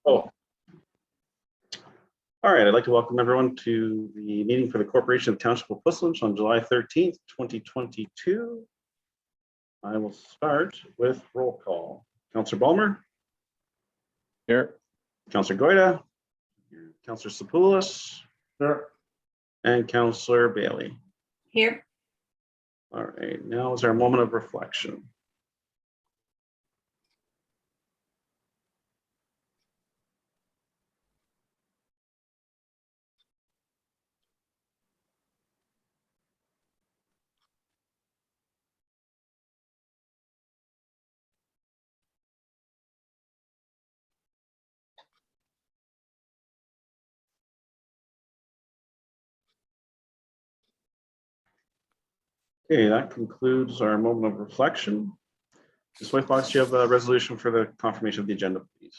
Oh. All right, I'd like to welcome everyone to the meeting for the Corporation of Township of Puslinch on July 13th, 2022. I will start with roll call. Councillor Balmer. Here. Councillor Goida. Councillor Sapoulis. Here. And Councillor Bailey. Here. All right, now is our moment of reflection. Okay, that concludes our moment of reflection. Ms. Whitefox, do you have a resolution for the confirmation of the agenda, please?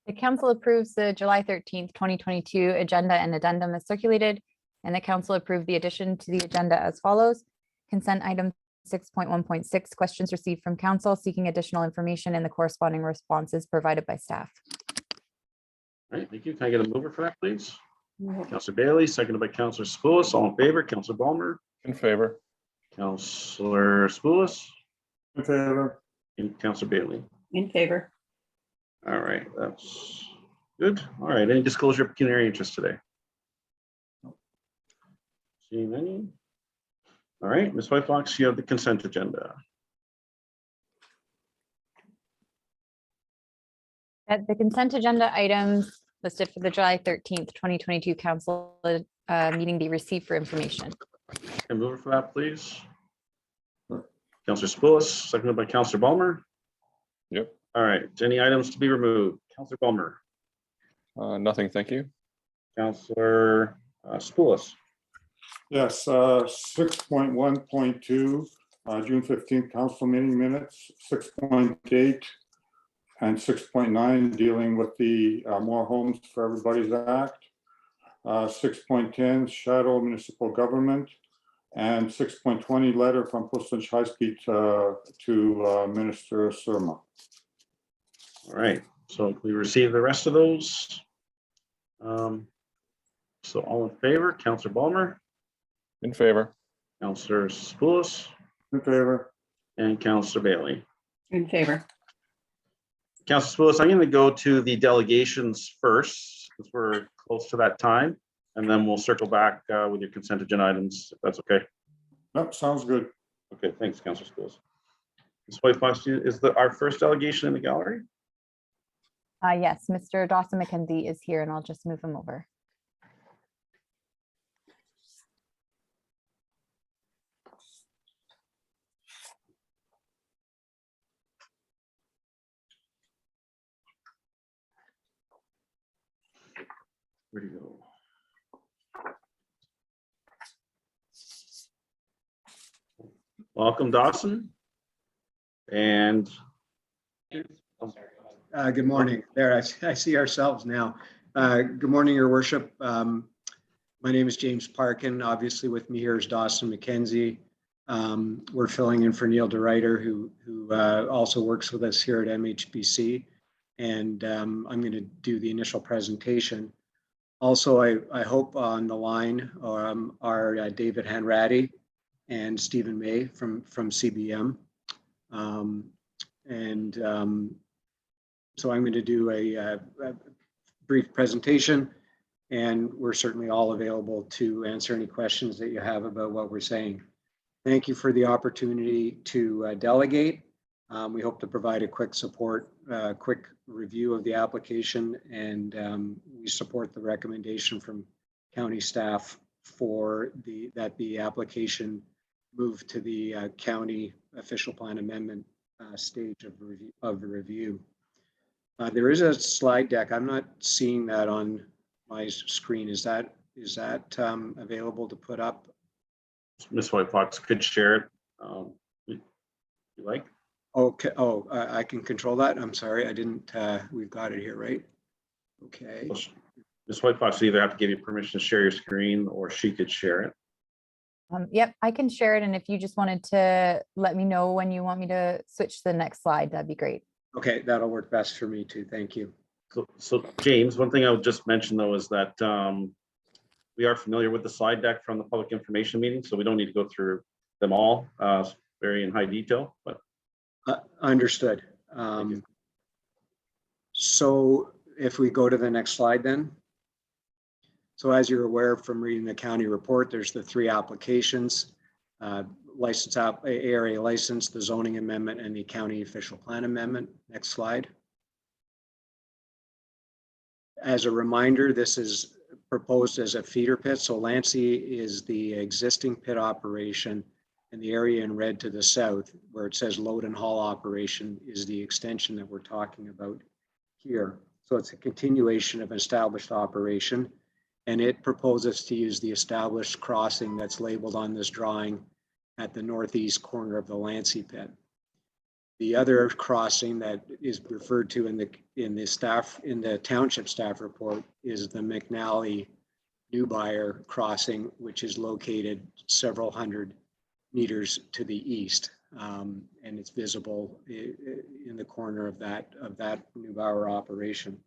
The council approves the July 13th, 2022 agenda and addendum as circulated, and the council approved the addition to the agenda as follows. Consent item 6.1.6, questions received from council seeking additional information and the corresponding responses provided by staff. All right, thank you. Can I get a mover for that, please? Councillor Bailey, seconded by Councillor Sapoulis. All in favor? Councillor Balmer. In favor. Councillor Sapoulis. In favor. And Councillor Bailey. In favor. All right, that's good. All right, any disclosure of pecuniary interest today? Seeing any? All right, Ms. Whitefox, you have the consent agenda. At the consent agenda items listed for the July 13th, 2022 council meeting be received for information. Can mover for that, please? Councillor Sapoulis, seconded by Councillor Balmer. Yep. All right, any items to be removed? Councillor Balmer. Nothing, thank you. Councillor Sapoulis. Yes, 6.1.2, June 15th council meeting minutes, 6.8 and 6.9 dealing with the More Homes for Everybody's Act, 6.10 shadow municipal government, and 6.20 letter from Puslinch High Speed to Minister Surma. All right, so we receive the rest of those. So all in favor, Councillor Balmer. In favor. Councillor Sapoulis. In favor. And Councillor Bailey. In favor. Councillor Sapoulis, I'm going to go to the delegations first, because we're close to that time, and then we'll circle back with your consent agenda items, if that's okay. Nope, sounds good. Okay, thanks, Councillor Sapoulis. Ms. Whitefox, is our first delegation in the gallery? Yes, Mr. Dawson McKenzie is here and I'll just move him over. Where'd he go? Welcome, Dawson. And good morning. There, I see ourselves now. Good morning, Your Worship. My name is James Parkin. Obviously, with me here is Dawson McKenzie. We're filling in for Neil DeRuyter, who also works with us here at MHBC. And I'm going to do the initial presentation. Also, I hope on the line are David Hanratty and Stephen May from CBM. So I'm going to do a brief presentation, and we're certainly all available to answer any questions that you have about what we're saying. Thank you for the opportunity to delegate. We hope to provide a quick review of the application, and we support the recommendation from county staff for that the application move to the county official plan amendment stage of the review. There is a slide deck. I'm not seeing that on my screen. Is that available to put up? Ms. Whitefox could share it. You like? Okay. Oh, I can control that. I'm sorry. I didn't. We've got it here, right? Okay. Ms. Whitefox would either have to give you permission to share your screen, or she could share it. Yep, I can share it. And if you just wanted to let me know when you want me to switch to the next slide, that'd be great. Okay, that'll work best for me too. Thank you. So James, one thing I would just mention though is that we are familiar with the slide deck from the public information meeting, so we don't need to go through them all very in high detail, but Understood. you. So if we go to the next slide then. So as you're aware from reading the county report, there's the 3 applications, license area license, the zoning amendment, and the county official plan amendment. Next slide. As a reminder, this is proposed as a feeder pit. So Lancy is the existing pit operation, and the area in red to the south where it says load and haul operation is the extension that we're talking about here. So it's a continuation of an established operation, and it proposes to use the established crossing that's labeled on this drawing at the northeast corner of the Lancy pit. The other crossing that is referred to in the township staff report is the McNally Newbuyer crossing, which is located several hundred meters to the east, and it's visible in the corner of that Newbuyer operation.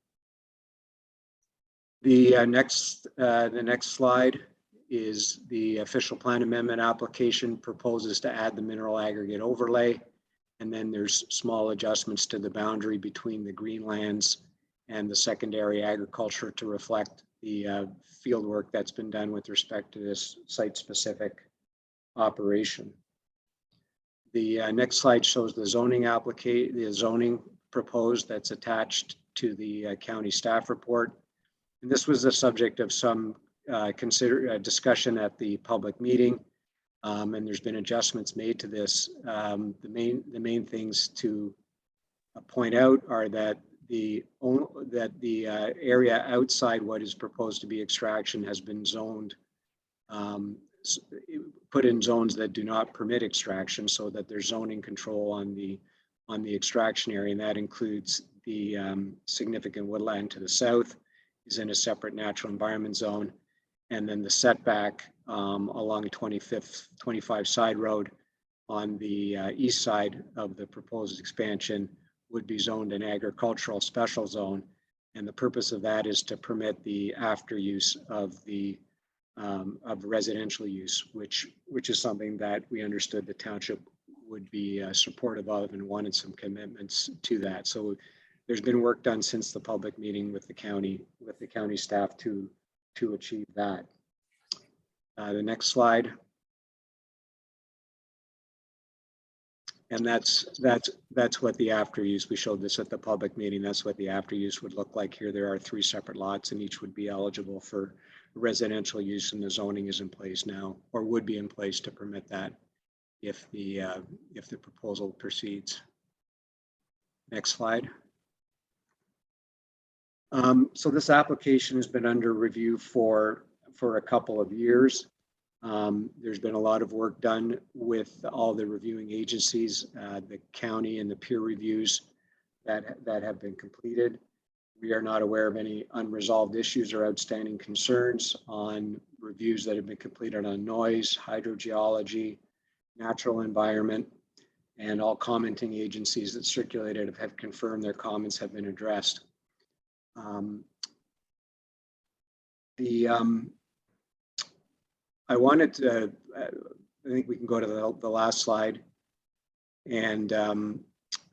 The next slide is the official plan amendment application. Proposes to add the mineral aggregate overlay, and then there's small adjustments to the boundary between the greenlands and the secondary agriculture to reflect the field work that's been done with respect to this site-specific operation. The next slide shows the zoning proposed that's attached to the county staff report. And this was the subject of some discussion at the public meeting, and there's been adjustments made to this. The main things to point out are that the area outside what is proposed to be extraction has been zoned, put in zones that do not permit extraction, so that there's zoning control on the extraction area, and that includes the significant woodland to the south is in a separate natural environment zone, and then the setback along 25 side road on the east side of the proposed expansion would be zoned an agricultural special zone, and the purpose of that is to permit the after use of the residential use, which is something that we understood the township would be supportive of and wanted some commitments to that. So there's been work done since the public meeting with the county staff to achieve that. The next slide. And that's what the after use, we showed this at the public meeting, that's what the after use would look like here. There are 3 separate lots and each would be eligible for residential use, and the zoning is in place now, or would be in place to permit that if the proposal proceeds. Next slide. So this application has been under review for a couple of years. There's been a lot of work done with all the reviewing agencies, the county, and the peer reviews that have been completed. We are not aware of any unresolved issues or outstanding concerns on reviews that have been completed on noise, hydrogeology, natural environment, and all commenting agencies that circulated have confirmed their comments have been addressed. I wanted to, I think we can go to the last slide, and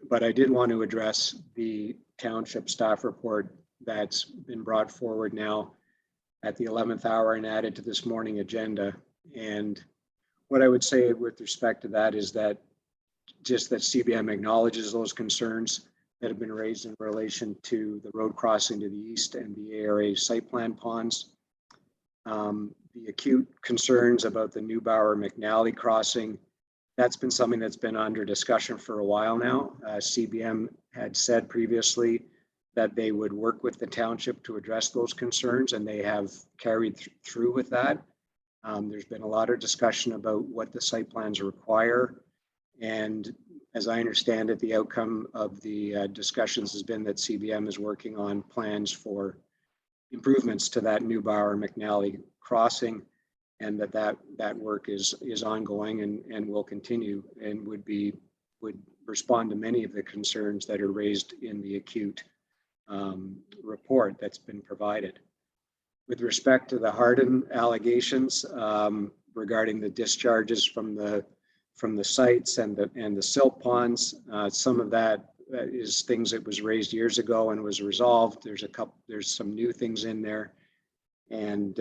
but I did want to address the township staff report that's been brought forward now at the 11th hour and added to this morning agenda. And what I would say with respect to that is that just that CBM acknowledges those concerns that have been raised in relation to the road crossing to the east and the ARA site plan ponds. The acute concerns about the Newbuyer McNally crossing, that's been something that's been under discussion for a while now. CBM had said previously that they would work with the township to address those concerns, and they have carried through with that. There's been a lot of discussion about what the site plans require, and as I understand it, the outcome of the discussions has been that CBM is working on plans for improvements to that Newbuyer McNally crossing, and that work is ongoing and will continue, and would respond to many of the concerns that are raised in the acute report that's been provided. With respect to the Hardin allegations regarding the discharges from the sites and the silt ponds, some of that is things that was raised years ago and was resolved. There's some new things in there, and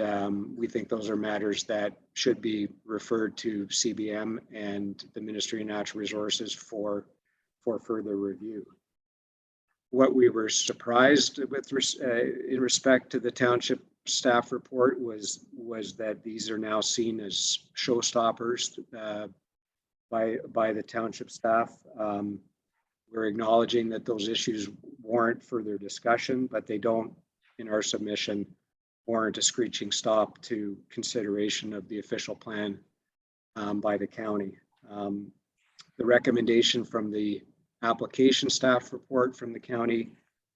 we think those are matters that should be referred to CBM and the Ministry of Natural Resources for further review. What we were surprised with in respect to the township staff report was that these are now seen as showstoppers by the township staff. We're acknowledging that those issues warrant further discussion, but they don't, in our submission, warrant a screeching stop to consideration of the official plan by the county. The recommendation from the application staff report from the county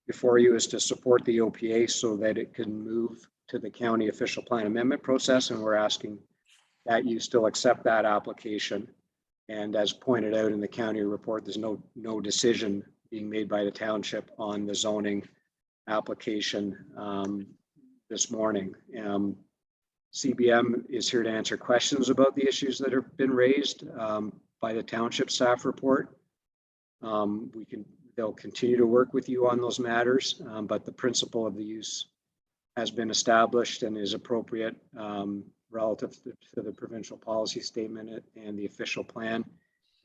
before you is to support the OPA so that it can move to the county official plan amendment process, and we're asking that you still accept that application. And as pointed out in the county report, there's no decision being made by the township on the zoning application this morning. CBM is here to answer questions about the issues that have been raised by the township staff report. They'll continue to work with you on those matters, but the principle of the use has been established and is appropriate relative to the provincial policy statement and the official plan,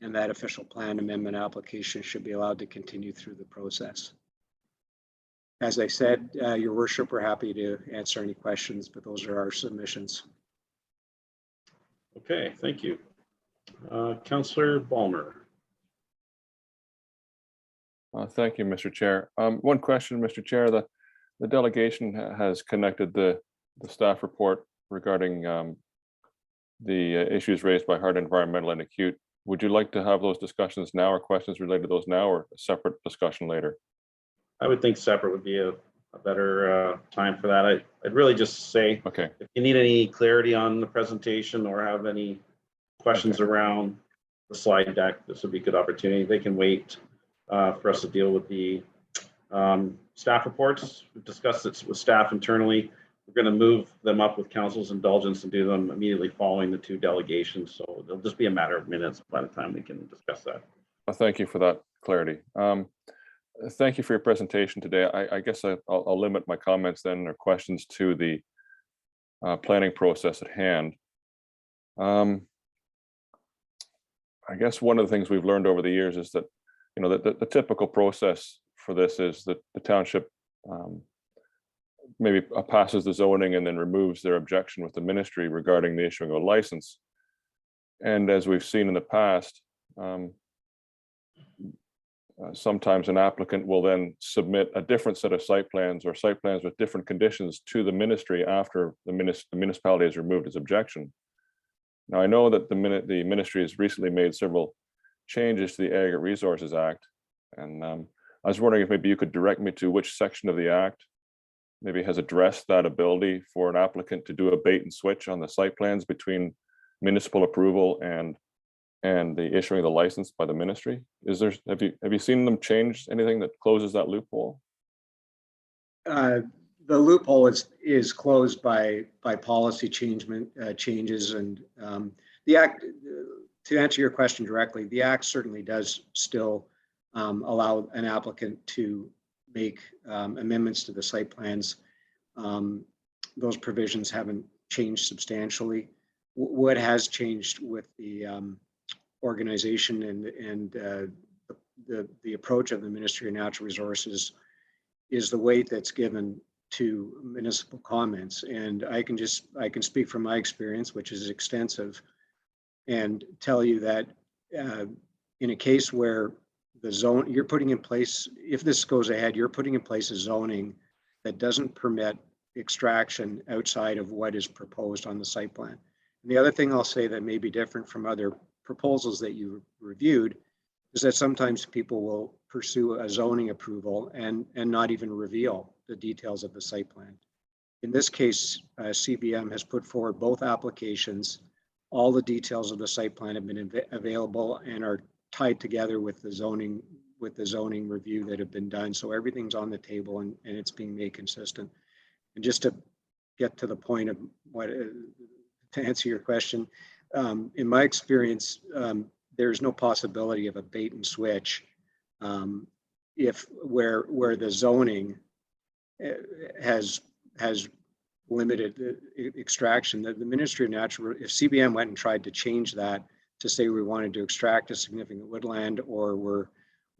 and that official plan amendment application should be allowed to continue through the process. As I said, Your Worship, we're happy to answer any questions, but those are our submissions. Okay, thank you. Councillor Balmer. Thank you, Mr. Chair. One question, Mr. Chair. The delegation has connected the staff report regarding the issues raised by Hardin Environmental and Acute. Would you like to have those discussions now, or questions related to those now, or a separate discussion later? I would think separate would be a better time for that. I'd really just say, Okay. if you need any clarity on the presentation or have any questions around the slide deck, this would be a good opportunity. They can wait for us to deal with the staff reports. We've discussed it with staff internally. We're going to move them up with council's indulgence and do them immediately following the two delegations. So it'll just be a matter of minutes by the time we can discuss that. Thank you for that clarity. Thank you for your presentation today. I guess I'll limit my comments then, or questions, to the planning process at hand. I guess one of the things we've learned over the years is that, you know, the typical process for this is that the township maybe passes the zoning and then removes their objection with the ministry regarding the issuing of a license. And as we've seen in the past, sometimes an applicant will then submit a different set of site plans, or site plans with different conditions, to the ministry after the municipality has removed its objection. Now, I know that the ministry has recently made several changes to the Aggregate Resources Act, and I was wondering if maybe you could direct me to which section of the Act maybe has addressed that ability for an applicant to do a bait and switch on the site plans between municipal approval and the issuing of the license by the ministry. Have you seen them change anything that closes that loophole? The loophole is closed by policy changes, and the Act, to answer your question directly, the Act certainly does still allow an applicant to make amendments to the site plans. Those provisions haven't changed substantially. What has changed with the organization and the approach of the Ministry of Natural Resources is the weight that's given to municipal comments. And I can speak from my experience, which is extensive, and tell you that in a case where the zone you're putting in place, if this goes ahead, you're putting in place a zoning that doesn't permit extraction outside of what is proposed on the site plan. And the other thing I'll say that may be different from other proposals that you reviewed is that sometimes people will pursue a zoning approval and not even reveal the details of the site plan. In this case, CBM has put forward both applications. All the details of the site plan have been available and are tied together with the zoning, the zoning review that have been done. So everything's on the table and it's being made consistent. And just to get to the point of what, to answer your question, in my experience, there's no possibility of a bait and switch if where the zoning has limited extraction. The Ministry of Natural, if CBM went and tried to change that to say we wanted to extract a significant woodland, or we're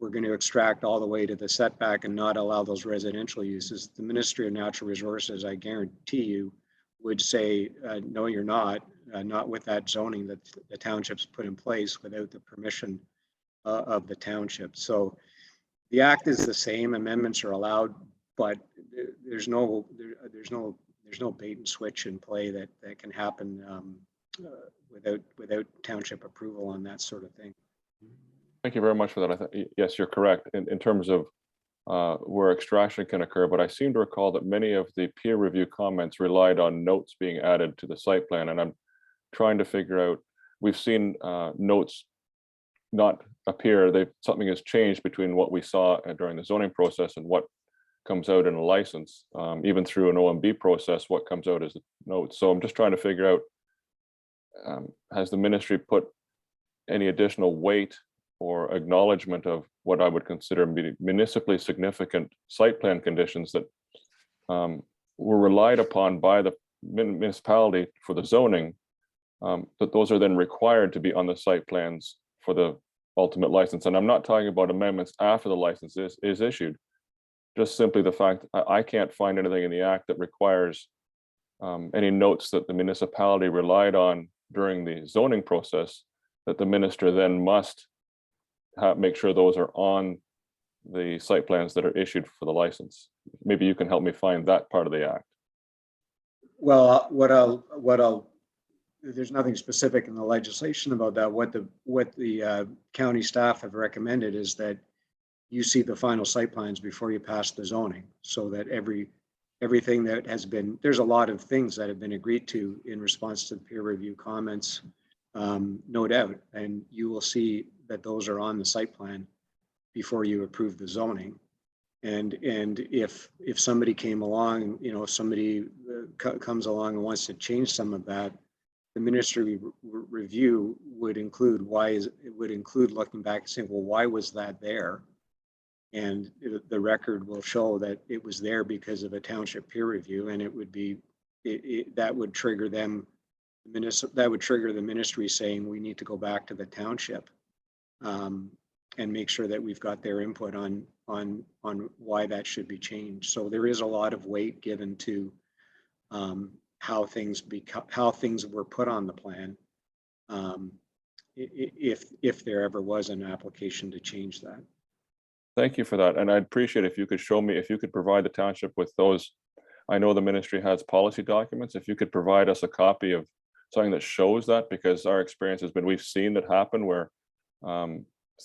going to extract all the way to the setback and not allow those residential uses, the Ministry of Natural Resources, I guarantee you, would say, no, you're not with that zoning that the townships put in place without the permission of the township. So the act is the same, amendments are allowed, but there's no bait and switch in play that can happen without township approval on that sort of thing. Thank you very much for that. I think, yes, you're correct in terms of where extraction can occur, but I seem to recall that many of the peer review comments relied on notes being added to the site plan, and I'm trying to figure out, we've seen notes not appear, something has changed between what we saw during the zoning process and what comes out in a license, even through an OMB process, what comes out as notes. So I'm just trying to figure out, has the ministry put any additional weight or acknowledgement of what I would consider municipally significant site plan conditions that were relied upon by the municipality for the zoning, that those are then required to be on the site plans for the ultimate license. And I'm not talking about amendments after the license is issued, just simply the fact I can't find anything in the act that requires any notes that the municipality relied on during the zoning process that the minister then must make sure those are on the site plans that are issued for the license. Maybe you can help me find that part of the act. Well, there's nothing specific in the legislation about that. What the county staff have recommended is that you see the final site plans before you pass the zoning, so that everything that has been, there's a lot of things that have been agreed to in response to the peer review comments, no doubt, and you will see that those are on the site plan before you approve the zoning. And if somebody came along, if somebody comes along and wants to change some of that, the ministry review would include looking back and saying, well, why was that there? And the record will show that it was there because of a township peer review, and it would be that would trigger them. That would trigger the ministry saying we need to go back to the township and make sure that we've got their input on why that should be changed. So there is a lot of weight given to how things were put on the plan, if there ever was an application to change that. Thank you for that. And I'd appreciate if you could show me, if you could provide the township with those. I know the ministry has policy documents. If you could provide us a copy of something that shows that, because our experience has been, we've seen that happen where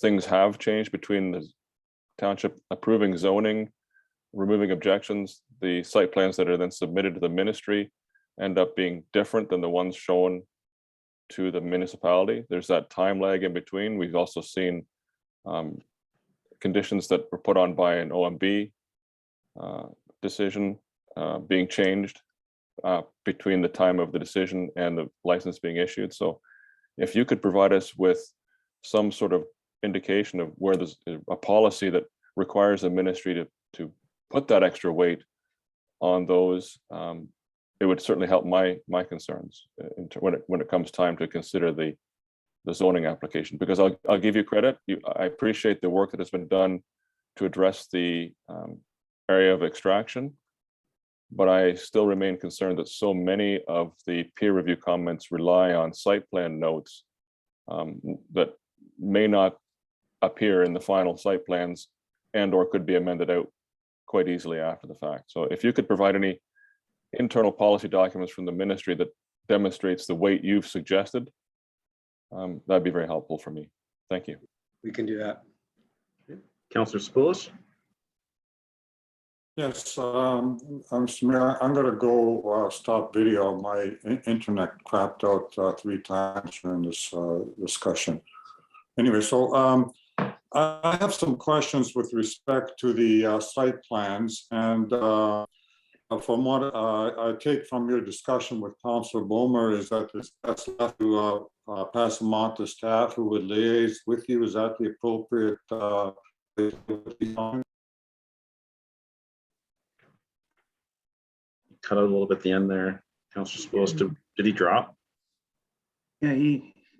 things have changed between the township approving zoning, removing objections, the site plans that are then submitted to the ministry end up being different than the ones shown to the municipality. There's that time lag in between. We've also seen conditions that were put on by an OMB decision being changed between the time of the decision and the license being issued. So if you could provide us with some sort of indication of where there's a policy that requires the ministry to put that extra weight on those, it would certainly help my concerns when it comes time to consider the zoning application. Because I'll give you credit. I appreciate the work that has been done to address the area of extraction, but I still remain concerned that so many of the peer review comments rely on site plan notes that may not appear in the final site plans and or could be amended out quite easily after the fact. So if you could provide any internal policy documents from the ministry that demonstrates the weight you've suggested, that'd be very helpful for me. Thank you. We can do that. Councillor Spoulos? Yes, Mr. Mayor, I'm gonna go stop video. My internet crapped out 3 times during this discussion. Anyway, so I have some questions with respect to the site plans, and from what I take from your discussion with Councilor Bowmer is that that's left to pass them on to staff who would liaise with you. Is that the appropriate? Cut out a little bit at the end there. Councilor supposed to, did he drop? Yeah,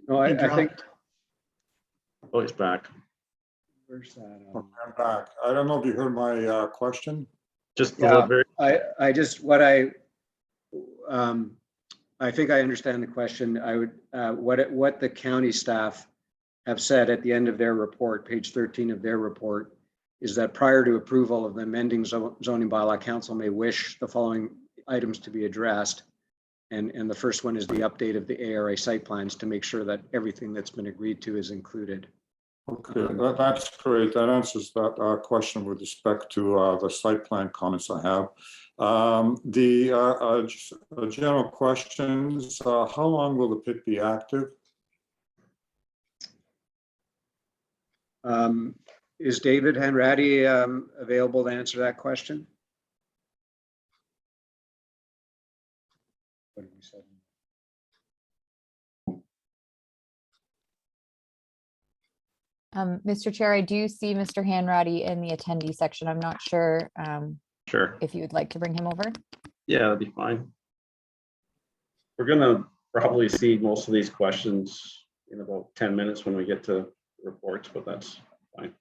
No, I think, dropped. Oh, he's back. where's that? I'm back. I don't know if you heard my question. Just a Yeah. little very, I just, I think I understand the question. I would, what the county staff have said at the end of their report, page 13 of their report, is that prior to approval of the amending zoning bylaw, council may wish the following items to be addressed. And the first one is the update of the ARA site plans to make sure that everything that's been agreed to is included. Okay, that's great. That answers that question with respect to the site plan comments I have. The general questions, how long will the pit be active? Is David Hanratty available to answer that question? What did we say? Mr. Chair, I do see Mr. Hanratty in the attendee section. I'm not sure sure. if you would like to bring him over. Yeah, that'd be fine. We're gonna probably see most of these questions in about 10 minutes when we get to reports, but that's fine.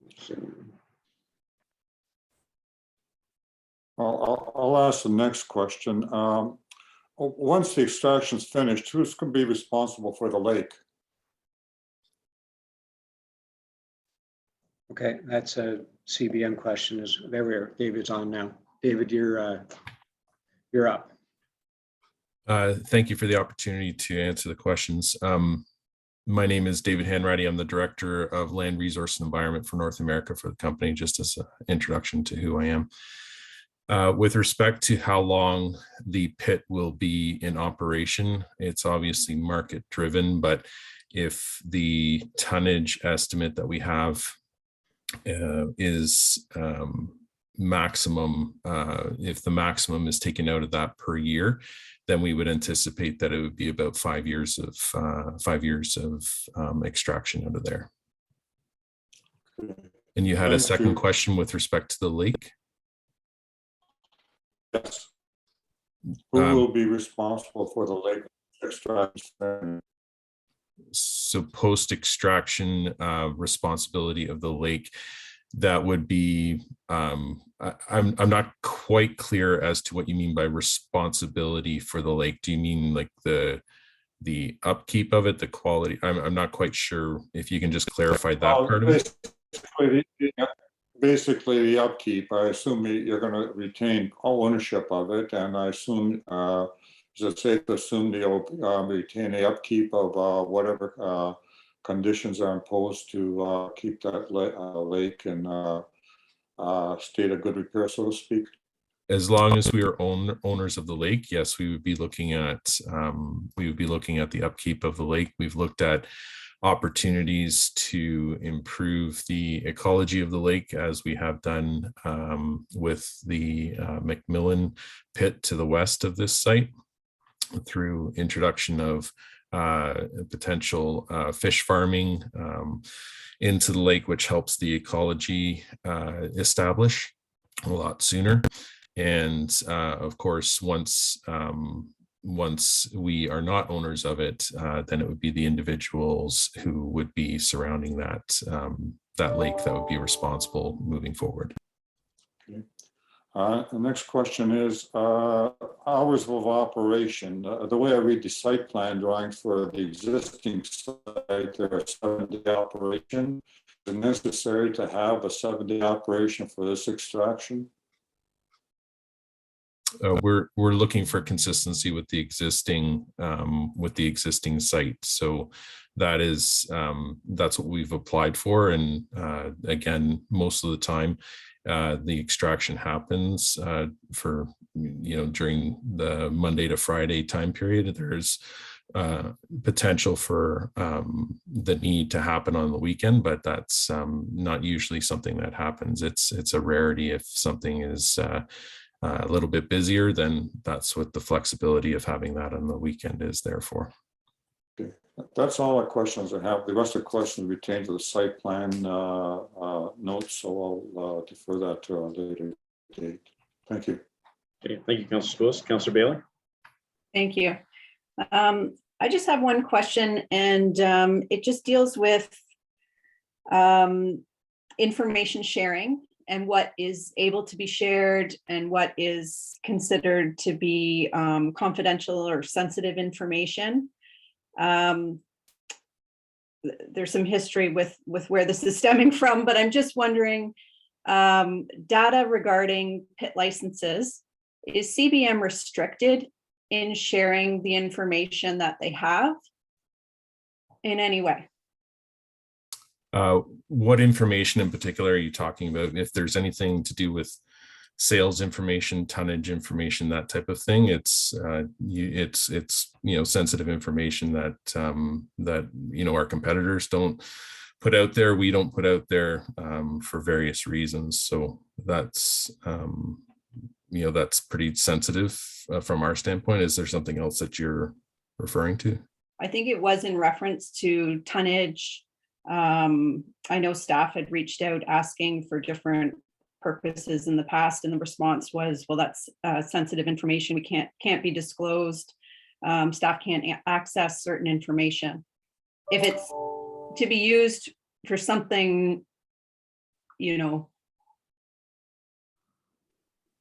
Let's see. I'll ask the next question. Once the extraction is finished, who's going to be responsible for the lake? Okay, that's a CBM question. Is there we are. David's on now. David, you're up. Thank you for the opportunity to answer the questions. My name is David Hanratty. I'm the Director of Land Resource and Environment for North America for the company, just as an introduction to who I am. With respect to how long the pit will be in operation, it's obviously market driven, but if the tonnage estimate that we have is maximum, if the maximum is taken out of that per year, then we would anticipate that it would be about 5 years of extraction out of there. And you had a second question with respect to the lake? Yes. Who will be responsible for the lake extraction? So post-extraction responsibility of the lake, that would be, I'm not quite clear as to what you mean by responsibility for the lake. Do you mean like the upkeep of it, the quality? I'm not quite sure if you can just clarify that part of it. Basically the upkeep. I assume you're going to retain ownership of it, and I assume is it safe to assume you'll retain the upkeep of whatever conditions are imposed to keep that lake in state of good repair, so to speak? As long as we are owners of the lake, yes, we would be looking at the upkeep of the lake. We've looked at opportunities to improve the ecology of the lake, as we have done with the McMillan pit to the west of this site, through introduction of potential fish farming into the lake, which helps the ecology establish a lot sooner. And of course, once we are not owners of it, then it would be the individuals who would be surrounding that lake that would be responsible moving forward. Okay. The next question is hours of operation. The way I read the site plan drawings for the existing site, there are 7-day operation. Is it necessary to have a 7-day operation for this extraction? We're looking for consistency with the existing site. So that's what we've applied for. And again, most of the time, the extraction happens for, during the Monday to Friday time period. There's potential for the need to happen on the weekend, but that's not usually something that happens. It's a rarity. If something is a little bit busier, then that's what the flexibility of having that on the weekend is there for. Okay. That's all the questions I have. The rest of the questions pertain to the site plan notes, so I'll defer that to a later date. Thank you. Okay, thank you, Councillor Spillis. Councillor Bailey? Thank you. I just have one question, and it just deals with information sharing and what is able to be shared and what is considered to be confidential or sensitive information. There's some history with where this is stemming from, but I'm just wondering, data regarding pit licenses, is CBM restricted in sharing the information that they have in any way? What information in particular are you talking about? If there's anything to do with sales information, tonnage information, that type of thing, it's sensitive information that our competitors don't put out there. We don't put out there for various reasons. So that's that's pretty sensitive from our standpoint. Is there something else that you're referring to? I think it was in reference to tonnage. I know staff had reached out asking for different purposes in the past, and the response was, well, that's sensitive information. We can't be disclosed. Staff can't access certain information. If it's to be used for something,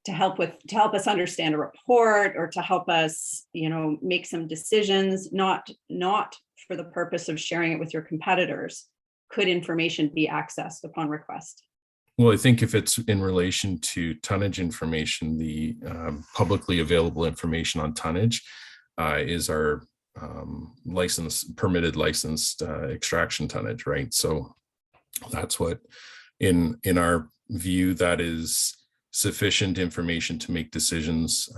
to help us understand a report, or to help us, make some decisions, not for the purpose of sharing it with your competitors, could information be accessed upon request? Well, I think if it's in relation to tonnage information, the publicly available information on tonnage is our permitted licensed extraction tonnage, right? So that's what, in our view, that is sufficient information to make decisions,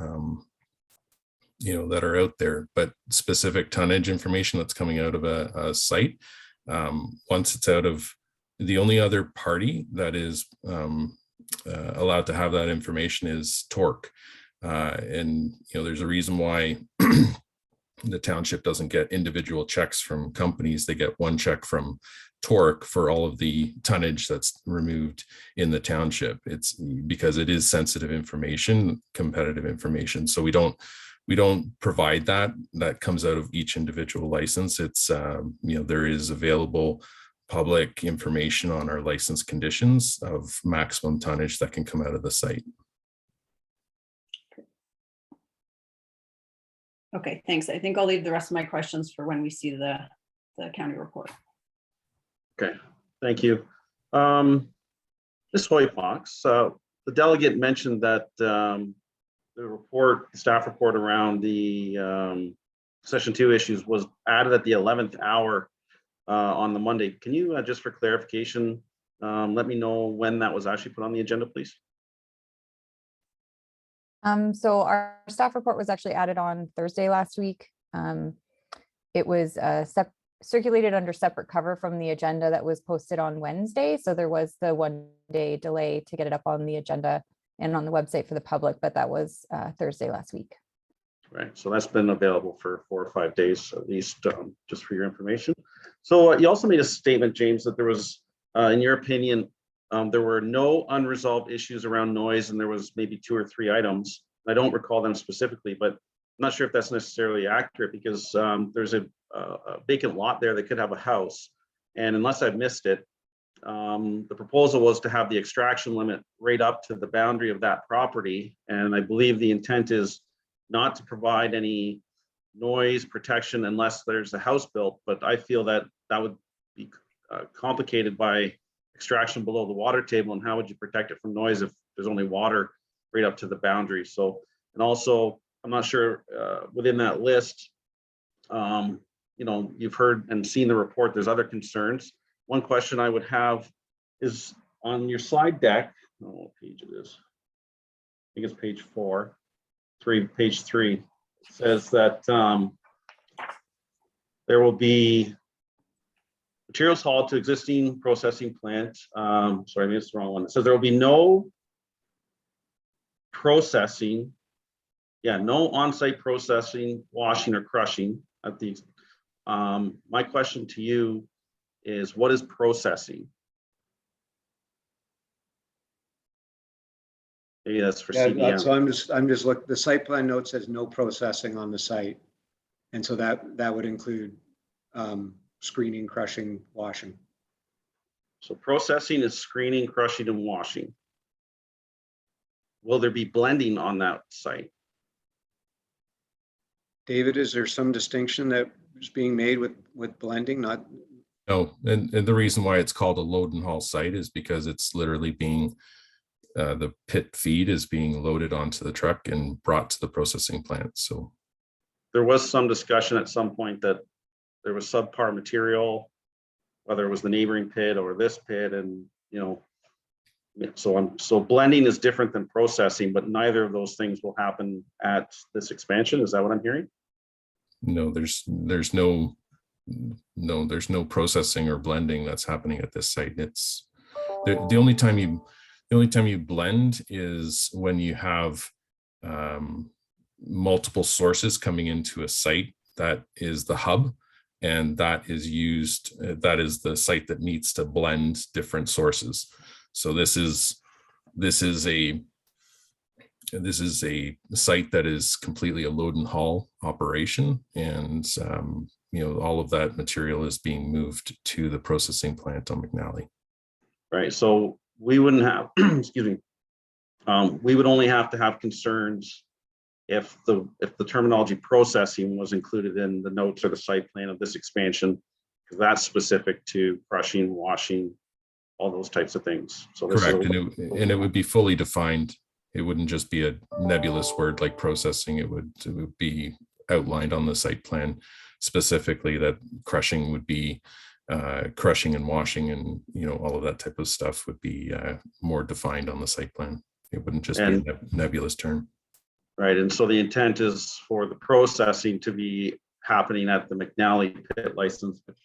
that are out there. But specific tonnage information that's coming out of a site, once it's out of, the only other party that is allowed to have that information is Torque. And, there's a reason why the township doesn't get individual checks from companies. They get one check from Torque for all of the tonnage that's removed in the township. It's because it is sensitive information, competitive information. So we don't provide that comes out of each individual license. It's, there is available public information on our license conditions of maximum tonnage that can come out of the site. Okay, thanks. I think I'll leave the rest of my questions for when we see the county report. Okay, thank you. Ms. Hoyfox, the delegate mentioned that the staff report around the session 2 issues was added at the 11th hour on the Monday. Can you, just for clarification, let me know when that was actually put on the agenda, please? So our staff report was actually added on Thursday last week. It was circulated under separate cover from the agenda that was posted on Wednesday. So there was the 1-day delay to get it up on the agenda and on the website for the public, but that was Thursday last week. Right, so that's been available for 4 or 5 days at least, just for your information. So you also made a statement, James, that there was, in your opinion, there were no unresolved issues around noise, and there was maybe 2 or 3 items. I don't recall them specifically, but I'm not sure if that's necessarily accurate, because there's a vacant lot there that could have a house. And unless I've missed it, the proposal was to have the extraction limit right up to the boundary of that property. And I believe the intent is not to provide any noise protection unless there's a house built, but I feel that that would be complicated by extraction below the water table, and how would you protect it from noise if there's only water right up to the boundary? So, and also, I'm not sure within that list, you've heard and seen the report, there's other concerns. One question I would have is on your slide deck, don't know what page it is. I think it's page 4, page 3. It says that there will be materials hauled to existing processing plant. Sorry, maybe it's the wrong one. It says there will be no processing. Yeah, no on-site processing, washing or crushing at the. My question to you is, what is processing? Maybe that's for Yeah, CDM. so I'm just look, the site plan note says no processing on the site. And so that would include screening, crushing, washing. So processing is screening, crushing, and washing. Will there be blending on that site? David, is there some distinction that is being made with blending, not? No, and the reason why it's called a load and haul site is because it's literally being, the pit feed is being loaded onto the truck and brought to the processing plant. So There was some discussion at some point that there was subpar material, whether it was the neighboring pit or this pit, and so blending is different than processing, but neither of those things will happen at this expansion. Is that what I'm hearing? no, there's no processing or blending that's happening at this site. It's the only time you blend is when you have multiple sources coming into a site that is the hub, and that is the site that needs to blend different sources. So this is a site that is completely a load and haul operation, and all of that material is being moved to the processing plant on McNally. Right. So we wouldn't have, excuse me, we would only have to have concerns if the terminology processing was included in the notes or the site plan of this expansion, because that's specific to crushing, washing, all those types of things. So this Correct, is and it would be fully defined. It wouldn't just be a nebulous word like processing. It would be outlined on the site plan specifically that crushing would be crushing and washing, and all of that type of stuff would be more defined on the site plan. It wouldn't just be a nebulous term. right. And so the intent is for the processing to be happening at the McNally pit license, which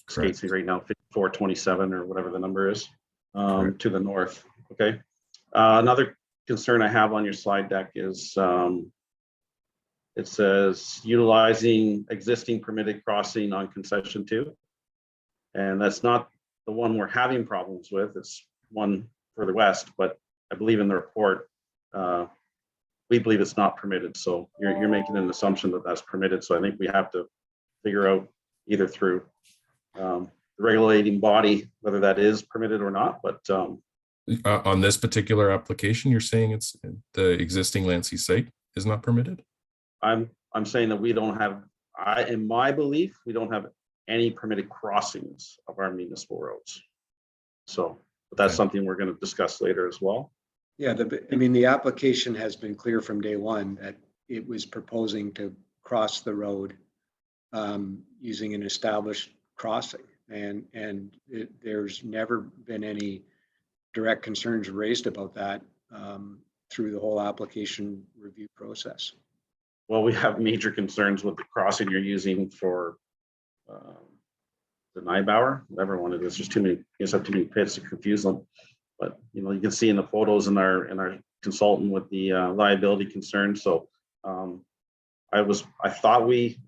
escapes me right now, 5427 or whatever the number is, to the north. Okay. Another concern I have on your slide deck is it says utilizing existing permitted crossing on concession 2. And that's not the one we're having problems with. It's one further west, but I believe in the report, we believe it's not permitted. So you're making an assumption that that's permitted. So I think we have to figure out either through the regulating body, whether that is permitted or not, but on this particular application, you're saying it's the existing Lancy site is not permitted? I'm saying that we don't have, in my belief, we don't have any permitted crossings of our municipal roads. So, but that's something we're going to discuss later as well. Yeah, the application has been clear from day one that it was proposing to cross the road using an established crossing, and there's never been any direct concerns raised about that through the whole application review process. Well, we have major concerns with the crossing you're using for the Nybauer, whatever one it is. There's too many, you just have too many pits to confuse them. But you can see in the photos in our consultant with the liability concerns. So I thought we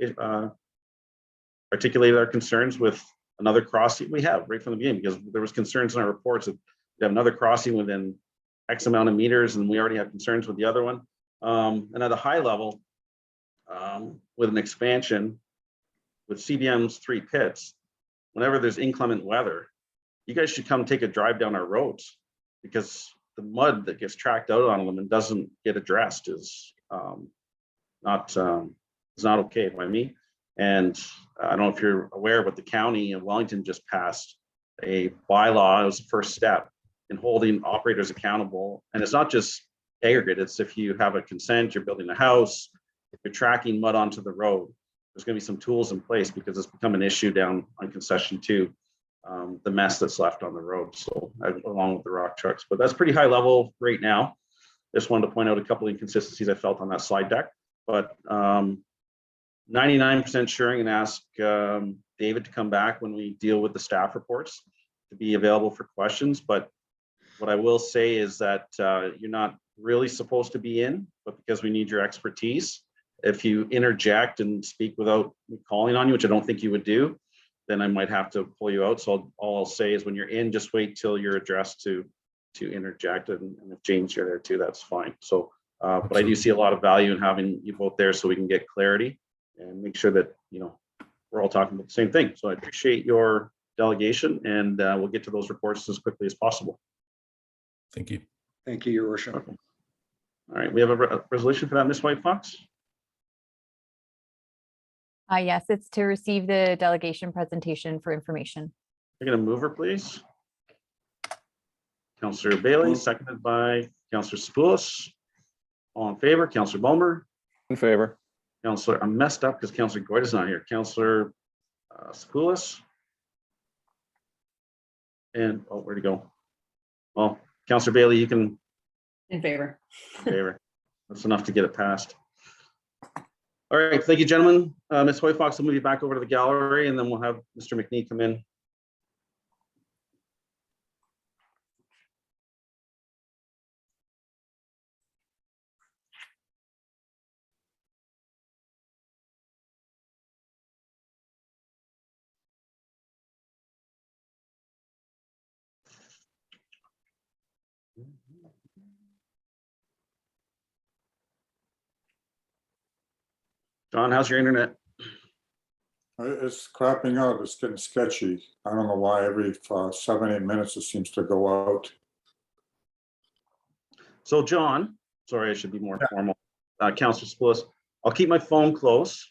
articulated our concerns with another crossing. We have right from the beginning, because there was concerns in our reports that we have another crossing within X amount of meters, and we already have concerns with the other one. And at a high level, with an expansion with CBM's 3 pits, whenever there's inclement weather, you guys should come take a drive down our roads, because the mud that gets tracked out on them and doesn't get addressed is not okay by me. And I don't know if you're aware, but the county of Wellington just passed a bylaw. It was the first step in holding operators accountable. And it's not just aggregate. It's if you have a consent, you're building a house, if you're tracking mud onto the road, there's going to be some tools in place, because it's become an issue down on concession 2. the mess that's left on the road. So along with the rock trucks, but that's pretty high level right now. Just wanted to point out a couple of inconsistencies I felt on that slide deck, but 99% sure I'm going to ask David to come back when we deal with the staff reports to be available for questions. But what I will say is that you're not really supposed to be in, but because we need your expertise, if you interject and speak without me calling on you, which I don't think you would do, then I might have to pull you out. So all I'll say is when you're in, just wait till you're addressed to interject. And if James, you're there too, that's fine. So, but I do see a lot of value in having you both there so we can get clarity and make sure that, you know, we're all talking about the same thing. So I appreciate your delegation, and we'll get to those reports as quickly as possible. Thank you. Thank you, Your Worship. Okay. All right, we have a resolution for that, Ms. White Fox. Yes, it's to receive the delegation presentation for information. You're going to move her, please. Councillor Bailey, seconded by Councillor Sapoulis. All in favor, Councillor Bulmer. In favor. Councillor, I'm messed up because Councillor Goyd is not here. Councillor Sapoulis. And, oh, where'd he go? Well, Councillor Bailey, you can In favor. favor. That's enough to get it passed. All right, thank you, gentlemen. Ms. Hoy Fox will move you back over to the gallery, and then we'll have Mr. McNee come in. John, how's your internet? It's crapping out. It's getting sketchy. I don't know why every 7-8 minutes it seems to go out. So John, sorry, I should be more formal. Councillor Sapoulis, I'll keep my phone close.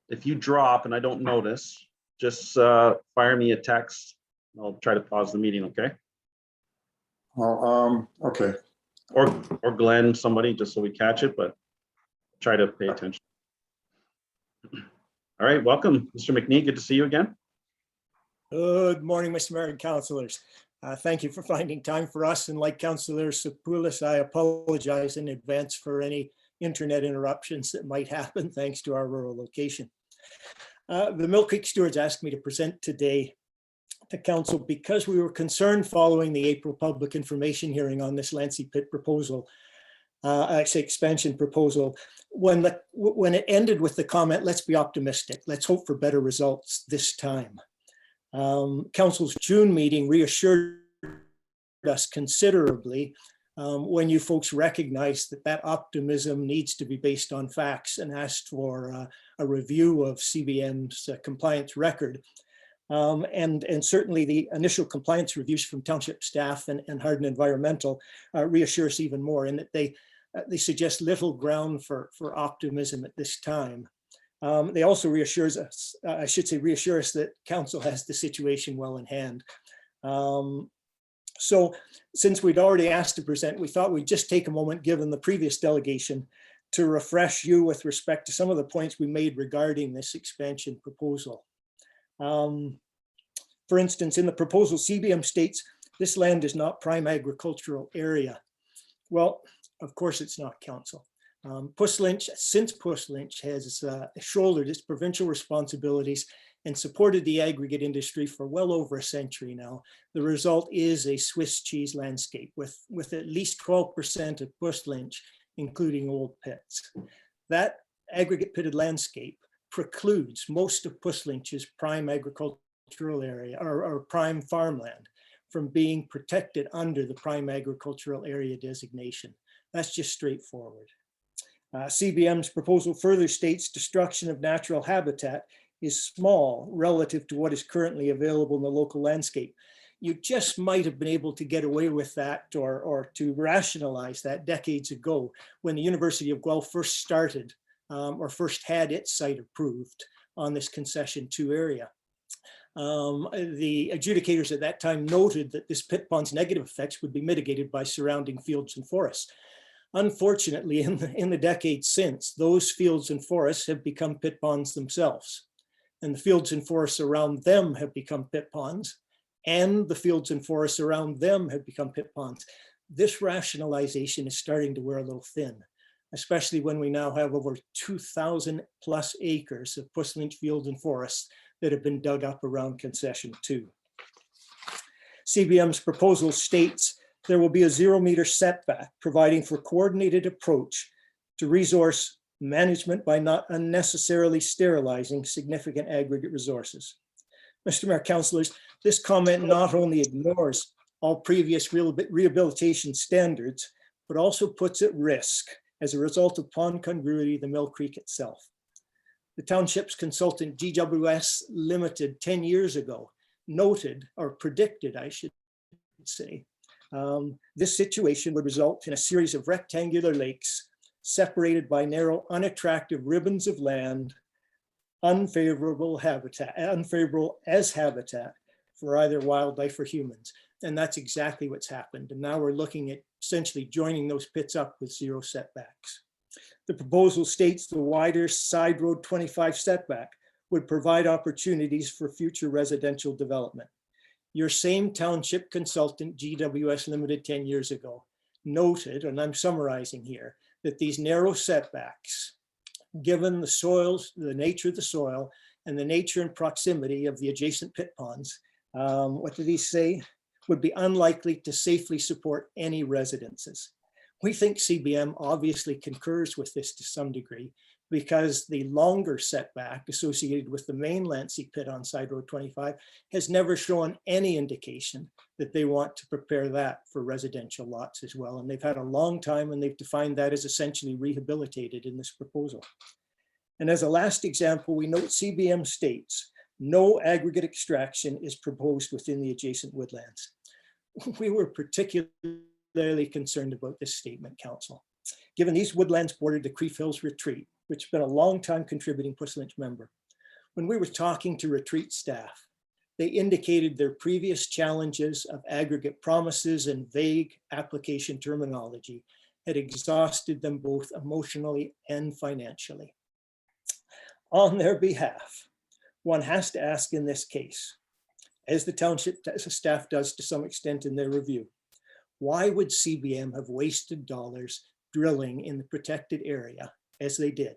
If you drop and I don't notice, just fire me a text. I'll try to pause the meeting, okay? Well, okay. Or Glenn, somebody, just so we catch it, but try to pay attention. All right, welcome, Mr. McNee. Good to see you again. Good morning, Mr. Mayor and councillors. Thank you for finding time for us. And like Councillor Sapoulis, I apologize in advance for any internet interruptions that might happen thanks to our rural location. The Mill Creek Stewards asked me to present today to council because we were concerned following the April public information hearing on this Lancy Pit proposal, actually expansion proposal, when it ended with the comment, let's be optimistic, let's hope for better results this time. Council's June meeting reassured us considerably when you folks recognized that optimism needs to be based on facts and asked for a review of CBM's compliance record. And certainly the initial compliance reviews from township staff and Hardin Environmental reassure us even more in that they suggest little ground for optimism at this time. They also reassure us that council has the situation well in hand. So since we'd already asked to present, we thought we'd just take a moment, given the previous delegation, to refresh you with respect to some of the points we made regarding this expansion proposal. For instance, in the proposal, CBM states this land is not prime agricultural area. Well, of course it's not, council. Puss Lynch, since Puss Lynch has shouldered its provincial responsibilities and supported the aggregate industry for well over a century now, the result is a Swiss cheese landscape with at least 12% of Puss Lynch, including old pits. That aggregate pitted landscape precludes most of Puss Lynch's prime agricultural area or prime farmland from being protected under the prime agricultural area designation. That's just straightforward. CBM's proposal further states destruction of natural habitat is small relative to what is currently available in the local landscape. You just might have been able to get away with that or to rationalize that decades ago when the University of Guelph first started or first had its site approved on this concession 2 area. The adjudicators at that time noted that this pit pond's negative effects would be mitigated by surrounding fields and forests. Unfortunately, in the decades since, those fields and forests have become pit ponds themselves, and the fields and forests around them have become pit ponds, and the fields and forests around them have become pit ponds. This rationalization is starting to wear a little thin, especially when we now have over 2,000 plus acres of Puss Lynch fields and forests that have been dug up around concession 2. CBM's proposal states there will be a 0-meter setback, providing for coordinated approach to resource management by not unnecessarily sterilizing significant aggregate resources. Mr. Mayor, councillors, this comment not only ignores all previous rehabilitation standards, but also puts at risk, as a result of pond congruity, the Mill Creek itself. The township's consultant GWS Limited 10 years ago noted, or predicted, I should say, this situation would result in a series of rectangular lakes separated by narrow, unattractive ribbons of land, unfavorable as habitat for either wildlife or humans. And that's exactly what's happened. And now we're looking at essentially joining those pits up with 0 setbacks. The proposal states the wider side road 25 setback would provide opportunities for future residential development. Your same township consultant, GWS Limited 10 years ago, noted, and I'm summarizing here, that these narrow setbacks, given the soils, the nature of the soil, and the nature and proximity of the adjacent pit ponds, what did he say? Would be unlikely to safely support any residences. We think CBM obviously concurs with this to some degree, because the longer setback associated with the main Lancy pit on Side Road 25 has never shown any indication that they want to prepare that for residential lots as well. And they've had a long time, and they've defined that as essentially rehabilitated in this proposal. And as a last example, we note CBM states no aggregate extraction is proposed within the adjacent woodlands. We were particularly concerned about this statement, Council, given these woodlands bordered the Crieff Hills Retreat, which has been a long time contributing Puss Lynch member. When we were talking to retreat staff, they indicated their previous challenges of aggregate promises and vague application terminology had exhausted them both emotionally and financially. On their behalf, one has to ask in this case, as the township staff does to some extent in their review, why would CBM have wasted dollars drilling in the protected area as they did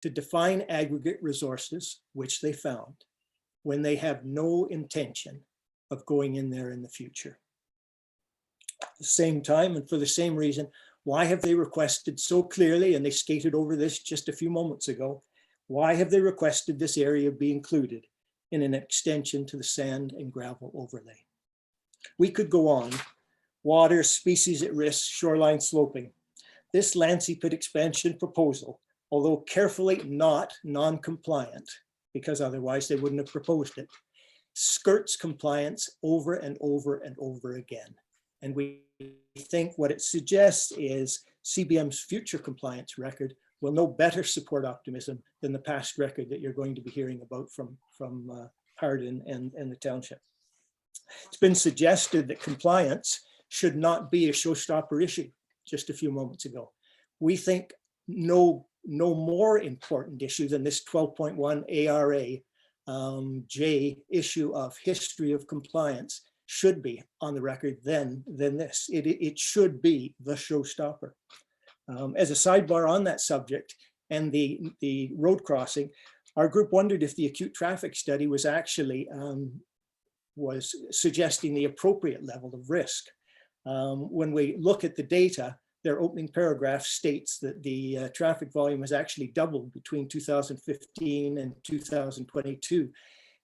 to define aggregate resources, which they found, when they have no intention of going in there in the future? At the same time, and for the same reason, why have they requested so clearly, and they skated over this just a few moments ago, why have they requested this area be included in an extension to the sand and gravel overlay? We could go on. Water, species at risk, shoreline sloping. This Lancy pit expansion proposal, although carefully not non-compliant, because otherwise they wouldn't have proposed it, skirts compliance over and over and over again. And we think what it suggests is CBM's future compliance record will no better support optimism than the past record that you're going to be hearing about from Hardin and the township. It's been suggested that compliance should not be a showstopper issue just a few moments ago. We think no more important issue than this 12.1 ARA J issue of history of compliance should be on the record than this. It should be the showstopper. As a sidebar on that subject and the road crossing, our group wondered if the acute traffic study was actually was suggesting the appropriate level of risk. When we look at the data, their opening paragraph states that the traffic volume has actually doubled between 2015 and 2022.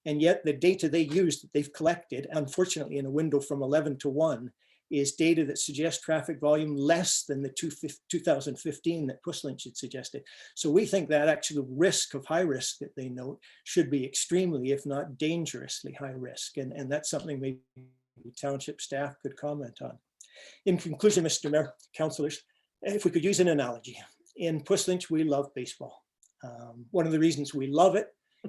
And yet the data they used, that they've collected, unfortunately in a window from 11 to 1, is data that suggests traffic volume less than the 2015 that Puss Lynch had suggested. So we think that actual risk of high risk that they note should be extremely, if not dangerously high risk. And that's something maybe township staff could comment on. In conclusion, Mr. Mayor, councillors, if we could use an analogy, in Puss Lynch, we love baseball. One of the reasons we love it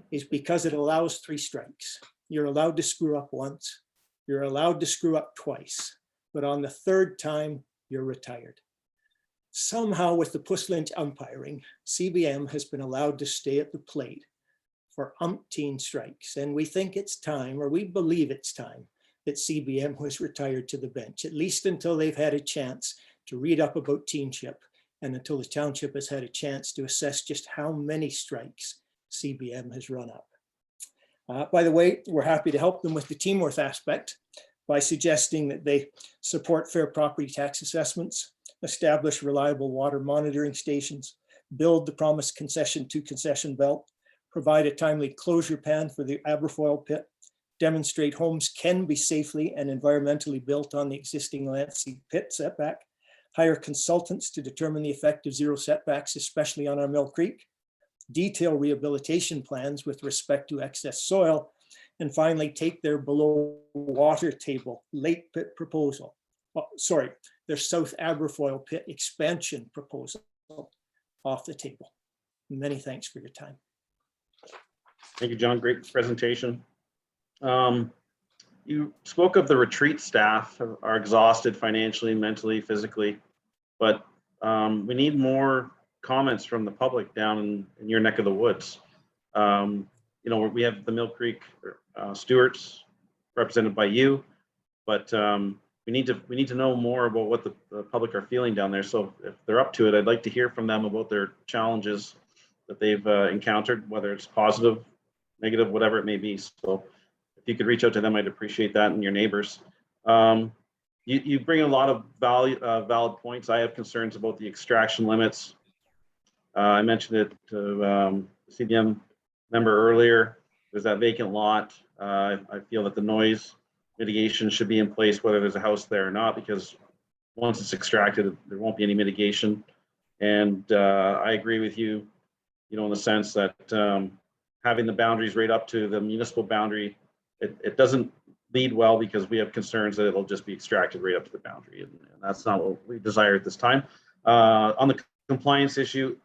is because it allows 3 strikes. You're allowed to screw up once, you're allowed to screw up twice, but on the 3rd time, you're retired. Somehow with the Puss Lynch umpiring, CBM has been allowed to stay at the plate for umpteen strikes. And we think it's time, or we believe it's time, that CBM was retired to the bench, at least until they've had a chance to read up about Teenship and until the township has had a chance to assess just how many strikes CBM has run up. By the way, we're happy to help them with the Teamworth aspect by suggesting that they support fair property tax assessments, establish reliable water monitoring stations, build the promised concession to concession belt, provide a timely closure plan for the Aberfoyle pit, demonstrate homes can be safely and environmentally built on the existing Lancey pit setback, hire consultants to determine the effect of zero setbacks, especially on our Mill Creek, detail rehabilitation plans with respect to excess soil, and finally take their below water table lake pit proposal, their South Aberfoyle pit expansion proposal off the table. Many thanks for your time. Thank you, John. Great presentation. You spoke of the retreat staff are exhausted financially, mentally, physically, but we need more comments from the public down in your neck of the woods. You know, we have the Mill Creek stewards represented by you, but we need to know more about what the public are feeling down there. So if they're up to it, I'd like to hear from them about their challenges that they've encountered, whether it's positive, negative, whatever it may be. So if you could reach out to them, I'd appreciate that, and your neighbors. You bring a lot of valid points. I have concerns about the extraction limits. I mentioned it to CBM member earlier. There's that vacant lot. I feel that the noise mitigation should be in place, whether there's a house there or not, because once it's extracted, there won't be any mitigation. And I agree with you, you know, in the sense that having the boundaries right up to the municipal boundary, it doesn't lead well, because we have concerns that it'll just be extracted right up to the boundary, and that's not what we desire at this time. On the compliance issue,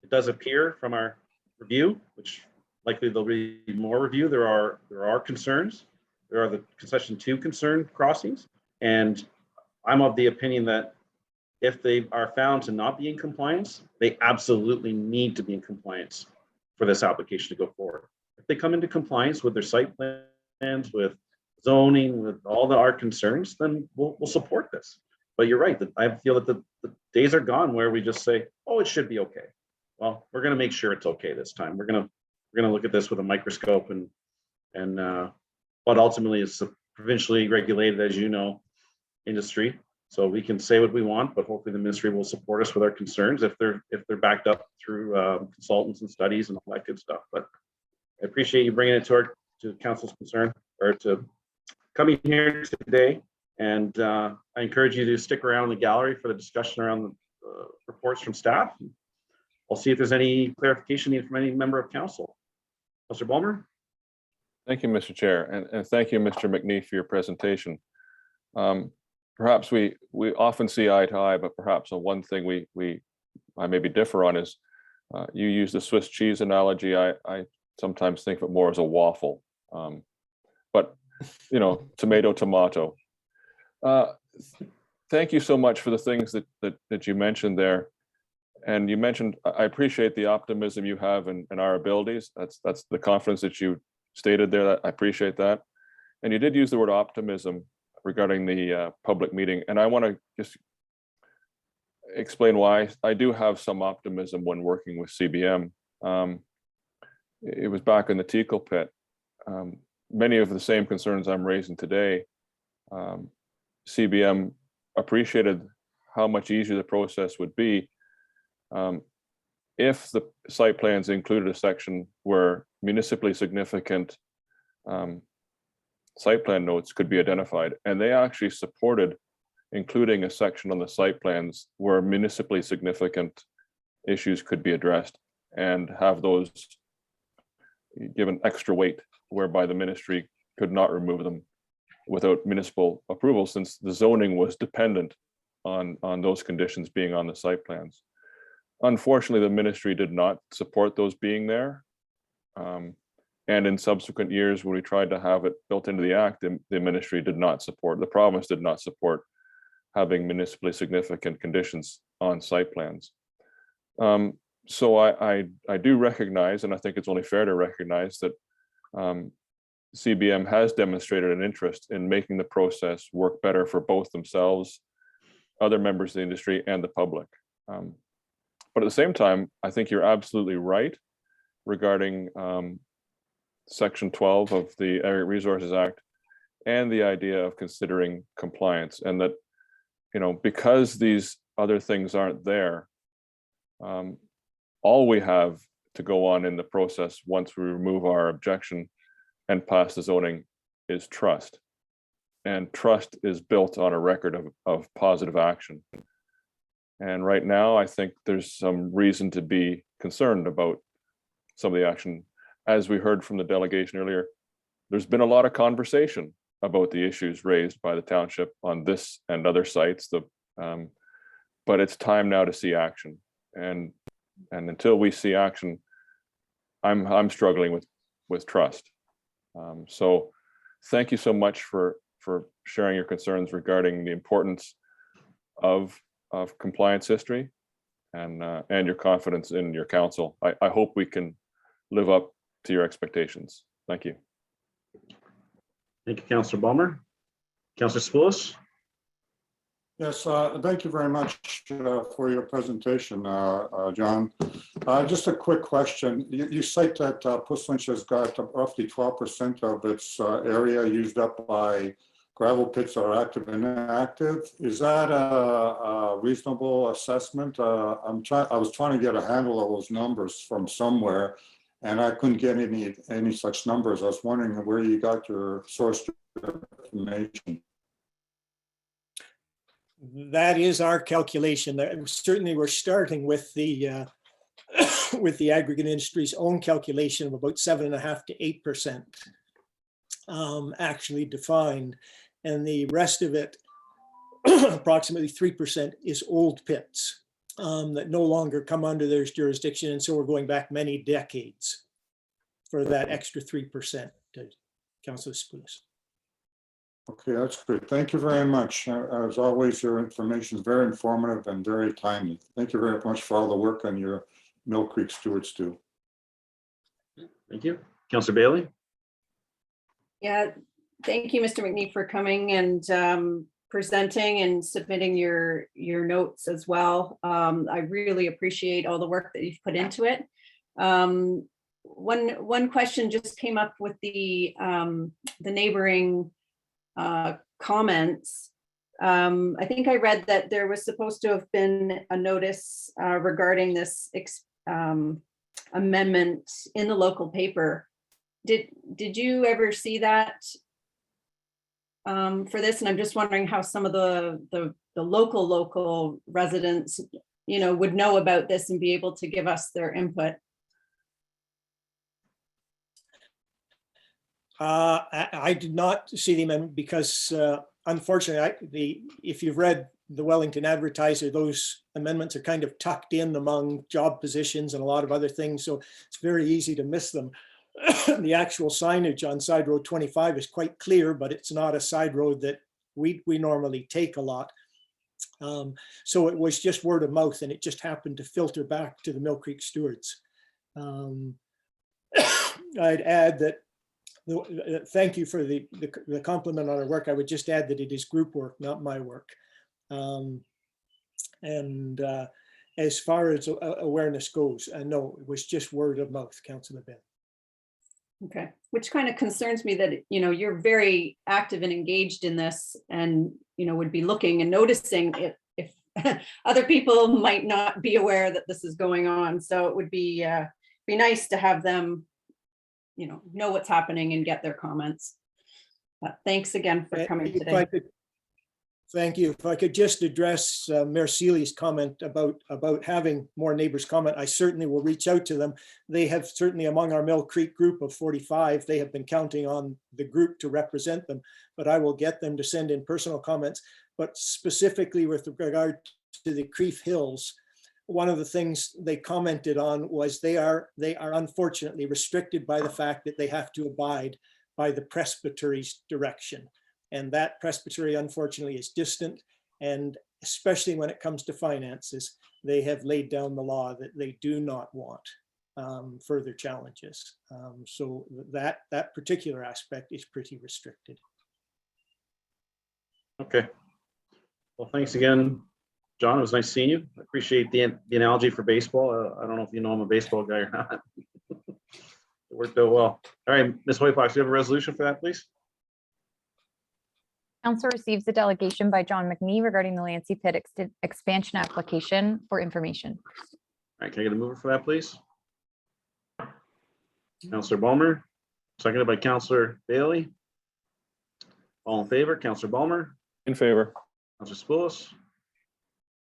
it does appear from our review, which likely there'll be more review, there are concerns. There are the concession 2 concern crossings, and I'm of the opinion that if they are found to not be in compliance, they absolutely need to be in compliance for this application to go forward. If they come into compliance with their site plans, with zoning, with all our concerns, then we'll support this. But you're right, that I feel that the days are gone where we just say, oh, it should be okay. Well, we're going to make sure it's okay this time. We're going to look at this with a microscope, and but ultimately it's a provincially regulated, as you know, industry. So we can say what we want, but hopefully the ministry will support us with our concerns if they're backed up through consultants and studies and all that good stuff. But I appreciate you bringing it to council's concern, or to coming here today. And I encourage you to stick around in the gallery for the discussion around the reports from staff. I'll see if there's any clarification needed from any member of council. Councilor Bulmer. Thank you, Mr. Chair, and thank you, Mr. McNee, for your presentation. Perhaps we often see eye to eye, but perhaps on one thing I maybe differ on is you use the Swiss cheese analogy. I sometimes think of it more as a waffle, but you know, tomato. Thank you so much for the things that you mentioned there. And you mentioned, I appreciate the optimism you have in our abilities. That's the confidence that you stated there. I appreciate that. And you did use the word optimism regarding the public meeting. And I want to just explain why I do have some optimism when working with CBM. It was back in the Teakle pit. Many of the same concerns I'm raising today, CBM appreciated how much easier the process would be if the site plans included a section where municipally significant site plan notes could be identified. And they actually supported including a section on the site plans where municipally significant issues could be addressed, and have those given extra weight, whereby the ministry could not remove them without municipal approval, since the zoning was dependent on those conditions being on the site plans. Unfortunately, the ministry did not support those being there. And in subsequent years, when we tried to have it built into the act, the ministry did not support, the province did not support having municipally significant conditions on site plans. So I do recognize, and I think it's only fair to recognize, that CBM has demonstrated an interest in making the process work better for both themselves, other members of the industry, and the public. But at the same time, I think you're absolutely right regarding Section 12 of the Area Resources Act and the idea of considering compliance, and that, you know, because these other things aren't there, all we have to go on in the process once we remove our objection and pass the zoning is trust. And trust is built on a record of positive action. And right now, I think there's some reason to be concerned about some of the action. As we heard from the delegation earlier, there's been a lot of conversation about the issues raised by the township on this and other sites. But it's time now to see action. And until we see action, I'm struggling with trust. So thank you so much for sharing your concerns regarding the importance of compliance history and your confidence in your council. I hope we can live up to your expectations. Thank you. Thank you, Councillor Balmer. Councillor Spoulos. Yes, thank you very much for your presentation, John. Just a quick question. You cite that Puslinch has got roughly 12% of its area used up by gravel pits that are active and inactive. Is that a reasonable assessment? I was trying to get a handle of those numbers from somewhere, and I couldn't get any such numbers. I was wondering where you got your source information. That is our calculation. Certainly, we're starting with the with the aggregate industry's own calculation of about 7.5 to 8% actually defined, and the rest of it, approximately 3%, is old pits that no longer come under their jurisdiction, and so we're going back many decades for that extra 3%. Councillor Spoulos. Okay, that's good. Thank you very much. As always, your information is very informative and very timely. Thank you very much for all the work on your Mill Creek stewards do. Thank you. Councillor Bailey. Yeah, thank you, Mr. McNee, for coming and presenting and submitting your notes as well. I really appreciate all the work that you've put into it. One question just came up with the neighboring comments. I think I read that there was supposed to have been a notice regarding this amendment in the local paper. Did you ever see that for this? And I'm just wondering how some of the local residents, you know, would know about this and be able to give us their input. I did not see the amendment because unfortunately, if you've read the Wellington Advertiser, those amendments are kind of tucked in among job positions and a lot of other things, so it's very easy to miss them. The actual signage on Side Road 25 is quite clear, but it's not a side road that we normally take a lot. So it was just word of mouth, and it just happened to filter back to the Mill Creek stewards. I'd add that thank you for the compliment on our work. I would just add that it is group work, not my work. As far as awareness goes, no, it was just word of mouth, Councillor Ben. Okay, which kind of concerns me that, you know, you're very active and engaged in this, and, you know, would be looking and noticing if other people might not be aware that this is going on. So it would be nice to have them, you know what's happening and get their comments. Thanks again for coming today. Thank you. If I could just address Mayor Seely's comment about having more neighbors comment, I certainly will reach out to them. They have certainly, among our Mill Creek group of 45, they have been counting on the group to represent them, but I will get them to send in personal comments. But specifically with regard to the Crieff Hills, one of the things they commented on was they are unfortunately restricted by the fact that they have to abide by the presbytery's direction. And that presbytery, unfortunately, is distant. And especially when it comes to finances, they have laid down the law that they do not want. further challenges. So that particular aspect is pretty restricted. Okay. Well, thanks again, John. It was nice seeing you. I appreciate the analogy for baseball. I don't know if you know I'm a baseball guy or not. It worked out well. All right, Ms. Hoyfox, do you have a resolution for that, please? Council receives a delegation by John McNee regarding the Lancy Pit expansion application for information. All right, can I get a mover for that, please? Councillor Balmer, seconded by Councillor Bailey. All in favor, Councillor Balmer, In favor. Councillor Spoulos,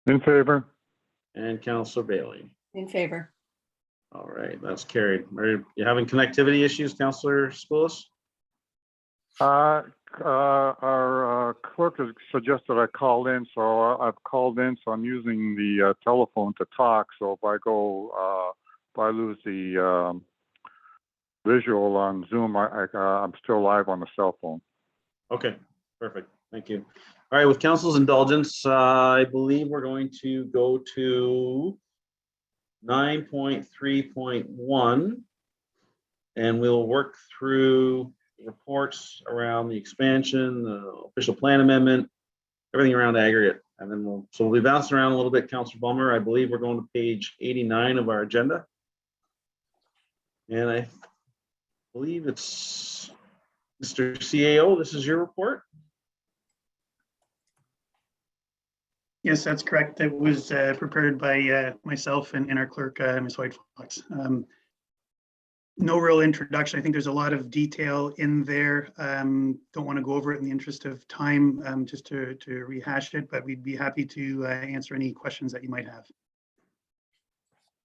In favor. and Councillor Bailey. In favor. All right, that's carried. Are you having connectivity issues, Councillor Spoulos? Our clerk has suggested I call in, so I've called in, so I'm using the telephone to talk. So if I lose the visual on Zoom, I'm still live on the cell phone. Okay, perfect. Thank you. All right, with council's indulgence, I believe we're going to go to 9.3.1, and we'll work through reports around the expansion, the official plan amendment, everything around aggregate. And then we'll be bouncing around a little bit, Councilor Balmer. I believe we're going to page 89 of our agenda. And I believe it's Mr. CAO, this is your report? Yes, that's correct. It was prepared by myself and our clerk, Ms. Whitefox. No real introduction. I think there's a lot of detail in there. Don't want to go over it in the interest of time, just to rehash it, but we'd be happy to answer any questions that you might have.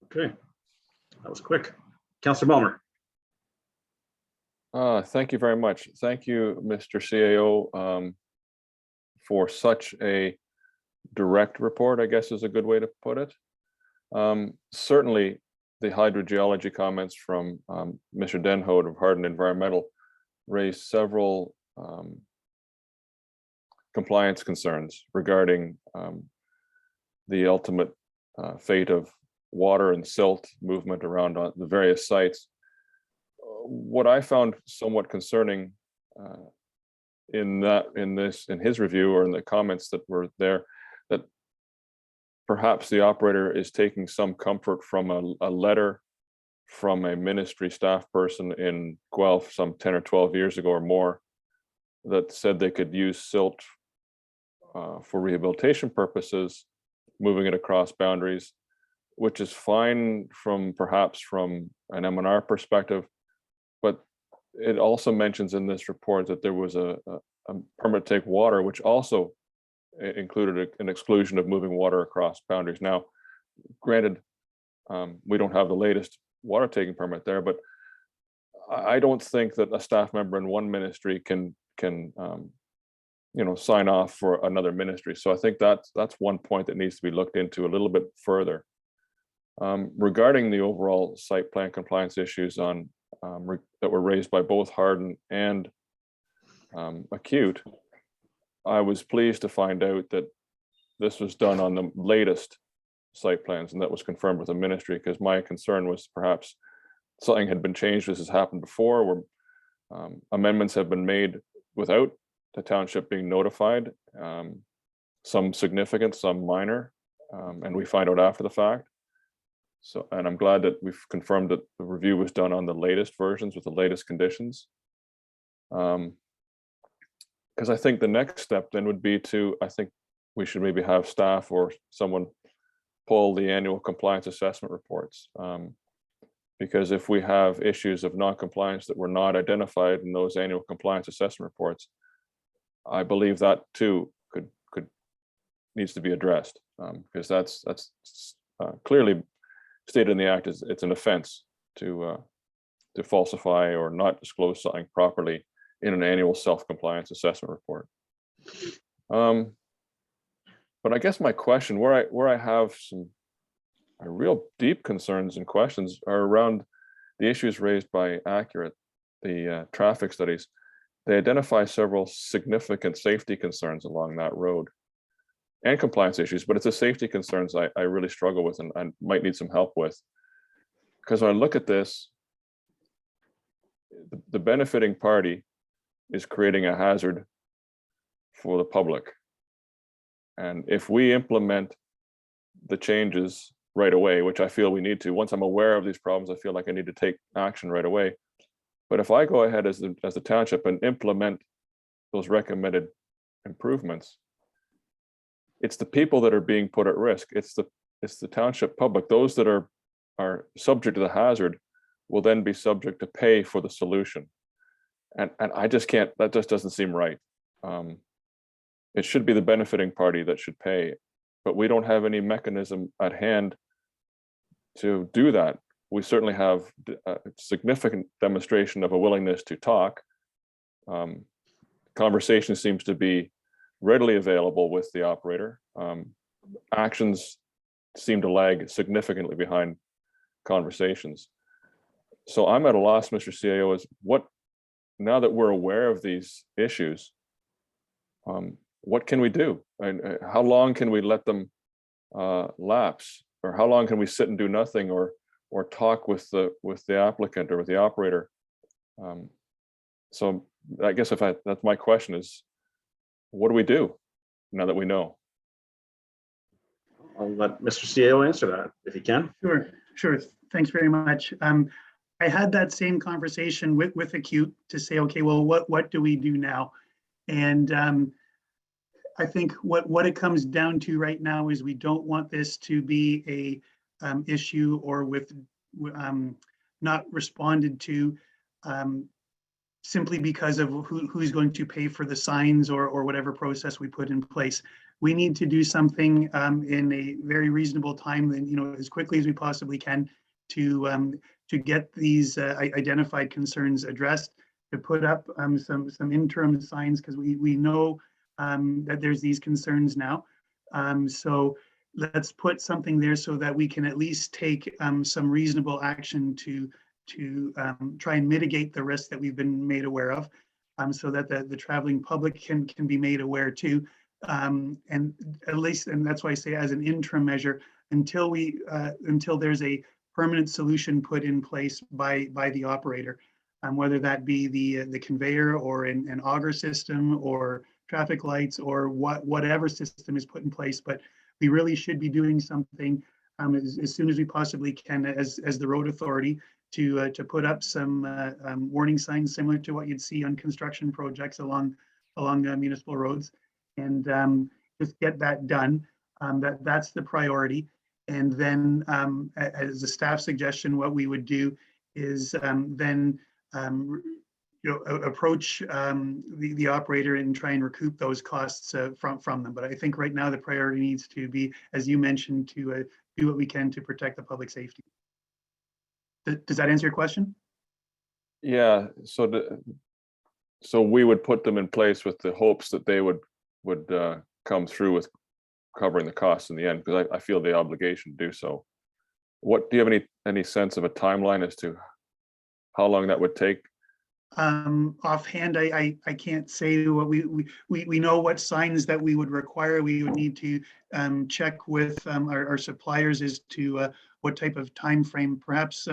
Okay, that was quick. Councilor Balmer. Thank you very much. Thank you, Mr. CAO, for such a direct report, I guess is a good way to put it. Certainly, the hydrogeology comments from Mr. Denhout of Hardin Environmental raised several compliance concerns regarding the ultimate fate of water and silt movement around the various sites. What I found somewhat concerning in his review, or in the comments that were there, that perhaps the operator is taking some comfort from a letter from a ministry staff person in Guelph some 10 or 12 years ago or more that said they could use silt for rehabilitation purposes, moving it across boundaries, which is fine perhaps from an M&R perspective. But it also mentions in this report that there was a permit to take water, which also included an exclusion of moving water across boundaries. Now, granted, we don't have the latest water taking permit there, but I don't think that a staff member in one ministry can sign off for another ministry. So I think that's one point that needs to be looked into a little bit further. Regarding the overall site plan compliance issues that were raised by both Hardin and Acute, I was pleased to find out that this was done on the latest site plans, and that was confirmed with the ministry, because my concern was perhaps something had been changed. This has happened before, where amendments have been made without the township being notified, some significant, some minor, and we find out after the fact. So, and I'm glad that we've confirmed that the review was done on the latest versions with the latest conditions. Because I think the next step then would be I think we should maybe have staff or someone pull the annual compliance assessment reports. Because if we have issues of non-compliance that were not identified in those annual compliance assessment reports, I believe that too needs to be addressed, because that's clearly stated in the act as it's an offense to falsify or not disclose something properly in an annual self-compliance assessment report. But I guess my question, where I have some real deep concerns and questions, are around the issues raised by Accurate, the traffic studies. They identify several significant safety concerns along that road and compliance issues, but it's the safety concerns I really struggle with and might need some help with. because when I look at this, the benefiting party is creating a hazard for the public. And if we implement the changes right away, which I feel we need to, once I'm aware of these problems, I feel like I need to take action right away. But if I go ahead as the township and implement those recommended improvements, it's the people that are being put at risk. It's the township public. Those that are subject to the hazard will then be subject to pay for the solution. And I just can't, that just doesn't seem right. It should be the benefiting party that should pay, but we don't have any mechanism at hand to do that. We certainly have a significant demonstration of a willingness to talk. Conversation seems to be readily available with the operator. Actions seem to lag significantly behind conversations. So I'm at a loss, Mr. CAO, is now that we're aware of these issues, what can we do? And how long can we let them lapse? Or how long can we sit and do nothing or talk with the applicant or with the operator? So I guess that's my question is, what do we do now that we know? I'll let Mr. CAO answer that if he can. Sure. Thanks very much. I had that same conversation with Acute to say, okay, well, what do we do now? And I think what it comes down to right now is we don't want this to be a issue or with not responded to simply because of who's going to pay for the signs or whatever process we put in place. We need to do something in a very reasonable time, and as quickly as we possibly can to get these identified concerns addressed, to put up some interim signs, because we know that there's these concerns now. So let's put something there so that we can at least take some reasonable action to try and mitigate the risk that we've been made aware of, so that the traveling public can be made aware too. And at least, and that's why I say as an interim measure, until there's a permanent solution put in place by the operator, whether that be the conveyor or an auger system or traffic lights or whatever system is put in place. But we really should be doing something as soon as we possibly can as the road authority to put up some warning signs similar to what you'd see on construction projects along municipal roads, and just get that done. That's the priority. And then as a staff suggestion, what we would do is then approach the operator and try and recoup those costs from them. But I think right now the priority needs to be, as you mentioned, to do what we can to protect the public safety. Does that answer your question? Yeah, so we would put them in place with the hopes that they would come through with covering the costs in the end, because I feel the obligation to do so. Do you have any sense of a timeline as to how long that would take? Offhand, I can't say what we know what signs that we would require. We would need to check with our suppliers as to what type of time frame. Perhaps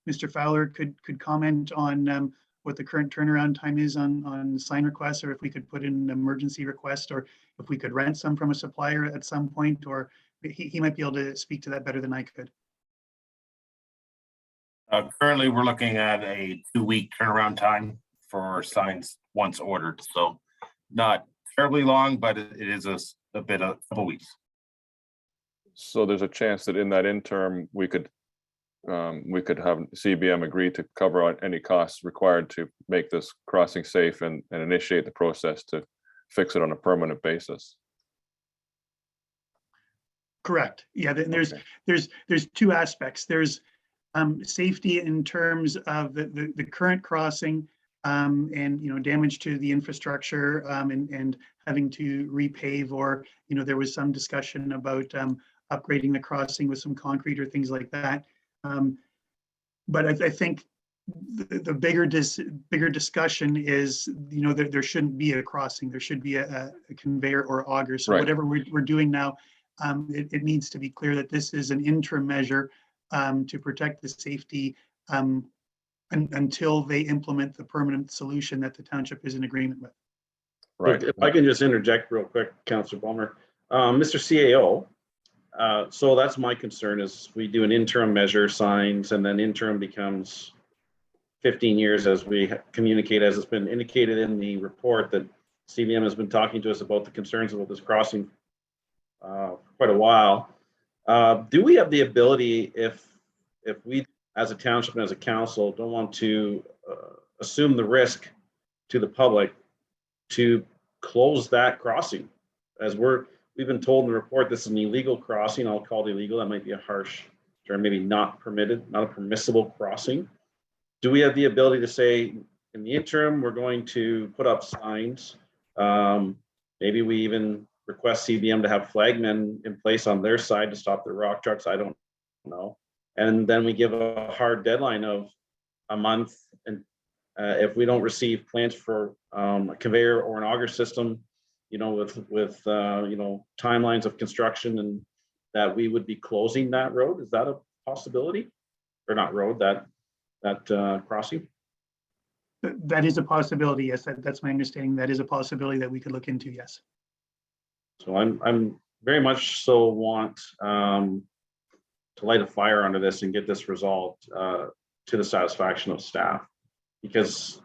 Mr. Fowler could comment on what the current turnaround time is on sign requests, or if we could put in an emergency request, or if we could rent some from a supplier at some point, or he might be able to speak to that better than I could. Currently, we're looking at a 2-week turnaround time for signs once ordered. So not terribly long, but it is a couple weeks. So there's a chance that in that interim, we could have CBM agree to cover any costs required to make this crossing safe and initiate the process to fix it on a permanent basis. Correct. Yeah, there's two aspects. There's safety in terms of the current crossing and damage to the infrastructure and having to repave, or there was some discussion about upgrading the crossing with some concrete or things like that. But I think the bigger discussion is that there shouldn't be a crossing. There should be a conveyor or auger. So right. Whatever we're doing now, it needs to be clear that this is an interim measure to protect the safety until they implement the permanent solution that the township is in agreement with. Right. If I can just interject real quick, Councillor Bulmer. Mr. CAO, so that's my concern is we do an interim measure signs and then interim becomes 15 years as we communicate, as it's been indicated in the report that CBM has been talking to us about the concerns about this crossing for quite a while. Do we have the ability, if we as a township and as a council don't want to assume the risk to the public, to close that crossing? As we've been told in the report, this is an illegal crossing. I'll call it illegal. That might be a harsh term, maybe not permitted, not a permissible crossing. Do we have the ability to say, in the interim, we're going to put up signs? Maybe we even request CBM to have flagmen in place on their side to stop the rock trucks. I don't know. And then we give a hard deadline of a month. And if we don't receive plans for a conveyor or an auger system, with timelines of construction, and that we would be closing that road. Is that a possibility? Or not road, that crossing? That is a possibility. Yes, that's my understanding. That is a possibility that we could look into. Yes. So I'm very much so want to light a fire under this and get this resolved to the satisfaction of staff, because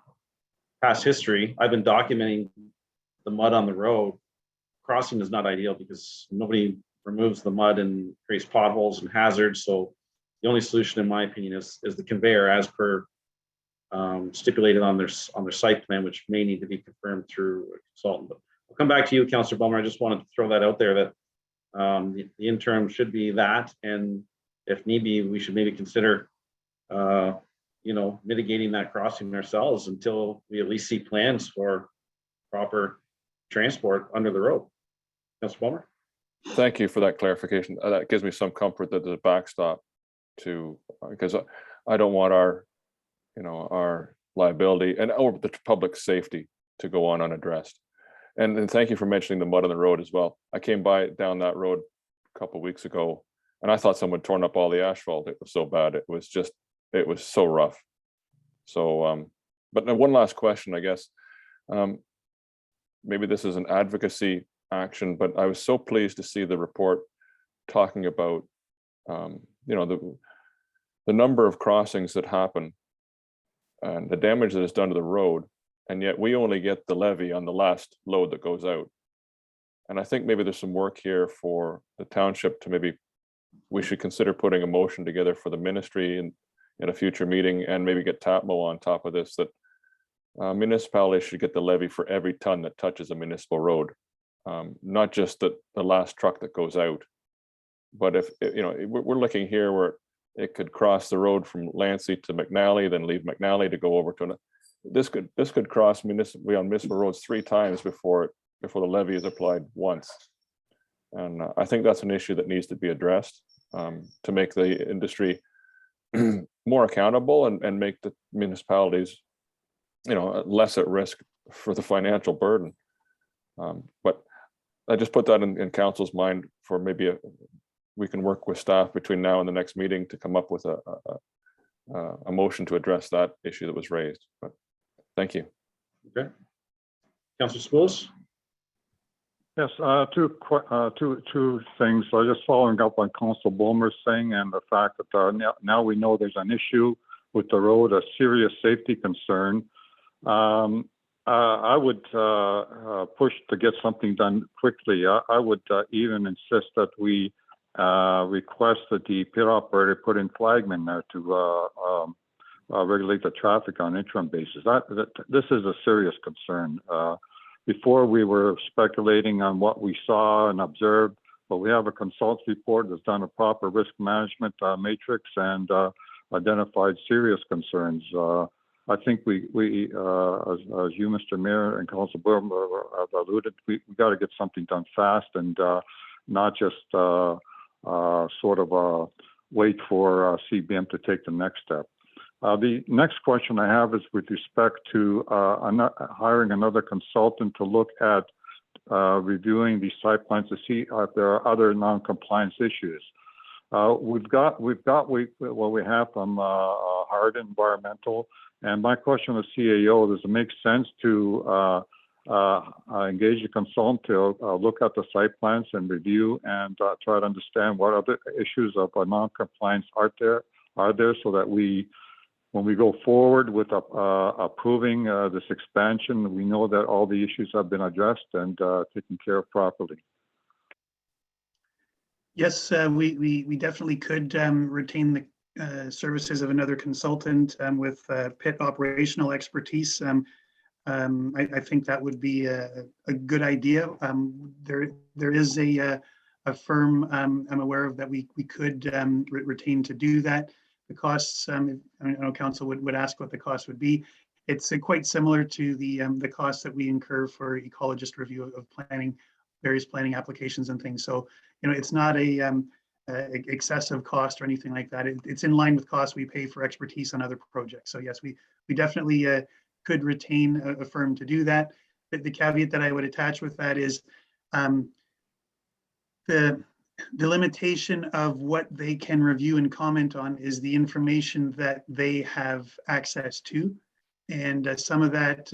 past history, I've been documenting the mud on the road. Crossing is not ideal because nobody removes the mud and creates potholes and hazards. So the only solution, in my opinion, is the conveyor as per stipulated on their site plan, which may need to be confirmed through a consultant. But I'll come back to you, Councillor Bulmer. I just wanted to throw that out there that the interim should be that, and if need be, we should maybe consider mitigating that crossing ourselves until we at least see plans for proper transport under the road. Councillor Bulmer. Thank you for that clarification. That gives me some comfort that there's a backstop to, because I don't want our liability or the public safety to go on unaddressed. And thank you for mentioning the mud on the road as well. I came down that road a couple of weeks ago, and I thought someone had torn up all the asphalt. It was so bad. It was so rough. So, but now one last question, I guess. Maybe this is an advocacy action, but I was so pleased to see the report talking about, the number of crossings that happen and the damage that is done to the road, and yet we only get the levy on the last load that goes out. And I think maybe there's some work here for the township to we should consider putting a motion together for the ministry in a future meeting, and maybe get TAPMO on top of this, that municipalities should get the levy for every ton that touches a municipal road, not just the last truck that goes out. But if we're looking here where it could cross the road from Lancy to McNally, then leave McNally to go over to this could cross municipal roads 3 times before the levy is applied once. And I think that's an issue that needs to be addressed to make the industry more accountable and make the municipalities less at risk for the financial burden. But I just put that in council's mind for maybe we can work with staff between now and the next meeting to come up with a motion to address that issue that was raised. But thank you. Okay. Councillor Spools. Yes, two things. So just following up on Council Bulmer's saying, and the fact that now we know there's an issue with the road, a serious safety concern. I would push to get something done quickly. I would even insist that we request that the pit operator put in flagmen there to regulate the traffic on an interim basis. This is a serious concern. Before we were speculating on what we saw and observed, but we have a consultant's report that's done a proper risk management matrix and identified serious concerns. I think we as you, Mr. Mayor, and Council Bulmer have alluded, we got to get something done fast and not just sort of wait for CBM to take the next step. The next question I have is with respect to hiring another consultant to look at reviewing the site plans to see if there are other non-compliance issues. we've got what we have from Hard Environmental. And my question was CAO, does it make sense to engage a consultant to look at the site plans and review and try to understand what other issues of non-compliance are there so that when we go forward with approving this expansion, we know that all the issues have been addressed and taken care of properly. Yes, we definitely could retain the services of another consultant with pit operational expertise. I think that would be a good idea. There is a firm I'm aware of that we could retain to do that. The costs, I know council would ask what the cost would be. It's quite similar to the costs that we incur for ecologist review of planning, various planning applications and things. So, it's not a excessive cost or anything like that. It's in line with costs we pay for expertise on other projects. So yes, we definitely could retain a firm to do that. The caveat that I would attach with that is the limitation of what they can review and comment on is the information that they have access to. And some of that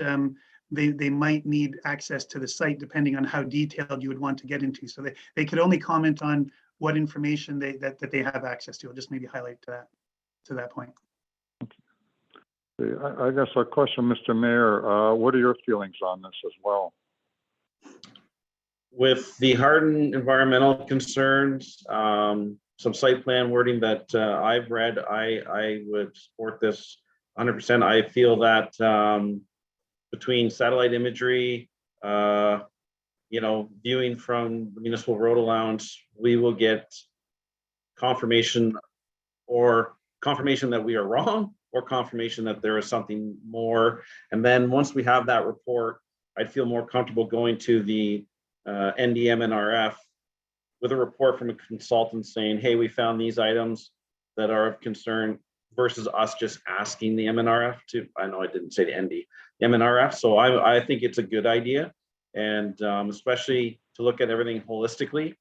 they might need access to the site depending on how detailed you would want to get into. So they could only comment on what information that they have access to. I'll just maybe highlight to that point. I guess a question, Mr. Mayor, what are your feelings on this as well? With the hardened environmental concerns, some site plan wording that I've read, I would support this 100%. I feel that between satellite imagery, viewing from the municipal road allowance, we will get confirmation that we are wrong, or confirmation that there is something more. And then once we have that report, I'd feel more comfortable going to the NDMNRF with a report from a consultant saying, hey, we found these items that are of concern, versus us just asking the MNRF to, I know I didn't say the MNRF. So I think it's a good idea. And especially to look at everything holistically.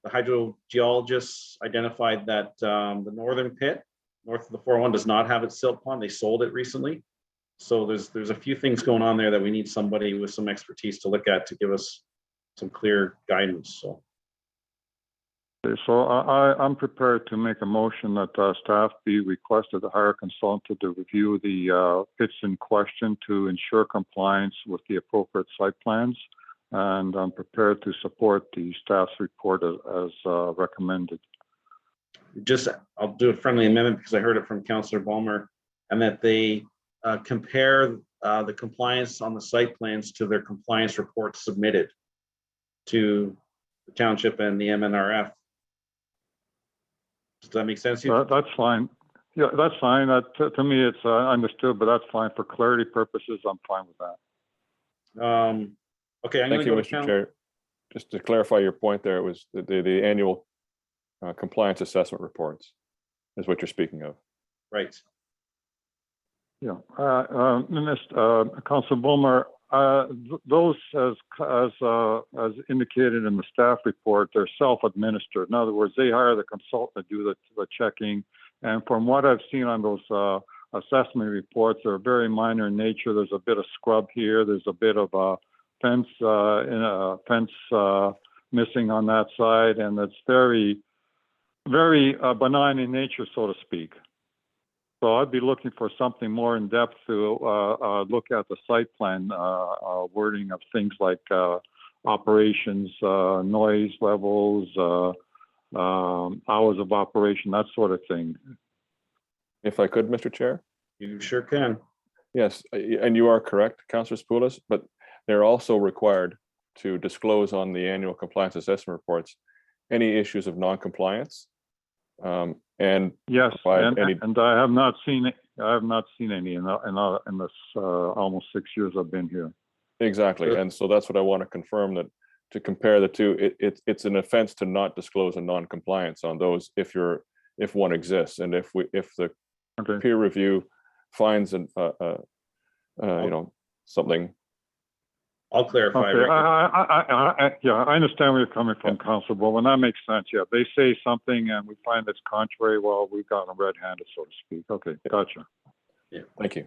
The hydrogeologists identified that the northern pit, north of the 401, does not have its silt pond. They sold it recently. So there's a few things going on there that we need somebody with some expertise to look at to give us some clear guidance. So I'm prepared to make a motion that staff be requested to hire a consultant to review the pits in question to ensure compliance with the appropriate site plans. And I'm prepared to support the staff's report as recommended. I'll do a friendly amendment because I heard it from Councillor Balmer, and that they compare the compliance on the site plans to their compliance reports submitted to the township and the MNRF. Does that make sense to you? That's fine. Yeah, that's fine. To me, it's understood, but that's fine. For clarity purposes, I'm fine with that. Okay. Thank you, Mr. Chair. Just to clarify your point there, it was the annual compliance assessment reports is what you're speaking of. Right. Yeah. Councilor Bulmer, those as indicated in the staff report, they're self-administered. In other words, they hire the consultant to do the checking. And from what I've seen on those assessment reports, they're very minor in nature. There's a bit of scrub here. There's a bit of a fence missing on that side, and it's very, very benign in nature, so to speak. So I'd be looking for something more in depth to look at the site plan wording of things like operations, noise levels, hours of operation, that sort of thing. If I could, Mr. Chair? You sure can. Yes, and you are correct, Councillor Spoulos, but they're also required to disclose on the annual compliance assessment reports any issues of non-compliance. And yes, any... and I have not seen it. I have not seen any in this almost 6 years I've been here. Exactly, and so that's what I want to confirm, that to compare the two, it's an offense to not disclose a non-compliance on those if one exists, and if the peer review finds something, I'll clarify. Okay, Rick. yeah, I understand where you're coming from, Council, but when that makes sense, yeah, they say something and we find it's contrary, well, we've got them red-handed, so to speak. Okay, gotcha. Thank you.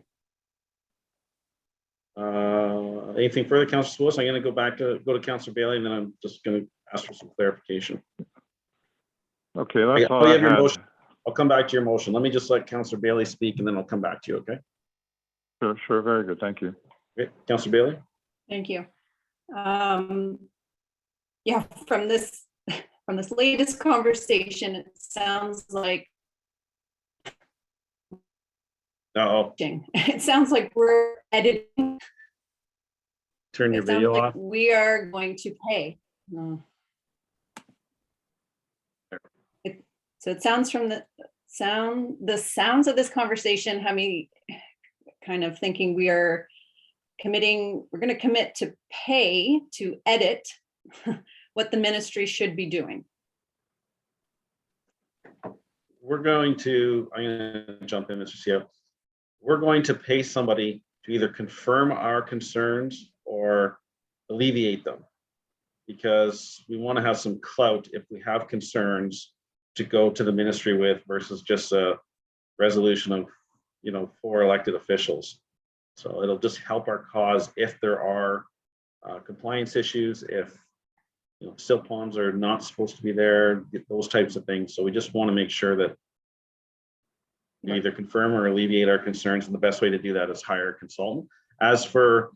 Anything further, Councillor Spillis? I'm going to go to Councillor Bailey, and then I'm just going to ask for some clarification. Okay, that's all you I have your had. motion. I'll come back to your motion. Let me just let Councillor Bailey speak, and then I'll come back to you, okay? Sure, very good, thank you. Okay, Councillor Bailey? Thank you. Yeah, from this latest conversation, it sounds like it sounds like we're editing. Turn your It sounds video like off. we are going to pay. So it sounds from the sounds of this conversation have me kind of thinking we're going to commit to pay to edit what the ministry should be doing. I'm going to jump in, Mr. CEO. We're going to pay somebody to either confirm our concerns or alleviate them, because we want to have some clout if we have concerns to go to the ministry with versus just a resolution of, 4 elected officials. So it'll just help our cause if there are compliance issues, if silt ponds are not supposed to be there, those types of things. So we just want to make sure that we either confirm or alleviate our concerns, and the best way to do that is hire a consultant. As for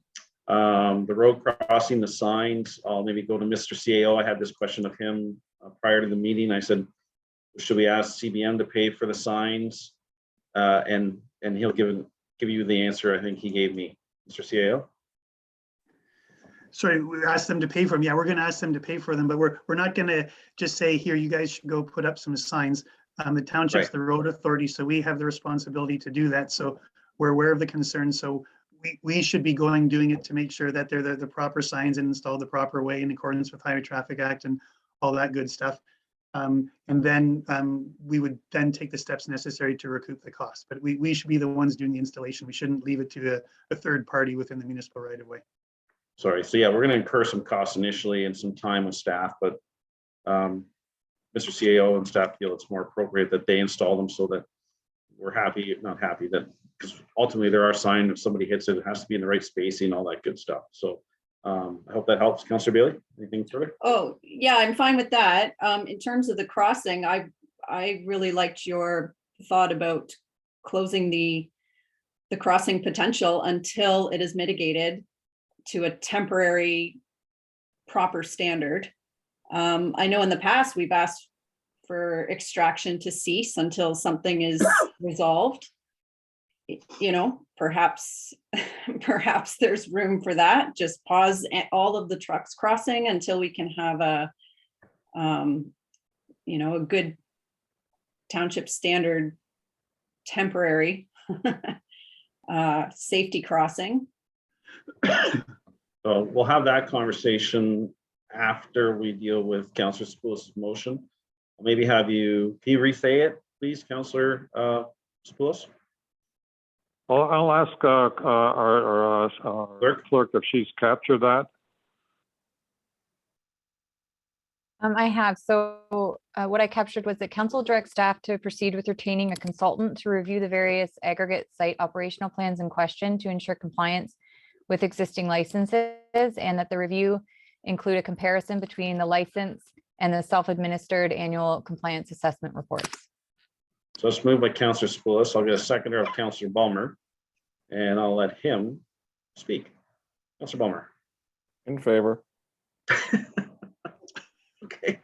the road crossing, the signs, I'll maybe go to Mr. CAO. I had this question of him prior to the meeting. I said, should we ask CBM to pay for the signs? And he'll give you the answer I think he gave me, Mr. CAO. Sorry, we asked them to pay for them. Yeah, we're going to ask them to pay for them, but we're not going to just say, here, you guys should go put up some signs. The township's Right. the road authority, so we have the responsibility to do that. So we're aware of the concerns. So we should be doing it to make sure that they're the proper signs and installed the proper way in accordance with Highway Traffic Act and all that good stuff. And then we would then take the steps necessary to recoup the cost. But we should be the ones doing the installation. We shouldn't leave it to a third party within the municipal right of way. Sorry. So yeah, we're going to incur some costs initially and some time with staff, but Mr. CAO and staff feel it's more appropriate that they install them so that we're happy, not happy, that because ultimately there are signs, if somebody hits it, it has to be in the right spacing, all that good stuff. So I hope that helps. Councillor Bailey, anything further? Oh, yeah, I'm fine with that. In terms of the crossing, I really liked your thought about closing the crossing potential until it is mitigated to a temporary proper standard. I know in the past we've asked for extraction to cease until something is resolved. Perhaps there's room for that. Just pause all of the trucks crossing until we can have a good township standard temporary safety crossing. So we'll have that conversation after we deal with Councillor Spillis' motion. I'll maybe have you, can you re-say it, please, Councillor Spillis? Well, I'll ask our clerk if she's captured that. I have. So what I captured was that council directs staff to proceed with retaining a consultant to review the various aggregate site operational plans in question to ensure compliance with existing licenses, and that the review include a comparison between the license and the self-administered annual compliance assessment reports. So let's move by Councillor Spillis. I'll get a seconder of Councillor Bulmer, and I'll let him speak. Councillor Bulmer. In favor. Okay.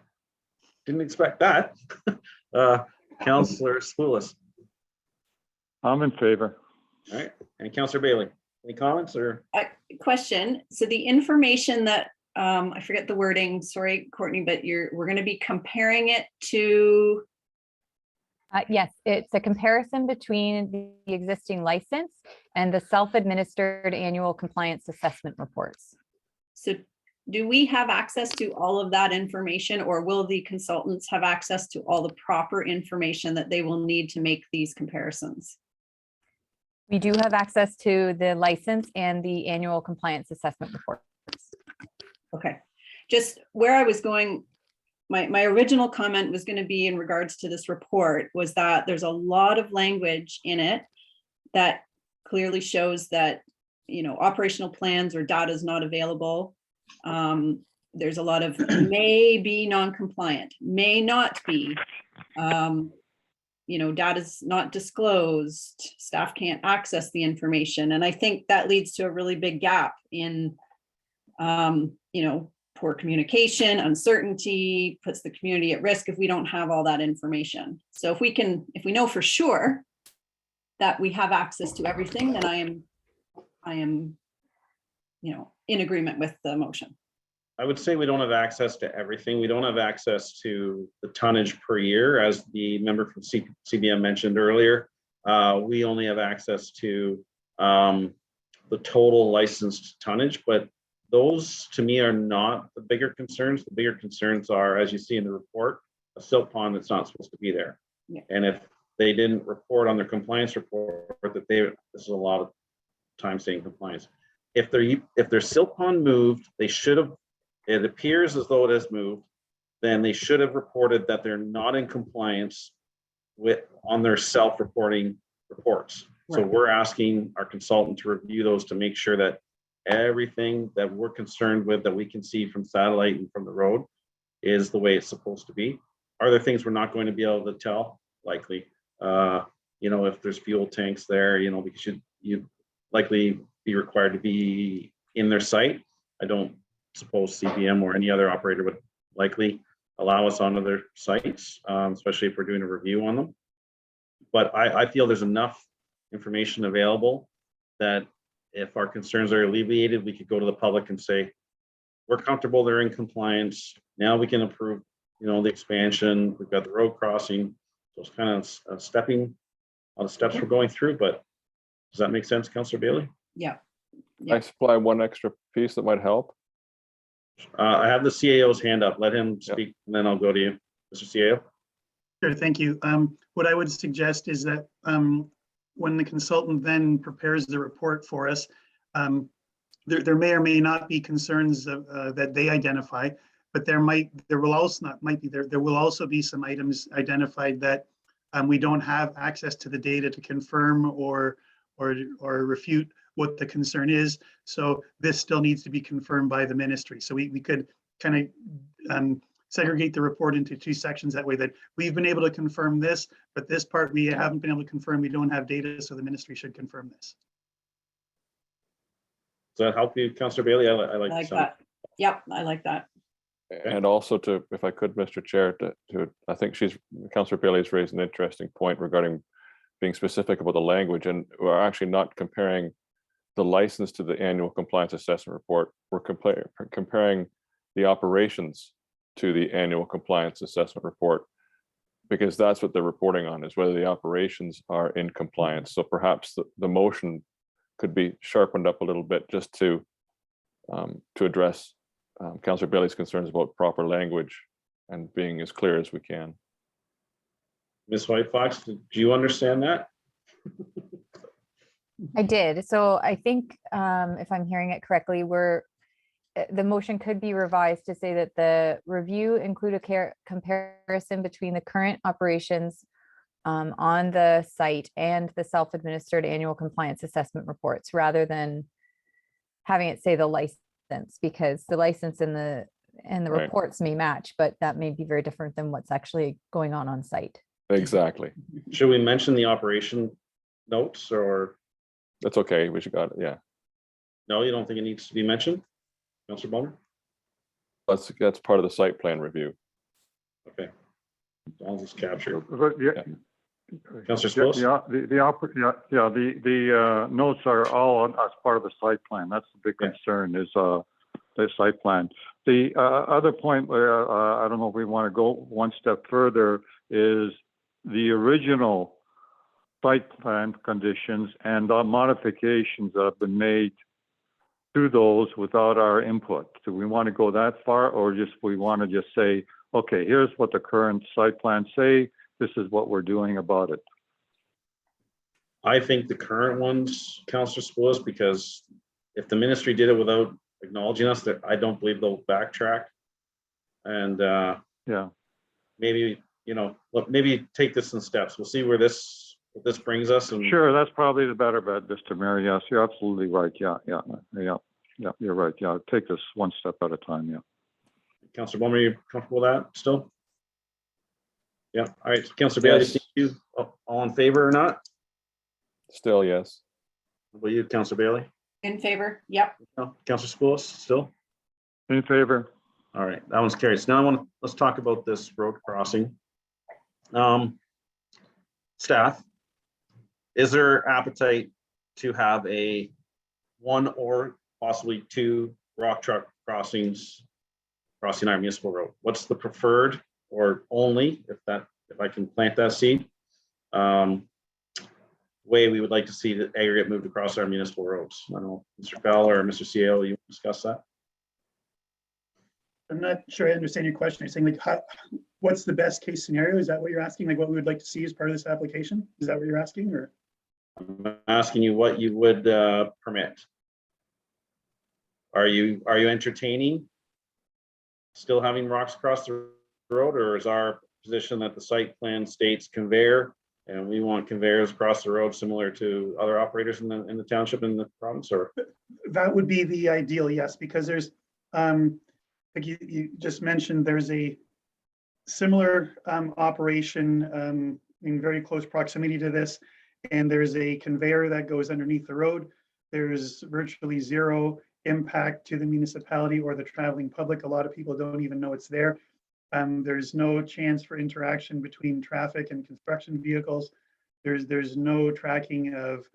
Didn't expect that. Councillor Spillis. I'm in favor. All right. And Councillor Bailey. Any comments or? Question. So the information that, I forget the wording, sorry, Courtney, but we're going to be comparing it to. Yes, it's a comparison between the existing license and the self-administered annual compliance assessment reports. So do we have access to all of that information, or will the consultants have access to all the proper information that they will need to make these comparisons? We do have access to the license and the annual compliance assessment reports. just where I was going, my original comment was going to be in regards to this report was that there's a lot of language in it that clearly shows that, you know, operational plans or data is not available. There's a lot of may be non-compliant, may not be. You know, data's not disclosed, staff can't access the information. And I think that leads to a really big gap in, you know, poor communication, uncertainty, puts the community at risk if we don't have all that information. So if we know for sure that we have access to everything, then I am, you know, in agreement with the motion. I would say we don't have access to everything. We don't have access to the tonnage per year, as the member from CBM mentioned earlier. We only have access to the total licensed tonnage, but those to me are not the bigger concerns. The bigger concerns are, as you see in the report, a silt pond that's not supposed to be there. Yeah. And if they didn't report on their compliance report that this is a lot of time saying compliance. If their silt pond moved, they should have, it appears as though it has moved, then they should have reported that they're not in compliance on their self-reporting reports. So Right. we're asking our consultant to review those to make sure that everything that we're concerned with, that we can see from satellite and from the road, is the way it's supposed to be. Are there things we're not going to be able to tell? Likely. You know, if there's fuel tanks there, you know, because you'd likely be required to be in their site. I don't suppose CBM or any other operator would likely allow us onto their sites, especially if we're doing a review on them. But I feel there's enough information available that if our concerns are alleviated, we could go to the public and say, we're comfortable, they're in compliance. Now we can approve, you know, the expansion. We've got the road crossing. Those kind of stepping on the steps we're going through. But does that make sense, Councillor Bailey? Yeah. I supply one extra piece that might help. I have the CAO's hand up. Let him speak, and then I'll go to you, Mr. CAO. Sure, thank you. What I would suggest is that when the consultant then prepares the report for us, there may or may not be concerns that they identify, but there will also be some items identified that we don't have access to the data to confirm or refute what the concern is. So this still needs to be confirmed by the ministry. So we could kind of segregate the report into two sections that way, that we've been able to confirm this, but this part we haven't been able to confirm. We don't have data, so the ministry should confirm this. Does that help you, Councillor Bailey? I I like like the that. Yep, I like that. And also to, if I could, Mr. Chair, to I think Councillor Bailey's raised an interesting point regarding being specific about the language, and we're actually not comparing the license to the annual compliance assessment report. We're comparing the operations to the annual compliance assessment report, because that's what they're reporting on, is whether the operations are in compliance. So perhaps the motion could be sharpened up a little bit just to address Councillor Bailey's concerns about proper language and being as clear as we can. Ms. White Fox, do you understand that? I did. So I think if I'm hearing it correctly, the motion could be revised to say that the review include a comparison between the current operations on the site and the self-administered annual compliance assessment reports, rather than having it say the license, because the license and the Right. reports may match, but that may be very different than what's actually going on site. Exactly. Should we mention the operation notes, or That's okay. We should got it. Yeah. no, you don't think it needs to be mentioned? Councillor Bowman? That's part of the site plan review. Okay. I'll just capture. But yeah, Councillor Spillis? The notes are all as part of the site plan. That's the big Yeah. concern, is the site plan. The other point where I don't know if we want to go one step further is the original site plan conditions and the modifications that have been made to those without our input. Do we want to go that far, or just we want to just say, okay, here's what the current site plans say, this is what we're doing about it? I think the current ones, Councillor Spillis, because if the ministry did it without acknowledging us, that I don't believe they'll backtrack. And Yeah, maybe, look, maybe take this in steps. We'll see what this brings us. And sure, that's probably the better bet, Mr. Mayor. Yes, you're absolutely right. Yeah, you're right. Yeah, take this one step at a time, yeah. Councillor Bowman, are you comfortable with that still? Yeah, all right, Councillor Bailey, Yes. you all in favor or not? Still, yes. Will you, Councillor Bailey? In favor? Yep. No, Councillor Spoulos, still? In favor? All right, that one's carried. So now let's talk about this road crossing. Staff, is there appetite to have a one or possibly two rock truck crossings crossing our municipal road? What's the preferred or only, if I can plant that seed, way we would like to see the aggregate moved across our municipal roads? I don't know, Mr. Bell or Mr. CEO, you discuss that? I'm not sure I understand your question. You're saying like, what's the best case scenario? Is that what you're asking? Like what we would like to see as part of this application? Is that what you're asking, or? I'm asking you what you would permit. Are you entertaining still having rocks across the road, or is our position that the site plan states conveyor and we want conveyors across the road similar to other operators in the township and the province? Or That would be the ideal, yes, because there's, like you just mentioned, there's a similar operation in very close proximity to this, and there's a conveyor that goes underneath the road. There's virtually zero impact to the municipality or the traveling public. A lot of people don't even know it's there. There's no chance for interaction between traffic and construction vehicles. There's no tracking of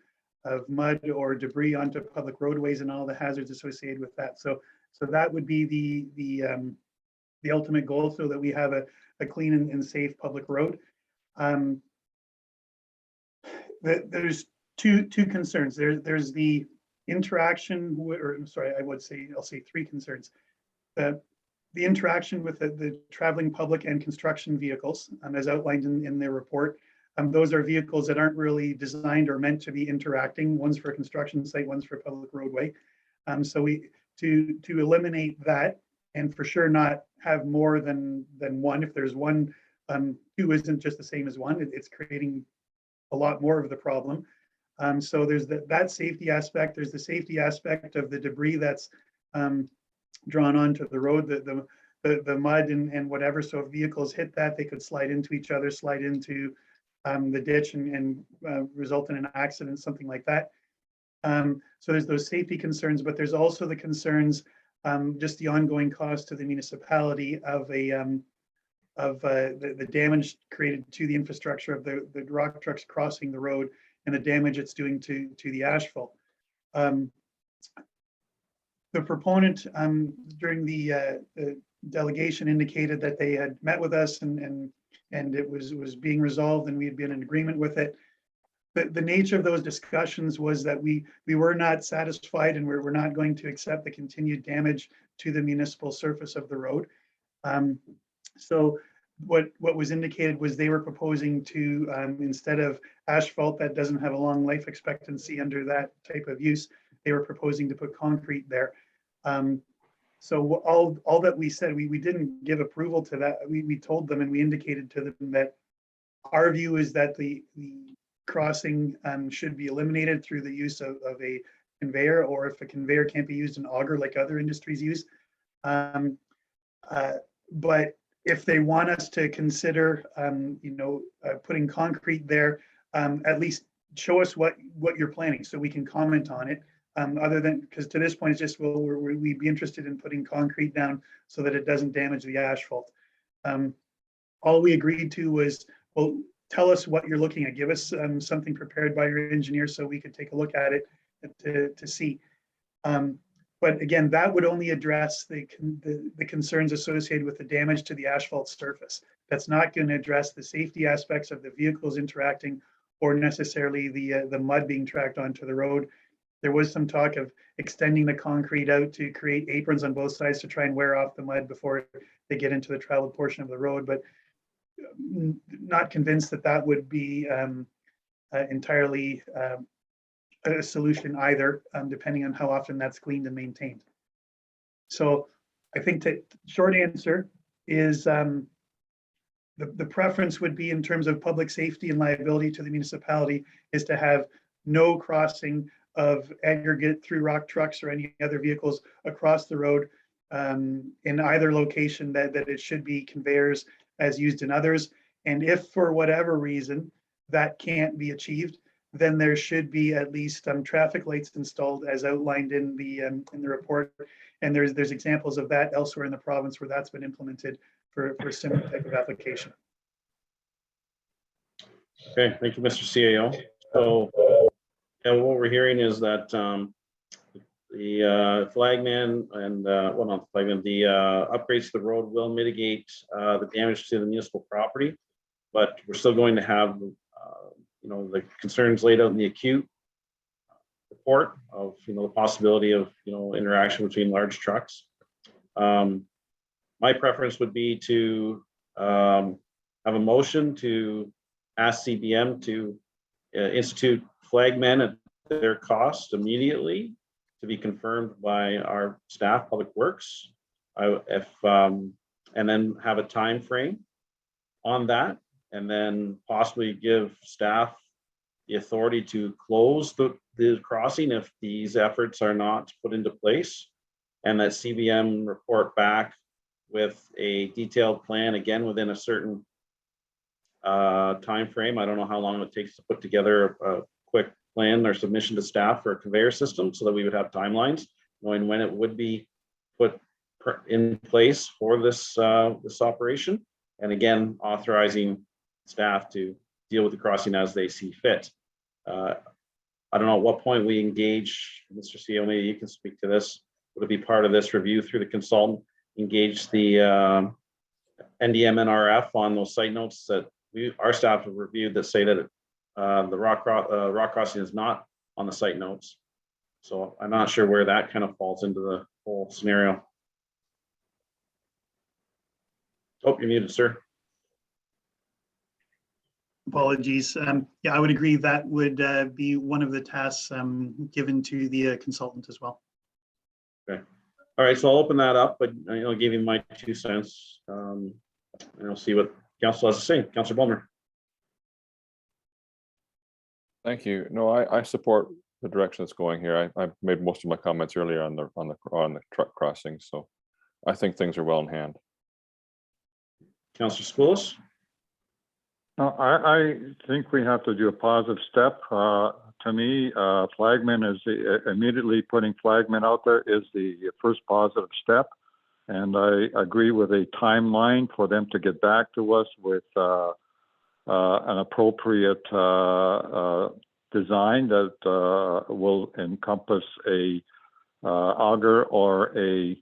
mud or debris onto public roadways and all the hazards associated with that. So that would be the ultimate goal, so that we have a clean and safe public road. There's two concerns. There's the interaction, I'll say three concerns. The interaction with the traveling public and construction vehicles, as outlined in their report. Those are vehicles that aren't really designed or meant to be interacting. One's for a construction site, one's for a public roadway. So to eliminate that, and for sure not have more than one. If there's one, two isn't just the same as one. It's creating a lot more of the problem. So there's that safety aspect. There's the safety aspect of the debris that's drawn onto the road, the mud and whatever. So if vehicles hit that, they could slide into each other, slide into the ditch and result in an accident, something like that. So there's those safety concerns, but there's also the concerns, just the ongoing cost to the municipality of the damage created to the infrastructure of the rock trucks crossing the road and the damage it's doing to the asphalt. The proponent during the delegation indicated that they had met with us and it was being resolved and we had been in agreement with it. The nature of those discussions was that we were not satisfied and we're not going to accept the continued damage to the municipal surface of the road. So what was indicated was they were proposing to, instead of asphalt that doesn't have a long life expectancy under that type of use, they were proposing to put concrete there. So all that we said, we didn't give approval to that. We told them and we indicated to them that our view is that the crossing should be eliminated through the use of a conveyor, or if a conveyor can't be used, an auger like other industries use. But if they want us to consider, putting concrete there, at least show us what you're planning so we can comment on it. Other than, because to this point, it's just, well, we'd be interested in putting concrete down so that it doesn't damage the asphalt. All we agreed to was, well, tell us what you're looking at. Give us something prepared by your engineer so we could take a look at it to see. But again, that would only address the concerns associated with the damage to the asphalt surface. That's not going to address the safety aspects of the vehicles interacting or necessarily the mud being tracked onto the road. There was some talk of extending the concrete out to create aprons on both sides to try and wear off the mud before they get into the traveled portion of the road, but not convinced that would be entirely a solution either, depending on how often that's cleaned and maintained. So I think the short answer is the preference would be in terms of public safety and liability to the municipality is to have no crossing of aggregate through rock trucks or any other vehicles across the road in either location, that it should be conveyors as used in others. And if for whatever reason that can't be achieved, then there should be at least traffic lights installed as outlined in the report. And there's examples of that elsewhere in the province where that's been implemented for a similar type of application. Okay, thank you, Mr. CAO. So, yeah, what we're hearing is that the flagman and, well, not the flagman, the upgrades to the road will mitigate the damage to the municipal property, but we're still going to have, the concerns laid out in the acute report of, the possibility of, interaction between large trucks. My preference would be to have a motion to ask CBM to institute flagmen at their cost immediately, to be confirmed by our staff, Public Works, and then have a time frame on that, and then possibly give staff the authority to close the crossing if these efforts are not put into place, and that CBM report back with a detailed plan, again, within a certain time frame. I don't know how long it takes to put together a quick plan or submission to staff for a conveyor system, so that we would have timelines, knowing when it would be put in place for this operation, and again, authorizing staff to deal with the crossing as they see fit. I don't know at what point we engage, Mr. CEO, maybe you can speak to this. Would it be part of this review through the consultant, engage the NDMNRF on those site notes that our staff have reviewed that say that the rock crossing is not on the site notes. So I'm not sure where that kind of falls into the whole scenario. Oh, you're muted, sir. Apologies. Yeah, I would agree that would be one of the tasks given to the consultant as well. Okay. All right, so I'll open that up, but I'll give you my 2 cents, and I'll see what council has to say. Councillor Bulmer. Thank you. No, I support the direction it's going here. I made most of my comments earlier on the truck crossing, so I think things are well in hand. Councillor Spoulos. No, I think we have to do a positive step. To me, flagman is immediately putting flagman out there is the first positive step. And I agree with a timeline for them to get back to us with an appropriate design that will encompass a auger or a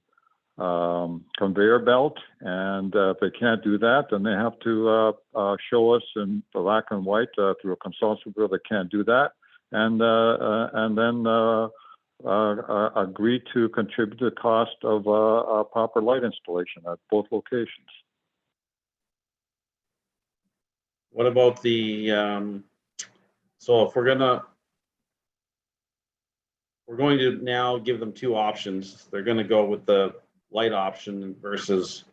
conveyor belt. And if they can't do that, then they have to show us in black and white through a consultant bill they can't do that, and then agree to contribute to the cost of a proper light installation at both locations. What about the, so if we're going to now give them 2 options. They're going to go with the light option versus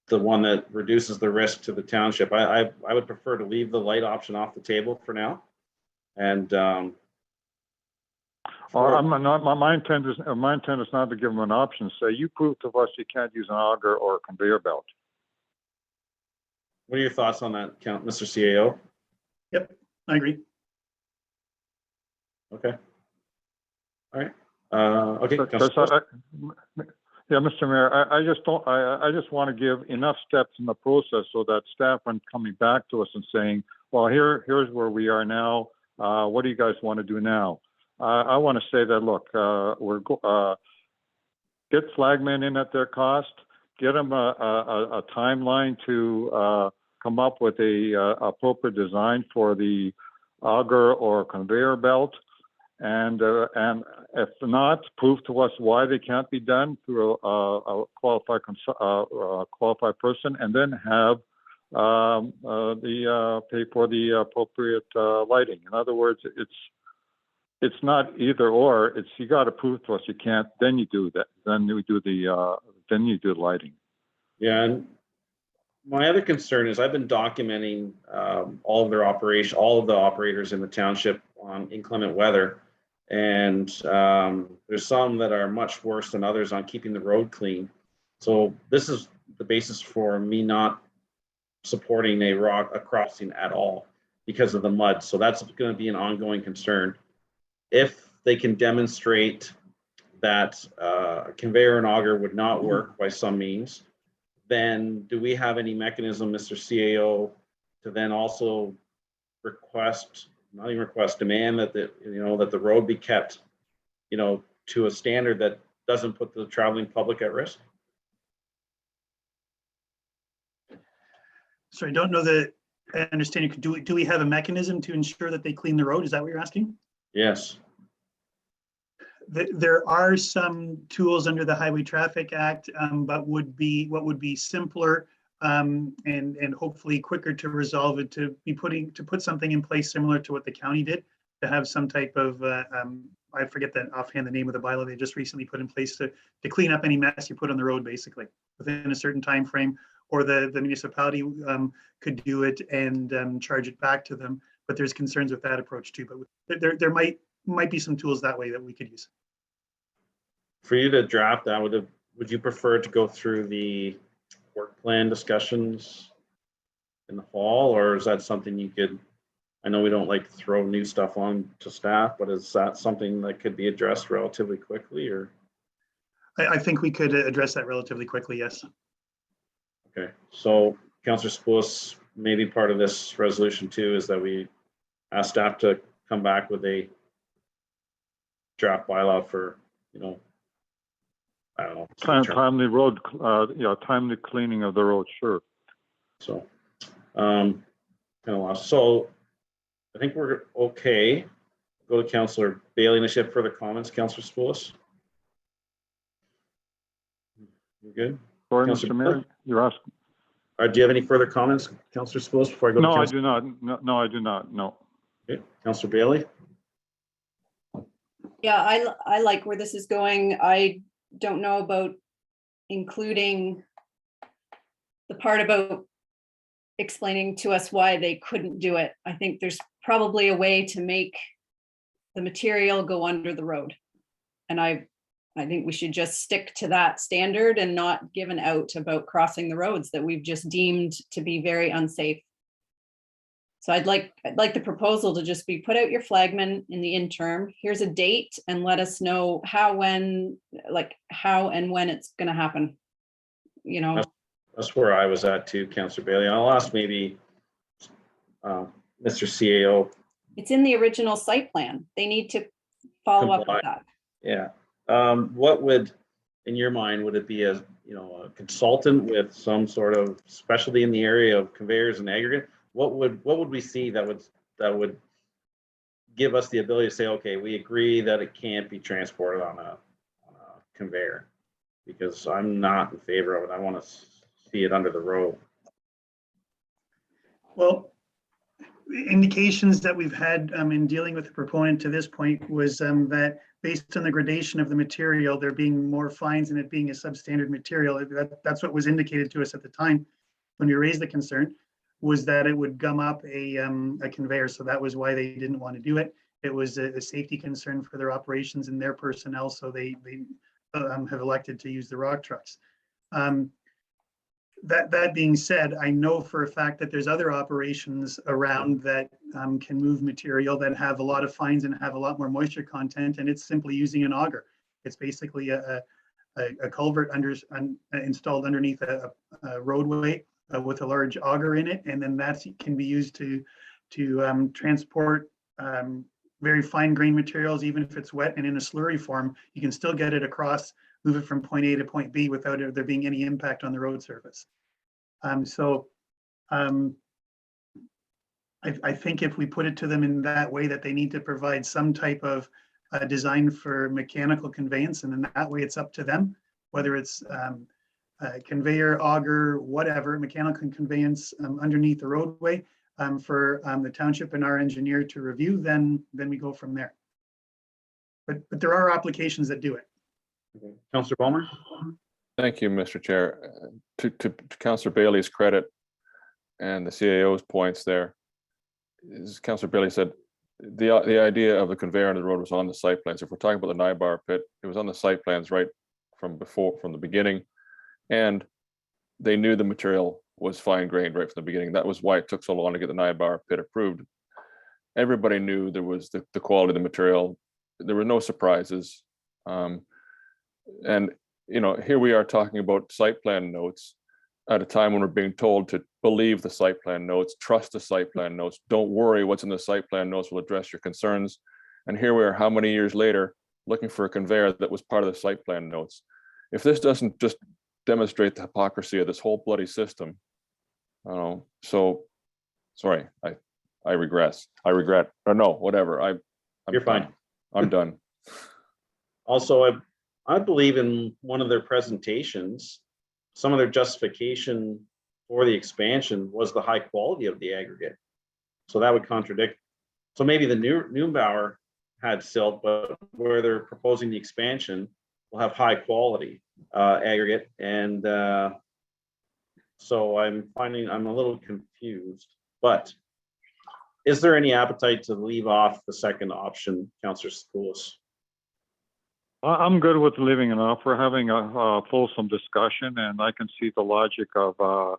the one that reduces the risk to the township. I would prefer to leave the light option off the table for now. And my intent is not to give them an option. Say, you prove to us you can't use an auger or a conveyor belt. what are your thoughts on that, Mr. CAO? Yep, I agree. Okay. All right. Okay. Yeah, Mr. Mayor, I just want to give enough steps in the process so that staff aren't coming back to us and saying, well, here's where we are now. What do you guys want to do now? I want to say that, look, get flagmen in at their cost, get them a timeline to come up with a appropriate design for the auger or conveyor belt. And if not, prove to us why they can't be done through a qualified person, and then have the pay for the appropriate lighting. In other words, it's not either or. It's you got to prove to us you can't. Then you do that. Then you do the lighting. Yeah, and my other concern is I've been documenting all of their operation, all of the operators in the township on inclement weather. And there's some that are much worse than others on keeping the road clean. So this is the basis for me not supporting a crossing at all because of the mud. So that's going to be an ongoing concern. If they can demonstrate that a conveyor and auger would not work by some means, then do we have any mechanism, Mr. CAO, to then also request, not even request, demand that the road be kept, to a standard that doesn't put the traveling public at risk? So I don't know that I understand. Do we have a mechanism to ensure that they clean the road? Is that what you're asking? Yes. There are some tools under the Highway Traffic Act, but what would be simpler and hopefully quicker to resolve it, to put something in place similar to what the county did, to have some type of I forget that offhand the name of the bylaw they just recently put in place to clean up any mess you put on the road, basically within a certain time frame, or the municipality could do it and charge it back to them. But there's concerns with that approach too. But there might be some tools that way that we could use. For you to draft that, would you prefer to go through the work plan discussions in the fall, or is that something you could, I know we don't like to throw new stuff on to staff, but is that something that could be addressed relatively quickly, or? I think we could address that relatively quickly, yes. Okay, so Councillor Spillis, maybe part of this resolution too is that we ask staff to come back with a draft bylaw for, I don't know. Timely road, timely cleaning of the road, sure. So, kind of lost. So I think we're okay. Go to Councillor Bailey. Unless you have further comments, Councillor Spillis? You good? Sorry, Councillor Mr. Mayor, Bailey? you're asking. Do you have any further comments, Councillor Spillis, before I go to No, I Councillor? do not. No, I do not. No. Okay. Councillor Bailey? Yeah, I like where this is going. I don't know about including the part about explaining to us why they couldn't do it. I think there's probably a way to make the material go under the road. And I think we should just stick to that standard and not give an out about crossing the roads that we've just deemed to be very unsafe. So I'd like the proposal to just be put out your flagman in the interim. Here's a date and let us know how and when it's going to happen. That's where I was at too, Councillor Bailey. I'll ask maybe Mr. CAO. It's in the original site plan. They need to follow up with that. Yeah. What would, in your mind, would it be a consultant with some sort of specialty in the area of conveyors and aggregate? What would we see that would give us the ability to say, okay, we agree that it can't be transported on a conveyor? Because I'm not in favor of it. I want to see it under the road. Well, indications that we've had in dealing with the proponent to this point was that based on the gradation of the material, there being more fines and it being a substandard material, that's what was indicated to us at the time when we raised the concern, was that it would gum up a conveyor. So that was why they didn't want to do it. It was a safety concern for their operations and their personnel. So they have elected to use the rock trucks. That being said, I know for a fact that there's other operations around that can move material that have a lot of fines and have a lot more moisture content, and it's simply using an auger. It's basically a culvert installed underneath a roadway with a large auger in it, and then that can be used to transport very fine grain materials. Even if it's wet and in a slurry form, you can still get it across, move it from point A to point B without there being any impact on the road surface. I think if we put it to them in that way, that they need to provide some type of design for mechanical conveyance, and in that way it's up to them, whether it's conveyor, auger, whatever, mechanical conveyance underneath the roadway for the township and our engineer to review, then we go from there. But there are applications that do it. Councillor Balmer? Thank you, Mr. Chair. To Councillor Bailey's credit and the CAO's points there, as Councillor Bailey said, the idea of the conveyor on the road was on the site plans. If we're talking about the Nybar pit, it was on the site plans right from the beginning. And they knew the material was fine grained right from the beginning. That was why it took so long to get the Nybar pit approved. Everybody knew there was the quality of the material. There were no surprises. And, you know, here we are talking about site plan notes at a time when we're being told to believe the site plan notes, trust the site plan notes, don't worry, what's in the site plan notes will address your concerns. And here we are, how many years later, looking for a conveyor that was part of the site plan notes. If this doesn't just demonstrate the hypocrisy of this whole bloody system, so sorry, I regret, or no, whatever, I'm You're fine. I'm done. Also, I believe in one of their presentations, some of their justification for the expansion was the high quality of the aggregate. So that would contradict. So maybe the Neubauer had silt, but where they're proposing the expansion will have high quality aggregate. And so I'm a little confused, but is there any appetite to leave off the second option, Councillor Skoulas? I'm good with leaving it off. We're having a fulsome discussion, and I can see the logic of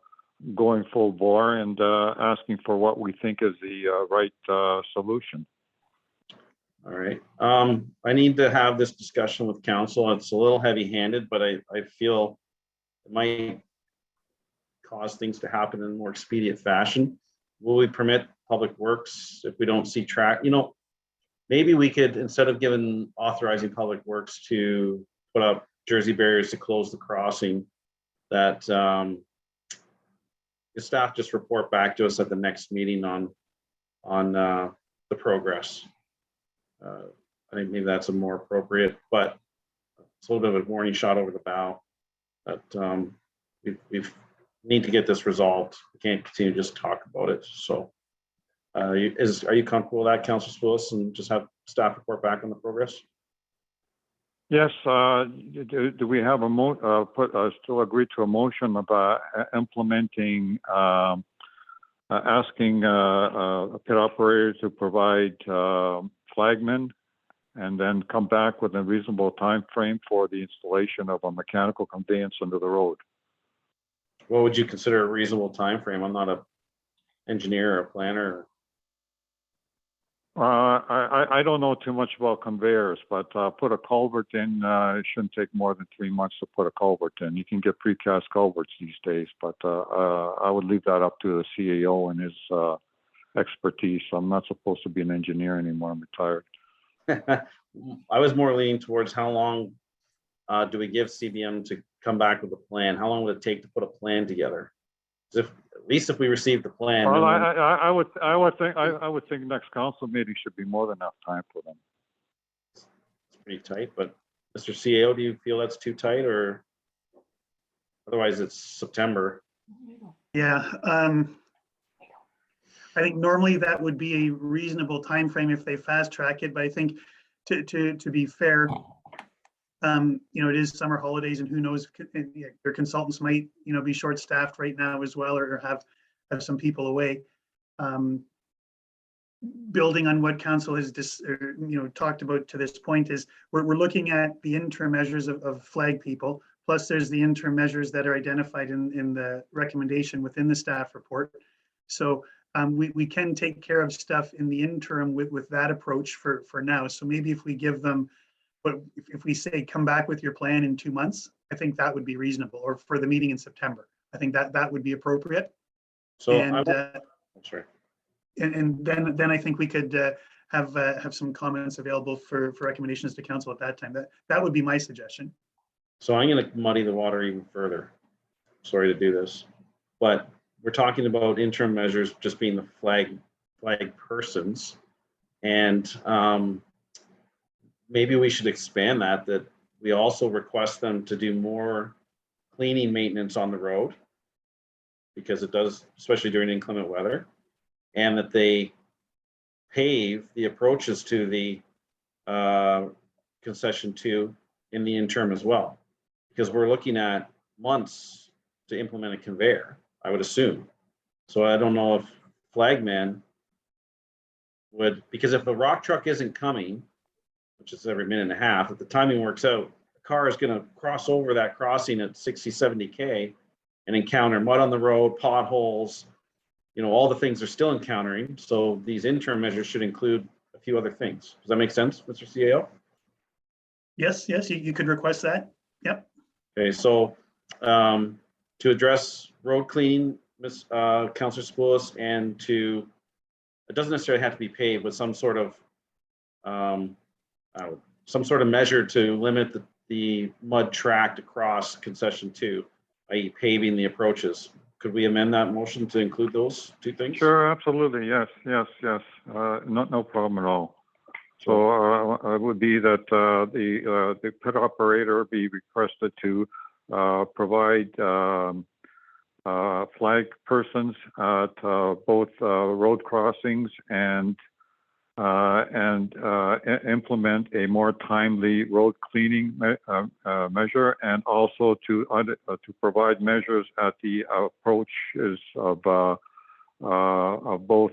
going full bore and asking for what we think is the right solution. All right. I need to have this discussion with council. It's a little heavy-handed, but I feel it might cause things to happen in a more expedient fashion. Will we permit Public Works if we don't see track? You know, maybe we could, instead of authorizing Public Works to put up Jersey barriers to close the crossing, that the staff just report back to us at the next meeting on the progress. I think maybe that's a more appropriate, but it's a little bit of a warning shot over the bow that we need to get this resolved. We can't continue to just talk about it. So are you comfortable with that, Councillor Skoulas, and just have staff report back on the progress? Yes. Do we have still agree to a motion about implementing, asking a pit operator to provide flagmen, and then come back with a reasonable time frame for the installation of a mechanical conveyance under the road? What would you consider a reasonable time frame? I'm not an engineer or a planner. I don't know too much about conveyors, but put a culvert in, it shouldn't take more than 3 months to put a culvert in. You can get precast culverts these days, but I would leave that up to the CAO and his expertise. I'm not supposed to be an engineer anymore. I'm retired. I was more leaning towards how long do we give CBM to come back with a plan? How long would it take to put a plan together? At least if we receive the plan. Well, I would think next council meeting should be more than enough time for them. It's pretty tight, but Mr. CAO, do you feel that's too tight, or otherwise it's September? Yeah, I think normally that would be a reasonable time frame if they fast track it, but I think to be fair, it is summer holidays, and who knows, their consultants might, be short-staffed right now as well, or have some people away. Building on what council has talked about to this point is we're looking at the interim measures of flag people, plus there's the interim measures that are identified in the recommendation within the staff report. So we can take care of stuff in the interim with that approach for now. So maybe if we give them, but if we say come back with your plan in 2 months, I think that would be reasonable, or for the meeting in September. I think that would be appropriate. So and sorry. And then I think we could have some comments available for recommendations to council at that time. That would be my suggestion. So I'm going to muddy the water even further. Sorry to do this, but we're talking about interim measures just being the flag persons, and maybe we should expand that we also request them to do more cleaning maintenance on the road, because it does, especially during inclement weather, and that they pave the approaches to the concession 2 in the interim as well. because we're looking at months to implement a conveyor, I would assume. So I don't know if Flagman would, because if the rock truck isn't coming, which is every minute and a half, if the timing works out, the car is going to cross over that crossing at 60, 70K and encounter mud on the road, potholes, all the things they're still encountering. So these interim measures should include a few other things. Does that make sense, Mr. CAO? Yes, you could request that. Yep. Okay, so to address road cleaning, Councillor Spoulos, and it doesn't necessarily have to be paved, but some sort of measure to limit the mud tracked across concession 2, i.e. paving the approaches. Could we amend that motion to include those two things? Sure, absolutely. Yes. No problem at all. So it would be that the pit operator be requested to provide flag persons at both road crossings and implement a more timely road cleaning measure, and also to provide measures at the approaches of both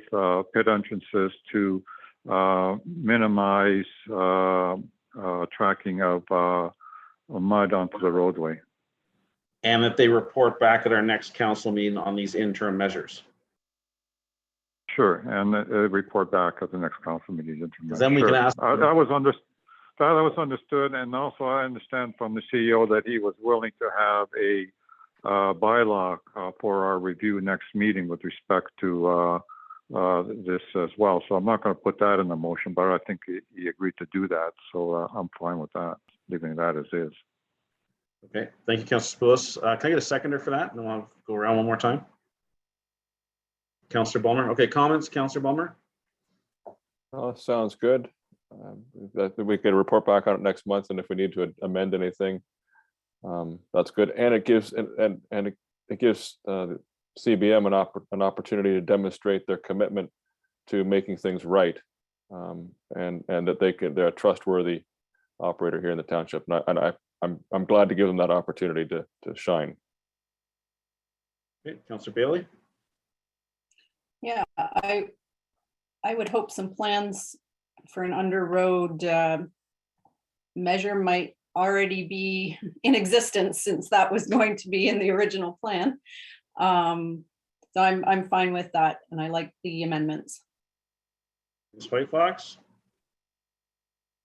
pit entrances to minimize tracking of mud onto the roadway. And that they report back at our next council meeting on these interim measures. Sure, and report back at the next council meeting. Then we can ask. That was understood, and also I understand from the CEO that he was willing to have a bylaw for our review next meeting with respect to this as well. So I'm not going to put that in the motion, but I think he agreed to do that. So I'm fine with that, leaving that as is. Okay, thank you, Councillor Spoulos. Can I get a seconder for that? And then I'll go around one more time. Councillor Bulmer. Okay, comments, Councillor Bulmer? Sounds good. That we could report back on it next month, and if we need to amend anything, that's good. And it gives it gives CBM an opportunity to demonstrate their commitment to making things right, and that they're a trustworthy operator here in the township. And I'm glad to give them that opportunity to shine. Okay, Councillor Bailey. Yeah, I would hope some plans for an under road measure might already be in existence, since that was going to be in the original plan. So I'm fine with that, and I like the amendments. Ms. White Fox.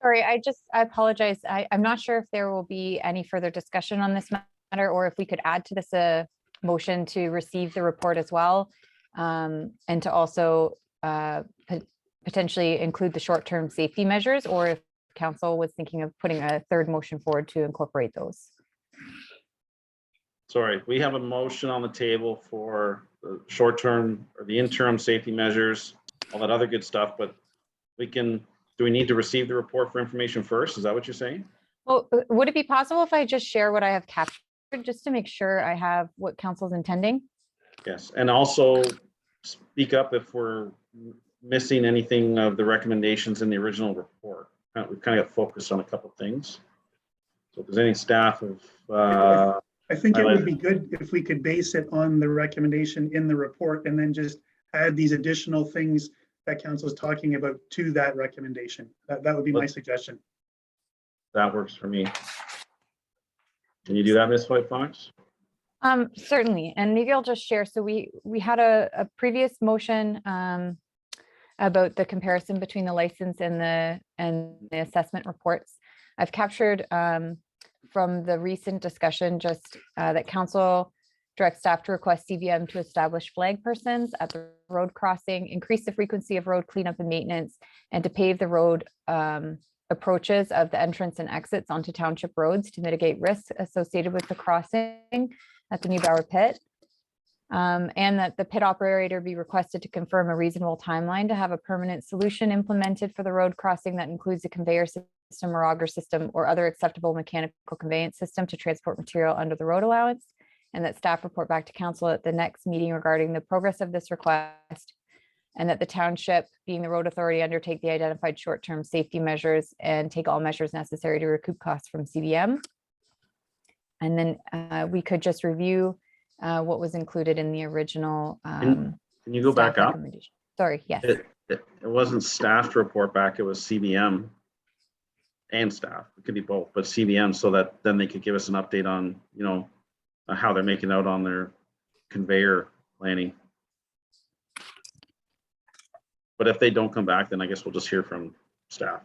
Sorry, I apologize. I'm not sure if there will be any further discussion on this matter, or if we could add to this a motion to receive the report as well, and to also potentially include the short-term safety measures, or if council was thinking of putting a third motion forward to incorporate those. Sorry, we have a motion on the table for the short-term or the interim safety measures, all that other good stuff, but do we need to receive the report for information first? Is that what you're saying? Well, would it be possible if I just share what I have captured, just to make sure I have what council's intending? Yes, and also speak up if we're missing anything of the recommendations in the original report. We've kind of got focused on a couple of things. So if there's any staff of... I think it would be good if we could base it on the recommendation in the report, and then just add these additional things that council is talking about to that recommendation. That would be my suggestion. That works for me. Can you do that, Ms. White Fox? Certainly, and maybe I'll just share. So we had a previous motion about the comparison between the license and the assessment reports. I've captured from the recent discussion just that council direct staff to request CVM to establish flag persons at the road crossing, increase the frequency of road cleanup and maintenance, and to pave the road approaches of the entrance and exits onto township roads to mitigate risks associated with the crossing at the Neubauer pit. And that the pit operator be requested to confirm a reasonable timeline to have a permanent solution implemented for the road crossing that includes a conveyor system or auger system or other acceptable mechanical conveyance system to transport material under the road allowance. And that staff report back to council at the next meeting regarding the progress of this request, and that the township, being the road authority, undertake the identified short-term safety measures and take all measures necessary to recoup costs from CBM. And then we could just review what was included in the original. Can you go staff back up? recommendation. Sorry, yes. It wasn't staff to report back, it was CBM and staff. It could be both, but CBM, so that then they could give us an update on, you know, how they're making out on their conveyor planning. But if they don't come back, then I guess we'll just hear from staff.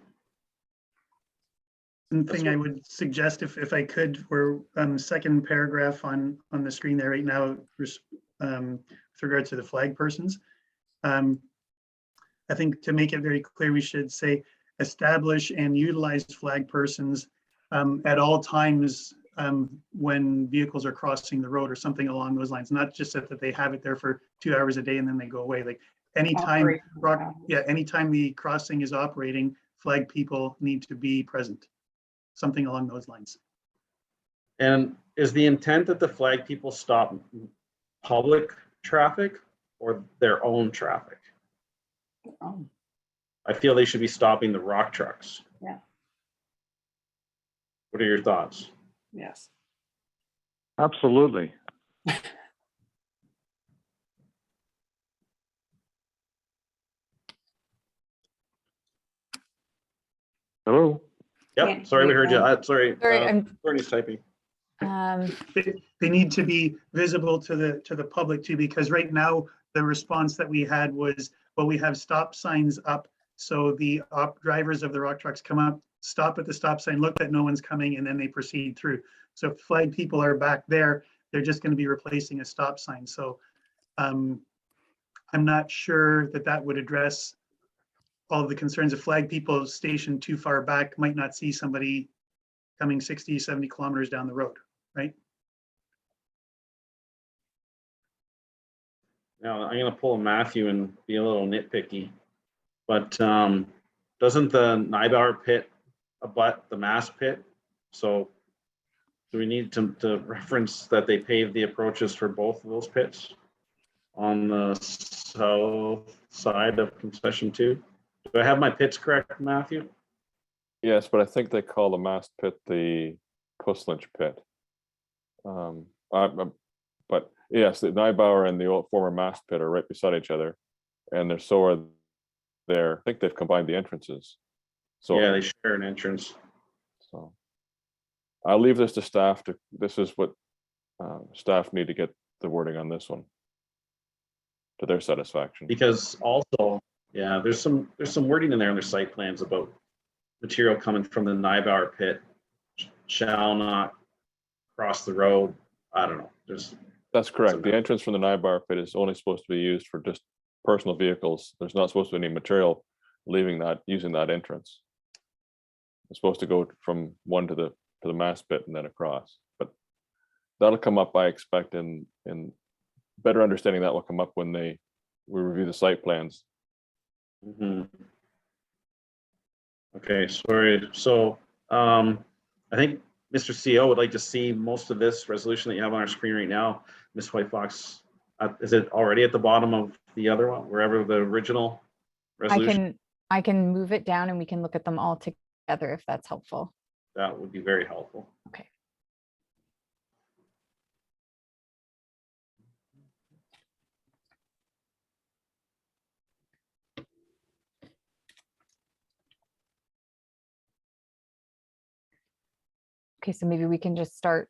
One That's thing I what- would suggest, if I could, where second paragraph on the screen there right now, with regard to the flag persons. I think to make it very clear, we should say establish and utilize flag persons at all times when vehicles are crossing the road or something along those lines, not just that they have it there for 2 hours a day and then they go away. Like anytime, anytime the crossing is operating, flag people need to be present. Something along those lines. And is the intent that the flag people stop public traffic or their own traffic? Oh, I feel they should be stopping the rock trucks. Yeah. What are your thoughts? yes. Absolutely. Hello? Yep, Can't sorry, we hear heard you. you. Sorry. Sorry, I'm, Courtney's typing. They need to be visible to the public too, because right now the response that we had was, well, we have stop signs up. So the drivers of the rock trucks come up, stop at the stop sign, look that no one's coming, and then they proceed through. So if flag people are back there, they're just going to be replacing a stop sign. So I'm not sure that would address all of the concerns. If flag people stationed too far back might not see somebody coming 60, 70 kilometers down the road, right? Now, I'm gonna pull a Matthew and be a little nitpicky, but doesn't the Nybauer pit abut the Mass pit? So do we need to reference that they paved the approaches for both of those pits on the south side of concession 2? Do I have my pits correct, Matthew? Yes, but I think they call the mast pit the Puslinch pit. But yes, the Nybauer and the old former mast pit are right beside each other, and they're so are there. I think they've combined the entrances. So Yeah, they share an entrance. So I'll leave this to staff to. This is what staff need to get the wording on this one to their satisfaction. Because also, yeah, there's some wording in there in their site plans about material coming from the Nybauer pit shall not cross the road. I don't know. That's correct. The entrance from the Nybauer pit is only supposed to be used for just personal vehicles. There's not supposed to be any material using that entrance. It's supposed to go from one to the mass pit and then across. But that'll come up, I expect, in better understanding that will come up when we review the site plans. Mhm. Okay, sorry. So I think Mr. CO would like to see most of this resolution that you have on our screen right now. Ms. White Fox, is it already at the bottom of the other one, wherever the original resolution? I can move it down and we can look at them all together if that's helpful. That would be very helpful. Okay. Okay, so maybe we can just start.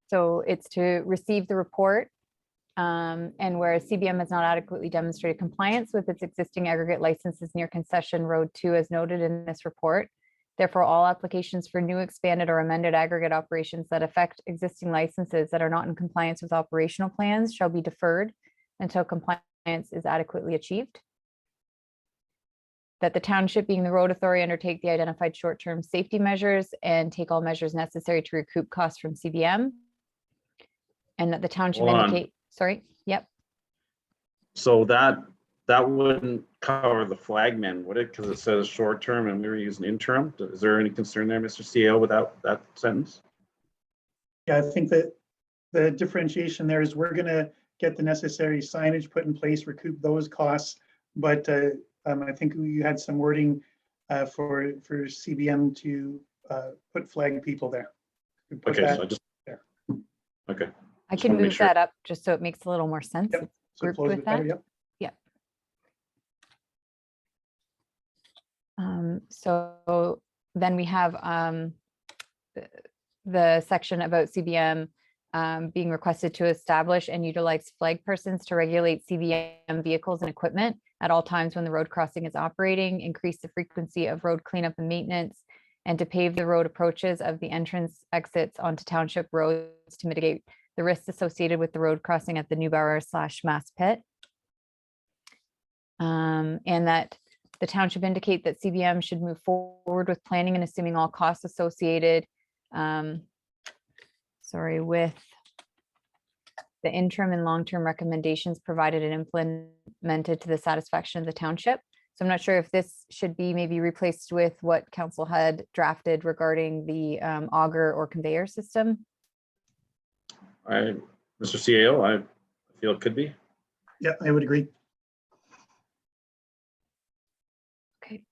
So it's to receive the report. And whereas CBM has not adequately demonstrated compliance with its existing aggregate licenses near Concession Road 2 as noted in this report. Therefore, all applications for new, expanded, or amended aggregate operations that affect existing licenses that are not in compliance with operational plans shall be deferred until compliance is adequately achieved. That the township, being the road authority, undertake the identified short-term safety measures and take all measures necessary to recoup costs from CBM. And that the township Hold on. indicate, sorry, yep. So that wouldn't cover the flagmen, would it? Because it says short term and we were using interim. Is there any concern there, Mr. CO, with that sentence? Yeah, I think that the differentiation there is we're gonna get the necessary signage put in place, recoup those costs. But I think you had some wording for CBM to put flag people there. We put Okay, that so I just, there. okay, I Just can wanna make move sure. that up just so it makes a little more sense. Yep. It's So it grouped flows a with bit better, that. yep. So then we have the section about CBM being requested to establish and utilize flag persons to regulate CBM vehicles and equipment at all times when the road crossing is operating, increase the frequency of road cleanup and maintenance, and to pave the road approaches of the entrance exits onto township roads to mitigate the risks associated with the road crossing at the Newbauer/Mass Pit. And that the township indicate that CBM should move forward with planning and assuming all costs associated with the interim and long-term recommendations provided and implemented to the satisfaction of the township. So I'm not sure if this should be maybe replaced with what council had drafted regarding the auger or conveyor system. Mr. CAO, I feel it could be. Yeah, I would agree. Okay.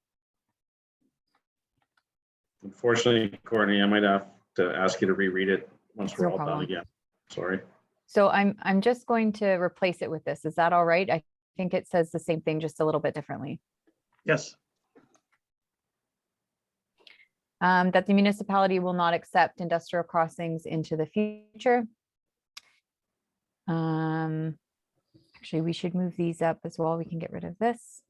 Unfortunately, Courtney, I might have to ask you to reread it once we're No all done problem. again. Sorry. So I'm just going to replace it with this. Is that all right? I think it says the same thing, just a little bit differently. Yes, That the municipality will not accept industrial crossings into the future. Actually, we should move these up as well. We can get rid of this.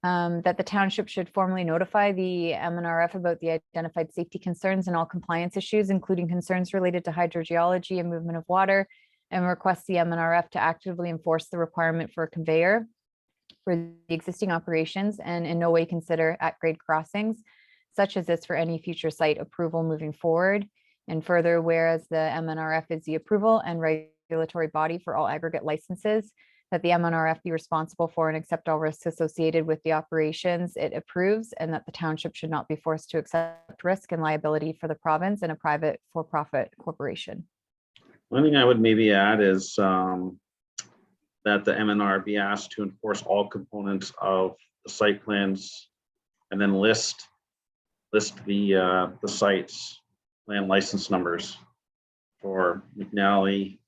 That the township should formally notify the MNRF about the identified safety concerns and all compliance issues, including concerns related to hydrogeology and movement of water, and request the MNRF to actively enforce the requirement for a conveyor for the existing operations and in no way consider at-grade crossings such as this for any future site approval moving forward. And further, whereas the MNRF is the approval and regulatory body for all aggregate licenses, that the MNRF be responsible for and accept all risks associated with the operations it approves, and that the township should not be forced to accept risk and liability for the province and a private for-profit corporation. One thing I would maybe add is that the MNR be asked to enforce all components of the site plans and then list the sites, land license numbers for McNally.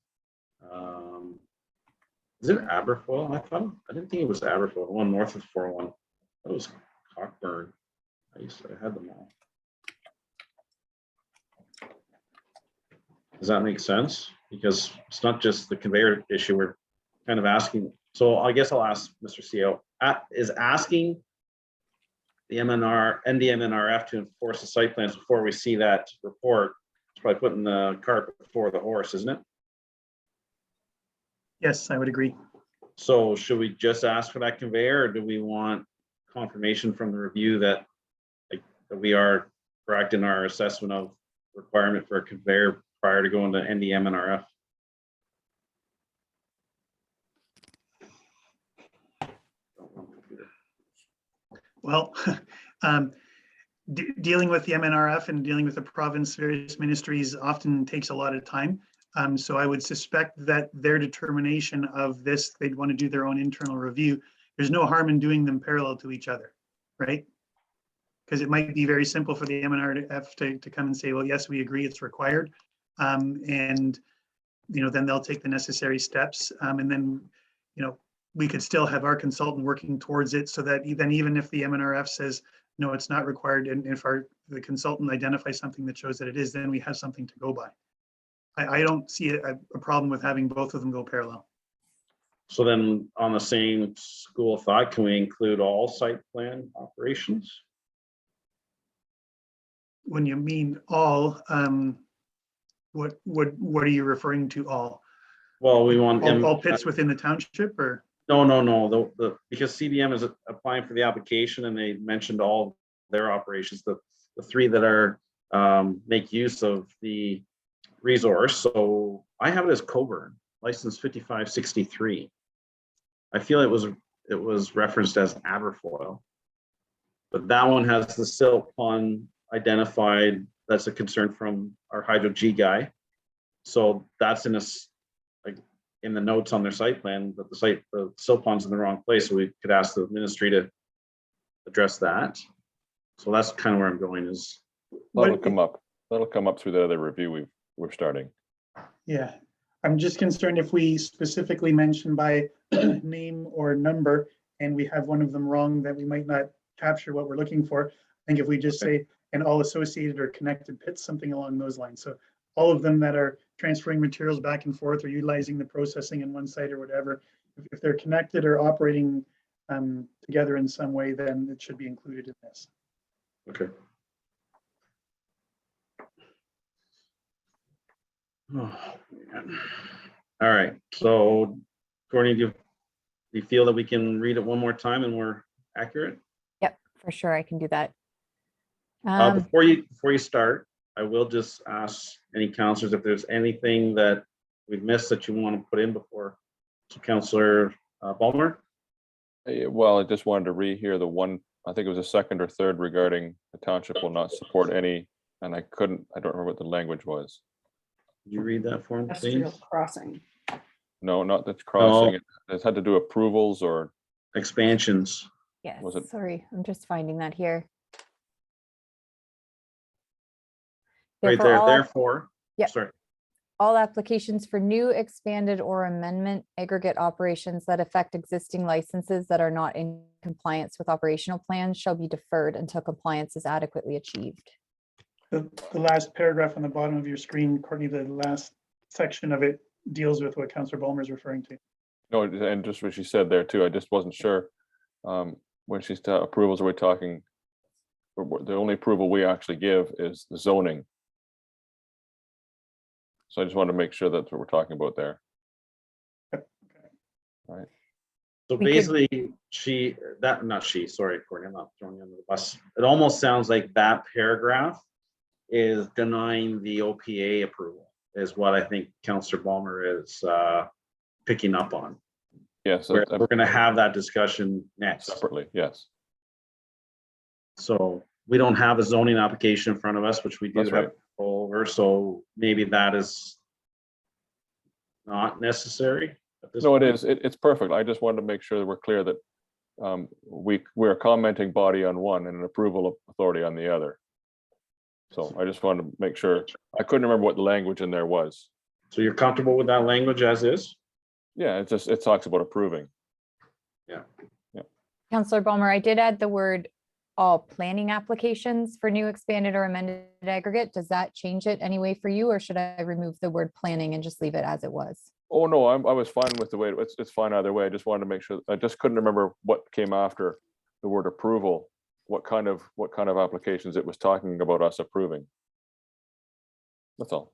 Is it Aberfoyle? I didn't think it was Aberfoyle, the one north of 401. That was Cockburn. I had them all. Does that make sense? Because it's not just the conveyor issue. We're kind of asking. So I guess I'll ask Mr. CO. Is asking the NDMNRF to enforce the site plans before we see that report. It's probably putting the cart before the horse, isn't it? yes, I would agree. So should we just ask for that conveyor, or do we want confirmation from the review that, like, that we are correct in our assessment of requirement for a conveyor prior to going to NDMNRF? Well, dealing with the MNRF and dealing with the province, various ministries often takes a lot of time. So I would suspect that their determination of this, they'd want to do their own internal review. There's no harm in doing them parallel to each other, right? Because it might be very simple for the MNRF to come and say, well, yes, we agree it's required. And, then they'll take the necessary steps. And then, we could still have our consultant working towards it so that even if the MNRF says, no, it's not required, and if the consultant identifies something that shows that it is, then we have something to go by. I don't see a problem with having both of them go parallel. So then on the same school of thought, can we include all site plan operations? When you mean all, what are you referring to all? Well, we want All pits within the township or? No. Because CBM is applying for the application and they mentioned all their operations, the three that are make use of the resource. So I have it as Coburn, license 5563. I feel it was referenced as Aberfoyle. But that one has the silt pond identified. That's a concern from our Hydro G guy. So that's in like in the notes on their site plan, but the silt pond's in the wrong place. So we could ask the ministry to address that. So that's kind of where I'm going is. That'll come up. That'll come up through the other review we're starting. Yeah, I'm just concerned if we specifically mention by name or number and we have one of them wrong, that we might not capture what we're looking for. I think if we just say, and all associated or connected pits, something along those lines. So all of them that are transferring materials back and forth or utilizing the processing in one site or whatever, if they're connected or operating together in some way, then it should be included in this. Okay. Oh, man. All right, so Courtney, do you feel that we can read it one more time and we're accurate? Yep, for sure, I can do that. Um, Before you start, I will just ask any counselors if there's anything that we've missed that you want to put in before. So Councillor Balmer? Well, I just wanted to rehear the one, I think it was a second or third regarding the township will not support any, and I don't remember what the language was. Could you read that for me, Industrial please? crossing. No, not that's crossing. It had to do approvals or, Expansions. yes, was it- sorry, I'm just finding that here. Right Therefore, there, all app- therefore. Yep. Sorry. All applications for new, expanded, or amendment aggregate operations that affect existing licenses that are not in compliance with operational plans shall be deferred until compliance is adequately achieved. The last paragraph on the bottom of your screen, Courtney, the last section of it deals with what Councillor Ballmer is referring to. no, and just what she said there too, I just wasn't sure. When she's approvals, are we talking, the only approval we actually give is the zoning. So I just wanted to make sure that's what we're talking about there. So We could- basically, sorry, Courtney, I'm not throwing you under the bus. It almost sounds like that paragraph is denying the OPA approval, is what I think Councillor Balmer is picking up on. Yes, We're going to have that discussion next. separately, yes. So we don't have a zoning application in front of us, which we do That's have right. control over, so maybe that is not necessary. at this No, it point. is. It's perfect. I just wanted to make sure that we're clear that we're a commenting body on one and an approval authority on the other. So I just wanted to make sure. I couldn't remember what the language in there was. So you're comfortable with that language as is? Yeah, it talks about approving. Councillor Balmer, I did add the word all planning applications for new, expanded, or amended aggregate. Does that change it anyway for you, or should I remove the word planning and just leave it as it was? Oh, no, I was fine with the way, it's fine either way. I just wanted to make sure, I just couldn't remember what came after the word approval, what kind of applications it was talking about us approving. That's all.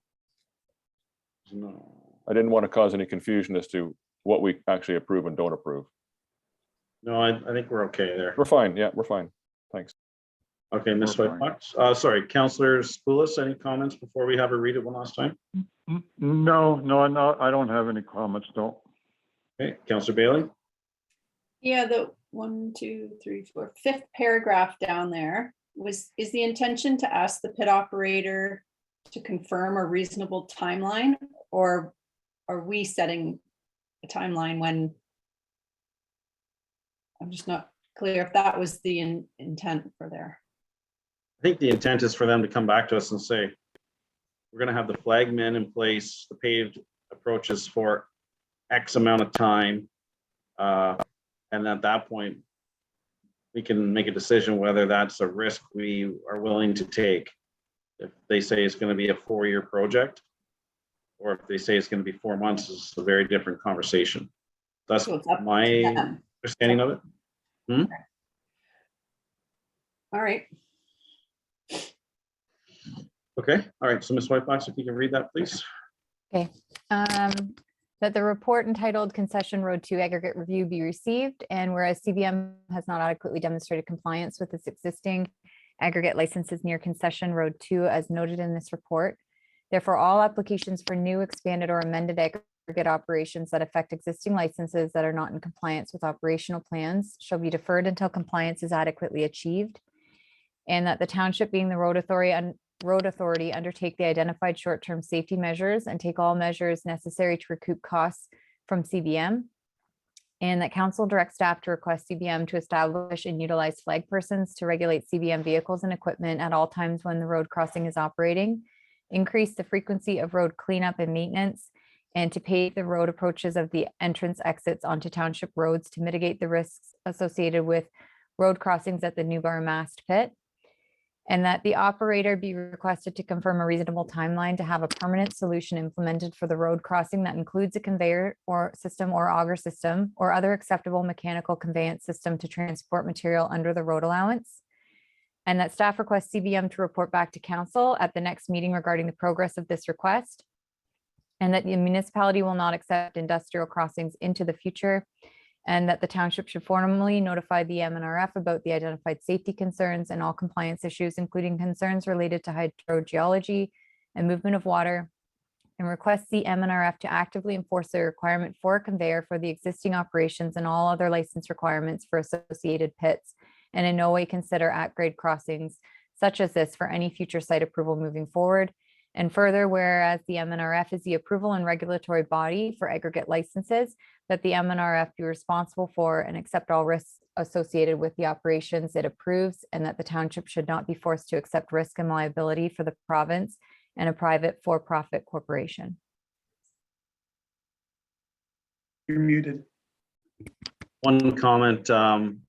No. I didn't want to cause any confusion as to what we actually approve and don't approve. No, I think we're okay there. We're fine. Yeah, we're fine. Thanks. Okay, Ms. We're Whitefox. Sorry, Councillor Spoulos, any comments before we have her read it one last time? No, I don't have any comments, no. Okay, Councillor Bailey? Yeah, the 5th paragraph down there is the intention to ask the pit operator to confirm a reasonable timeline, or are we setting a timeline when? I'm just not clear if that was the intent for there. I think the intent is for them to come back to us and say, we're gonna have the flag men in place, the paved approaches for X amount of time. And at that point, we can make a decision whether that's a risk we are willing to take. If they say it's gonna be a 4-year project, or if they say it's gonna be 4 months, it's a very different conversation. That's So it's up to my them. understanding of it. All right. Okay, all right, so Ms. Whitefox, if you can read that, please. That the report entitled Concession Road 2 Aggregate Review be received, and whereas CBM has not adequately demonstrated compliance with its existing aggregate licenses near Concession Road 2 as noted in this report, therefore all applications for new, expanded, or amended aggregate operations that affect existing licenses that are not in compliance with operational plans shall be deferred until compliance is adequately achieved. and that the township, being the road authority, undertake the identified short-term safety measures and take all measures necessary to recoup costs from CBM. And that council direct staff to request CBM to establish and utilize flag persons to regulate CBM vehicles and equipment at all times when the road crossing is operating, increase the frequency of road cleanup and maintenance, and to pave the road approaches of the entrance exits onto township roads to mitigate the risks associated with road crossings at the Newbar Mast Pit. And that the operator be requested to confirm a reasonable timeline to have a permanent solution implemented for the road crossing that includes a conveyor or system or auger system or other acceptable mechanical conveyance system to transport material under the road allowance. And that staff requests CBM to report back to council at the next meeting regarding the progress of this request. And that the municipality will not accept industrial crossings into the future. And that the township should formally notify the MNRF about the identified safety concerns and all compliance issues, including concerns related to hydrogeology and movement of water, and request the MNRF to actively enforce the requirement for a conveyor for the existing operations and all other license requirements for associated pits, and in no way consider at-grade crossings such as this for any future site approval moving forward. And further, whereas the MNRF is the approval and regulatory body for aggregate licenses, that the MNRF be responsible for and accept all risks associated with the operations it approves, and that the township should not be forced to accept risk and liability for the province and a private for-profit corporation. You're muted. One comment,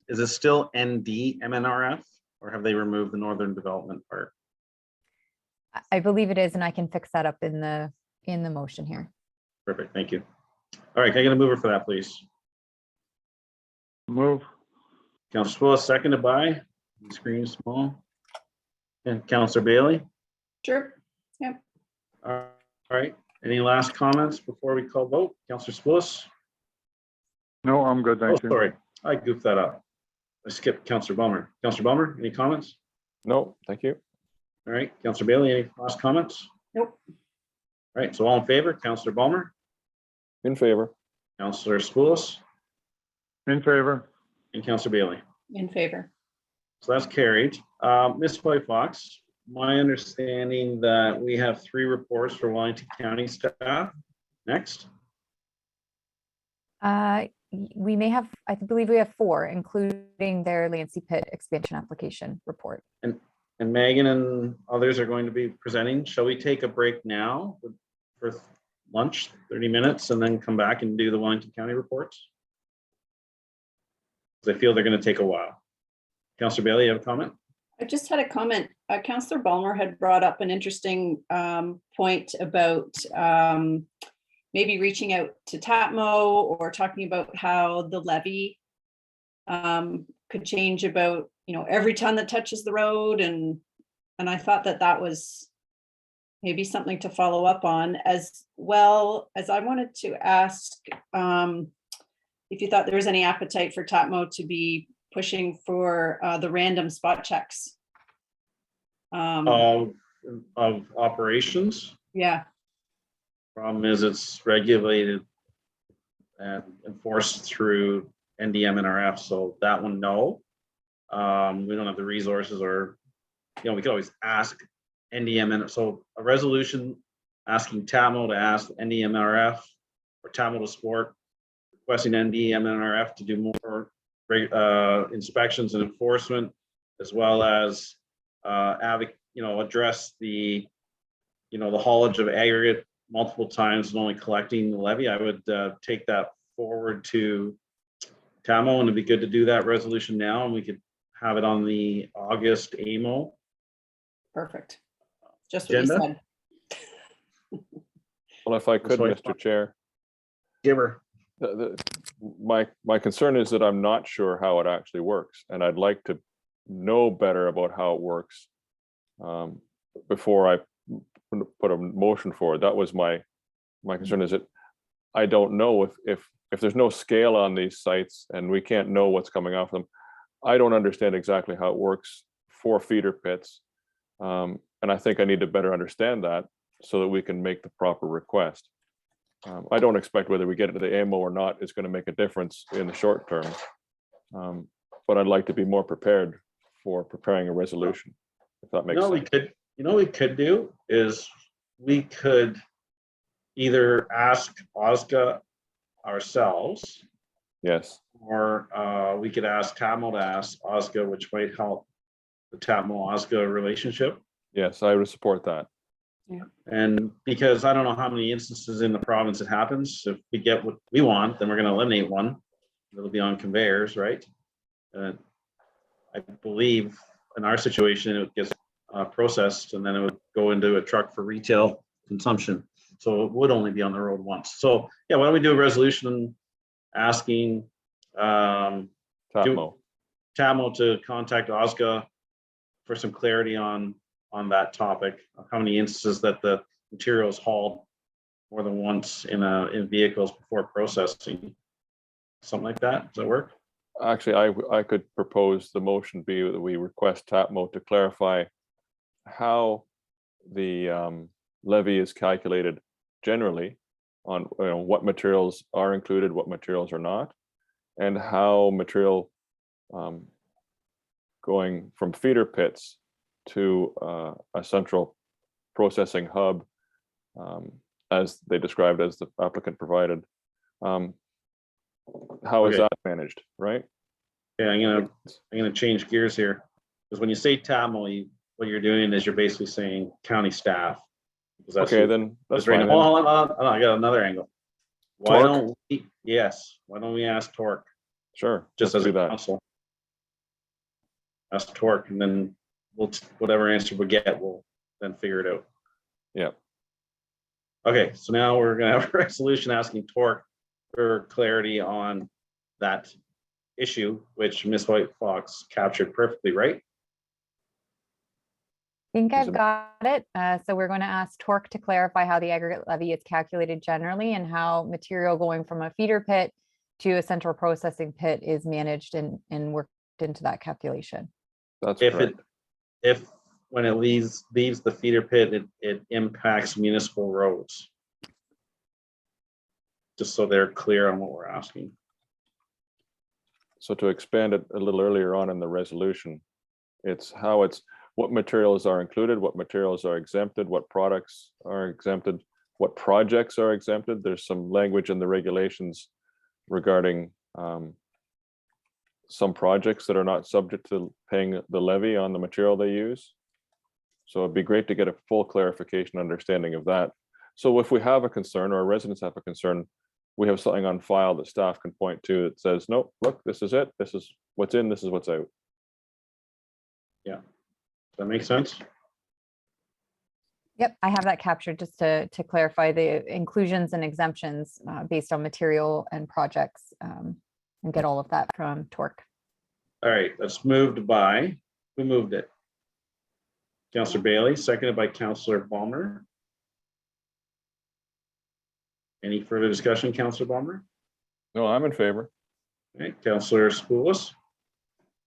is it still ND MNRF or have they removed the Northern Development part? I believe it is, and I can fix that up in the motion here. Perfect, thank you. All right, can I get a mover for that, please? Move. Councillor Spillis, seconded by, screen is small. And Councillor Bailey. Sure. Yep. All right, any last comments before we call vote? Councillor Spillis? No, I'm good, Oh, thank you. sorry, I goofed that up. I skipped Councillor Bummer. Councillor Bummer, any comments? No, thank you. All right, Councillor Bailey, any last comments? Nope. All right, so all in favor, Councillor Bummer, In favor. Councillor Spillis, In favor. and Councillor Bailey. In favor. So that's carried. Ms. White Fox, my understanding that we have 3 reports for Wellington County staff. Next, We may have, I believe we have 4, including their Lancey Pit expansion application report. and Megan and others are going to be presenting. Shall we take a break now for lunch, 30 minutes, and then come back and do the Wellington County reports? Because I feel they're going to take a while. Councillor Bailey, you have a comment? I just had a comment. Councillor Ballmer had brought up an interesting point about maybe reaching out to Tatmo or talking about how the levy could change about, every ton that touches the road. And I thought that was maybe something to follow up on, as well as I wanted to ask if you thought there was any appetite for Tatmo to be pushing for the random spot checks. Of operations. Yeah, Problem is it's regulated and enforced through NDM and RF. So that one, no. We don't have the resources or, we could always ask NDM. And so a resolution asking TAMO to ask NDM RF or TAMO to support requesting NDM and RF to do more inspections and enforcement, as well as address the haulage of aggregate multiple times and only collecting the levy. I would take that forward to TAMO, and it'd be good to do that resolution now, and we could have it on the August AMO. perfect. Just what you Agenda? said. Well, if I could, why- Mr. Chair, Giver. my concern is that I'm not sure how it actually works, and I'd like to know better about how it works before I put a motion forward. That was my concern, is that I don't know if there's no scale on these sites and we can't know what's coming off them. I don't understand exactly how it works for feeder pits. And I think I need to better understand that so that we can make the proper request. I don't expect whether we get into the AMO or not is going to make a difference in the short term. But I'd like to be more prepared for preparing a resolution, if that You makes know, we sense. could, you know, what we could do is we could either ask OSCA ourselves, Yes, or we could ask TAMO to ask OSCA, which might help the TAMO-OSCA relationship. yes, I would support that. And because I don't know how many instances in the province it happens, if we get what we want, then we're gonna eliminate one. It'll be on conveyors, right? I believe in our situation, it gets processed and then it would go into a truck for retail consumption. So it would only be on the road once. So yeah, why don't we do a resolution asking TAPMO. TAMO to contact OSCA for some clarity on that topic, how many instances that the material is hauled more than once in vehicles before processing. Something like that. Does that work? Actually, I could propose the motion be that we request TAPMO to clarify how the levy is calculated generally on what materials are included, what materials are not, and how material going from feeder pits to a central processing hub, as they described, as the applicant provided. How is Okay. that managed, right? Yeah, I'm gonna change gears here. Because when you say TAMO, what you're doing is you're basically saying county staff. Because that's Okay, who- then that's right fine. now. then. Hold on, I got another angle. Why Torque? don't we, yes, why don't we ask Torque, Sure, just let's as do a that. council? Ask Torque, and then whatever answer we get, we'll then figure it out. Yeah. Okay, so now we're gonna have a resolution asking Torque for clarity on that issue, which Ms. White Fox captured perfectly, right? I think Is I've it- got it. So we're going to ask Torque to clarify how the aggregate levy is calculated generally and how material going from a feeder pit to a central processing pit is managed and worked into that calculation. That's If correct. when it leaves the feeder pit, it impacts municipal roads. Just so they're clear on what we're asking. So to expand it a little earlier on in the resolution, it's what materials are included, what materials are exempted, what products are exempted, what projects are exempted. There's some language in the regulations regarding some projects that are not subject to paying the levy on the material they use. So it'd be great to get a full clarification, understanding of that. So if we have a concern or residents have a concern, we have something on file that staff can point to that says, nope, look, this is it. This is what's in, this is what's out. Does that make sense? Yep, I have that captured just to clarify the inclusions and exemptions based on material and projects and get all of that from Torque. All right, that's moved by, who moved it? Councillor Bailey, seconded by Councillor Balmer. Any further discussion, Councillor Balmer? No, I'm in favor. All right, Councillor Spoulos?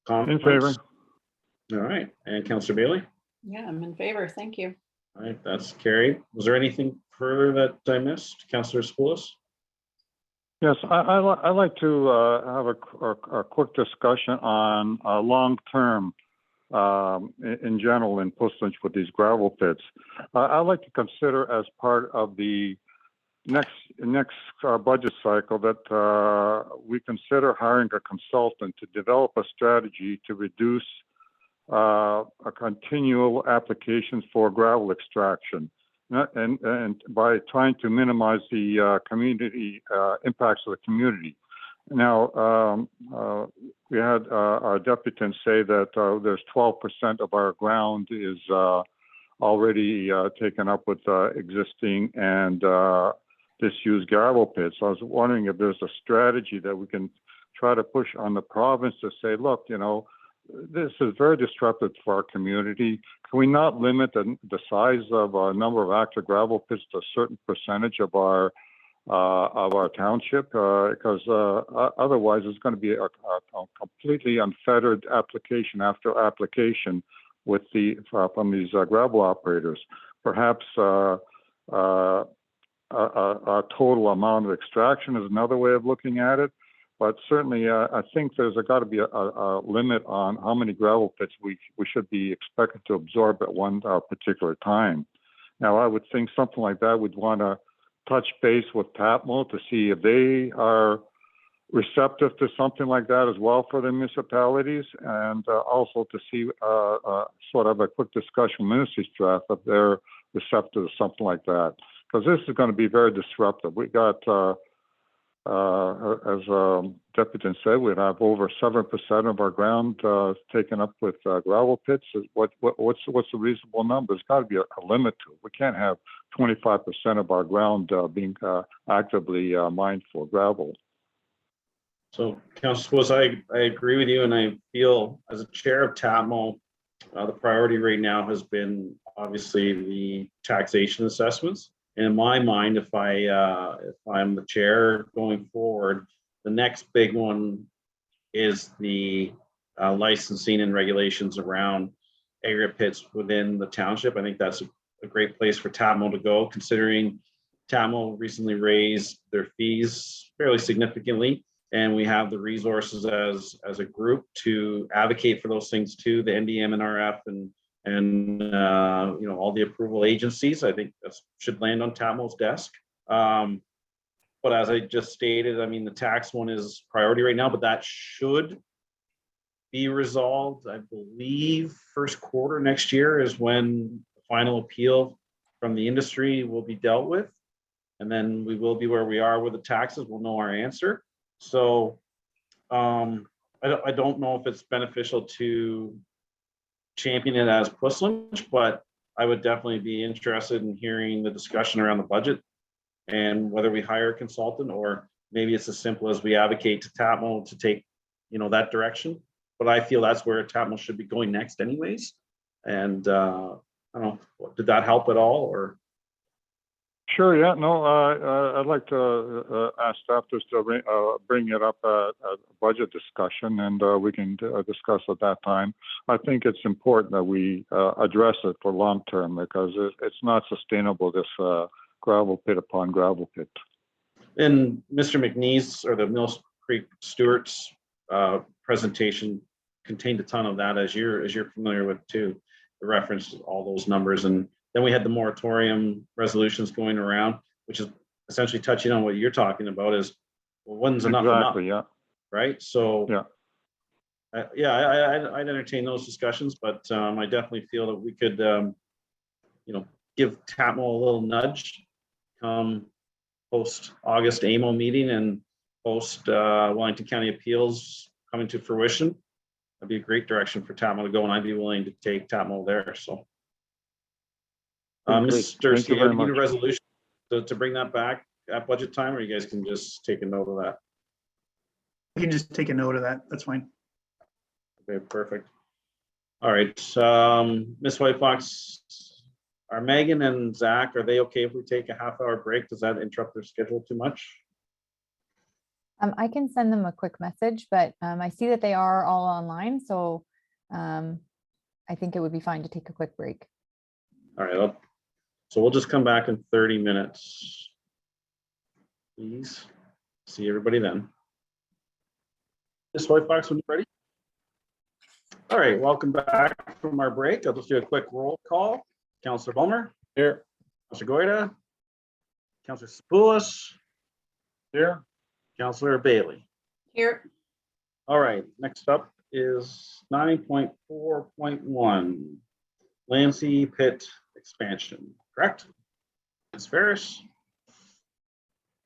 In favor. All right, and Councillor Bailey? Yeah, I'm in favor. Thank you. All right, that's carried. Was there anything further that I missed, Councillor Spoulos? Yes, I'd like to have a quick discussion on long-term in general in Puslinch with these gravel pits. I'd like to consider as part of the next budget cycle that we consider hiring a consultant to develop a strategy to reduce a continual applications for gravel extraction, and by trying to minimize the community impacts of the community. Now, we had our deputant say that there's 12% of our ground is already taken up with existing and disused gravel pits. So I was wondering if there's a strategy that we can try to push on the province to say, look, this is very disruptive for our community. Can we not limit the size of a number of active gravel pits to a certain percentage of our township? Because otherwise, it's going to be a completely unfettered application after application with from these gravel operators. Perhaps a total amount of extraction is another way of looking at it. But certainly, I think there's got to be a limit on how many gravel pits we should be expected to absorb at one particular time. Now, I would think something like that would want to touch base with Tatmo to see if they are receptive to something like that as well for the municipalities, and also to see sort of a quick discussion with ministry staff if they're receptive to something like that, because this is going to be very disruptive. We got, as Deputy said, we have over 7% of our ground taken up with gravel pits. What's the reasonable number? There's got to be a limit to it. We can't have 25% of our ground being actively mined for gravel. So, Councilor Spose, I agree with you, and I feel as a chair of TAPMO, the priority right now has been obviously the taxation assessments. And in my mind, if I'm the chair going forward, the next big one is the licensing and regulations around aggregate pits within the township. I think that's a great place for TAPMO to go, considering TAPMO recently raised their fees fairly significantly. And we have the resources as a group to advocate for those things too, the NDMNRF and you know, all the approval agencies. I think that should land on TAPMO's desk. But as I just stated, I mean, the tax one is priority right now, but that should be resolved. I believe first quarter next year is when the final appeal from the industry will be dealt with. And then we will be where we are with the taxes. We'll know our answer. So I don't know if it's beneficial to champion it as Puss Lynch, but I would definitely be interested in hearing the discussion around the budget and whether we hire a consultant, or maybe it's as simple as we advocate to TAPMO to take, you know, that direction. But I feel that's where TAPMO should be going next anyways. And I don't know, did that help at all, or? Sure, yeah, no, I'd like to ask staff just to bring it up at a budget discussion, and we can discuss at that time. I think it's important that we address it for long term, because it's not sustainable, this gravel pit upon gravel pit. And Mr. McNeese, or the Mills Creek Stewart's presentation contained a ton of that, as you're familiar with too, the reference to all those numbers. And then we had the moratorium resolutions going around, which is essentially touching on what you're talking about, is, well, when's enough Exactly, enough, yeah. right? So Yeah. I'd entertain those discussions, but I definitely feel that we could, you know, give TAPMO a little nudge come post-August AMO meeting and post Wellington County Appeals coming to fruition. That'd be a great direction for TAPMO to go, and I'd be willing to take TAPMO there. So, Mr. Thank you CEO, very do you need a much. resolution to bring that back at budget time, or you guys can just take a note of that? You can just take a note of that. That's fine. Okay, perfect. All right, Ms. White Fox, are Megan and Zach, are they okay if we take a half-hour break? Does that interrupt their schedule too much? I can send them a quick message, but I see that they are all online, so I think it would be fine to take a quick break. All right, so we'll just come back in 30 minutes. Please, see everybody then. Ms. White Fox, when you're ready. All right, welcome back from our break. I'll just do a quick roll call. Councillor Bulmer. Here. Councillor Goyda. Councillor Spoulos. Here. Councillor Bailey. Here. All right, next up is 9.4.1, Lancey Pit expansion, correct? Ms. Ferris.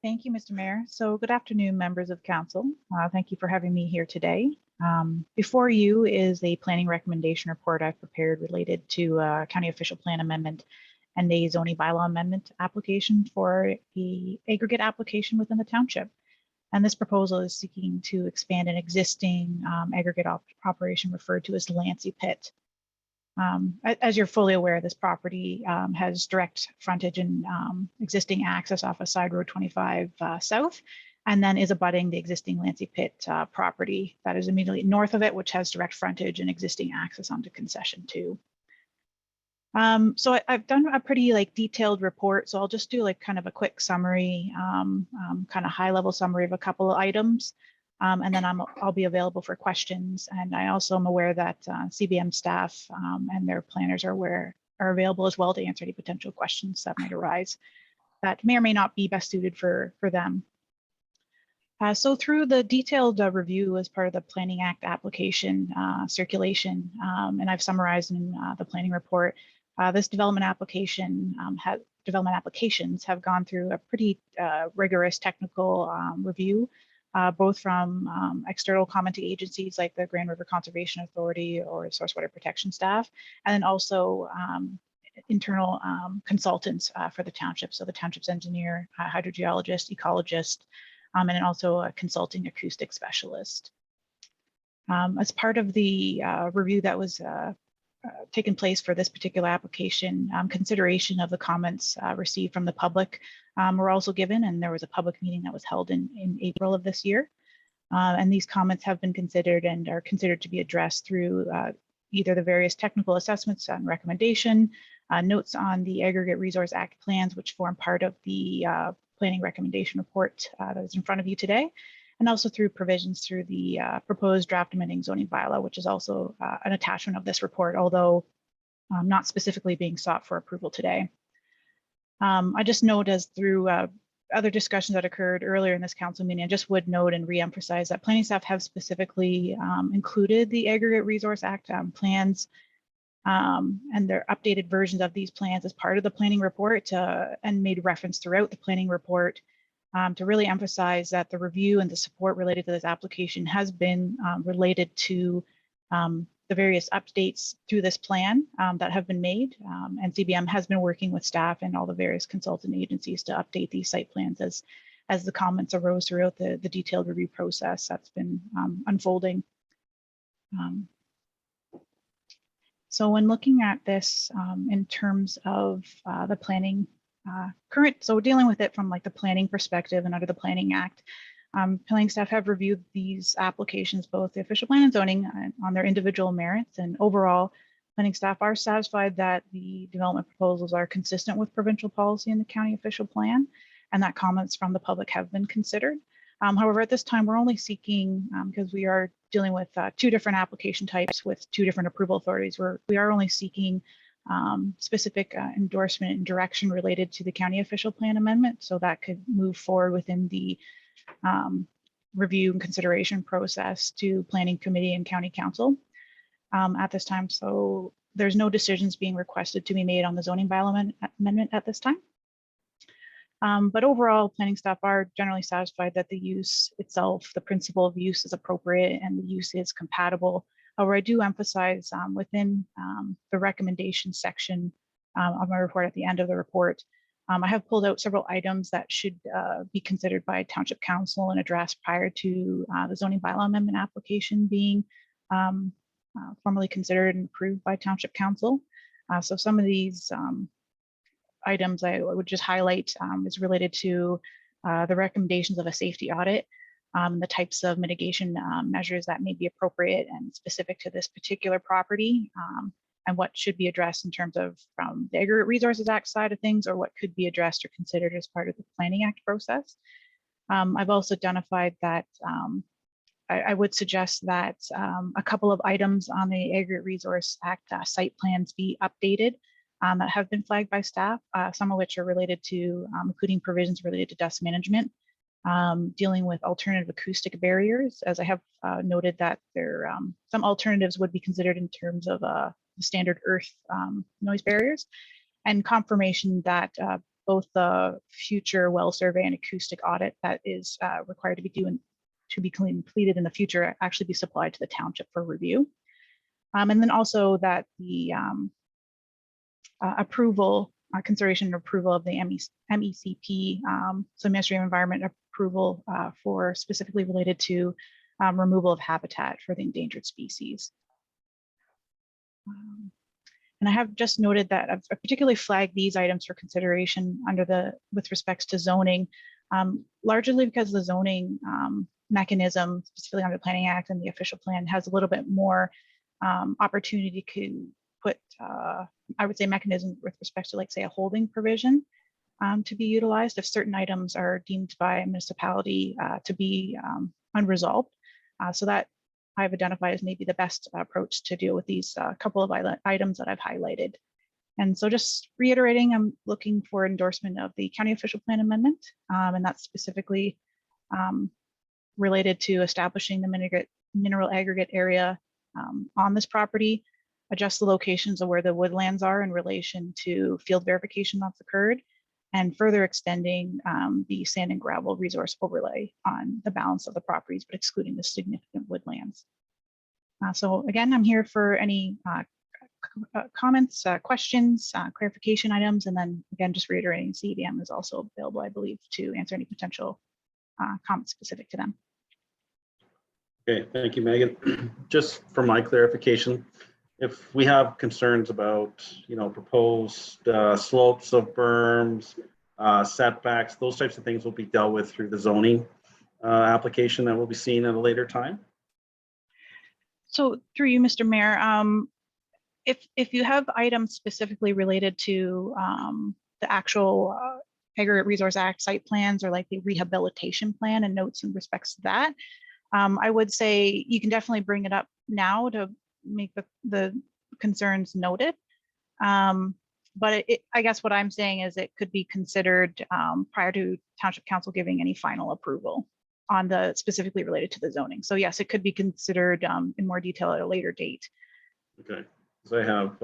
Thank you, Mr. Mayor. So good afternoon, members of council. Thank you for having me here today. Before you is a planning recommendation report I've prepared related to county official plan amendment and a zoning bylaw amendment application for the aggregate application within the township. And this proposal is seeking to expand an existing aggregate operation referred to as the Lancey Pit. As you're fully aware, this property has direct frontage and existing access off of Side Road 25 South, and then is abutting the existing Lancey Pit property that is immediately north of it, which has direct frontage and existing access onto concession 2. So I've done a pretty detailed report, so I'll just do kind of a quick summary, kind of high level summary of a couple of items. And then I'll be available for questions. And I also am aware that CBM staff and their planners are available as well to answer any potential questions that might arise that may or may not be best suited for them. So through the detailed review as part of the Planning Act application circulation, and I've summarized in the planning report, this development applications have gone through a pretty rigorous technical review, both from external commenting agencies like the Grand River Conservation Authority or Source Water Protection staff, and then also internal consultants for the township. So the township's engineer, hydrogeologist, ecologist, and then also a consulting acoustic specialist. As part of the review that was taken place for this particular application, consideration of the comments received from the public were also given, and there was a public meeting that was held in April of this year. And these comments have been considered and are considered to be addressed through either the various technical assessments and recommendation, notes on the Aggregate Resource Act plans, which form part of the planning recommendation report that is in front of you today, and also through provisions through the proposed draft amending zoning bylaw, which is also an attachment of this report, although not specifically being sought for approval today. I just note, as through other discussions that occurred earlier in this council meeting, I just would note and reemphasize that planning staff have specifically included the Aggregate Resource Act plans and their updated versions of these plans as part of the planning report and made reference throughout the planning report to really emphasize that the review and the support related to this application has been related to the various updates to this plan that have been made. And CBM has been working with staff and all the various consultant agencies to update these site plans as the comments arose throughout the detailed review process that's been unfolding. So when looking at this in terms of the planning so we're dealing with it from like the planning perspective and under the Planning Act, planning staff have reviewed these applications, both the official plan and zoning, on their individual merits, and overall planning staff are satisfied that the development proposals are consistent with provincial policy in the county official plan, and that comments from the public have been considered. However, at this time, we're only seeking, because we are dealing with two different application types with two different approval authorities, we are only seeking specific endorsement and direction related to the county official plan amendment, so that could move forward within the review and consideration process to planning committee and county council at this time. So there's no decisions being requested to be made on the zoning bylaw amendment at this time. But overall, planning staff are generally satisfied that the use itself, the principle of use, is appropriate and the use is compatible. However, I do emphasize within the recommendation section of my report at the end of the report, I have pulled out several items that should be considered by Township Council and addressed prior to the zoning bylaw amendment application being formally considered and approved by Township Council. So some of these items I would just highlight is related to the recommendations of a safety audit, the types of mitigation measures that may be appropriate and specific to this particular property, and what should be addressed in terms of from the Aggregate Resources Act side of things, or what could be addressed or considered as part of the Planning Act process. I've also identified that I would suggest that a couple of items on the Aggregate Resource Act site plans be updated that have been flagged by staff, some of which are related to, including provisions related to dust management, dealing with alternative acoustic barriers, as I have noted that there some alternatives would be considered in terms of the standard earth noise barriers, and confirmation that both the future well survey and acoustic audit that is required to be completed in the future actually be supplied to the township for review. And then also that the consideration and approval of the MECP, so Ministry of Environment approval for specifically related to removal of habitat for the endangered species. And I have just noted that I've particularly flagged these items for consideration with respects to zoning, largely because the zoning mechanism, specifically under the Planning Act and the official plan, has a little bit more opportunity to put, I would say, mechanism with respect to, like, say, a holding provision to be utilized if certain items are deemed by a municipality to be unresolved. So that I've identified as maybe the best approach to deal with these couple of items that I've highlighted. And so just reiterating, I'm looking for endorsement of the county official plan amendment, and that's specifically related to establishing the mineral aggregate area on this property, adjust the locations of where the woodlands are in relation to field verification that's occurred, and further extending the sand and gravel resource overlay on the balance of the properties, but excluding the significant woodlands. So again, I'm here for any comments, questions, clarification items, and then again, just reiterating, CBM is also available, I believe, to answer any potential comments specific to them. Okay, thank you, Megan. Just for my clarification, if we have concerns about, proposed slopes of berms, setbacks, those types of things will be dealt with through the zoning application that will be seen at a later time. So through you, Mr. Mayor, if you have items specifically related to the actual Aggregate Resource Act site plans or like the rehabilitation plan and notes in respects to that, I would say you can definitely bring it up now to make the concerns noted. But I guess what I'm saying is it could be considered prior to Township Council giving any final approval on the specifically related to the zoning. So yes, it could be considered in more detail at a later date. Okay, so I have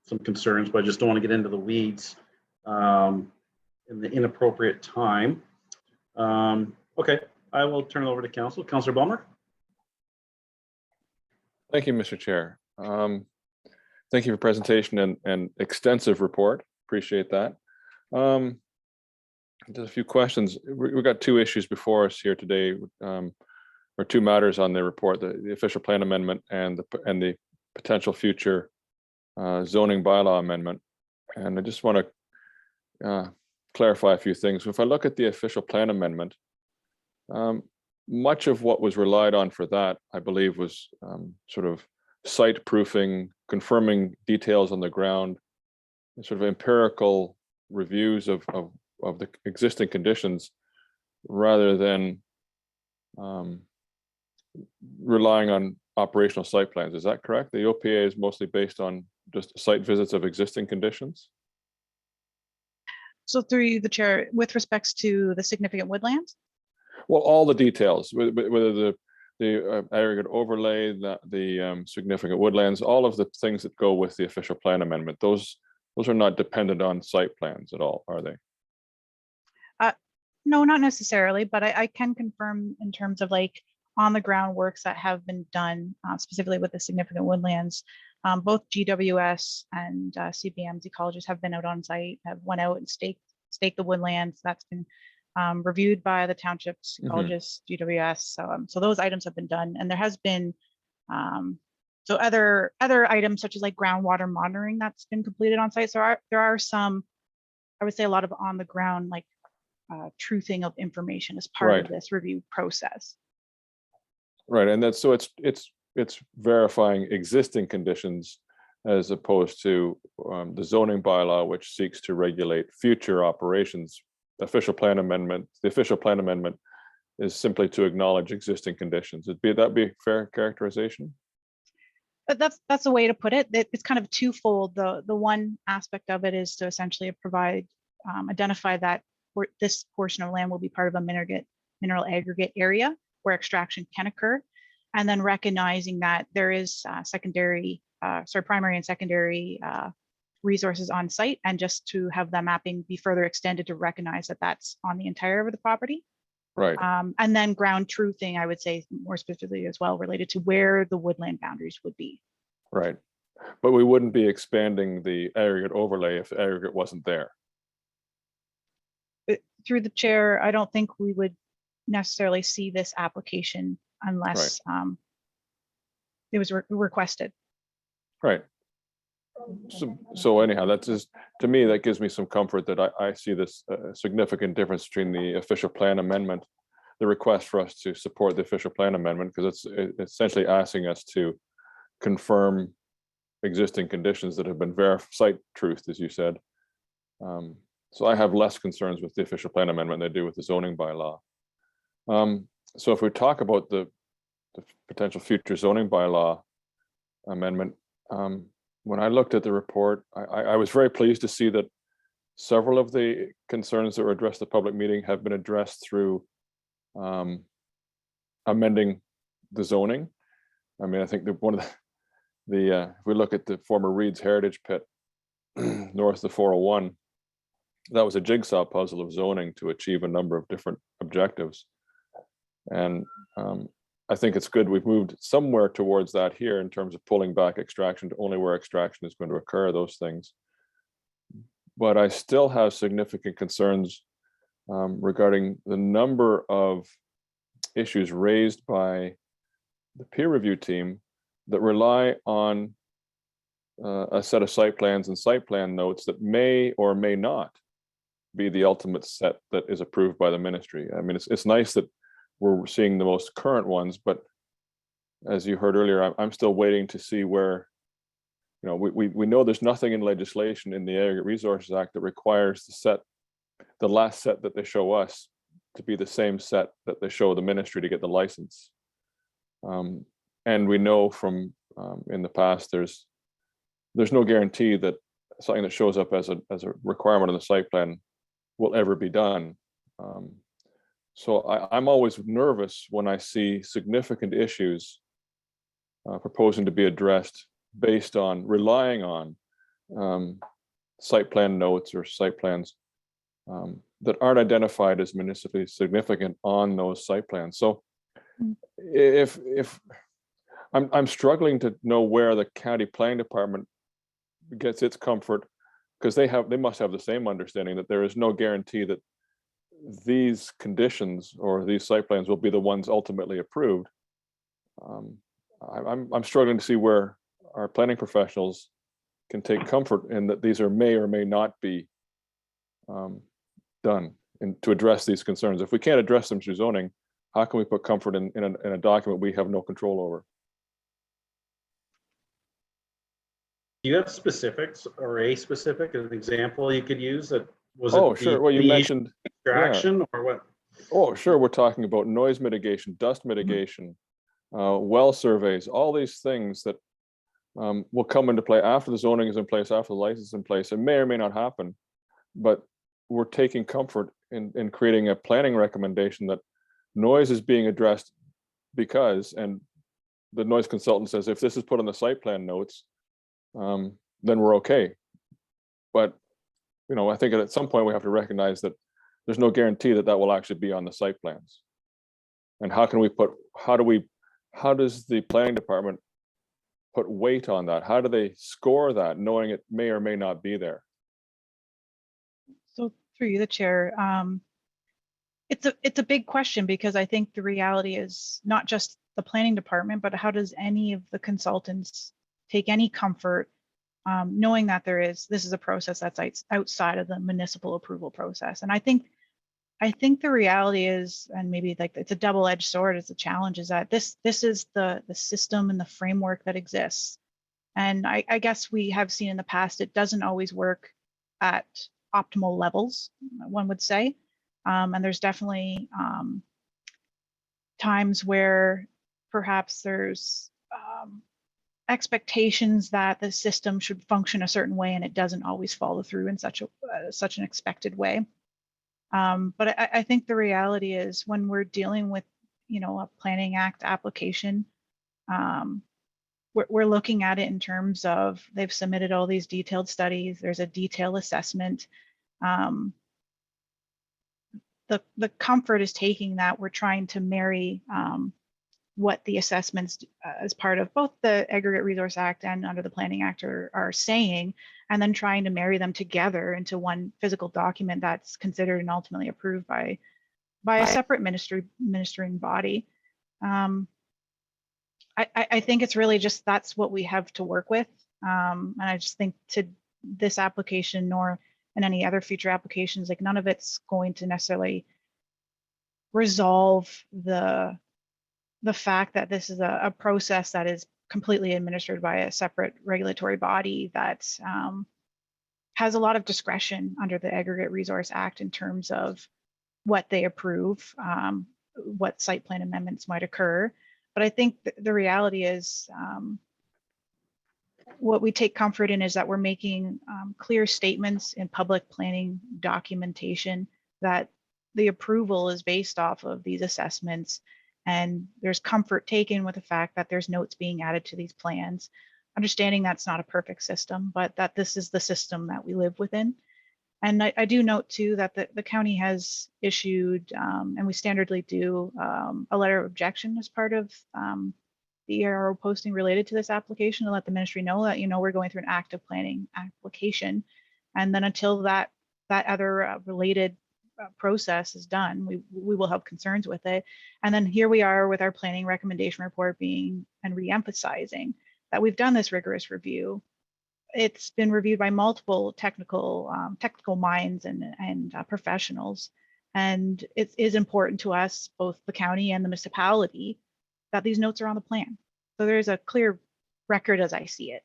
some concerns, but I just don't want to get into the weeds in the inappropriate time. Okay, I will turn it over to Council. Councillor Bulmer. Thank you, Mr. Chair. Thank you for presentation and extensive report. Appreciate that. Just a few questions. We've got two issues before us here today, or two matters on the report: the official plan amendment and the potential future zoning bylaw amendment. And I just want to clarify a few things. If I look at the official plan amendment, much of what was relied on for that, I believe, was sort of site proofing, confirming details on the ground, sort of empirical reviews of the existing conditions, rather than relying on operational site plans. Is that correct? The OPA is mostly based on just site visits of existing conditions? So through the chair, with respects to the significant woodlands? Well, all the details, whether the aggregate overlay, the significant woodlands, all of the things that go with the official plan amendment, those are not dependent on site plans at all, are they? No, not necessarily, but I can confirm in terms of like on the ground works that have been done specifically with the significant woodlands. Both GWS and CBM's ecologists have been out on site, have went out and staked the woodlands. That's been reviewed by the township's ecologists, GWS. So those items have been done, and there has been so other items such as like groundwater monitoring that's been completed on site. So there are some, I would say, a lot of on the ground like truthing of information as part of this review process. Right, and that's so it's verifying existing conditions as opposed to the zoning bylaw, which seeks to regulate future operations. The official plan amendment is simply to acknowledge existing conditions. Would that be fair characterization? But that's a way to put it. It's kind of twofold. The one aspect of it is to essentially provide, identify that this portion of land will be part of a mineral aggregate area where extraction can occur, and then recognizing that there is primary and secondary resources on site, and just to have the mapping be further extended to recognize that that's on the entire of the property. Right. And then ground truthing, I would say more specifically as well, related to where the woodland boundaries would be. Right. But we wouldn't be expanding the aggregate overlay if the aggregate wasn't there. Through the chair, I don't think we would necessarily see this application unless it was requested. Right. So anyhow, that's just, to me, that gives me some comfort that I see this significant difference between the official plan amendment, the request for us to support the official plan amendment, because it's essentially asking us to confirm existing conditions that have been site truthed, as you said. So I have less concerns with the official plan amendment than I do with the zoning bylaw. So if we talk about the potential future zoning bylaw amendment, when I looked at the report, I was very pleased to see that several of the concerns that were addressed at the public meeting have been addressed through amending the zoning. I mean, I think that one of if we look at the former Reed's Heritage Pit north of 401, that was a jigsaw puzzle of zoning to achieve a number of different objectives. And I think it's good we've moved somewhere towards that here in terms of pulling back extraction to only where extraction is going to occur, those things. But I still have significant concerns regarding the number of issues raised by the peer review team that rely on a set of site plans and site plan notes that may or may not be the ultimate set that is approved by the ministry. I mean, it's nice that we're seeing the most current ones, but as you heard earlier, I'm still waiting to see where, you know, we know there's nothing in legislation in the Aggregate Resources Act that requires the last set that they show us to be the same set that they show the ministry to get the license. And we know from in the past, there's no guarantee that something that shows up as a requirement on the site plan will ever be done. So I'm always nervous when I see significant issues proposing to be addressed based on relying on site plan notes or site plans that aren't identified as municipally significant on those site plans. So if I'm struggling to know where the county planning department gets its comfort, because they must have the same understanding that there is no guarantee that these conditions or these site plans will be the ones ultimately approved. I'm struggling to see where our planning professionals can take comfort in that these may or may not be done and to address these concerns. If we can't address them through zoning, how can we put comfort in a document we have no control over? Do you have specifics or a specific, an example you could use that was it? Oh, sure. Well, you mentioned extraction or what? Oh, sure. We're talking about noise mitigation, dust mitigation, well surveys, all these things that will come into play after the zoning is in place, after the license is in place. It may or may not happen, but we're taking comfort in creating a planning recommendation that noise is being addressed because, and the noise consultant says, if this is put on the site plan notes, then we're okay. But, you know, I think at some point we have to recognize that there's no guarantee that that will actually be on the site plans. And how does the planning department put weight on that? How do they score that, knowing it may or may not be there? So through you, the chair, it's a big question, because I think the reality is not just the planning department, but how does any of the consultants take any comfort knowing that this is a process that's outside of the municipal approval process. And I think the reality is, and maybe like it's a double-edged sword, it's a challenge, is that this is the system and the framework that exists. And I guess we have seen in the past, it doesn't always work at optimal levels, one would say. And there's definitely times where perhaps there's expectations that the system should function a certain way, and it doesn't always follow through in such an expected way. But I think the reality is, when we're dealing with, you know, a Planning Act application, we're looking at it in terms of they've submitted all these detailed studies. There's a detailed assessment. The comfort is taking that we're trying to marry what the assessments as part of both the Aggregate Resource Act and under the Planning Act are saying, and then trying to marry them together into one physical document that's considered and ultimately approved by a separate ministering body. I think it's really just that's what we have to work with. And I just think to this application, nor in any other future applications, like none of it's going to necessarily resolve the fact that this is a process that is completely administered by a separate regulatory body that has a lot of discretion under the Aggregate Resource Act in terms of what they approve. what site plan amendments might occur. But I think the reality is what we take comfort in is that we're making clear statements in public planning documentation that the approval is based off of these assessments, and there's comfort taken with the fact that there's notes being added to these plans, understanding that's not a perfect system, but that this is the system that we live within. And I do note too that the county has issued, and we standardly do, a letter of objection as part of the ERO posting related to this application to let the ministry know that, we're going through an active planning application. And then until that other related process is done, we will have concerns with it. And then here we are with our planning recommendation report being and re-emphasizing that we've done this rigorous review. It's been reviewed by multiple technical minds and professionals. And it is important to us, both the county and the municipality, that these notes are on the plan. So there's a clear record as I see it.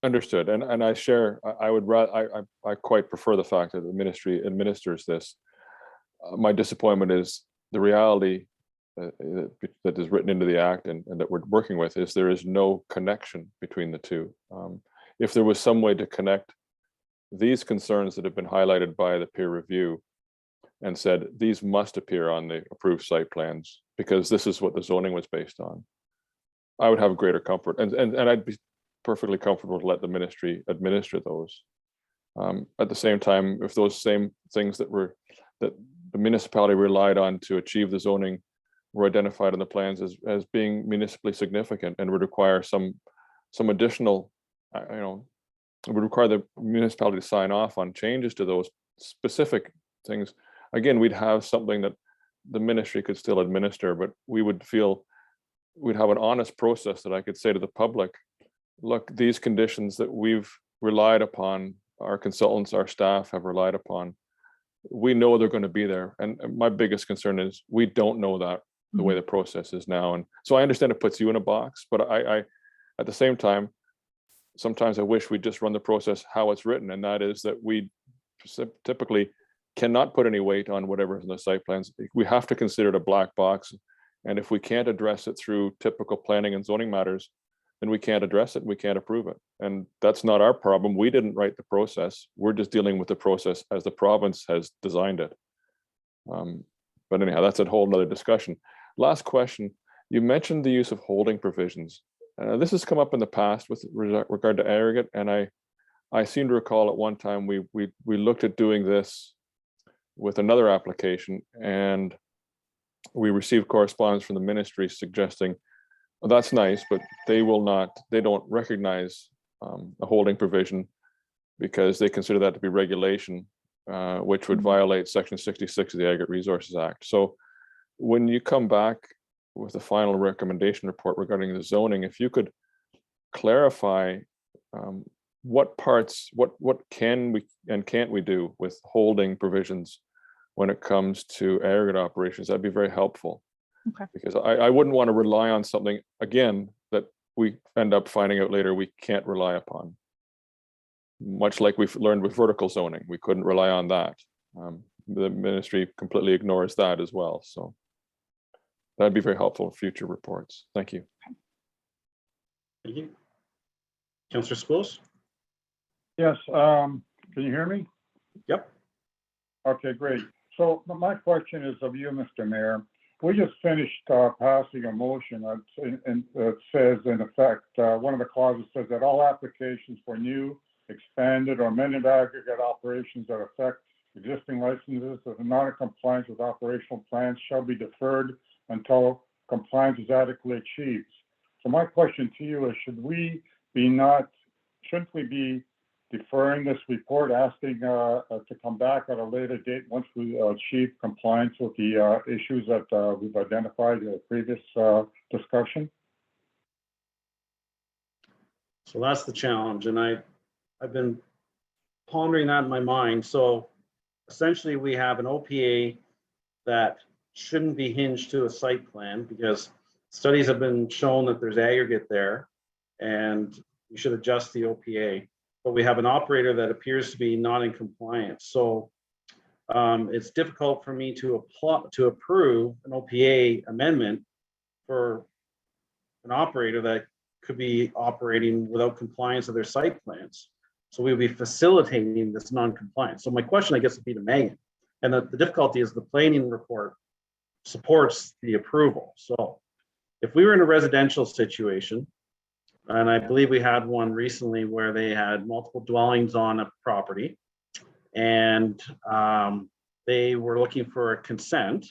Understood. And I share, I would rather, I quite prefer the fact that the ministry administers this. My disappointment is the reality that is written into the act and that we're working with is there is no connection between the two. If there was some way to connect these concerns that have been highlighted by the peer review and said, these must appear on the approved site plans because this is what the zoning was based on, I would have greater comfort. And I'd be perfectly comfortable to let the ministry administer those. At the same time, if those same things that the municipality relied on to achieve the zoning were identified in the plans as being municipally significant and would require some additional, it would require the municipality to sign off on changes to those specific things. Again, we'd have something that the ministry could still administer, but we would feel we'd have an honest process that I could say to the public, look, these conditions that we've relied upon, our consultants, our staff have relied upon, we know they're going to be there. And my biggest concern is we don't know that the way the process is now. And so I understand it puts you in a box, but I at the same time, sometimes I wish we'd just run the process how it's written. And that is that we typically cannot put any weight on whatever's in the site plans. We have to consider it a black box. And if we can't address it through typical planning and zoning matters, then we can't address it, we can't approve it. And that's not our problem. We didn't write the process. We're just dealing with the process as the province has designed it. But anyhow, that's a whole nother discussion. Last question, you mentioned the use of holding provisions. This has come up in the past with regard to aggregate, and I seem to recall at one time we looked at doing this with another application, and we received correspondence from the ministry suggesting, well, that's nice, but they don't recognize a holding provision because they consider that to be regulation, which would violate Section 66 of the Aggregate Resources Act. So when you come back with the final recommendation report regarding the zoning, if you could clarify what parts, what can we and can't we do with holding provisions when it comes to aggregate operations, that'd be very helpful. Okay. Because I wouldn't want to rely on something, again, that we end up finding out later we can't rely upon. Much like we've learned with vertical zoning, we couldn't rely on that. The ministry completely ignores that as well. So that'd be very helpful in future reports. Thank you. Thank you. Councillor Schools? Yes, can you hear me? Yep. Okay, great. So my question is of you, Mr. Mayor. We just finished passing a motion that says, in effect, one of the clauses says that all applications for new, expanded, or amended aggregate operations that affect existing licenses that are not in compliance with operational plans shall be deferred until compliance is adequately achieved. So my question to you is, shouldn't we be deferring this report, asking to come back at a later date once we achieve compliance with the issues that we've identified in the previous discussion? So that's the challenge, and I've been pondering that in my mind. So essentially we have an OPA that shouldn't be hinged to a site plan because studies have been shown that there's aggregate there and we should adjust the OPA. But we have an operator that appears to be not in compliance. So it's difficult for me to approve an OPA amendment for an operator that could be operating without compliance of their site plans. So we would be facilitating this non-compliance. So my question, I guess, would be to Megan. And the difficulty is the planning report supports the approval. So if we were in a residential situation, and I believe we had one recently where they had multiple dwellings on a property, and they were looking for a consent.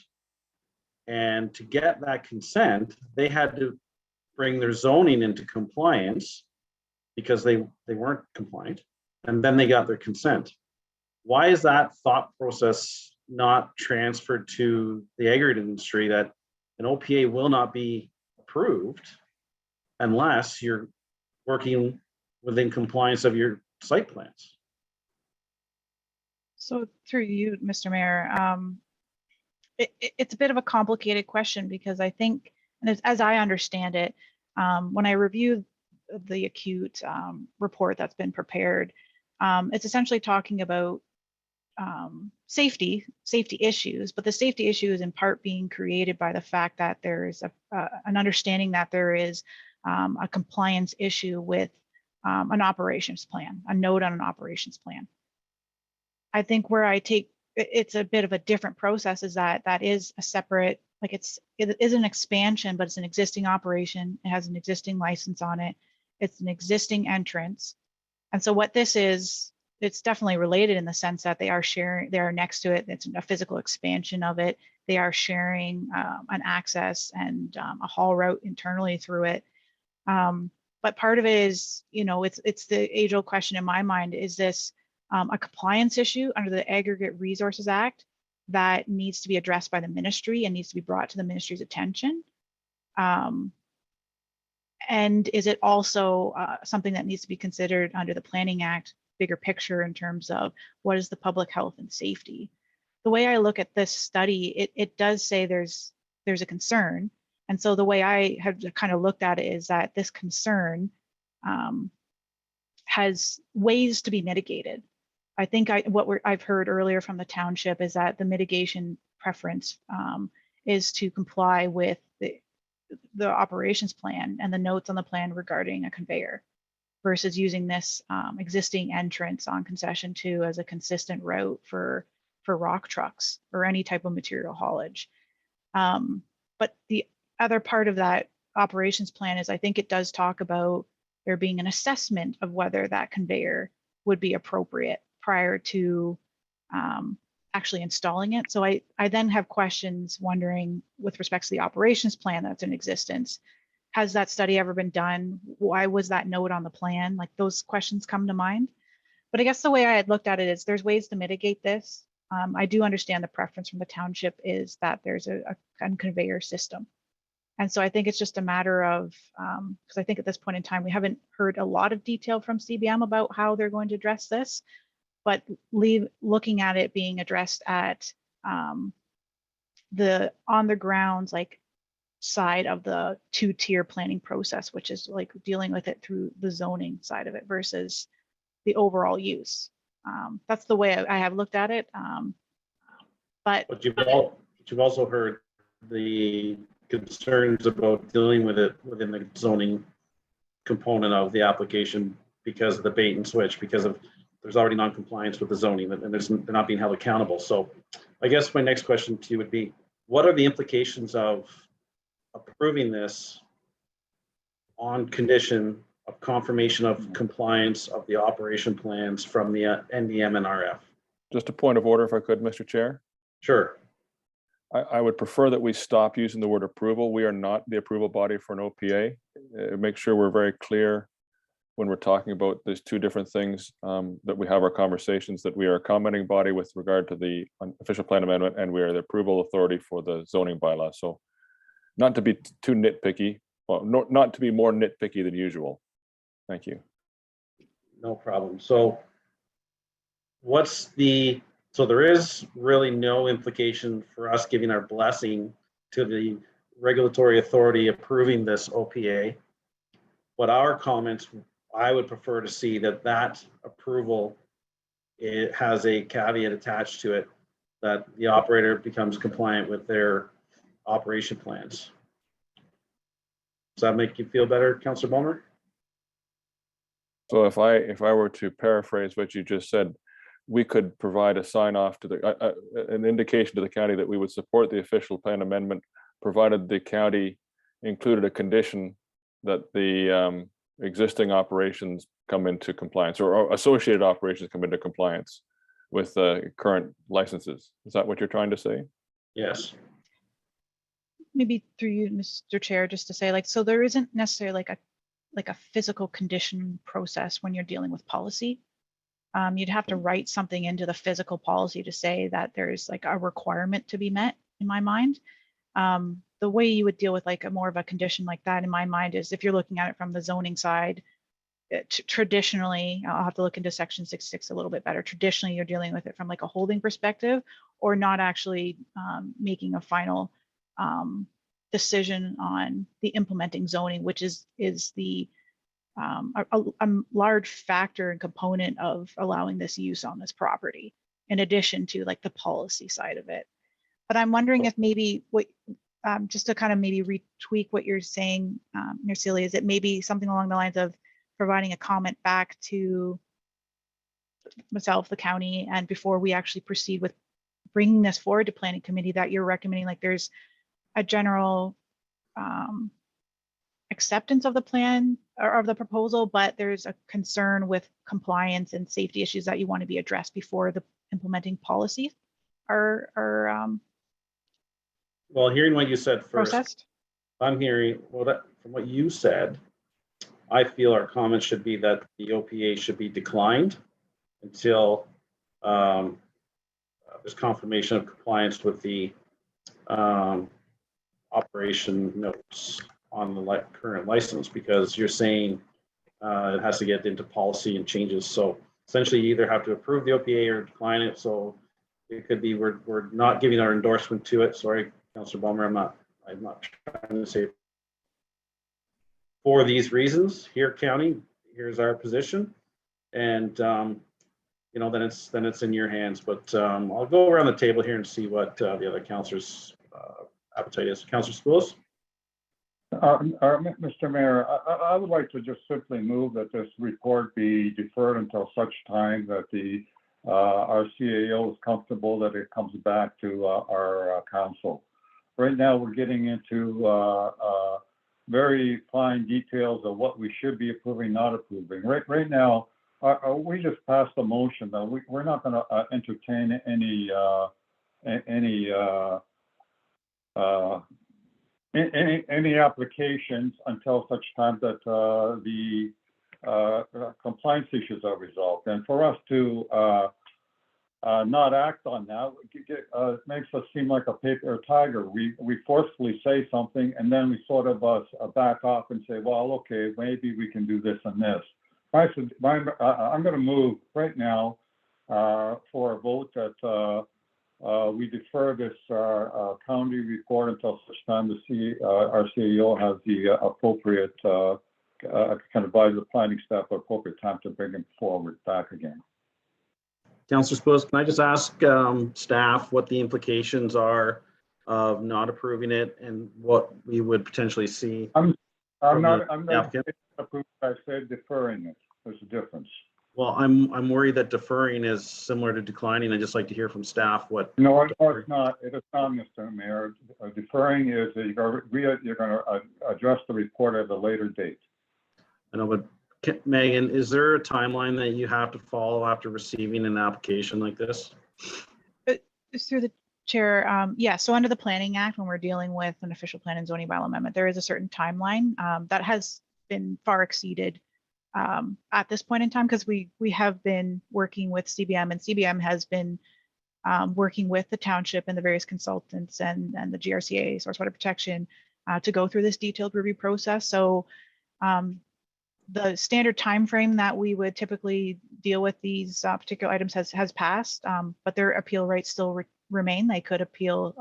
And to get that consent, they had to bring their zoning into compliance because they weren't compliant. And then they got their consent. Why is that thought process not transferred to the aggregate industry, that an OPA will not be approved unless you're working within compliance of your site plans? So through you, Mr. Mayor, it's a bit of a complicated question because I think, and as I understand it, when I review the acute report that's been prepared, it's essentially talking about safety issues, but the safety issue is in part being created by the fact that there is an understanding that there is a compliance issue with an operations plan, a note on an operations plan. I think where I take it's a bit of a different process is that is a separate, like it is an expansion, but it's an existing operation. It has an existing license on it. It's an existing entrance. And so what this is, it's definitely related in the sense that they are sharing, they are next to it. It's a physical expansion of it. They are sharing an access and a haul route internally through it. But part of it is, you know, it's the age-old question in my mind, is this a compliance issue under the Aggregate Resources Act that needs to be addressed by the ministry and needs to be brought to the ministry's attention? And is it also something that needs to be considered under the Planning Act, bigger picture in terms of what is the public health and safety? The way I look at this study, it does say there's a concern. And so the way I have kind of looked at it is that this concern has ways to be mitigated. I think I've heard earlier from the township is that the mitigation preference is to comply with the operations plan and the notes on the plan regarding a conveyor versus using this existing entrance on concession 2 as a consistent route for rock trucks or any type of material haulage. But the other part of that operations plan is I think it does talk about there being an assessment of whether that conveyor would be appropriate prior to actually installing it. So I then have questions wondering with respect to the operations plan that's in existence. Has that study ever been done? Why was that note on the plan? Like those questions come to mind. But I guess the way I had looked at it is there's ways to mitigate this. I do understand the preference from the township is that there's a conveyor system. And so I think it's just a matter of, because I think at this point in time, we haven't heard a lot of detail from CBM about how they're going to address this, but looking at it being addressed at the on the grounds like side of the 2-tier planning process, which is like dealing with it through the zoning side of it versus the overall use. That's the way I have looked at it. But you've also heard the concerns about dealing with it within the zoning component of the application because of the bait and switch, because of there's already non-compliance with the zoning and they're not being held accountable. So I guess my next question to you would be, what are the implications of approving this on condition of confirmation of compliance of the operation plans from the NDM and RF? Just a point of order, if I could, Mr. Chair. Sure. I would prefer that we stop using the word approval. We are not the approval body for an OPA. Make sure we're very clear when we're talking about these two different things, that we have our conversations, that we are a commenting body with regard to the official plan amendment and we are the approval authority for the zoning bylaw. So not to be too nitpicky, well, not to be more nitpicky than usual. Thank you. No problem. So so there is really no implication for us giving our blessing to the regulatory authority approving this OPA. But our comments, I would prefer to see that approval, it has a caveat attached to it that the operator becomes compliant with their operation plans. Does that make you feel better, Councillor Bulmer? So if I were to paraphrase what you just said, we could provide a sign off to the, an indication to the county that we would support the official plan amendment, provided the county included a condition that the existing operations come into compliance, or associated operations come into compliance with current licenses. Is that what you're trying to say? Yes. Maybe through you, Mr. Chair, just to say, like, so there isn't necessarily like a physical condition process when you're dealing with policy. You'd have to write something into the physical policy to say that there's like a requirement to be met, in my mind. The way you would deal with like a more of a condition like that, in my mind, is if you're looking at it from the zoning side, traditionally, I'll have to look into section 66 a little bit better. Traditionally, you're dealing with it from like a holding perspective, or not actually making a final decision on the implementing zoning, which is the a large factor and component of allowing this use on this property, in addition to like the policy side of it. But I'm wondering if maybe what, just to kind of maybe retweak what you're saying, Nerceli, is it maybe something along the lines of providing a comment back to myself, the county, and before we actually proceed with bringing this forward to planning committee, that you're recommending like there's a general acceptance of the plan or of the proposal, but there's a concern with compliance and safety issues that you want to be addressed before the implementing policies are Well, hearing what you said first, processed. I'm hearing, well, that from what you said, I feel our comments should be that the OPA should be declined until there's confirmation of compliance with the operation notes on the current license, because you're saying it has to get into policy and changes. So essentially you either have to approve the OPA or decline it. So it could be we're not giving our endorsement to it. Sorry, Councillor Bulmer, I'm not trying to say for these reasons here, county, here's our position. And you know, then it's in your hands. But I'll go around the table here and see what the other councillors' appetite is. Councillor Schools? Mr. Mayor, I would like to just simply move that this report be deferred until such time that our CAO is comfortable that it comes back to our council. Right now, we're getting into very fine details of what we should be approving, not approving. Right now, we just passed a motion that we're not going to entertain any applications until such time that the compliance issues are resolved. And for us to not act on that, it makes us seem like a paper tiger. We forcefully say something and then we sort of back off and say, well, okay, maybe we can do this and this. I'm going to move right now for a vote that we defer this county report until such time our CEO has the appropriate, can advise the planning staff at appropriate time to bring it forward back again. Councillor Spillis, can I just ask staff what the implications are of not approving it and what we would potentially see? I'm not applicant? approving, I said deferring it. There's a difference. Well, I'm worried that deferring is similar to declining. I'd just like to hear from staff what. No, it's not. It is not, Mr. Mayor. Deferring is that you're going to address the report at a later date. I know, but Megan, is there a timeline that you have to follow after receiving an application like this? Through the chair, yeah, so under the Planning Act, when we're dealing with an official plan and zoning bylaw amendment, there is a certain timeline that has been far exceeded at this point in time, because we have been working with CBM, and CBM has been working with the township and the various consultants and the GRCA, Source Water Protection, to go through this detailed review process. So the standard time frame that we would typically deal with these particular items has passed, but their appeal rights still remain. They could appeal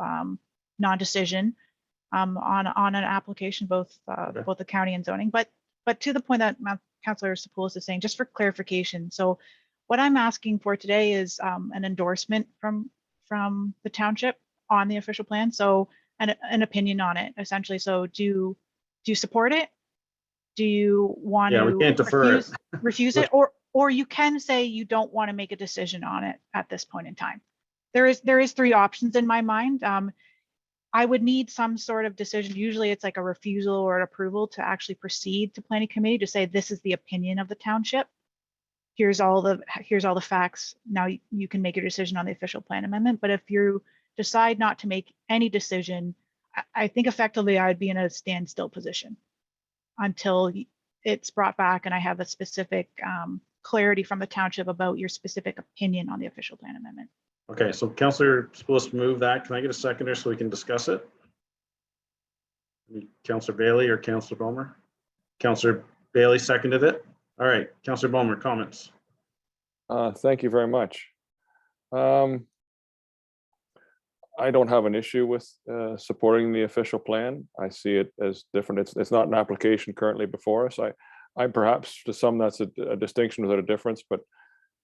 non-decision on an application, both the county and zoning. But to the point that Councillor Sapoulis is saying, just for clarification, so what I'm asking for today is an endorsement from from the township on the official plan. So an opinion on it essentially. So do you support it? Do you want Yeah, to we can't defer it. refuse it? Or you can say you don't want to make a decision on it at this point in time. There is 3 options in my mind. I would need some sort of decision. Usually it's like a refusal or an approval to actually proceed to planning committee to say, this is the opinion of the township. Here's all the facts. Now you can make your decision on the official plan amendment. But if you decide not to make any decision, I think effectively I'd be in a standstill position until it's brought back and I have a specific clarity from the township about your specific opinion on the official plan amendment. Okay, so Councillor Spillis move that. Can I get a seconder so we can discuss it? Councillor Bailey or Councillor Bomer? Councillor Bailey seconded it. All right, Councillor Bomer, comments. Thank you very much. I don't have an issue with supporting the official plan. I see it as different. It's not an application currently before us. I perhaps to some that's a distinction without a difference, but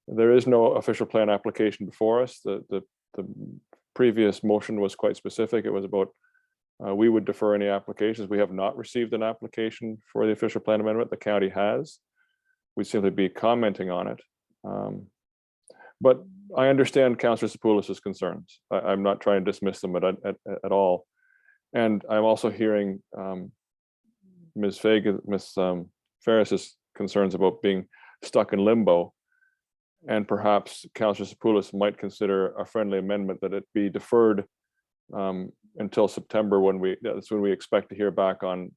there is no official plan application before us. The previous motion was quite specific. It was about we would defer any applications. We have not received an application for the official plan amendment. The county has. We'd simply be commenting on it. But I understand Councillor Sapoulis's concerns. I'm not trying to dismiss them at all. And I'm also hearing Ms. Ferris's concerns about being stuck in limbo. And perhaps Councillor Sapoulis might consider a friendly amendment that it be deferred until September, that's when we expect to hear back on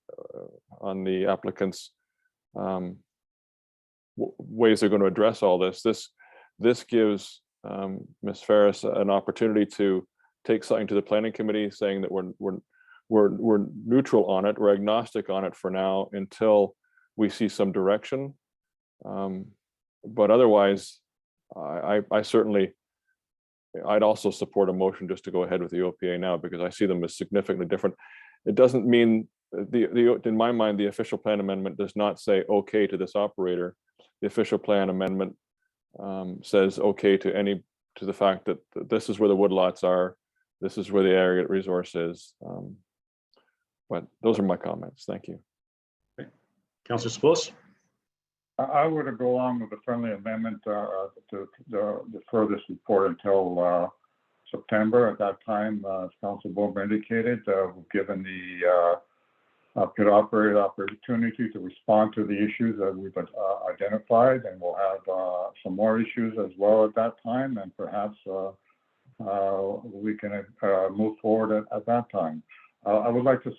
the applicants' ways they're going to address all this. This gives Ms. Ferris an opportunity to take something to the planning committee saying that we're neutral on it, we're agnostic on it for now until we see some direction. But otherwise, I certainly, I'd also support a motion just to go ahead with the OPA now because I see them as significantly different. It doesn't mean in my mind, the official plan amendment does not say okay to this operator. The official plan amendment says okay to the fact that this is where the woodlots are, this is where the aggregate resource is. But those are my comments. Thank you. Okay. Councillor Spillis. I would go along with the friendly amendment to defer this report until September. At that time, as Councillor Bomer indicated, given the pit operator opportunity to respond to the issues that we've identified, and we'll have some more issues as well at that time, and perhaps we can move forward at that time. I would like to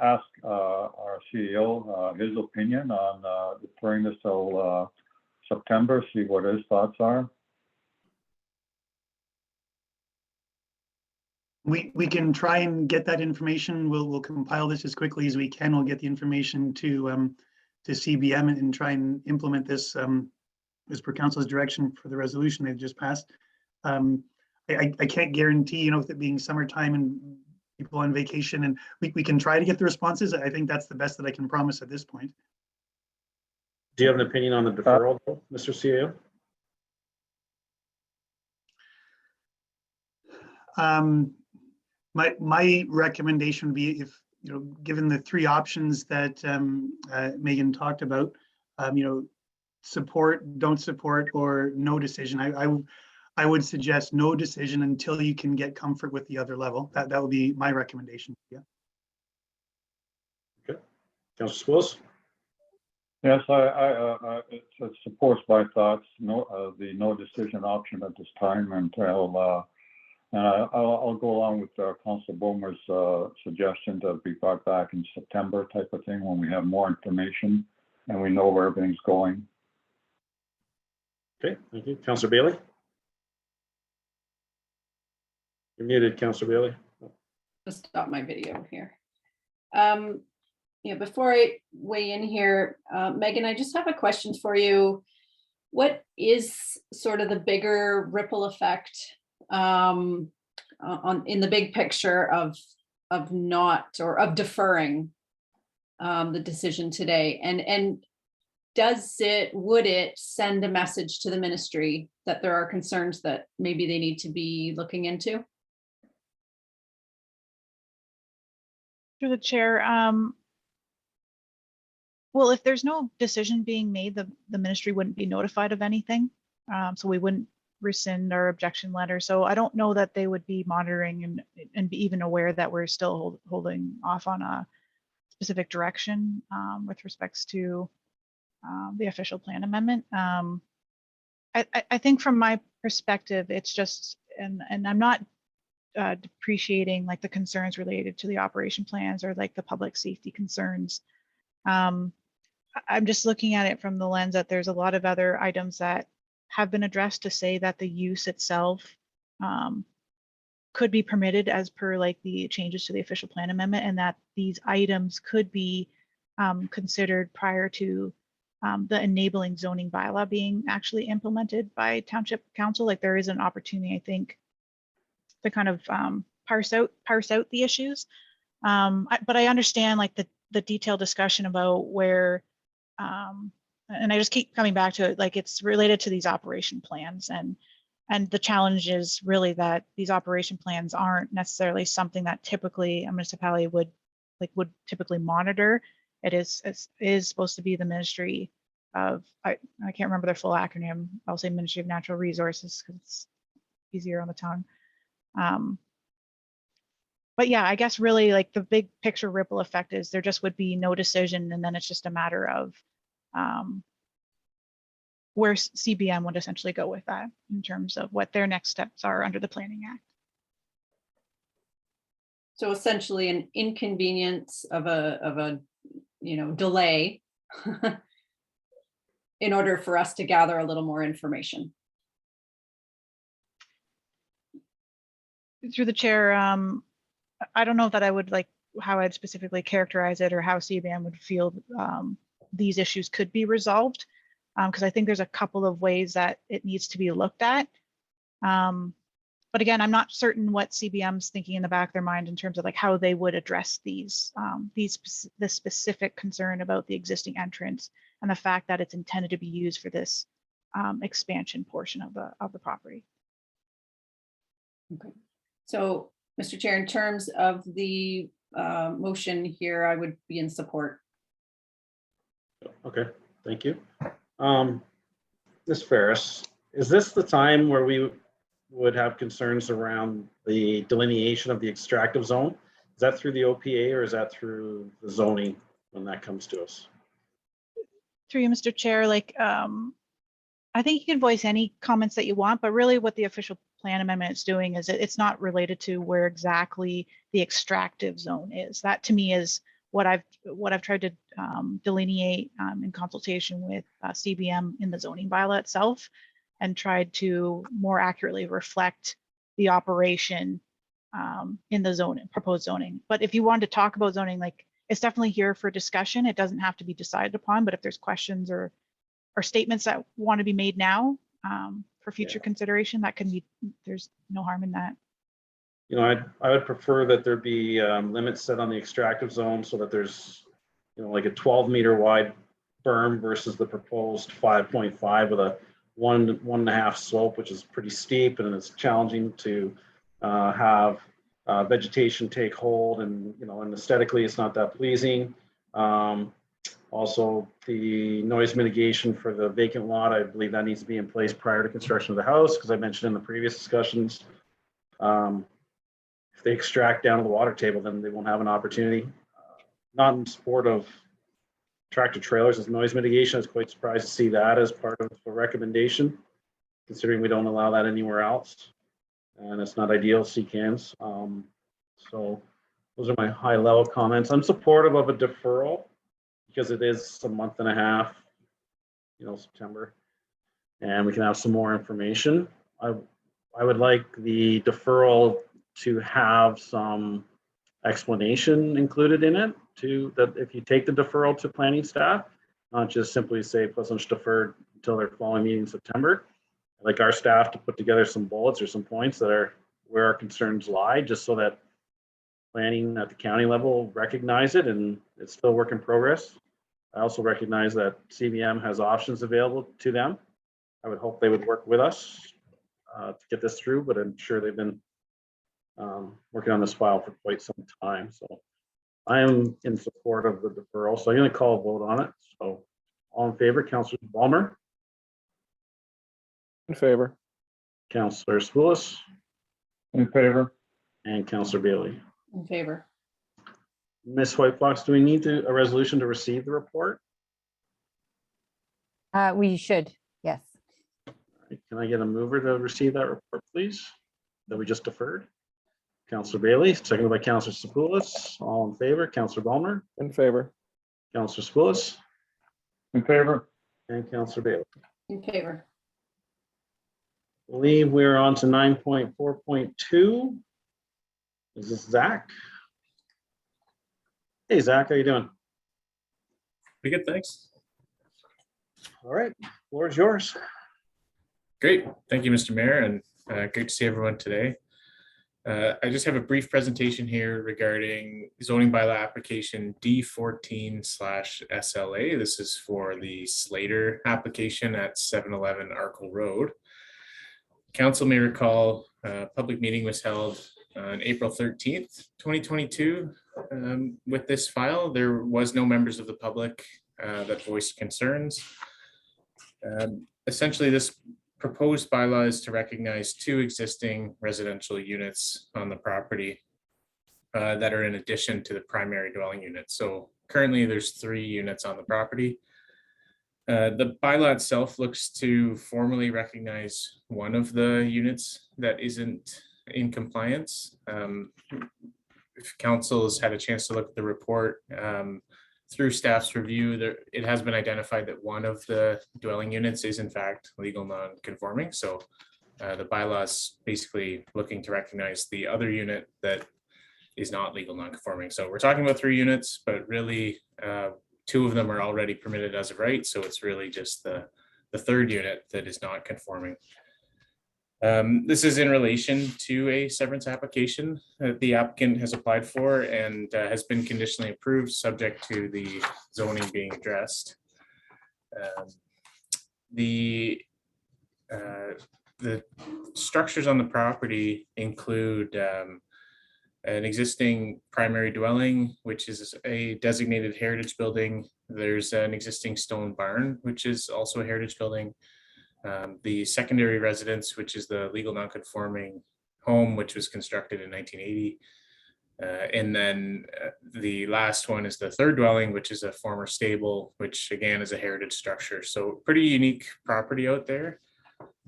ask our CEO his opinion on deferring this till September, see what his thoughts are. We can try and get that information. We'll compile this as quickly as we can. We'll get the information to CBM and try and implement this as per council's direction for the resolution they've just passed. I can't guarantee, with it being summertime and people on vacation, and we can try to get the responses. I think that's the best that I can promise at this point. Do you have an opinion on the deferral, Mr. CAO? My recommendation would be, if given the 3 options that Megan talked about, support, don't support, or no decision. I would suggest no decision until you can get comfort with the other level. That would be my recommendation. Yeah. Okay. Councillor Spillis. Yes, it supports my thoughts. The no decision option at this time until. And I'll go along with Councillor Bomer's suggestion to be brought back in September type of thing when we have more information and we know where everything's going. Okay, thank you. Councillor Bailey. You're muted, Councillor Bailey. Just stop my video here. Before I weigh in here, Megan, I just have a question for you. What is sort of the bigger ripple effect in the big picture of deferring the decision today, and would it send a message to the ministry that there are concerns that maybe they need to be looking into? Through the chair, well, if there's no decision being made, the ministry wouldn't be notified of anything. So we wouldn't rescind our objection letter. So I don't know that they would be monitoring and be even aware that we're still holding off on a specific direction with respects to the official plan amendment. I think from my perspective, it's just, and I'm not depreciating like the concerns related to the operation plans or like the public safety concerns. I'm just looking at it from the lens that there's a lot of other items that have been addressed to say that the use itself could be permitted as per like the changes to the official plan amendment, and that these items could be considered prior to the enabling zoning bylaw being actually implemented by township council. Like there is an opportunity, I think, to kind of parse out the issues. But I understand like the detailed discussion about where, and I just keep coming back to it, like it's related to these operation plans, and the challenge is really that these operation plans aren't necessarily something that typically a municipality would typically monitor. It is supposed to be the Ministry of, I can't remember their full acronym. I'll say Ministry of Natural Resources because it's easier on the tongue. But yeah, I guess really like the big picture ripple effect is there just would be no decision, and then it's just a matter of where CBM would essentially go with that in terms of what their next steps are under the Planning Act. So essentially an inconvenience of a delay in order for us to gather a little more information. Through the chair, I don't know that I would like how I'd specifically characterize it or how CBM would feel these issues could be resolved, because I think there's a couple of ways that it needs to be looked at. But again, I'm not certain what CBM's thinking in the back of their mind in terms of like how they would address this specific concern about the existing entrance and the fact that it's intended to be used for this expansion portion of the property. Okay. So, Mr. Chair, in terms of the motion here, I would be in support. Okay, thank you. Ms. Ferris, is this the time where we would have concerns around the delineation of the extractive zone? Is that through the OPA or is that through the zoning when that comes to us? Through you, Mr. Chair, like I think you can voice any comments that you want, but really what the official plan amendment is doing is it's not related to where exactly the extractive zone is. That to me is what I've tried to delineate in consultation with CBM in the zoning bylaw itself, and tried to more accurately reflect the operation in the proposed zoning. But if you wanted to talk about zoning, like it's definitely here for discussion. It doesn't have to be decided upon, but if there's questions or statements that want to be made now for future consideration, that can be, there's no harm in that. You know, I would prefer that there be limits set on the extractive zone so that there's, like a 12-meter wide berm versus the proposed 5.5 with a 1.5 slope, which is pretty steep, and it's challenging to have vegetation take hold, and and aesthetically it's not that pleasing. Also, the noise mitigation for the vacant lot, I believe that needs to be in place prior to construction of the house, because I mentioned in the previous discussions, if they extract down to the water table, then they won't have an opportunity. Not in support of tractor trailers as noise mitigation. I was quite surprised to see that as part of the recommendation, considering we don't allow that anywhere else, and it's not ideal CCANs. So those are my high-level comments. I'm supportive of a deferral because it is a month and a half, September, and we can have some more information. I would like the deferral to have some explanation included in it, that if you take the deferral to planning staff, not just simply say Pleasant deferred until their following meeting in September. I'd like our staff to put together some bullets or some points that are where our concerns lie, just so that planning at the county level recognize it, and it's still work in progress. I also recognize that CBM has options available to them. I would hope they would work with us to get this through, but I'm sure they've been working on this file for quite some time. So I am in support of the deferral, so I'm going to call a vote on it. So all in favor, Councillor Balmer, In favor. Councillor Spoulis, In favor. and Councillor Bailey. In favor. Ms. White Fox, do we need a resolution to receive the report? We should, yes. Can I get a mover to receive that report, please? That we just deferred? Councillor Bailey, seconded by Councillor Spoulis. All in favor, Councillor Balmer, In favor. Councillor Spoulis, In favor. and Councillor Bailey. In favor. I believe we're on to 9.4.2. Is this Zach? Hey, Zach, how you doing? Pretty good, thanks. All right, floor is yours. Great. Thank you, Mr. Mayor, and great to see everyone today. I just have a brief presentation here regarding zoning bylaw application D14/SLA. This is for the Slater application at 711 Arkle Road. Council may recall a public meeting was held on April 13th, 2022. With this file, there was no members of the public that voiced concerns. Essentially, this proposed bylaw is to recognize 2 existing residential units on the property that are in addition to the primary dwelling unit. So currently there's 3 units on the property. The bylaw itself looks to formally recognize one of the units that isn't in compliance. If council has had a chance to look at the report, through staff's review, it has been identified that one of the dwelling units is in fact legal non-conforming. So the bylaw is basically looking to recognize the other unit that is not legal non-conforming. So we're talking about 3 units, but really 2 of them are already permitted as of right. So it's really just the 3rd unit that is not conforming. This is in relation to a severance application that the applicant has applied for and has been conditionally approved, subject to the zoning being addressed. The structures on the property include an existing primary dwelling, which is a designated heritage building. There's an existing stone barn, which is also a heritage building. The secondary residence, which is the legal non-conforming home, which was constructed in 1980. And then the last one is the 3rd dwelling, which is a former stable, which again is a heritage structure. So pretty unique property out there.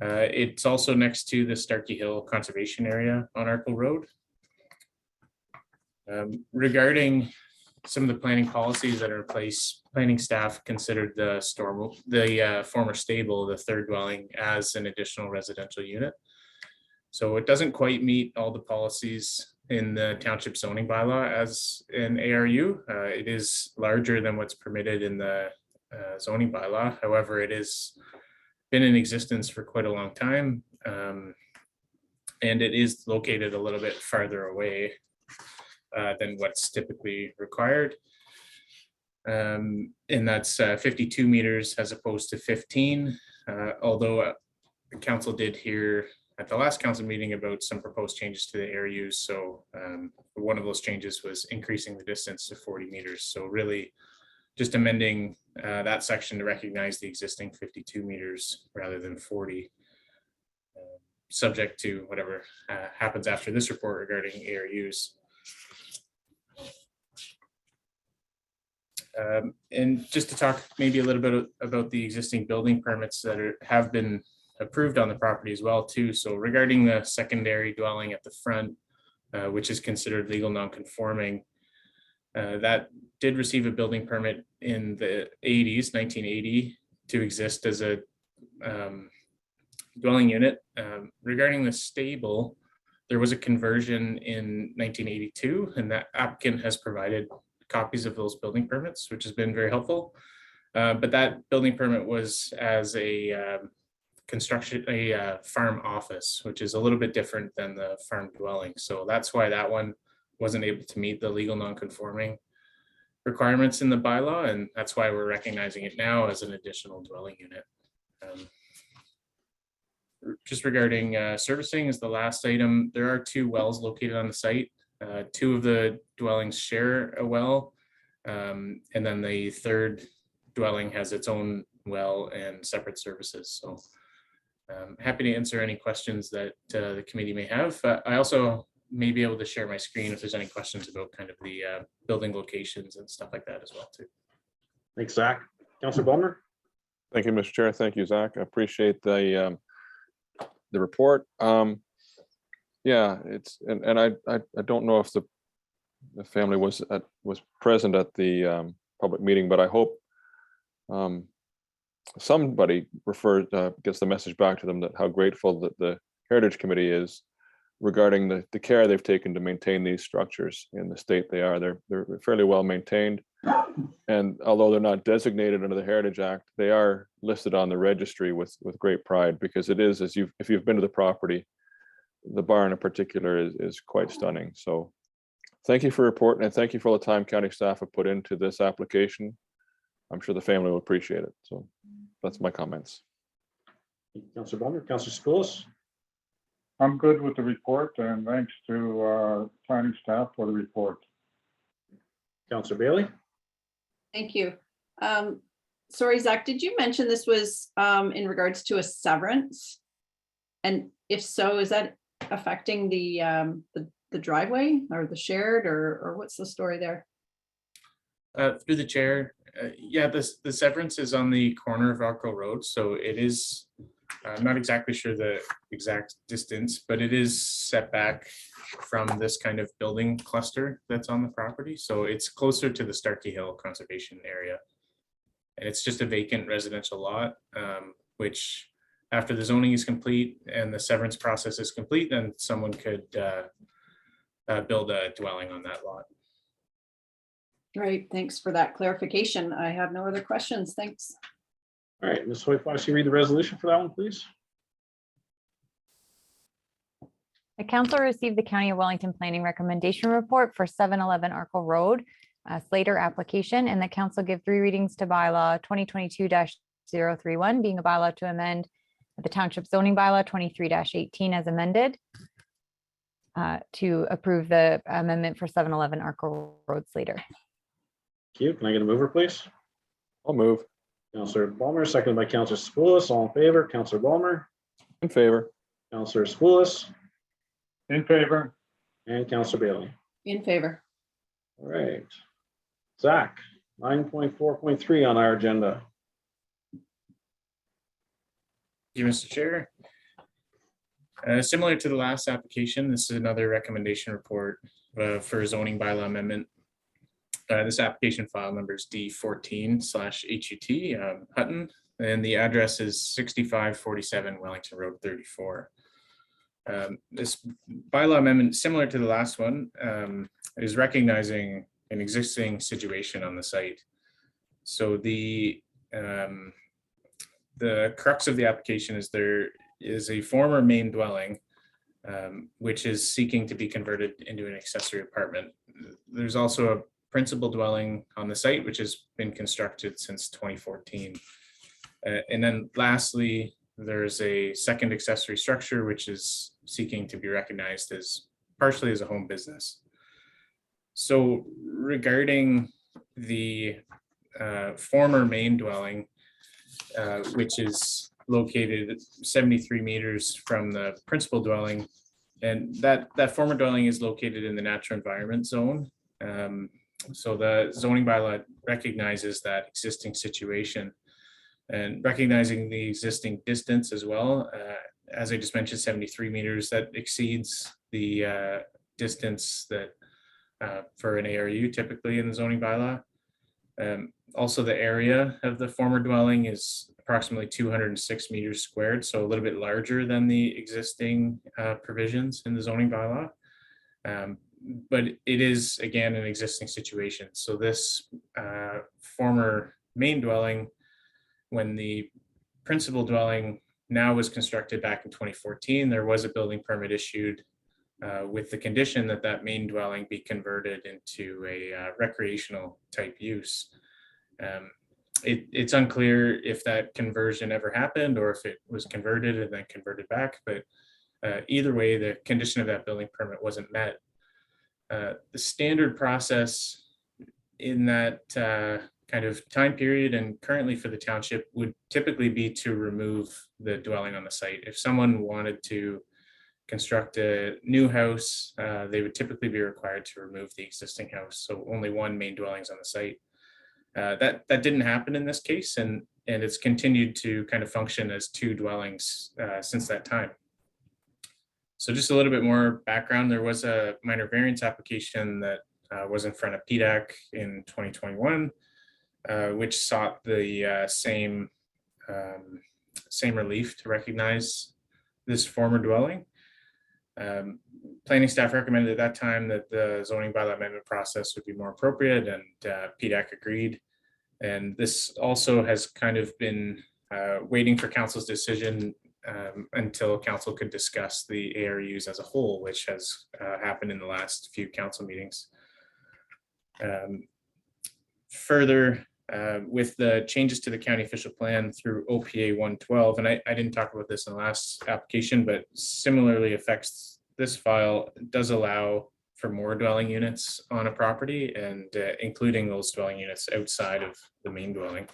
It's also next to the Starkey Hill Conservation Area on Arkle Road. Regarding some of the planning policies that are in place, planning staff considered the former stable, the 3rd dwelling, as an additional residential unit. So it doesn't quite meet all the policies in the township zoning bylaw as an ARU. It is larger than what's permitted in the zoning bylaw. However, it has been in existence for quite a long time. And it is located a little bit farther away than what's typically required. And that's 52 meters as opposed to 15, although the council did hear at the last council meeting about some proposed changes to the ARUs. So one of those changes was increasing the distance to 40 meters. So really just amending that section to recognize the existing 52 meters rather than 40, subject to whatever happens after this report regarding ARUs. And just to talk maybe a little bit about the existing building permits that have been approved on the property as well too. So regarding the secondary dwelling at the front, which is considered legal non-conforming, that did receive a building permit in the 1980, to exist as a dwelling unit. Regarding the stable, there was a conversion in 1982, and that applicant has provided copies of those building permits, which has been very helpful. But that building permit was as a farm office, which is a little bit different than the farm dwelling. So that's why that one wasn't able to meet the legal non-conforming requirements in the bylaw. And that's why we're recognizing it now as an additional dwelling unit. Just regarding servicing is the last item. There are 2 wells located on the site. Two of the dwellings share a well. And then the third dwelling has its own well and separate services. So happy to answer any questions that the committee may have. I also may be able to share my screen if there's any questions about kind of the building locations and stuff like that as well too. Thanks, Zach. Councillor Ballmer? Thank you, Mr. Chair. Thank you, Zach. I appreciate the report. Yeah, it's and I don't know if the family was present at the public meeting, but I hope somebody gets the message back to them that how grateful that the Heritage Committee is regarding the care they've taken to maintain these structures in the state they are. They're fairly well maintained. And although they're not designated under the Heritage Act, they are listed on the registry with great pride, because it is, if you've been to the property, the barn in particular is quite stunning. So thank you for reporting, and thank you for all the time county staff have put into this application. I'm sure the family will appreciate it. So that's my comments. Councillor Ballmer. Councillor Spoulos? I'm good with the report, and thanks to planning staff for the report. Councillor Bailey? Thank you. Sorry, Zach, did you mention this was in regards to a severance? And if so, is that affecting the driveway or the shared, or what's the story there? Through the chair, yeah, the severance is on the corner of Arco Road, so it is. I'm not exactly sure the exact distance, but it is set back from this kind of building cluster that's on the property. So it's closer to the Starkey Hill Conservation Area. And it's just a vacant residential lot, which after the zoning is complete and the severance process is complete, then someone could build a dwelling on that lot. Great, thanks for that clarification. I have no other questions. Thanks. All right, Ms. Hoyt, why don't you read the resolution for that one, please? The council received the County of Wellington Planning Recommendation Report for 711 Arkle Road, a Slater application, and the council give 3 readings to bylaw 2022-031, being a bylaw to amend the Township Zoning Bylaw 23-18 as amended, to approve the amendment for 711 Arkle Road, Slater. Thank you. Can I get a mover, please? I'll move. Councillor Ballmer, seconded by Councillor Spoulos. All in favor? Councillor Ballmer? In favor. Councillor Spoulos? In favor. And Councillor Bailey. In favor. All right. Zach, 9.4.3 on our agenda. Thank you, Mr. Chair. Similar to the last application, this is another recommendation report for a zoning bylaw amendment. This application file number is D14/HUT Hutton, and the address is 6547 Wellington Road 34. This bylaw amendment, similar to the last one, is recognizing an existing situation on the site. So the crux of the application is there is a former main dwelling which is seeking to be converted into an accessory apartment. There's also a principal dwelling on the site which has been constructed since 2014. And then lastly, there's a second accessory structure which is seeking to be recognized as partially as a home business. So regarding the former main dwelling, which is located 73 meters from the principal dwelling, and that former dwelling is located in the natural environment zone. So the zoning bylaw recognizes that existing situation and recognizing the existing distance as well. As I just mentioned, 73 meters, that exceeds the distance that for an ARU typically in the zoning bylaw. Also, the area of the former dwelling is approximately 206 meters squared, so a little bit larger than the existing provisions in the zoning bylaw. But it is, again, an existing situation. So this former main dwelling, when the principal dwelling now was constructed back in 2014, there was a building permit issued with the condition that that main dwelling be converted into a recreational type use. It's unclear if that conversion ever happened or if it was converted and then converted back, but either way, the condition of that building permit wasn't met. The standard process in that kind of time period and currently for the township would typically be to remove the dwelling on the site. If someone wanted to construct a new house, they would typically be required to remove the existing house. So only one main dwelling is on the site. That didn't happen in this case, and it's continued to kind of function as two dwellings since that time. So just a little bit more background, there was a minor variance application that was in front of PDAC in 2021, which sought the same relief to recognize this former dwelling. Planning staff recommended at that time that the zoning bylaw amendment process would be more appropriate, and PDAC agreed. And this also has kind of been waiting for council's decision until council could discuss the ARUs as a whole, which has happened in the last few council meetings. Further, with the changes to the county official plan through OPA 112, and I didn't talk about this in the last application, but similarly affects this file, it does allow for more dwelling units on a property, and including those dwelling units outside of the main dwelling.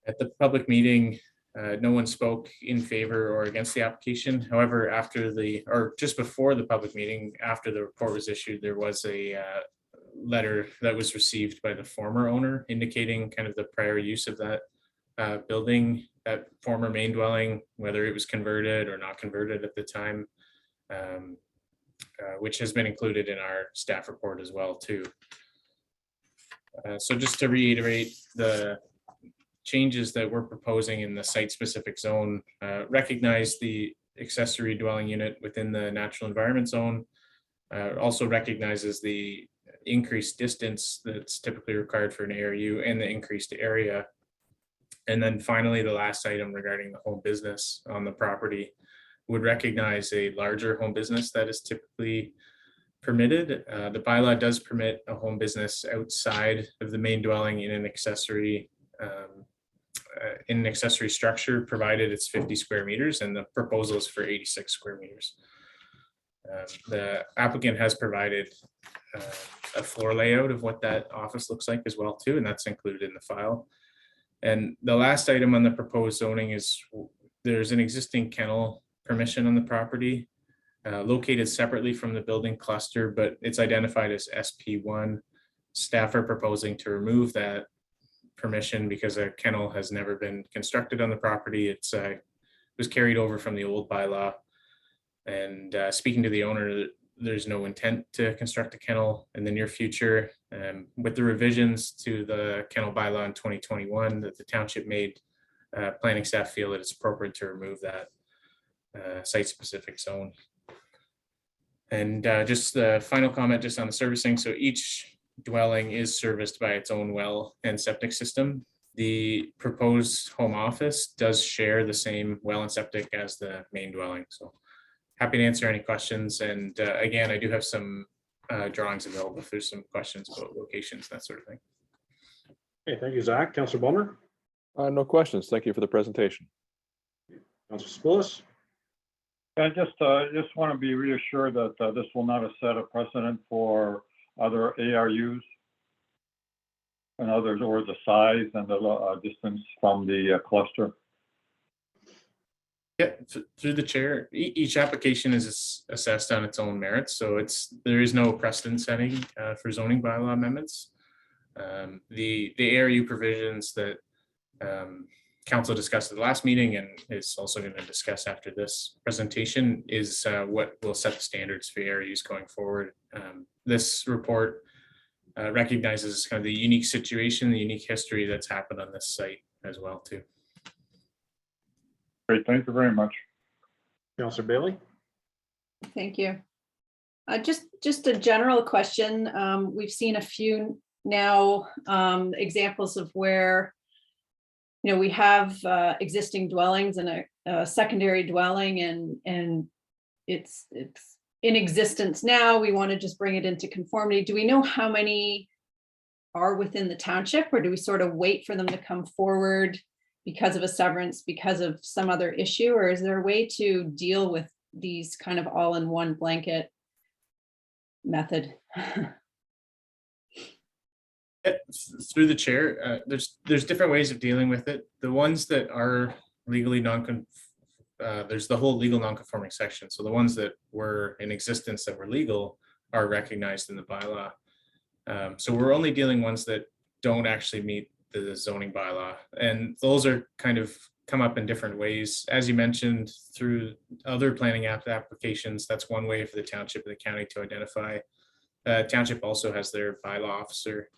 At the public meeting, no one spoke in favor or against the application. However, just before the public meeting, after the report was issued, there was a letter that was received by the former owner indicating kind of the prior use of that building, that former main dwelling, whether it was converted or not converted at the time, which has been included in our staff report as well too. So just to reiterate, the changes that we're proposing in the site-specific zone recognize the accessory dwelling unit within the natural environment zone, also recognizes the increased distance that's typically required for an ARU and the increased area. And then finally, the last item regarding the home business on the property would recognize a larger home business that is typically permitted. The bylaw does permit a home business outside of the main dwelling in an accessory structure, provided it's 50 square meters, and the proposal is for 86 square meters. The applicant has provided a floor layout of what that office looks like as well too, and that's included in the file. And the last item on the proposed zoning is there's an existing kennel permission on the property located separately from the building cluster, but it's identified as SP1. Staff are proposing to remove that permission because a kennel has never been constructed on the property. It was carried over from the old bylaw, and speaking to the owner, there's no intent to construct a kennel in the near future. With the revisions to the kennel bylaw in 2021 that the township made, planning staff feel that it's appropriate to remove that site-specific zone. And just the final comment just on the servicing. So each dwelling is serviced by its own well and septic system. The proposed home office does share the same well and septic as the main dwelling. So happy to answer any questions. And again, I do have some drawings available if there's some questions about locations, that sort of thing. Okay, thank you, Zach. Councillor Bulmer? No questions. Thank you for the presentation. Councillor Spillis? I just want to be reassured that this will not set a precedent for other ARUs and others, or the size and the distance from the cluster. Yeah, through the chair, each application is assessed on its own merits, so there is no precedent setting for zoning bylaw amendments. The ARU provisions that council discussed at the last meeting and is also going to discuss after this presentation is what will set the standards for ARUs going forward. This report recognizes kind of the unique situation, the unique history that's happened on this site as well too. Great, thank you very much. Councillor Bailey? Thank you. Just a general question. We've seen a few now examples of where we have existing dwellings and a secondary dwelling, and it's in existence now. We want to just bring it into conformity. Do we know how many are within the township, or do we sort of wait for them to come forward because of a severance, because of some other issue, or is there a way to deal with these kind of all in one blanket method? Through the chair, there's different ways of dealing with it. The ones that are legally there's the whole legal non-conforming section. So the ones that were in existence that were legal are recognized in the bylaw. So we're only dealing ones that don't actually meet the zoning bylaw. And those are kind of come up in different ways. As you mentioned, through other planning applications, that's one way for the township and the county to identify. Township also has their bylaw officer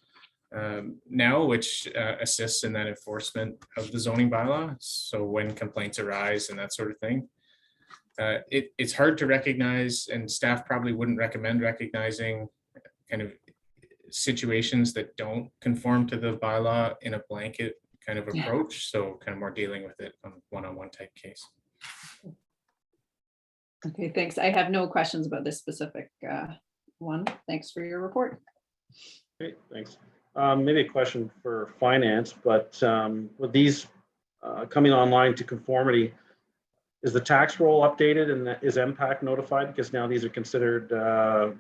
now, which assists in that enforcement of the zoning bylaw. So when complaints arise and that sort of thing, it's hard to recognize, and staff probably wouldn't recommend recognizing kind of situations that don't conform to the bylaw in a blanket kind of approach. So kind of more dealing with it on a one-on-one type case. Okay, thanks. I have no questions about this specific one. Thanks for your report. Okay, thanks. Maybe a question for finance, but with these coming online to conformity, is the tax roll updated and is MPAC notified? Because now these are considered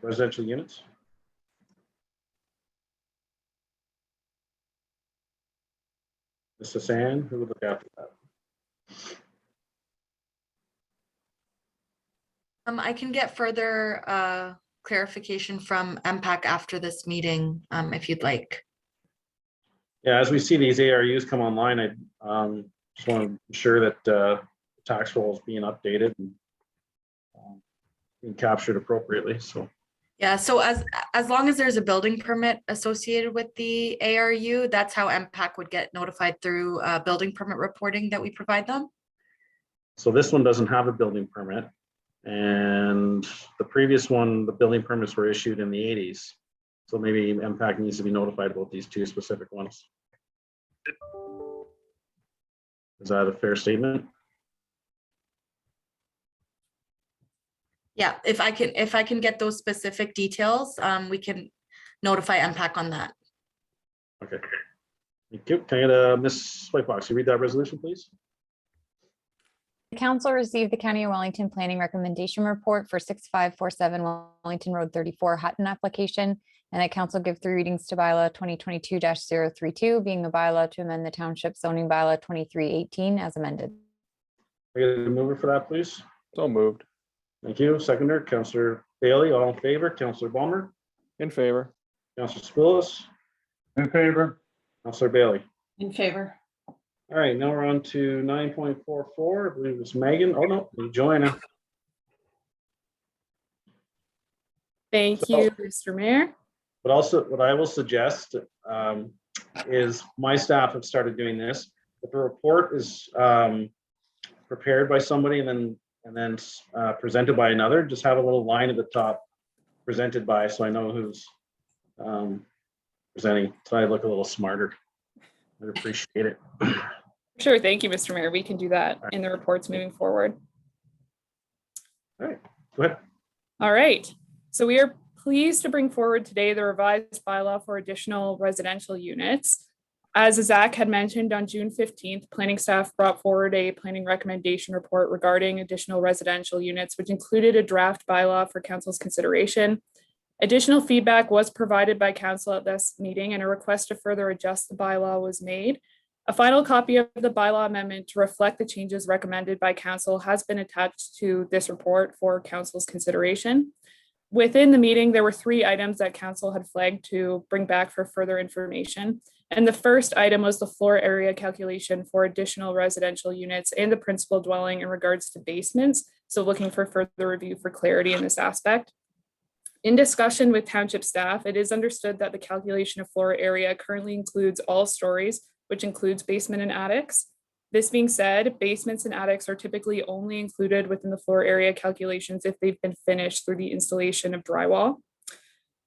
residential units? Mr. San, who would look after that? I can get further clarification from MPAC after this meeting, if you'd like. Yeah, as we see these ARUs come online, I just want to ensure that the tax roll is being updated and being captured appropriately. So Yeah, so as long as there's a building permit associated with the ARU, that's how MPAC would get notified through building permit reporting that we provide them. So this one doesn't have a building permit. And the previous one, the building permits were issued in the 80s. So maybe MPAC needs to be notified about these two specific ones. Is that a fair statement? Yeah, if I can get those specific details, we can notify MPAC on that. Okay. Thank you. Can I get Ms. Whitebox, you read that resolution, please? The council received the County of Wellington Planning Recommendation Report for 6547 Wellington Road 34 Hutton application, and that council give 3 readings to bylaw 2022-032, being the bylaw to amend the township zoning bylaw 2318 as amended. I get a mover for that, please. So moved. Thank you. Seconder, Councillor Bailey, all in favor. Councillor Balmer, In favor. Councillor Spillis, In favor. Councillor Bailey. In favor. All right, now we're on to 9.44. I believe it's Megan. Oh no, Joanna. Thank you, Mr. Mayor. But also, what I will suggest is my staff have started doing this. If a report is prepared by somebody and then presented by another, just have a little line at the top, presented by, so I know who's presenting. So I look a little smarter. I appreciate it. Sure, thank you, Mr. Mayor. We can do that in the reports moving forward. All right, go ahead. All right, so we are pleased to bring forward today the revised bylaw for additional residential units. As Zach had mentioned, on June 15th, planning staff brought forward a planning recommendation report regarding additional residential units, which included a draft bylaw for council's consideration. Additional feedback was provided by council at this meeting, and a request to further adjust the bylaw was made. A final copy of the bylaw amendment to reflect the changes recommended by council has been attached to this report for council's consideration. Within the meeting, there were 3 items that council had flagged to bring back for further information. And the first item was the floor area calculation for additional residential units and the principal dwelling in regards to basements. So looking for further review for clarity in this aspect. In discussion with township staff, it is understood that the calculation of floor area currently includes all stories, which includes basement and attics. This being said, basements and attics are typically only included within the floor area calculations if they've been finished through the installation of drywall.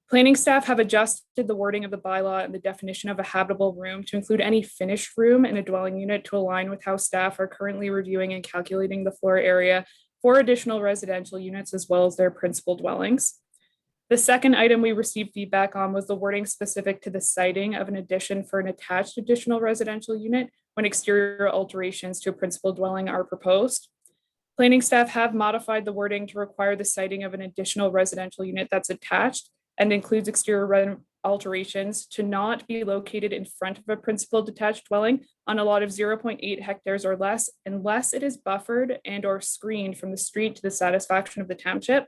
Planning staff have adjusted the wording of the bylaw and the definition of a habitable room to include any finished room in a dwelling unit to align with how staff are currently reviewing and calculating the floor area for additional residential units as well as their principal dwellings. The second item we received feedback on was the wording specific to the siting of an addition for an attached additional residential unit when exterior alterations to a principal dwelling are proposed. Planning staff have modified the wording to require the siting of an additional residential unit that's attached and includes exterior alterations to not be located in front of a principal detached dwelling on a lot of 0.8 hectares or less, unless it is buffered and or screened from the street to the satisfaction of the township.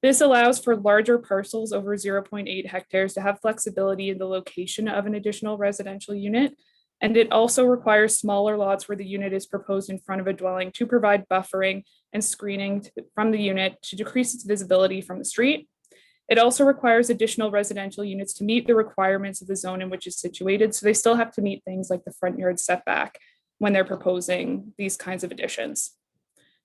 This allows for larger parcels over 0.8 hectares to have flexibility in the location of an additional residential unit. And it also requires smaller lots where the unit is proposed in front of a dwelling to provide buffering and screening from the unit to decrease its visibility from the street. It also requires additional residential units to meet the requirements of the zone in which it's situated. So they still have to meet things like the front yard setback when they're proposing these kinds of additions.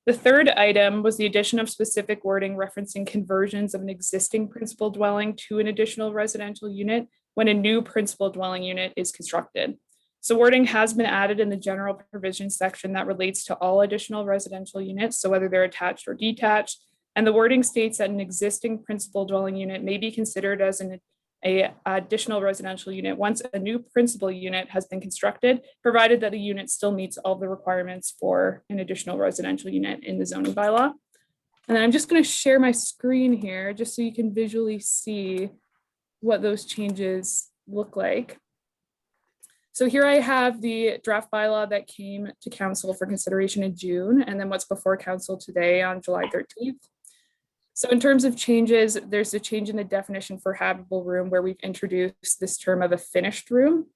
The third item was the addition of specific wording referencing conversions of an existing principal dwelling to an additional residential unit when a new principal dwelling unit is constructed. So wording has been added in the general provisions section that relates to all additional residential units, so whether they're attached or detached. And the wording states that an existing principal dwelling unit may be considered as an additional residential unit once a new principal unit has been constructed, provided that the unit still meets all the requirements for an additional residential unit in the zoning bylaw. And then I'm just going to share my screen here just so you can visually see what those changes look like. So here I have the draft bylaw that came to council for consideration in June, and then what's before council today on July 13th. So in terms of changes, there's a change in the definition for habitable room where we've introduced this term of a finished room.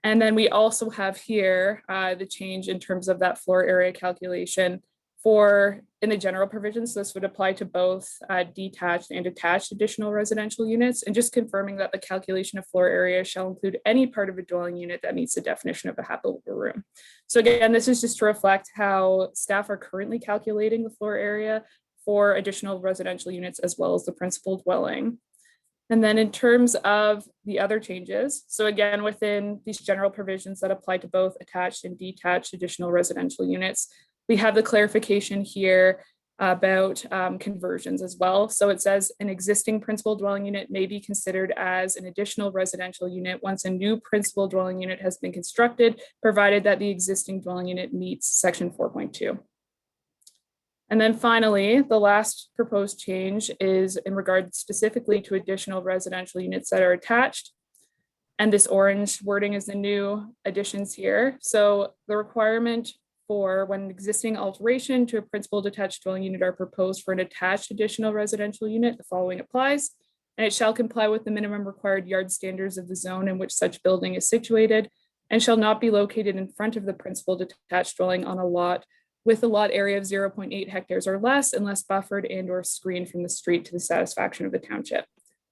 And then we also have here the change in terms of that floor area calculation for in the general provisions. So this would apply to both detached and attached additional residential units, and just confirming that the calculation of floor area shall include any part of a dwelling unit that meets the definition of a habitable room. So again, this is just to reflect how staff are currently calculating the floor area for additional residential units as well as the principal dwelling. And then in terms of the other changes, so again, within these general provisions that apply to both attached and detached additional residential units, we have the clarification here about conversions as well. So it says an existing principal dwelling unit may be considered as an additional residential unit once a new principal dwelling unit has been constructed, provided that the existing dwelling unit meets section 4.2. And then finally, the last proposed change is in regard specifically to additional residential units that are attached. And this orange wording is the new additions here. So the requirement for when an existing alteration to a principal detached dwelling unit are proposed for an attached additional residential unit, the following applies. And it shall comply with the minimum required yard standards of the zone in which such building is situated, and shall not be located in front of the principal detached dwelling on a lot with a lot area of 0.8 hectares or less, unless buffered and or screened from the street to the satisfaction of the township.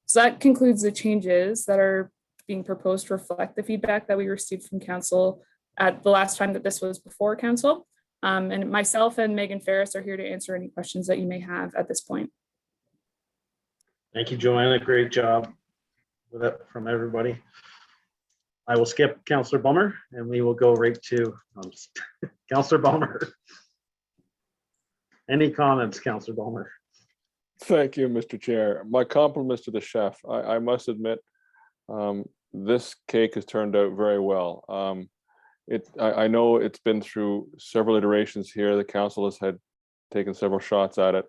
So that concludes the changes that are being proposed to reflect the feedback that we received from council at the last time that this was before council. And myself and Megan Ferris are here to answer any questions that you may have at this point. Thank you, Joanna. Great job with it from everybody. I will skip Councillor Bummer and we will go right to Councillor Bummer. Any comments, Councillor Bummer? Thank you, Mr. Chair. My compliments to the chef. I must admit, this cake has turned out very well. I know it's been through several iterations here. The council has taken several shots at it,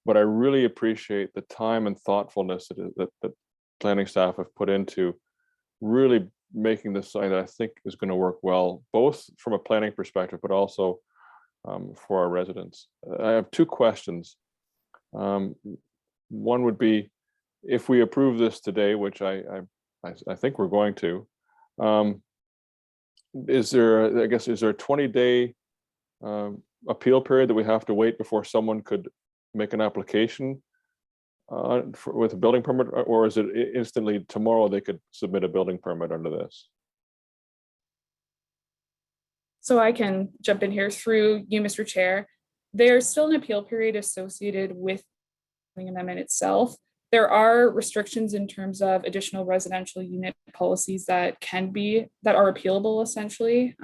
but I really appreciate the time and thoughtfulness that planning staff have put into really making this something that I think is going to work well, both from a planning perspective, but also for our residents. I have two questions. One would be, if we approve this today, which I think we're going to, is there a 20-day appeal period that we have to wait before someone could make an application with a building permit, or is it instantly tomorrow they could submit a building permit under this? So I can jump in here through you, Mr. Chair. There's still an appeal period associated with the amendment itself. There are restrictions in terms of additional residential unit policies that are appealable essentially.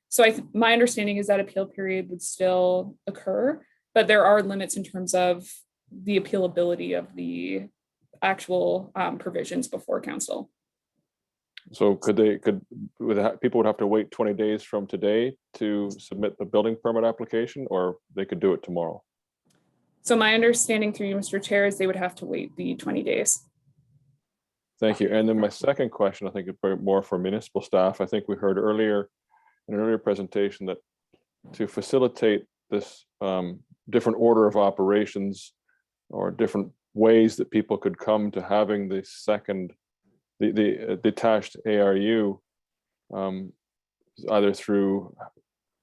So my understanding is that appeal period would still occur, but there are limits in terms of the appealability of the actual provisions before council. So people would have to wait 20 days from today to submit the building permit application, or they could do it tomorrow? So my understanding through you, Mr. Chair, is they would have to wait the 20 days. Thank you. And then my second question, I think it's more for municipal staff. I think we heard earlier in an earlier presentation that to facilitate this different order of operations or different ways that people could come to having the detached ARU, either through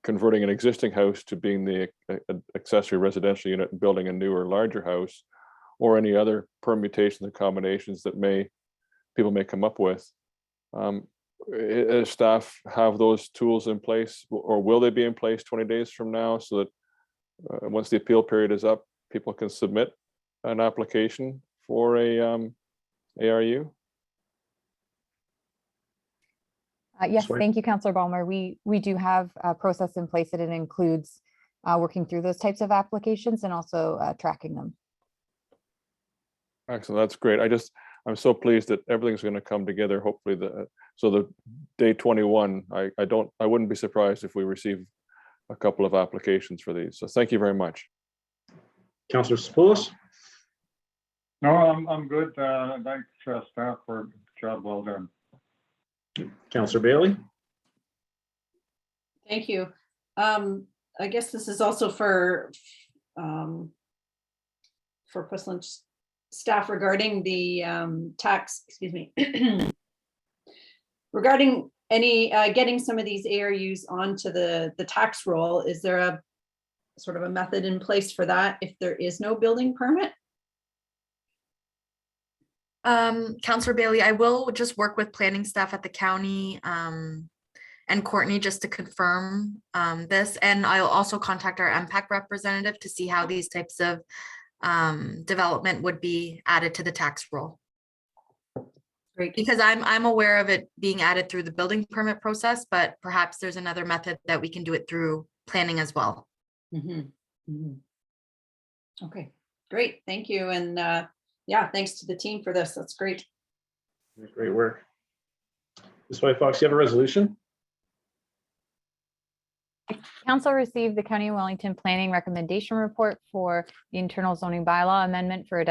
converting an existing house to being the accessory residential unit and building a newer, larger house, or any other permutations and combinations that people may come up with. Staff have those tools in place, or will they be in place 20 days from now, so that once the appeal period is up, people can submit an application for a ARU? Yes, Sorry. thank you, Councillor Balmer. We do have a process in place that it includes working through those types of applications and also tracking them. Excellent, that's great. I'm so pleased that everything's going to come together. Hopefully, so the day 21, I wouldn't be surprised if we receive a couple of applications for these. So thank you very much. Councillor Spoulos. No, I'm good. Thanks, staff, for a job well done. Councillor Bailey. Thank you. I guess this is also for Puslinch staff regarding the tax, excuse me, regarding any getting some of these ARUs onto the tax roll. Is there a sort of a method in place for that if there is no building permit? Councillor Bailey, I will just work with planning staff at the county and Courtney just to confirm this, and I'll also contact our MPAC representative to see how these types of development would be added to the tax roll. Great. Because I'm aware of it being added through the building permit process, but perhaps there's another method that we can do it through planning as well. Okay, great. Thank you. And yeah, thanks to the team for this. That's great. Great work. Ms. White Fox, you have a resolution? Council received the County of Wellington Planning Recommendation Report for the internal zoning bylaw amendment for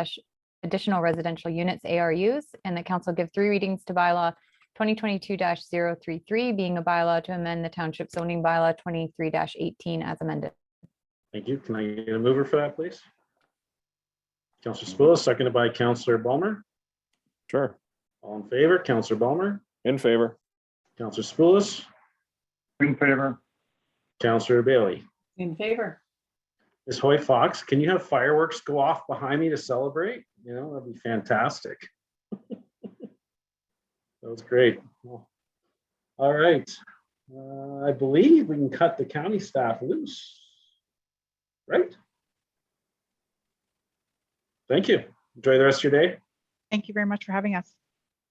additional residential units ARUs, and the council give 3 readings to bylaw 2022-033, being a bylaw to amend the township zoning bylaw 23-18 as amended. Thank you. Can I get a mover for that, please? Councillor Spoulos, seconded by Councillor Balmer. Sure. All in favor? Councillor Balmer. In favor. Councillor Spoulos. In favor. Councillor Bailey. In favor. Ms. Hoy Fox, can you have fireworks go off behind me to celebrate? You know, that'd be fantastic. That was great. Well, all right. I believe we can cut the county staff loose. Right? Thank you. Enjoy the rest of your day. Thank you very much for having us.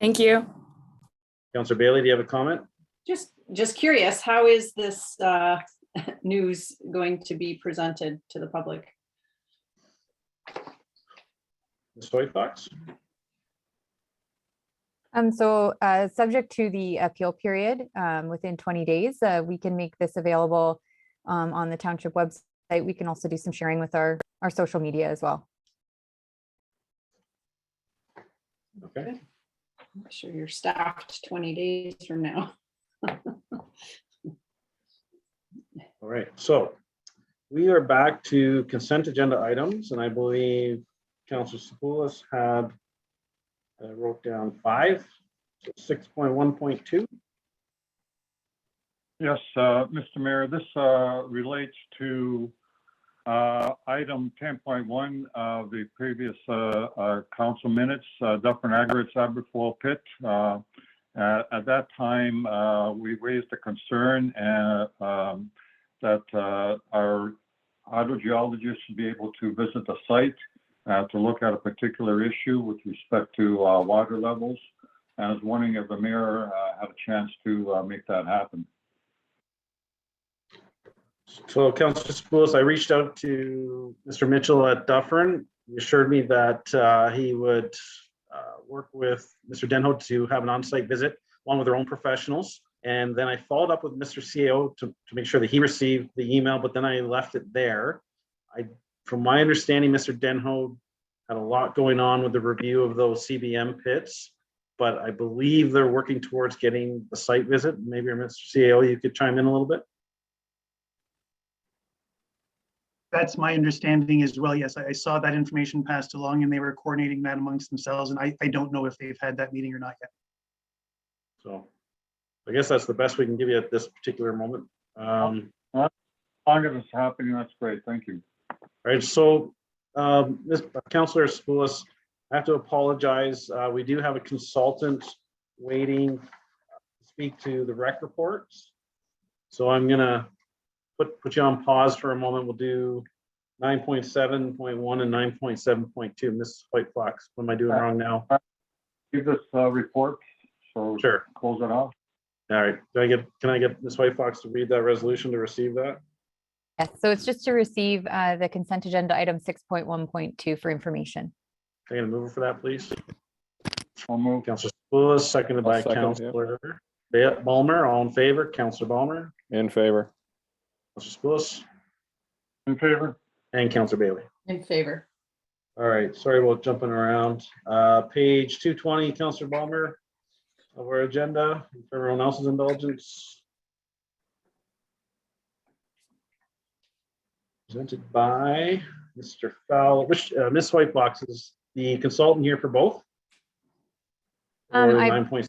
Thank you. Councillor Bailey, do you have a comment? Just curious, how is this news going to be presented to the public? Ms. Hoy Fox? Subject to the appeal period, within 20 days, we can make this available on the township website. We can also do some sharing with our social media as well. Okay. Make sure you're staffed 20 days from now. All right, so we are back to consent agenda items, and I believe Councillor Spoulos had wrote down 5, so 6.1.2. Yes, Mr. Mayor, this relates to item 10.1 of the previous council minutes, Dufferin Aggregates Aberfoyle Pit. At that time, we raised a concern that our hydrogeologist should be able to visit the site to look at a particular issue with respect to water levels. And I was wondering if the mayor had a chance to make that happen. So Councillor Spoulos, I reached out to Mr. Mitchell at Dufferin. He assured me that he would work with Mr. Denho to have an on-site visit. along with their own professionals. And then I followed up with Mr. CEO to make sure that he received the email, but then I left it there. From my understanding, Mr. Denho had a lot going on with the review of those CBM pits, but I believe they're working towards getting the site visit. Maybe Mr. CEO, you could chime in a little bit. That's my understanding as well. Yes, I saw that information passed along and they were coordinating that amongst themselves. And I don't know if they've had that meeting or not yet. So I guess that's the best we can give you at this particular moment. Long as it's happening, that's great. Thank you. All right, so Councillor Spoulis, I have to apologize. We do have a consultant waiting to speak to the rec reports. So I'm gonna put you on pause for a moment. We'll do 9.7.1 and 9.7.2. Ms. White Fox, what am I doing wrong now? Give us a report, so Sure. close it off. All right, can I get Ms. White Fox to read that resolution to receive that? Yes, so it's just to receive the consent agenda item 6.1.2 for information. Can I get a mover for that, please? I'll move. Councillor Spoulis, seconded I'll by second, yeah. Councillor Balmer. All in favor? Councillor Balmer, In favor. Councillor Spoulis, In favor? and Councillor Bailey. In favor. All right, sorry about jumping around. Page 220, Councillor Balmer of our agenda, for everyone else's indulgence. Presented by Mr. Fowler. Ms. White Fox is the consultant here for both? Or 9.2?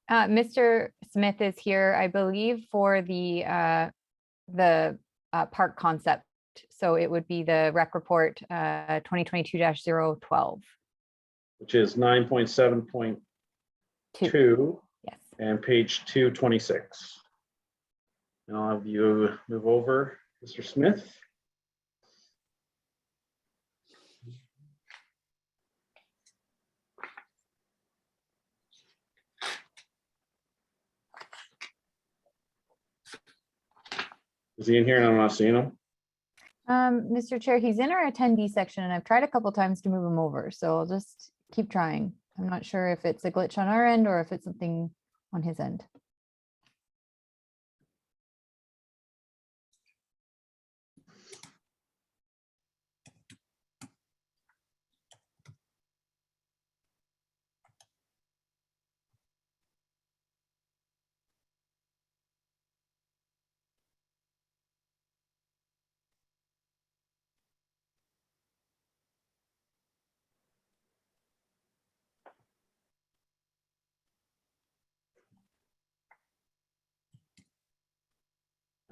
Mr. Smith is here, I believe, for the park concept. So it would be the rec report 2022-012. Which is 9.7.2 Yes. and page 226. And I'll have you move over, Mr. Smith. Is he in here and I'm not seeing him? Mr. Chair, he's in our attendee section and I've tried a couple times to move him over, so I'll just keep trying. I'm not sure if it's a glitch on our end or if it's something on his end.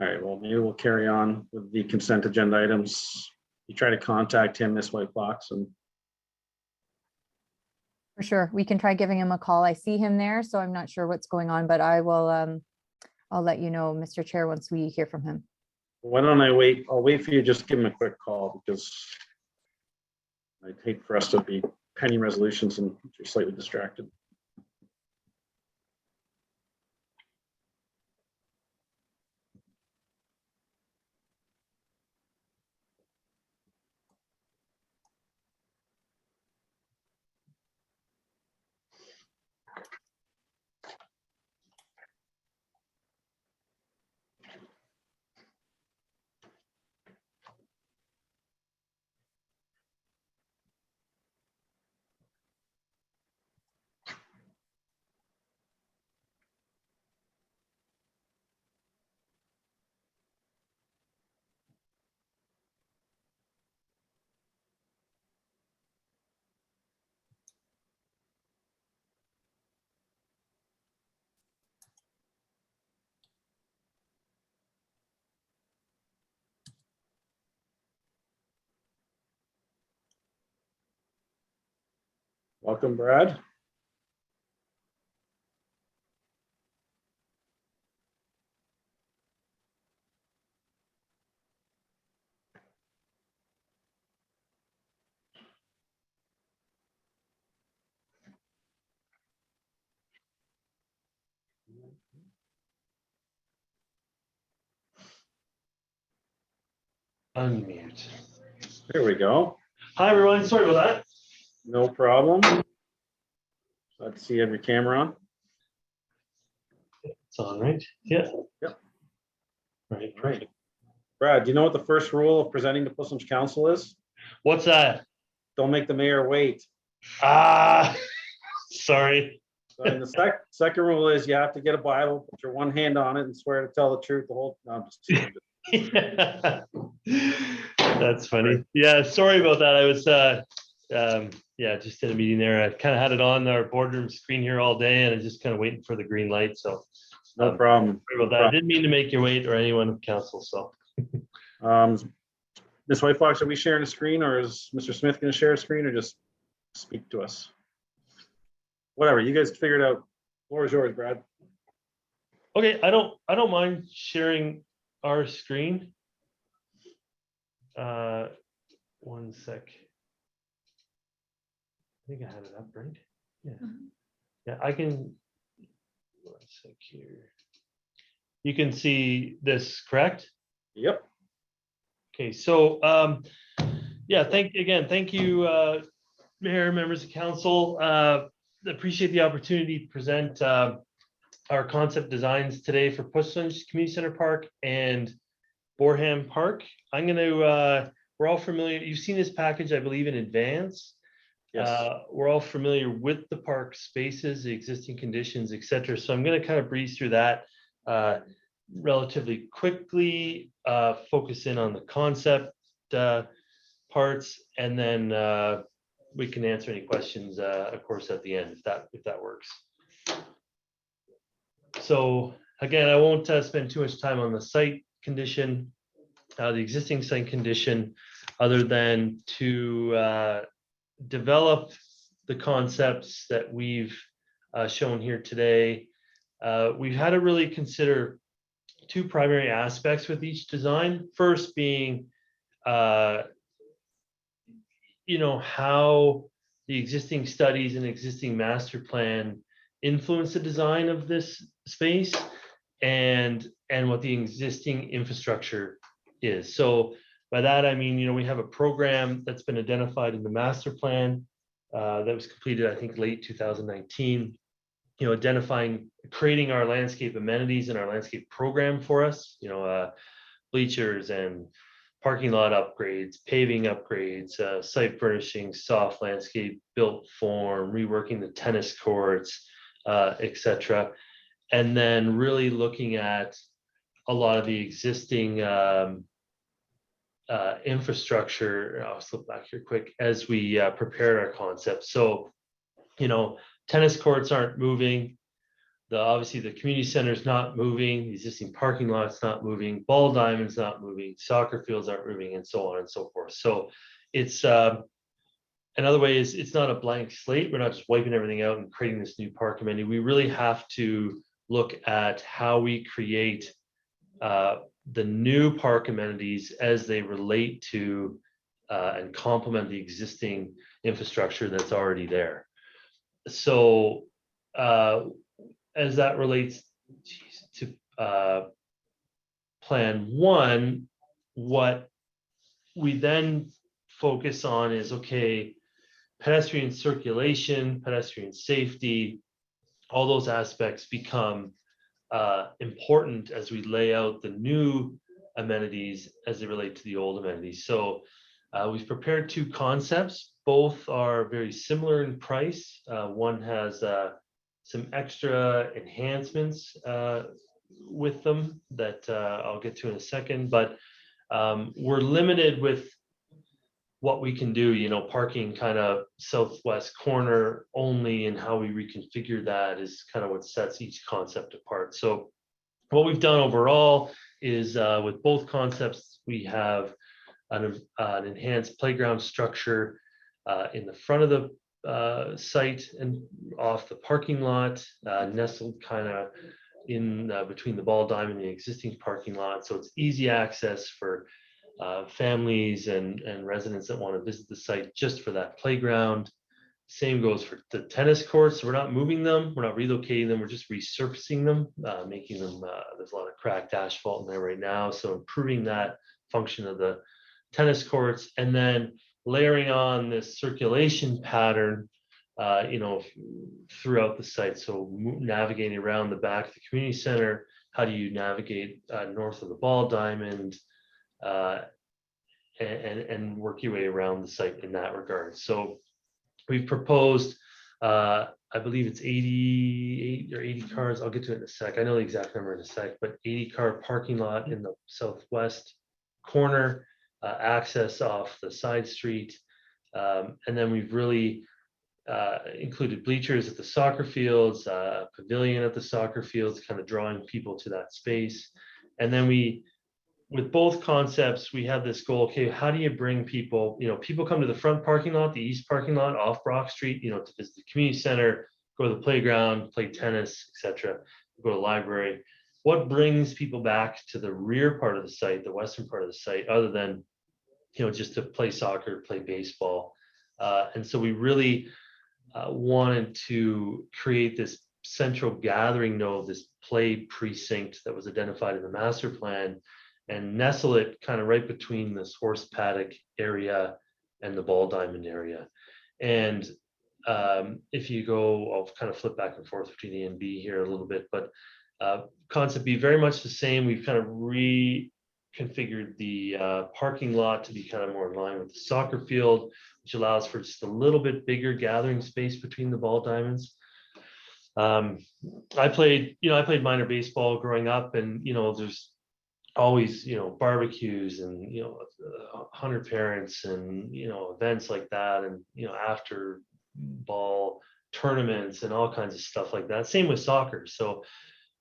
All right, well, maybe we'll carry on with the consent agenda items. You try to contact him, Ms. White Fox, and For sure, we can try giving him a call. I see him there, so I'm not sure what's going on, but I will, I'll let you know, Mr. Chair, once we hear from him. why don't I wait? I'll wait for you, just give him a quick call because I'd hate for us to be pending resolutions and you're slightly distracted. Welcome, Brad. Unmute. There we go. Hi, everyone. Sorry about that. No problem. Let's see, you have your camera on. It's on, right? Yeah. Yep. Right, great. Brad, do you know what the first rule of presenting to Puslinch Council is? What's that? Don't make the mayor wait. Ah, sorry. And the second rule is you have to get a Bible, put your one hand on it and swear to tell the truth the whole, no, I'm just kidding. That's funny. Yeah, sorry about that. I was yeah, just in a meeting there. I kind of had it on our boardroom screen here all day and I'm just kind of waiting for the green light. So No problem. sorry about that. I didn't mean to make you wait or anyone of council. So Ms. White Fox, are we sharing a screen or is Mr. Smith going to share a screen or just speak to us? Whatever, you guys figure it out. Floor is yours, Brad. okay, I don't mind sharing our screen. One sec. I think I had it up, right? Yeah. Yeah, I can. One sec here. You can see this, correct? Yep. Okay, so yeah, thank you, Mayor, members of council. Appreciate the opportunity to present our concept designs today for Puslinch Community Center Park and Boreham Park. I'm going to, we're all familiar, you've seen this package, I believe, in advance. Yes. We're all familiar with the park spaces, the existing conditions, et cetera. So I'm going to kind of breeze through that relatively quickly, focus in on the concept parts, and then we can answer any questions, of course, at the end, if that works. So again, I won't spend too much time on the site condition, the existing site condition, other than to develop the concepts that we've shown here today. We've had to really consider two primary aspects with each design. First being, how the existing studies and existing master plan influence the design of this space and what the existing infrastructure is. So by that, I mean, we have a program that's been identified in the master plan that was completed, I think, late 2019, identifying, creating our landscape amenities and our landscape program for us, bleachers and parking lot upgrades, paving upgrades, site furnishings, soft landscape, built form, reworking the tennis courts, etc. And then really looking at a lot of the existing infrastructure. I'll slip back here quick as we prepared our concept. So, tennis courts aren't moving. Obviously the community center is not moving, the existing parking lot's not moving, ball diamonds not moving, soccer fields aren't moving, and so on and so forth. So it's another way is it's not a blank slate. We're not just wiping everything out and creating this new park amenity. We really have to look at how we create the new park amenities as they relate to and complement the existing infrastructure that's already there. So as that relates to plan one, what we then focus on is, okay, pedestrian circulation, pedestrian safety, all those aspects become important as we lay out the new amenities as they relate to the old amenities. So we've prepared two concepts. Both are very similar in price. One has some extra enhancements with them that I'll get to in a second, but we're limited with what we can do, parking kind of southwest corner only, and how we reconfigure that is kind of what sets each concept apart. So what we've done overall is with both concepts, we have an enhanced playground structure in the front of the site and off the parking lot, nestled kind of in between the ball diamond and the existing parking lot. So it's easy access for families and residents that want to visit the site just for that playground. Same goes for the tennis courts. So we're not moving them, we're not relocating them, we're just resurfacing them, making them, there's a lot of cracked asphalt in there right now. So improving that function of the tennis courts, and then layering on this circulation pattern throughout the site. So navigating around the back of the community center, how do you navigate north of the ball diamond, and work your way around the site in that regard. So we've proposed, I believe it's 88 or 80 cars. I'll get to it in a sec. I know the exact number in a sec, but 80-car parking lot in the southwest corner, access off the side street. And then we've really included bleachers at the soccer fields, pavilion at the soccer fields, kind of drawing people to that space. And then with both concepts, we have this goal, okay, how do you bring people, people come to the front parking lot, the east parking lot off Brock Street, to visit the community center, go to the playground, play tennis, etc., go to the library. What brings people back to the rear part of the site, the western part of the site, other than, just to play soccer, play baseball? And so we really wanted to create this central gathering node, this play precinct that was identified in the master plan, and nestle it kind of right between this horse paddock area and the ball diamond area. And if you go, I'll kind of flip back and forth between A and B here a little bit, but concept B, very much the same. We've kind of reconfigured the parking lot to be kind of more in line with the soccer field, which allows for just a little bit bigger gathering space between the ball diamonds. I played minor baseball growing up, and there's always barbecues and 100 parents and events like that, and after ball tournaments and all kinds of stuff like that. Same with soccer. So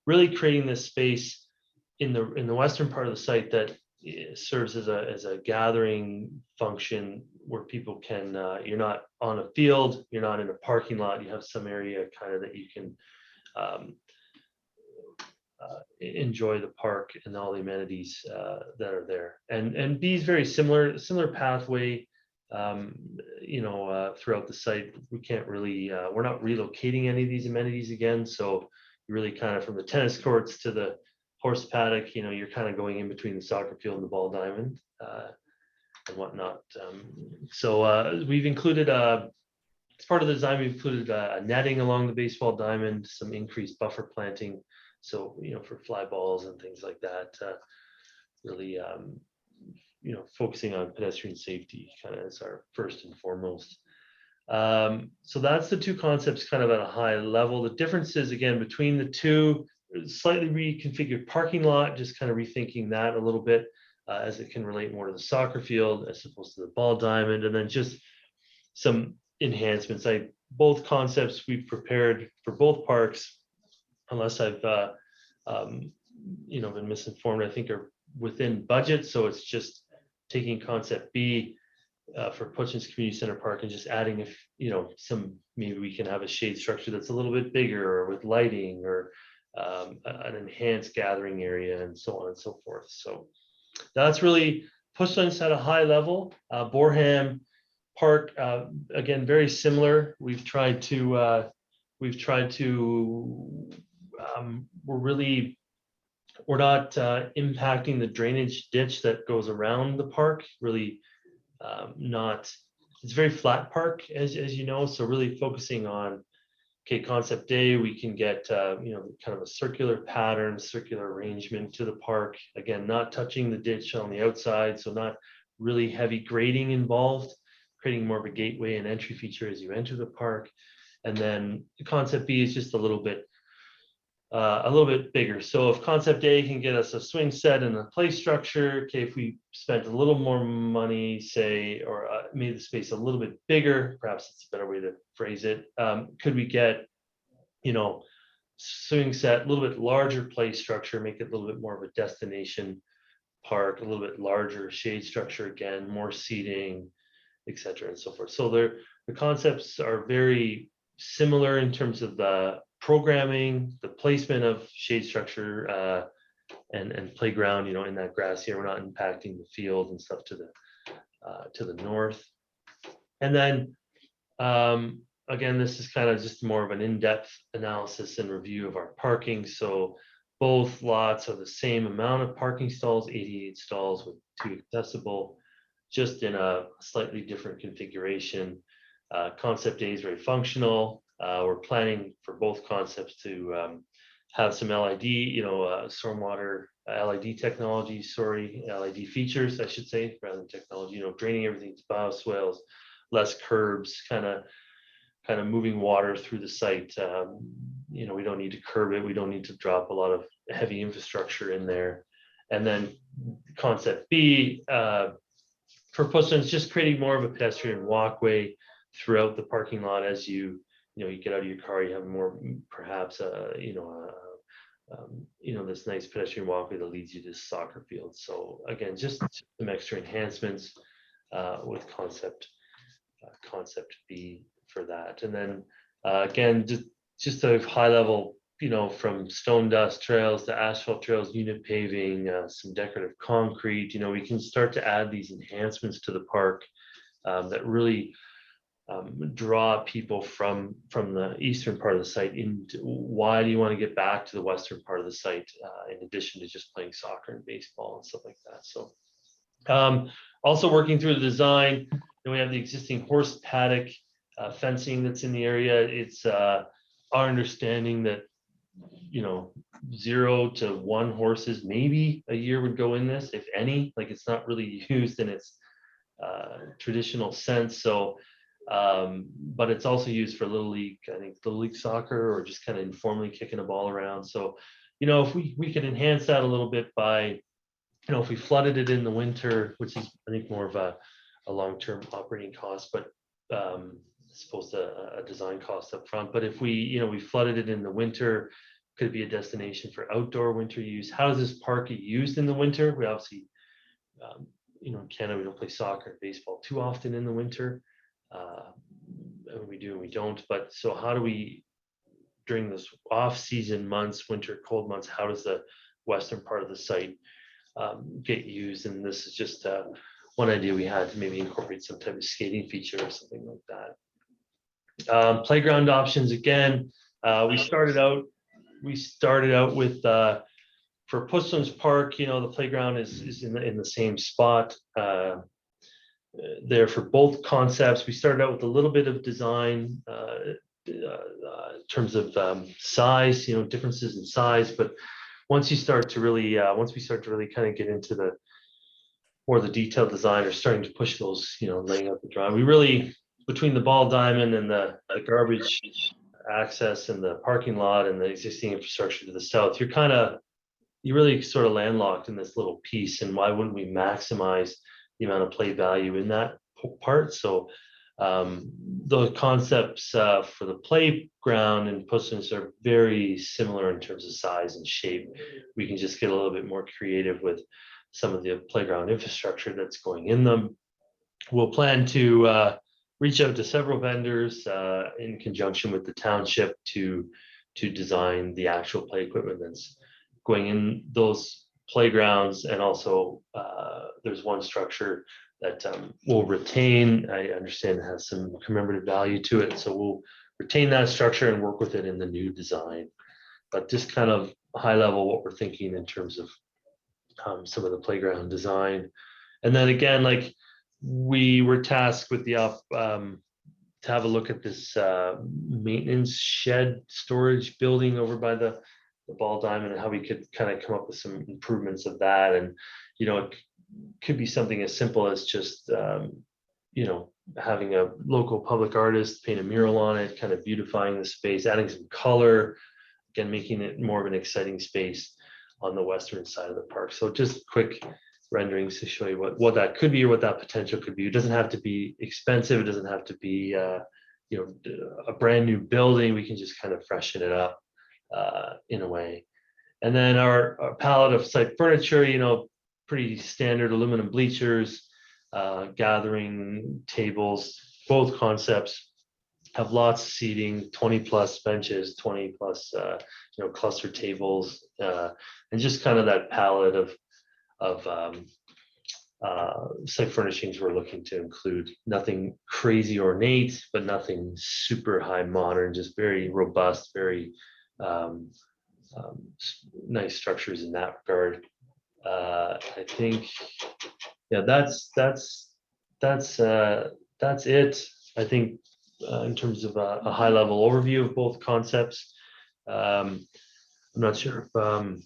really creating this space in the western part of the site that serves as a gathering function where people can, you're not on a field, you're not in a parking lot, you have some area kind of that you can enjoy the park and all the amenities that are there. And B is very similar pathway, throughout the site. We can't really, we're not relocating any of these amenities again. So you really kind of, from the tennis courts to the horse paddock, you're kind of going in between the soccer field and the ball diamond and whatnot. So we've included, as part of the design, we've included netting along the baseball diamond, some increased buffer planting. So, for fly balls and things like that, really, focusing on pedestrian safety kind of as our first and foremost. So that's the two concepts kind of at a high level. The differences, again, between the two, slightly reconfigured parking lot, just kind of rethinking that a little bit as it can relate more to the soccer field as opposed to the ball diamond, and then just some enhancements. Both concepts we've prepared for both parks, unless I've been misinformed, I think are within budget. So it's just taking concept B for Putchins Community Center Park and just adding some, maybe we can have a shade structure that's a little bit bigger, or with lighting, or an enhanced gathering area, and so on and so forth. So that's really Putchins at a high level. Boreham Park, again, very similar. We're not impacting the drainage ditch that goes around the park. Really, it's a very flat park, as you know. So really focusing on, concept A, we can get kind of a circular pattern, circular arrangement to the park. Again, not touching the ditch on the outside, so not really heavy grading involved, creating more of a gateway and entry feature as you enter the park. And then concept B is just a little bit bigger. So if concept A can get us a swing set and a play structure, if we spent a little more money, say, or made the space a little bit bigger, perhaps it's a better way to phrase it, could we get, swing set, a little bit larger play structure, make it a little bit more of a destination park, a little bit larger shade structure, again, more seating, etc., and so forth. So the concepts are very similar in terms of the programming, the placement of shade structure, and playground, in that grass here. We're not impacting the field and stuff to the north. And then again, this is kind of just more of an in-depth analysis and review of our parking. So both lots are the same amount of parking stalls, 88 stalls with 2 accessible, just in a slightly different configuration. Concept A is very functional. We're planning for both concepts to have some LID, stormwater LID technology, LID features, I should say, rather than technology, draining everything to bioswales, less curbs, kind of moving water through the site. We don't need to curb it. We don't need to drop a lot of heavy infrastructure in there. And then concept B, for Puslinch, just creating more of a pedestrian walkway throughout the parking lot. As you get out of your car, you have more, perhaps, this nice pedestrian walkway that leads you to soccer field. So again, just some extra enhancements with concept B for that. And then again, just a high level, from stone dust trails to asphalt trails, unit paving, some decorative concrete. We can start to add these enhancements to the park that really draw people from the eastern part of the site into why do you want to get back to the western part of the site, in addition to just playing soccer and baseball and stuff like that. So also working through the design, we have the existing horse paddock fencing that's in the area. It's our understanding that 0 to 1 horses maybe a year would go in this, if any. Like, it's not really used in its traditional sense. So but it's also used for little league, I think little league soccer, or just kind of informally kicking a ball around. So if we could enhance that a little bit by if we flooded it in the winter, which is I think more of a long-term operating cost, but I suppose a design cost up front. But if we flooded it in the winter, could it be a destination for outdoor winter use? How does this park get used in the winter? We obviously, in Canada, we don't play soccer and baseball too often in the winter. We do and we don't. But so how do we, during this off-season months, winter cold months, how does the western part of the site get used? And this is just one idea we had, to maybe incorporate some type of skating feature or something like that. Playground options, again, we started out with for Puslinch Park, the playground is in the same spot there for both concepts. We started out with a little bit of design in terms of size, differences in size. But once we start to really kind of get into the more the detailed design, or starting to push those, laying out the drawing, we really, between the ball diamond and the garbage access and the parking lot and the existing infrastructure to the south, you're really sort of landlocked in this little piece. And why wouldn't we maximize the amount of play value in that part? So the concepts for the playground and Puslinch are very similar in terms of size and shape. We can just get a little bit more creative with some of the playground infrastructure that's going in them. We'll plan to reach out to several vendors in conjunction with the township to design the actual play equipment that's going in those playgrounds. And also there's one structure that we'll retain. I understand it has some commemorative value to it, so we'll retain that structure and work with it in the new design. But just kind of high level what we're thinking in terms of some of the playground design. And then again, like, we were tasked with to have a look at this maintenance shed storage building over by the ball diamond, and how we could kind of come up with some improvements of that. And it could be something as simple as just having a local public artist paint a mural on it, kind of beautifying the space, adding some color, again making it more of an exciting space on the western side of the park. So just quick renderings to show you what that could be, or what that potential could be. It doesn't have to be expensive. It doesn't have to be a brand new building. We can just kind of freshen it up in a way. And then our palette of site furniture, pretty standard aluminum bleachers, gathering tables. Both concepts have lots of seating, 20+ benches, 20+ cluster tables, and just kind of that palette of site furnishings we're looking to include. Nothing crazy ornate, but nothing super high modern, just very robust, very nice structures in that regard. I think, yeah, that's it. I think in terms of a high level overview of both concepts. I'm not sure if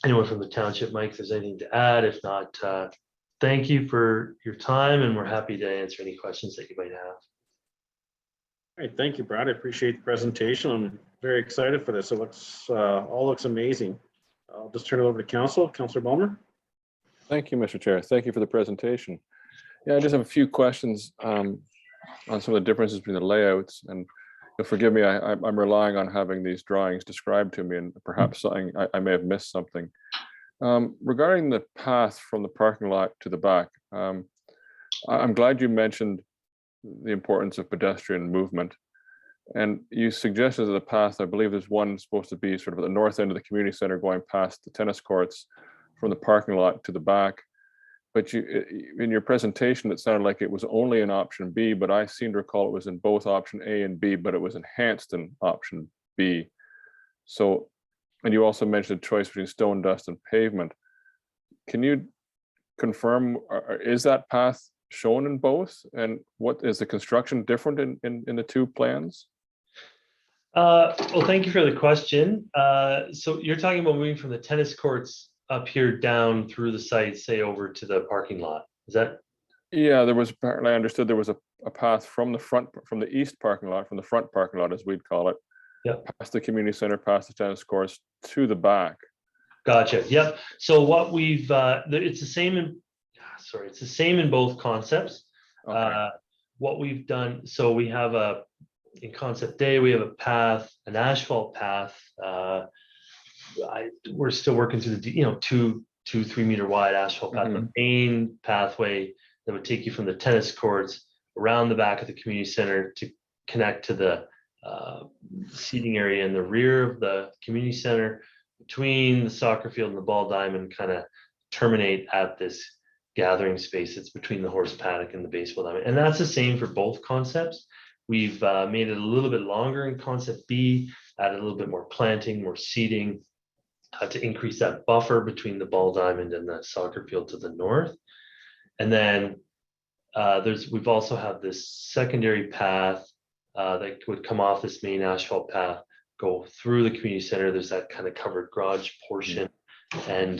anyone from the township, Mike, if there's anything to add. If not, thank you for your time, and we're happy to answer any questions that you might have. All right, thank you, Brad. I appreciate the presentation. I'm very excited for this. It looks, all looks amazing. I'll just turn it over to Council. Councillor Bulmer. Thank you, Mr. Chair. Thank you for the presentation. Yeah, I just have a few questions on some of the differences between the layouts, and you'll forgive me, I'm relying on having these drawings described to me, and perhaps something I may have missed something. Regarding the path from the parking lot to the back, I'm glad you mentioned the importance of pedestrian movement. And you suggested that the path, I believe there's one supposed to be sort of at the north end of the community center going past the tennis courts from the parking lot to the back. But you, in your presentation, it sounded like it was only in option B, but I seem to recall it was in both option A and B, but it was enhanced in option B. So, and you also mentioned a choice between stone dust and pavement. Can you confirm, is that path shown in both? And what is the construction different in the two plans? Well, thank you for the question. So you're talking about moving from the tennis courts up here down through the site, say over to the parking lot. Is that? Yeah, there was, apparently I understood there was a path from the front, from the east parking lot, from the front parking lot, as we'd call it. Yep. Past the community center, past the tennis courts to the back. Gotcha. Yep. So what we've, it's the same in, sorry, it's the same in both concepts. Okay. What we've done, so we have in concept A, we have a path, an asphalt path. We're still working through the, 2-3 meter wide asphalt path, the main pathway that would take you from the tennis courts around the back of the community center to connect to the seating area in the rear of the community center, between the soccer field and the ball diamond, kind of terminate at this gathering space that's between the horse paddock and the baseball diamond. And that's the same for both concepts. We've made it a little bit longer in concept B, added a little bit more planting, more seating, to increase that buffer between the ball diamond and the soccer field to the north. And then we've also have this secondary path that would come off this main asphalt path, go through the community center. There's that kind of covered garage portion, and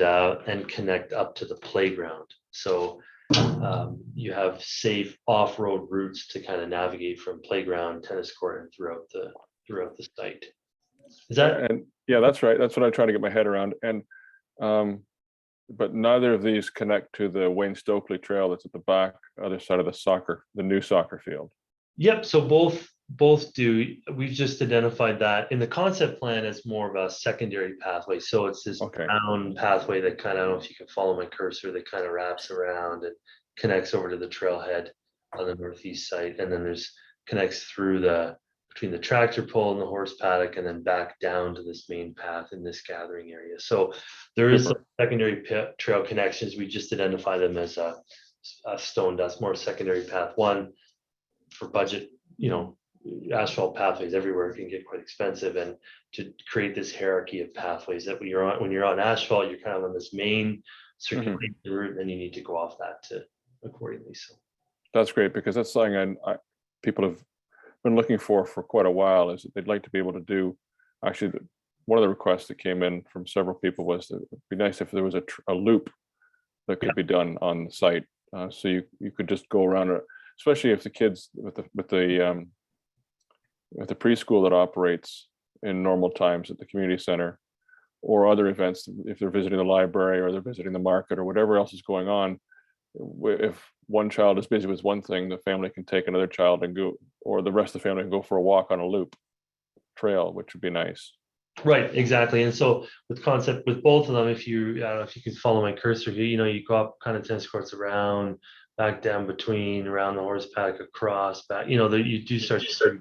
connect up to the playground. So you have safe off-road routes to kind of navigate from playground, tennis court, and throughout the site. Is that? And yeah, that's right. That's what I'm trying to get my head around. And but neither of these connect to the Wayne Stokely Trail that's at the back, other side of the new soccer field. Yep. So both do. We've just identified that in the concept plan as more of a secondary pathway. So it's this brown pathway that kind of, I don't know if you can follow my cursor, that kind of wraps around and connects over to the trailhead on the northeast side, and then connects through between the tractor pull and the horse paddock, and then back down to this main path in this gathering area. So there is some secondary trail connections. We just identify them as a stone dust, more secondary path. One, for budget, asphalt pathways everywhere can get quite expensive, and to create this hierarchy of pathways that when you're on asphalt, you're kind of on this main circulation route, and then you need to go off that to accordingly. So that's great, because that's something people have been looking for quite a while, is that they'd like to be able to do. Actually, one of the requests that came in from several people was that it'd be nice if there was a loop that could be done on the site, so you could just go around it, especially if the kids with the preschool that operates in normal times at the community center, or other events, if they're visiting the library or they're visiting the market or whatever else is going on. If one child is busy with one thing, the family can take another child and go, or the rest of the family can go for a walk on a loop trail, which would be nice. Right, exactly. And so with both of them, if you can follow my cursor here, you go up kind of tennis courts around, back down between, around the horse paddock, across, back, you do start to see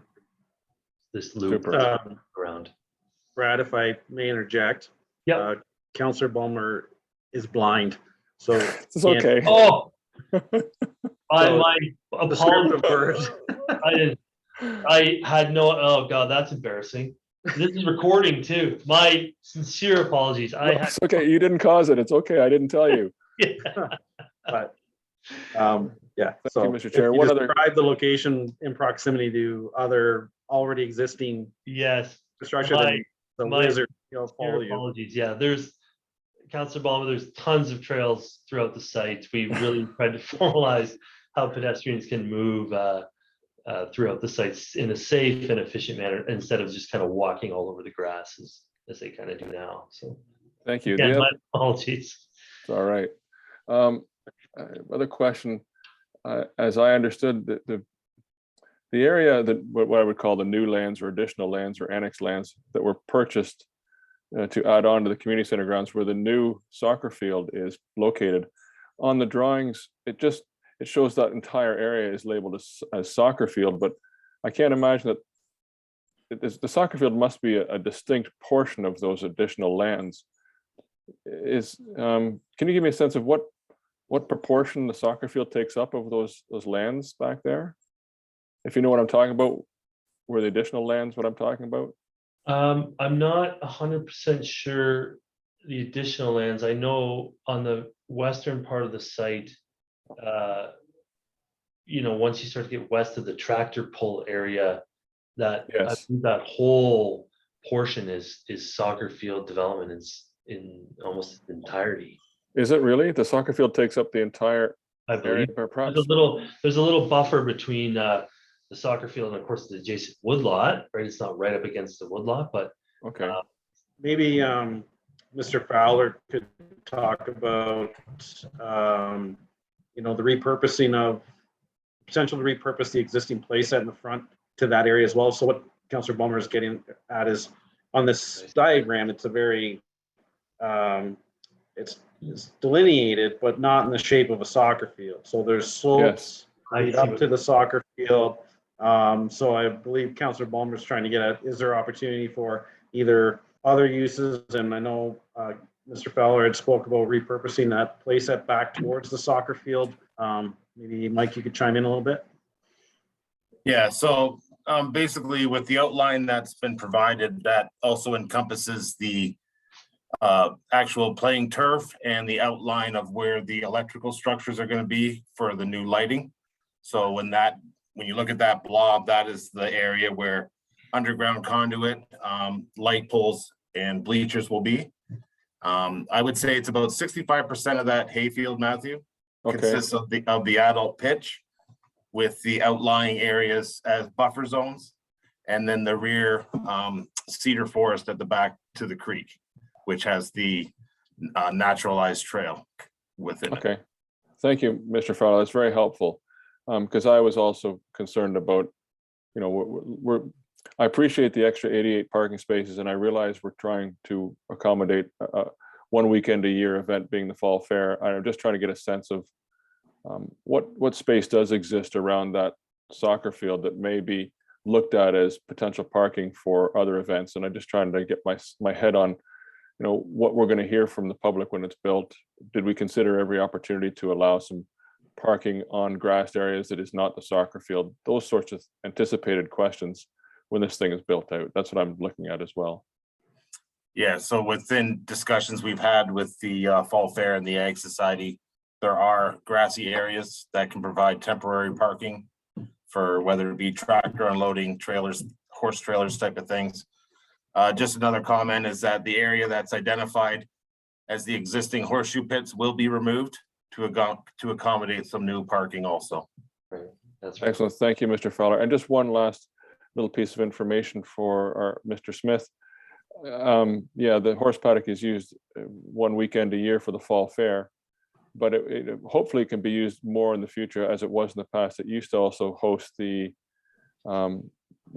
this loop around. Brad, if I may interject. Yeah. Councillor Bulmer is blind, so it's okay. Oh, my apologies. I had no. Oh God, that's embarrassing. This is recording too. My sincere apologies. It's okay. You didn't cause it. It's okay. I didn't tell you. But Yeah, Thank so you, Mr. if Chair. you One other, describe the location in proximity to other already existing Yes, structure, then the my wizard, will follow your you. apologies. Yeah, there's Councillor Ballmer, there's tons of trails throughout the site. We really tried to formalize how pedestrians can move throughout the sites in a safe and efficient manner instead of just kind of walking all over the grass as they kind of do now. So thank you. again, The my other, apologies. it's all right. Other question, as I understood, the area that what I would call the new lands or additional lands or annex lands that were purchased to add on to the community center grounds where the new soccer field is located. On the drawings, it shows that entire area is labeled as soccer field, but I can't imagine that the soccer field must be a distinct portion of those additional lands. Can you give me a sense of what proportion the soccer field takes up of those lands back there? If you know what I'm talking about, where the additional lands, what I'm talking about? I'm not 100% sure the additional lands. I know on the western part of the site, once you start to get west of the tractor pull area, that I Yes. think that whole portion is soccer field development in almost its entirety. Is it really? The soccer field takes up the entire I area, believe perhaps? there's a little buffer between the soccer field and of course the adjacent woodlot, right? It's not right up against the woodlot, but Okay. Maybe Mr. Fowler could talk about, the repurposing of, potential to repurpose the existing playset in the front to that area as well. So what Councillor Ballmer is getting at is on this diagram, it's a very, it's delineated, but not in the shape of a soccer field. So there's slopes lead up to the soccer field. So I believe Councillor Ballmer is trying to get at, is there opportunity for either other uses? And I know Mr. Fowler had spoke about repurposing that playset back towards the soccer field. Maybe Mike, you could chime in a little bit. Yeah, so basically with the outline that's been provided, that also encompasses the actual playing turf and the outline of where the electrical structures are going to be for the new lighting. So when you look at that blob, that is the area where underground conduit, light poles and bleachers will be. I would say it's about 65% of that hayfield, Matthew, consists of the adult pitch with the outlying areas as buffer zones, and then the rear cedar forest at the back to the creek, which has the naturalized trail within it. Okay, thank you, Mr. Fowler. That's very helpful. Because I was also concerned about, I appreciate the extra 88 parking spaces, and I realize we're trying to accommodate one weekend a year event being the fall fair. I'm just trying to get a sense of what space does exist around that soccer field that may be looked at as potential parking for other events. And I'm just trying to get my head on, what we're going to hear from the public when it's built. Did we consider every opportunity to allow some parking on grassed areas that is not the soccer field? Those sorts of anticipated questions when this thing is built out. That's what I'm looking at as well. Yeah, so within discussions we've had with the Fall Fair and the Ag Society, there are grassy areas that can provide temporary parking for whether it be tractor unloading, trailers, horse trailers type of things. Just another comment is that the area that's identified as the existing horseshoe pits will be removed to accommodate some new parking also. Right. That's right. Excellent. Thank you, Mr. Fowler. And just one last little piece of information for our Mr. Smith. Yeah, the horse paddock is used one weekend a year for the fall fair, but it hopefully can be used more in the future as it was in the past. It used to also host the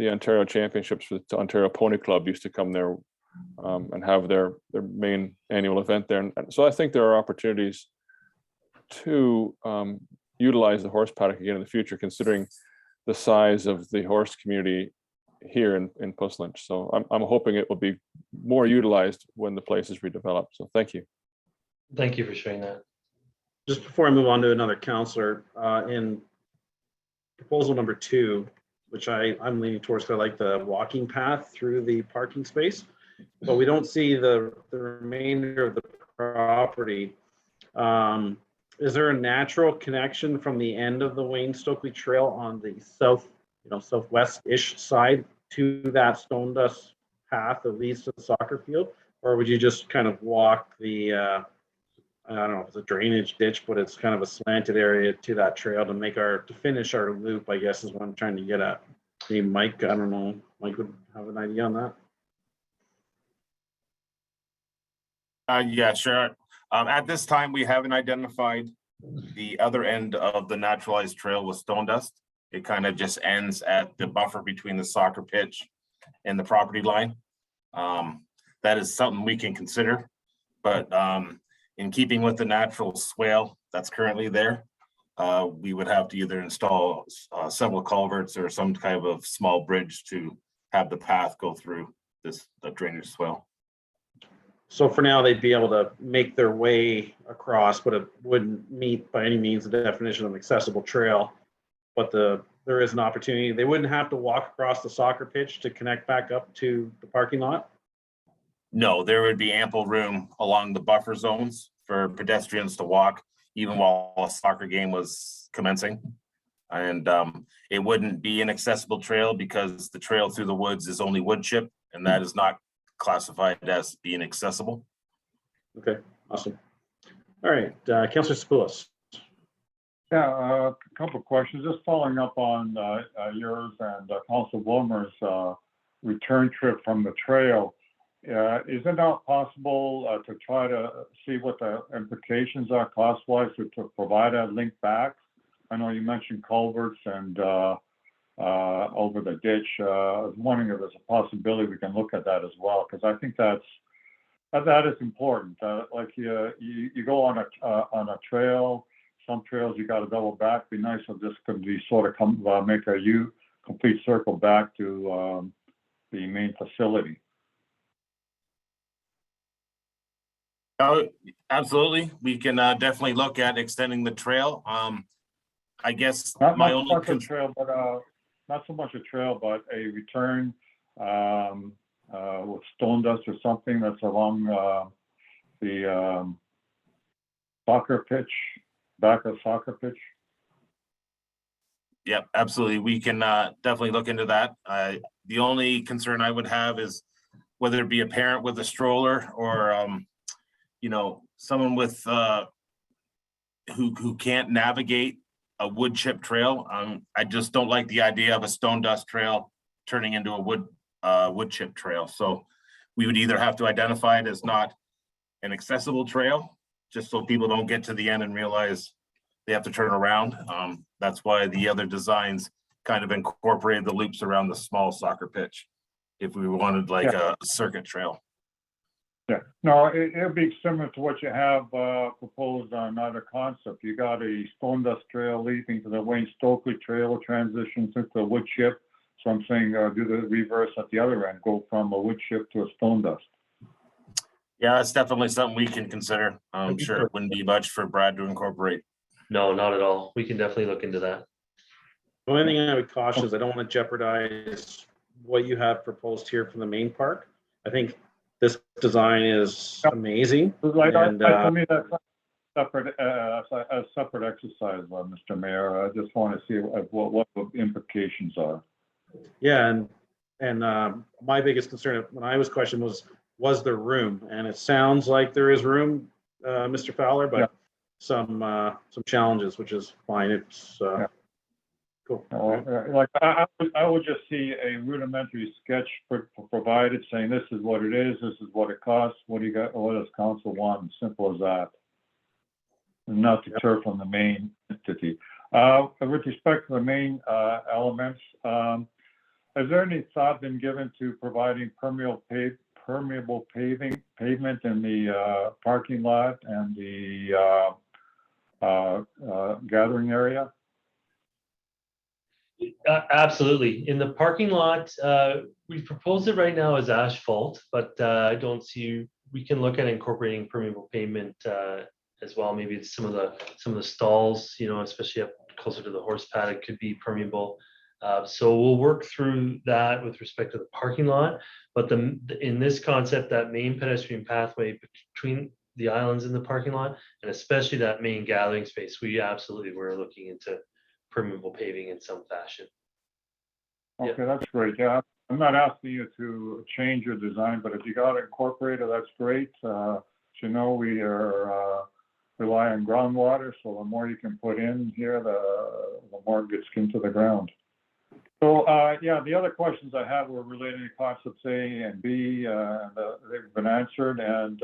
Ontario Championships. The Ontario Pony Club used to come there and have their main annual event there. And so I think there are opportunities to utilize the horse paddock again in the future, considering the size of the horse community here in Puss Lynch. So I'm hoping it will be more utilized when the place is redeveloped. So thank you. Thank you for sharing that. Just before I move on to another counselor, in proposal number 2, which I'm leaning towards, I like the walking path through the parking space, but we don't see the remainder of the property. is there a natural connection from the end of the Wayne Stokely Trail on the south, southwest-ish side to that stone dust path that leads to the soccer field? Or would you just kind of walk the, I don't know if it's a drainage ditch, but it's kind of a slanted area to that trail to finish our loop, I guess is what I'm trying to get at. Maybe Mike, I don't know, Mike would have an idea on that. Yeah, sure. At this time, we haven't identified the other end of the naturalized trail with stone dust. It kind of just ends at the buffer between the soccer pitch and the property line. That is something we can consider, but in keeping with the natural swale that's currently there, we would have to either install several culverts or some kind of small bridge to have the path go through the drainage swale. So for now, they'd be able to make their way across, but it wouldn't meet by any means the definition of accessible trail. But there is an opportunity. They wouldn't have to walk across the soccer pitch to connect back up to the parking lot? No, there would be ample room along the buffer zones for pedestrians to walk, even while a soccer game was commencing. And it wouldn't be an accessible trail because the trail through the woods is only wood chip, and that is not classified as being accessible. Okay, awesome. All right, Councillor Spoulos. Yeah, a couple of questions, just following up on yours and Council Wilmer's return trip from the trail. Is it not possible to try to see what the implications are cost-wise to provide a link back? I know you mentioned culverts and over the ditch. I was wondering if there's a possibility we can look at that as well, because I think that is important. Like you go on a trail, some trails you got to double back. Be nice if this could be sort of make a complete circle back to the main facility. Absolutely, we can definitely look at extending the trail. I guess Not my so only much a trail, but not so much a trail, but a return with stone dust or something that's along the soccer pitch, back of soccer pitch. Yep, absolutely. We can definitely look into that. The only concern I would have is whether it be a parent with a stroller or someone with who can't navigate a wood chip trail. I just don't like the idea of a stone dust trail turning into a wood chip trail. So we would either have to identify it as not an accessible trail, just so people don't get to the end and realize they have to turn around. That's why the other designs kind of incorporated the loops around the small soccer pitch, if we wanted like a circuit trail. Yeah, no, it'll be similar to what you have proposed on another concept. You got a stone dust trail leading to the Wayne Stokely Trail, transitions into a wood chip. So I'm saying do the reverse at the other end, go from a wood chip to a stone dust. Yeah, that's definitely something we can consider. I'm sure it wouldn't be much for Brad to incorporate. No, not at all. We can definitely look into that. The only thing I would caution is I don't want to jeopardize what you have proposed here from the main park. I think this design is amazing. To me, that's a separate exercise, Mr. Mayor. I just want to see what the implications are. Yeah, and my biggest concern when I was questioned was there room? And it sounds like there is room, Mr. Fowler, but some challenges, which is fine. It's cool. Like I would just see a rudimentary sketch provided saying this is what it is, this is what it costs, what do you got, what does council want? Simple as that. And not deter from the main entity. With respect to the main elements, has there any thought been given to providing permeable pavement in the parking lot and the gathering area? Absolutely. In the parking lot, we propose it right now as asphalt, but I don't see, we can look at incorporating permeable pavement as well. Maybe it's some of the stalls, especially up closer to the horse paddock could be permeable. So we'll work through that with respect to the parking lot, but in this concept, that main pedestrian pathway the islands in the parking lot, and especially that main gathering space. We absolutely were looking into permeable paving in some fashion. Yep. Okay, that's great. Yeah, I'm not asking you to change your design, but if you got it incorporated, that's great. You know, we are rely on groundwater, so the more you can put in here, the more it gets into the ground. So, yeah, the other questions I had were related to concepts A and B, and they've been answered. And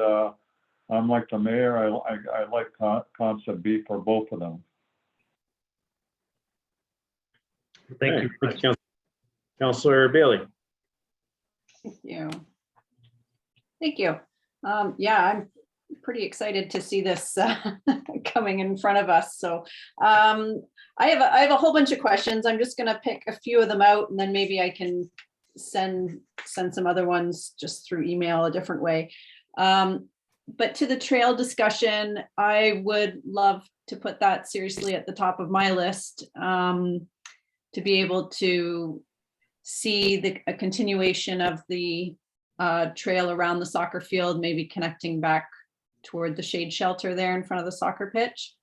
I'm like the mayor, I like concept B for both of them. Thank you. Thank you, Councillor Bailey. Thank you. Thank you. Yeah, I'm pretty excited to see this coming in front of us. So I have a whole bunch of questions. I'm just going to pick a few of them out, and then maybe I can send some other ones just through email a different way. But to the trail discussion, I would love to put that seriously at the top of my list, to be able to see a continuation of the trail around the soccer field, maybe connecting back toward the shade shelter there in front of the soccer pitch.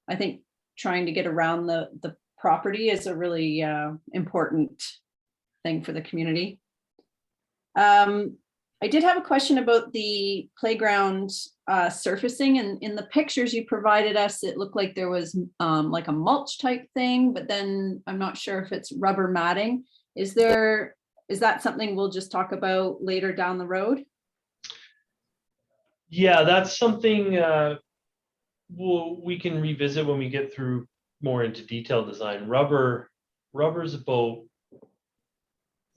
I think trying to get around the property is a really important thing for the community. I did have a question about the playground surfacing, and in the pictures you provided us, it looked like there was like a mulch type thing, but then I'm not sure if it's rubber matting. Is that something we'll just talk about later down the road? Yeah, that's something we can revisit when we get through more into detailed design. Rubber's about,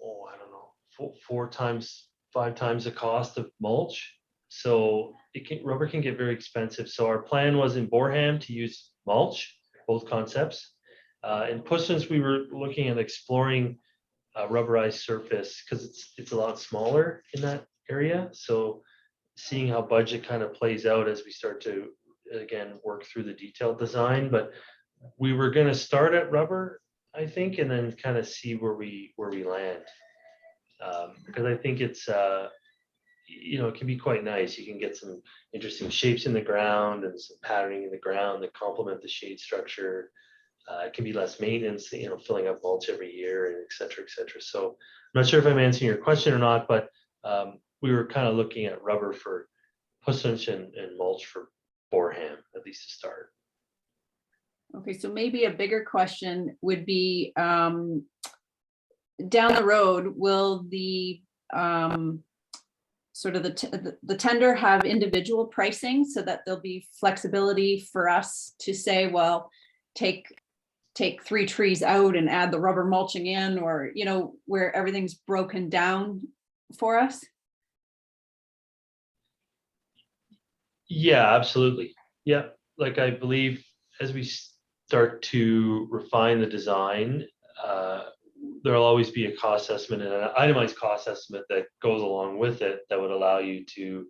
I don't know, 4 times, 5 times the cost of mulch. So rubber can get very expensive. So our plan was in Boreham to use mulch, both concepts. In Pusson's, we were looking at exploring rubberized surface because it's a lot smaller in that area. So seeing how budget kind of plays out as we start to, again, work through the detailed design. But we were going to start at rubber, I think, and then kind of see where we land. Because I think it's, it can be quite nice. You can get some interesting shapes in the ground and some patterning in the ground that complement the shade structure. It can be less maintenance, filling up mulch every year, and et cetera, et cetera. So I'm not sure if I'm answering your question or not, but we were kind of looking at rubber for Pusson's and mulch for Boreham, at least to start. Okay, so maybe a bigger question would be, down the road, will the sort of the tender have individual pricing so that there'll be flexibility for us to say, well, take 3 trees out and add the rubber mulching in, or, where everything's broken down for us? Yeah, absolutely. Yeah, like I believe as we start to refine the design, there'll always be a cost estimate and an itemized cost estimate that goes along with it that would allow you to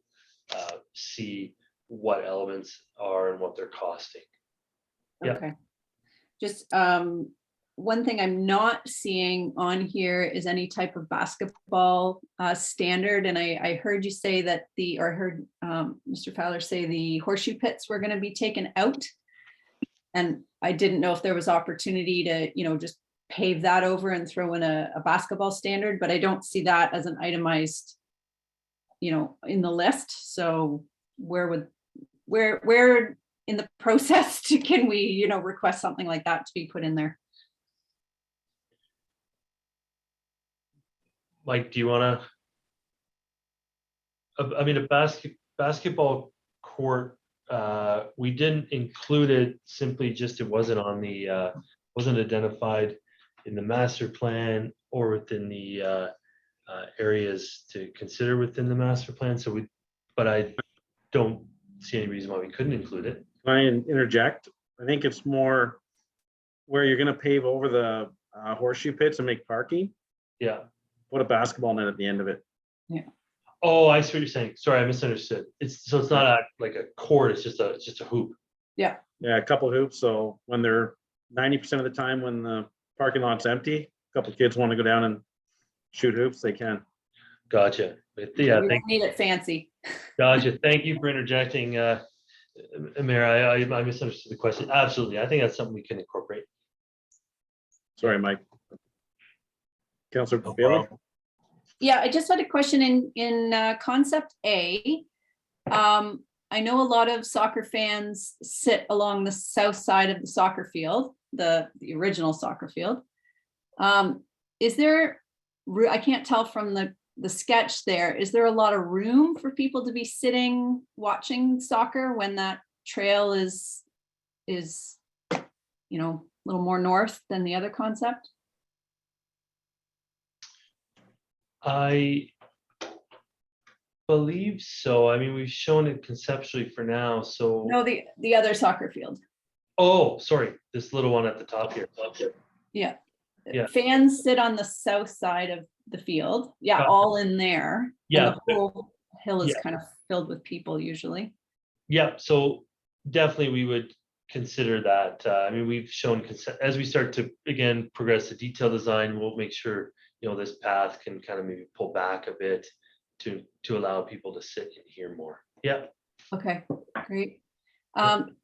see what elements are and what they're costing. Okay. Just one thing I'm not seeing on here is any type of basketball standard. And I heard you say that I heard Mr. Fowler say the horseshoe pits were going to be taken out. And I didn't know if there was opportunity to, just pave that over and throw in a basketball standard, but I don't see that as an itemized, in the list. So where in the process can we, request something like that to be put in there? Mike, do you want to? I mean, a basketball court. We didn't include it simply just it wasn't on the wasn't identified in the master plan or within the areas to consider within the master plan. So but I don't see any reason why we couldn't include it. Can I interject? I think it's more where you're going to pave over the horseshoe pits and make parking. Yeah. Put a basketball net at the end of it. Yeah. Oh, I see what you're saying. Sorry, I misunderstood. It's not like a court. It's just a hoop. Yeah. Yeah, a couple hoops. So when they're 90% of the time when the parking lot's empty, a couple kids want to go down and shoot hoops, they can. Gotcha. But We yeah, don't need it fancy. gotcha. Thank you for interjecting. Mayor, I misunderstood the question. Absolutely. I think that's something we can incorporate. Sorry, Mike. Councillor No Bailey? problem. Yeah, I just had a question in concept A. I know a lot of soccer fans sit along the south side of the soccer field, the original soccer field. Is there, I can't tell from the sketch there, is there a lot of room for people to be sitting, watching soccer when that trail is, you know, a little more north than the other concept? I believe so. I mean, we've shown it conceptually for now, so. No, the other soccer field. Oh, sorry, this little one at the top here. Yeah. Yeah. Fans sit on the south side of the field. Yeah, all in there. And Yeah. the whole hill is Yeah. kind of filled with people usually. Yeah, so definitely we would consider that. I mean, we've shown, as we start to, again, progress the detail design, we'll make sure, you know, this path can kind of maybe pull back a bit to allow people to sit and hear more. Yeah. Okay, great.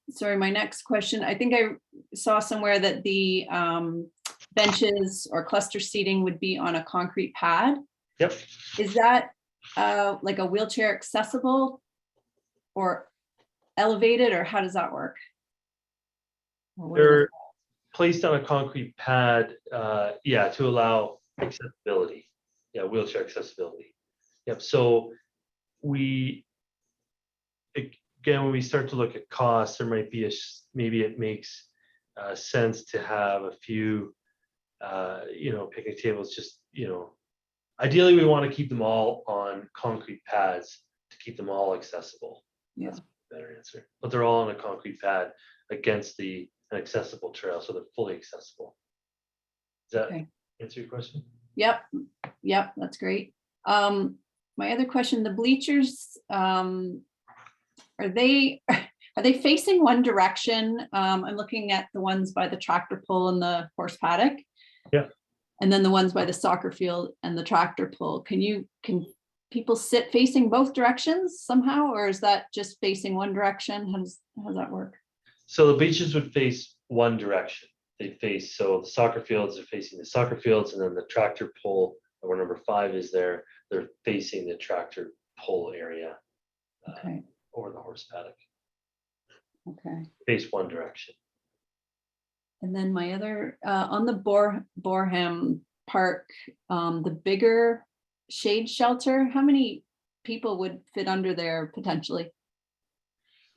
Sorry, my next question. I think I saw somewhere that the benches or cluster seating would be on a concrete pad. Yep. Is that like a wheelchair accessible or elevated, or how does that work? Or what are They're placed on a concrete pad, yeah, to allow accessibility. Yeah, wheelchair accessibility. Yep, so we, again, when we start to look at costs, there might be maybe it makes sense to have a few, you know, picnic tables, just, you know, ideally we want to keep them all on concrete pads to keep them all accessible. Yeah. That's a better answer. But they're all on a concrete pad against an accessible trail, so they're fully accessible. Does that Okay. answer your question? Yep, that's great. My other question, the bleachers, are they facing one direction? I'm looking at the ones by the tractor pull and the horse paddock. Yeah. And then the ones by the soccer field and the tractor pull. Can people sit facing both directions somehow, or is that just facing one direction? How does that work? So the bleachers would face one direction. They face, so the soccer fields are facing the soccer fields, and then the tractor pull, where number 5 is there, they're facing the tractor pull area. Okay. Or the horse paddock. Okay. Face one direction. And then my other, on the Boreham Park, the bigger shade shelter, how many people would fit under there potentially?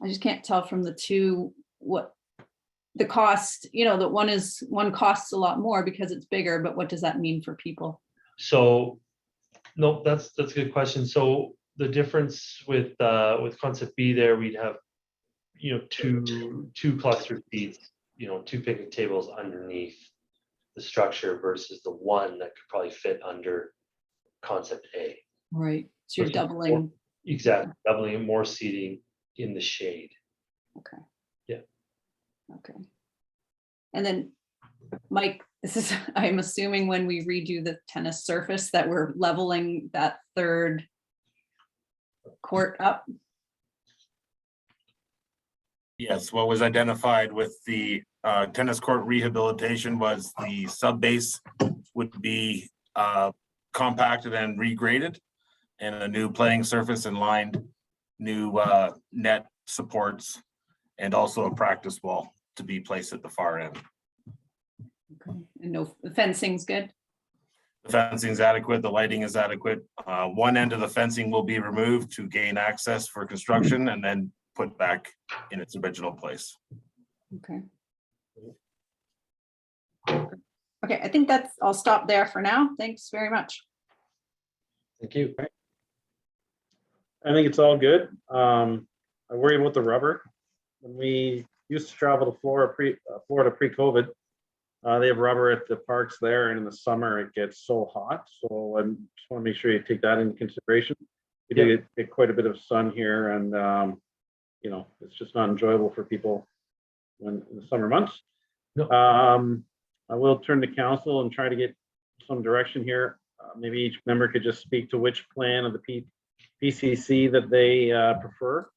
I just can't tell from the two what the cost, you know, that one costs a lot more because it's bigger, but what does that mean for people? So, no, that's a good question. So the difference with concept B there, we'd have, you know, two cluster seats, you know, 2 picnic tables underneath the structure versus the one that could probably fit under concept A. Right, so you're Versus doubling. Exactly, doubling more seating in the shade. Okay. Yeah. Okay. And then, Mike, this is, I'm assuming when we redo the tennis surface that we're leveling that third court up. Yes, what was identified with the tennis court rehabilitation was the sub base would be compacted and regraded, and a new playing surface and lined, new net supports, and also a practice wall to be placed at the far end. Okay. And no, the fencing's good. The fencing's adequate, the lighting is adequate. One end of the fencing will be removed to gain access for construction and then put back in its original place. Okay. Okay, I think I'll stop there for now. Thanks very much. Thank you. I think it's all good. I worry about the rubber. When we used to travel to Florida pre-COVID, they have rubber at the parks there, and in the summer it gets so hot. So I just want to make sure you take that into consideration. We do get quite a bit of sun here, and you know, it's just not enjoyable for people in the summer months. No. I will turn to council and try to get some direction here. maybe each member could just speak to which plan of the PCC that they prefer.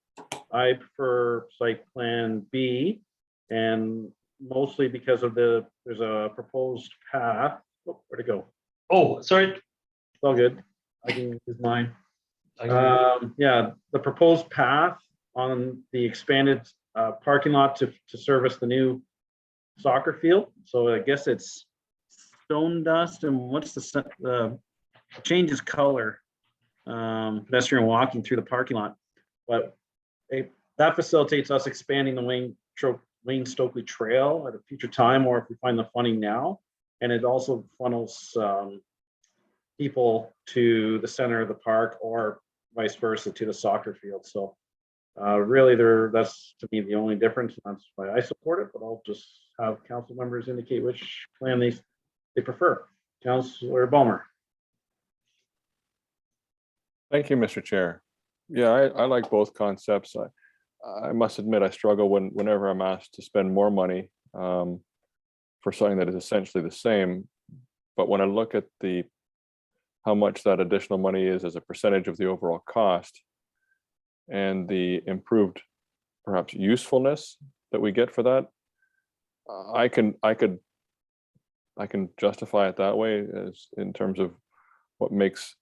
I prefer site plan B, and mostly because of there's a proposed path. Oh, where'd it go? Oh, sorry. It's all good. I can use mine. I can- Yeah, the proposed path on the expanded parking lot to service the new soccer field. So I guess it's stone dust, and what's the changes color, pedestrian walking through the parking lot. But that facilitates us expanding the Wayne Stokely Trail at a future time, or if we find the funding now. And it also funnels people to the center of the park, or vice versa to the soccer field. So really that's to me the only difference. And that's why I support it, but I'll just have council members indicate which plan they prefer. Councilor Balmer. Thank you, Mr. Chair. Yeah, I like both concepts. I must admit I struggle whenever I'm asked to spend more money for something that is essentially the same. But when I look at how much that additional money is as a percentage of the overall cost, and the improved perhaps usefulness that we get for that, I can justify it that way, as in terms of what makes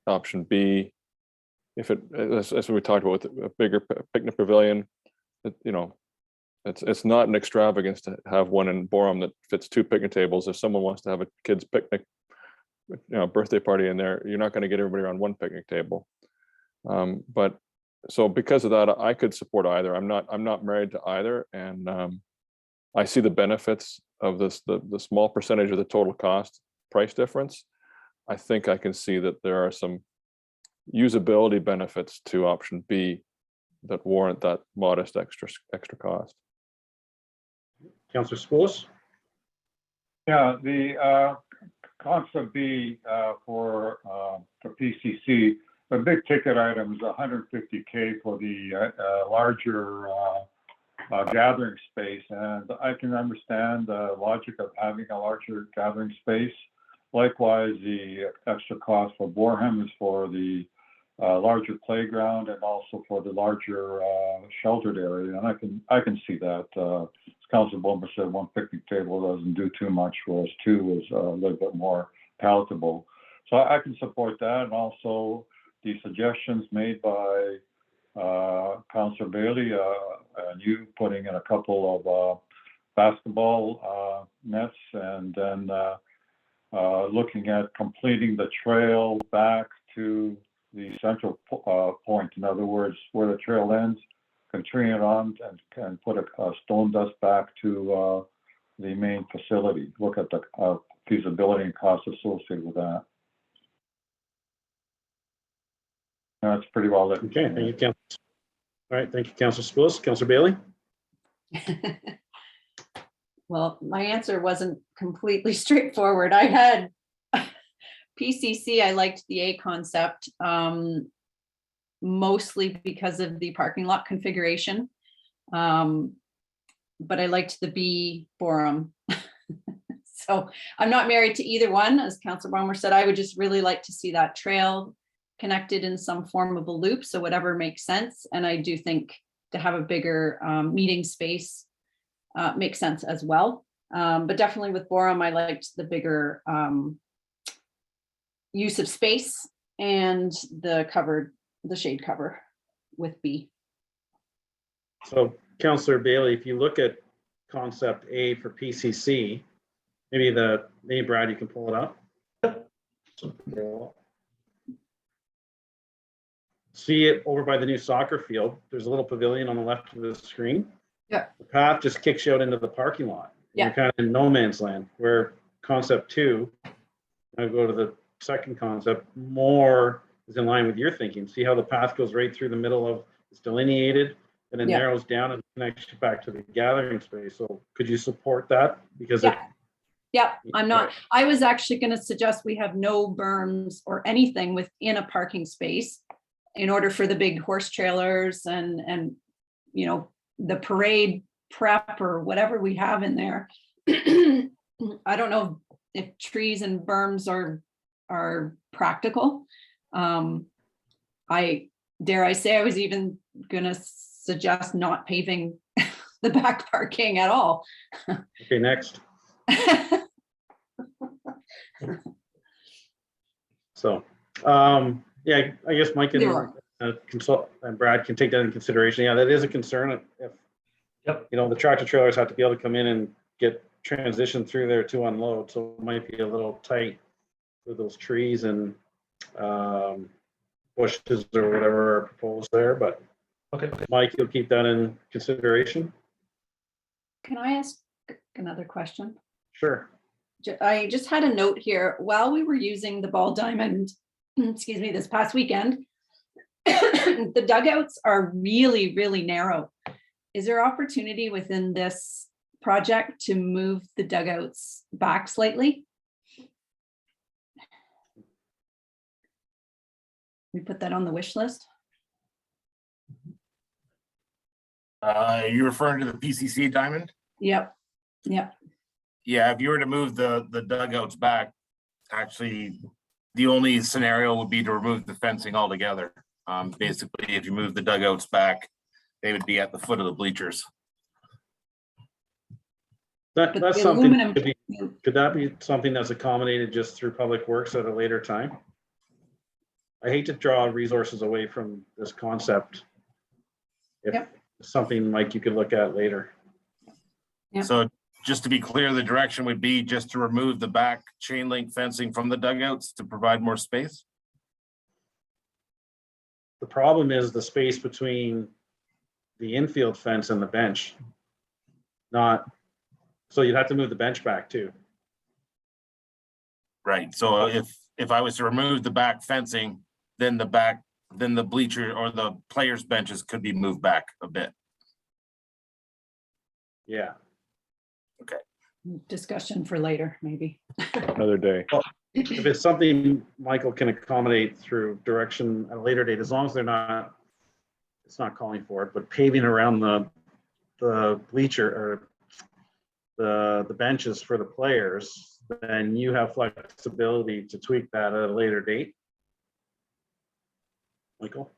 option B, if it, as we talked about with a bigger picnic pavilion, it's not an extravagance to have one in Borum that fits 2 picnic tables. If someone wants to have a kid's picnic, birthday party in there, you're not going to get everybody around one picnic table. But so because of that, I could support either. I'm not married to either, and I see the benefits of this, the small percentage of the total cost price difference. I think I can see that there are some usability benefits to option B that warrant that modest extra cost. Councilor Spoulos. Yeah, the concept B for PCC, the big ticket item is 150K for the larger gathering space, and I can understand the logic of having a larger gathering space. Likewise, the extra cost for Boreham is for the larger playground and also for the larger sheltered area, and I can see that. As Councilor Bulmer said, 1 picnic table doesn't do too much, whereas 2 is a little bit more palatable. So I can support that, and also the suggestions made by Councilor Bailey and you putting in a couple of basketball nets, and then looking at completing the trail back to the central point. In other words, where the trail ends, continue it on and put a stone dust back to the main facility. Look at the feasibility and cost associated with that. That's pretty well lit. Okay, thank you, Councilor. All right, thank you, Councilor Spoulos. Councilor Bailey. Well, my answer wasn't completely straightforward. I had PCC, I liked the A concept, mostly because of the parking lot configuration. But I liked the B Borum. So I'm not married to either one. As Councilor Balmer said, I would just really like to see that trail connected in some form of a loop, so whatever makes sense. And I do think to have a bigger meeting space makes sense as well. But definitely with Borum, I liked the bigger use of space and the shade cover with B. So Councilor Bailey, if you look at concept A for PCC, maybe Brad, you can pull it up. See it over by the new soccer field. There's a little pavilion on the left of the screen. Yeah. The path just kicks you out into the parking lot. Yeah. You're kind of in no man's land, where concept 2, I go to the second concept, more is in line with your thinking. See how the path goes right through the middle of, it's delineated and then Yeah. narrows down and connects you back to the gathering space. So could you support that? Because Yeah, I'm not, I was actually going to suggest we have no berms or anything within a parking space in order for the big horse trailers and the parade prep or whatever we have in there. I don't know if trees and berms are are practical. Dare I say, I was even gonna suggest not paving the back parking at all. Okay, next. So, yeah, I guess Mike Either and or. consult and Brad can take that into consideration. Yeah, that is a concern. If, Yep. you know, the tractor trailers have to be able to come in and get transition through there to unload, so it might be a little tight with those trees and bushes or whatever are proposed there, but Okay. Mike, you'll keep that in consideration? Can I ask another question? Sure. I just had a note here, while we were using the ball diamond, excuse me, this past weekend, the dugouts are really, really narrow. Is there opportunity within this project to move the dugouts back slightly? We put that on the wish list. You're referring to the PCC diamond? Yep, yep. Yeah, if you were to move the dugouts back, actually, the only scenario would be to remove the fencing altogether. Basically, if you move the dugouts back, they would be at the foot of the bleachers. But That's the something, aluminum- could that be something that's accommodated just through Public Works at a later time? I hate to draw resources away from this concept. If Yep. something like you could look at later. Yep. So just to be clear, the direction would be just to remove the back chain link fencing from the dugouts to provide more space? The problem is the space between the infield fence and the bench. Not, so you'd have to move the bench back too. Right, so if I was to remove the back fencing, then the bleacher or the players' benches could be moved back a bit. Yeah. Discussion for later, maybe. Another day. If it's something Michael can accommodate through direction at a later date, as long as they're not, it's not calling for it, but paving around the bleacher or the benches for the players, then you have flexibility to tweak that at a later date. Michael?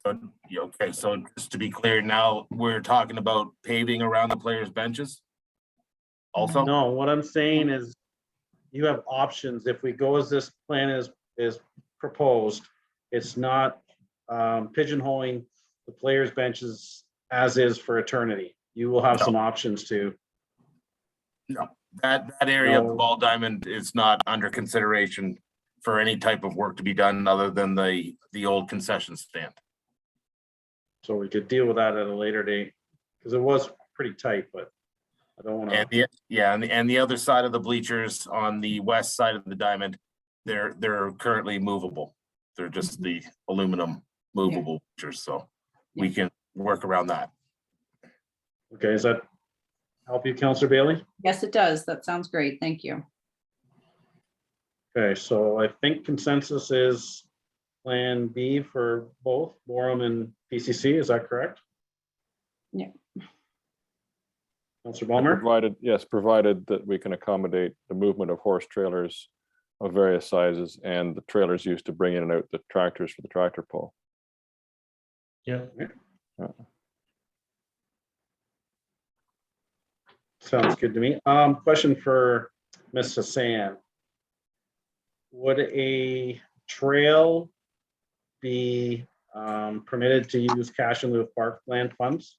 But, yeah, okay, so just to be clear, now we're talking about paving around the players' benches? Also? No, what I'm saying is you have options. If we go as this plan is proposed, it's not pigeonholing the players' benches as is for eternity. You will have some options to. No, that area of the No. ball diamond is not under consideration for any type of work to be done other than the old concession stand. So we could deal with that at a later date, because it was pretty tight, but I don't want And to. and the other side of the bleachers on the west side of the diamond, they're currently movable. They're just the aluminum movable bleachers, so we can work around that. Okay, does that help you, Councillor Bailey? Yes, it does. That sounds great. Thank you. Okay, so I think consensus is Plan B for both Borum and PCC. Is that correct? Yeah. Councillor Balmer? Provided that we can accommodate the movement of horse trailers of various sizes and the trailers used to bring in and out the tractors for the tractor pull. Yeah. Sounds good to me. Question for Ms. Hassan. Would a trail be permitted to use cash in lieu of parkland funds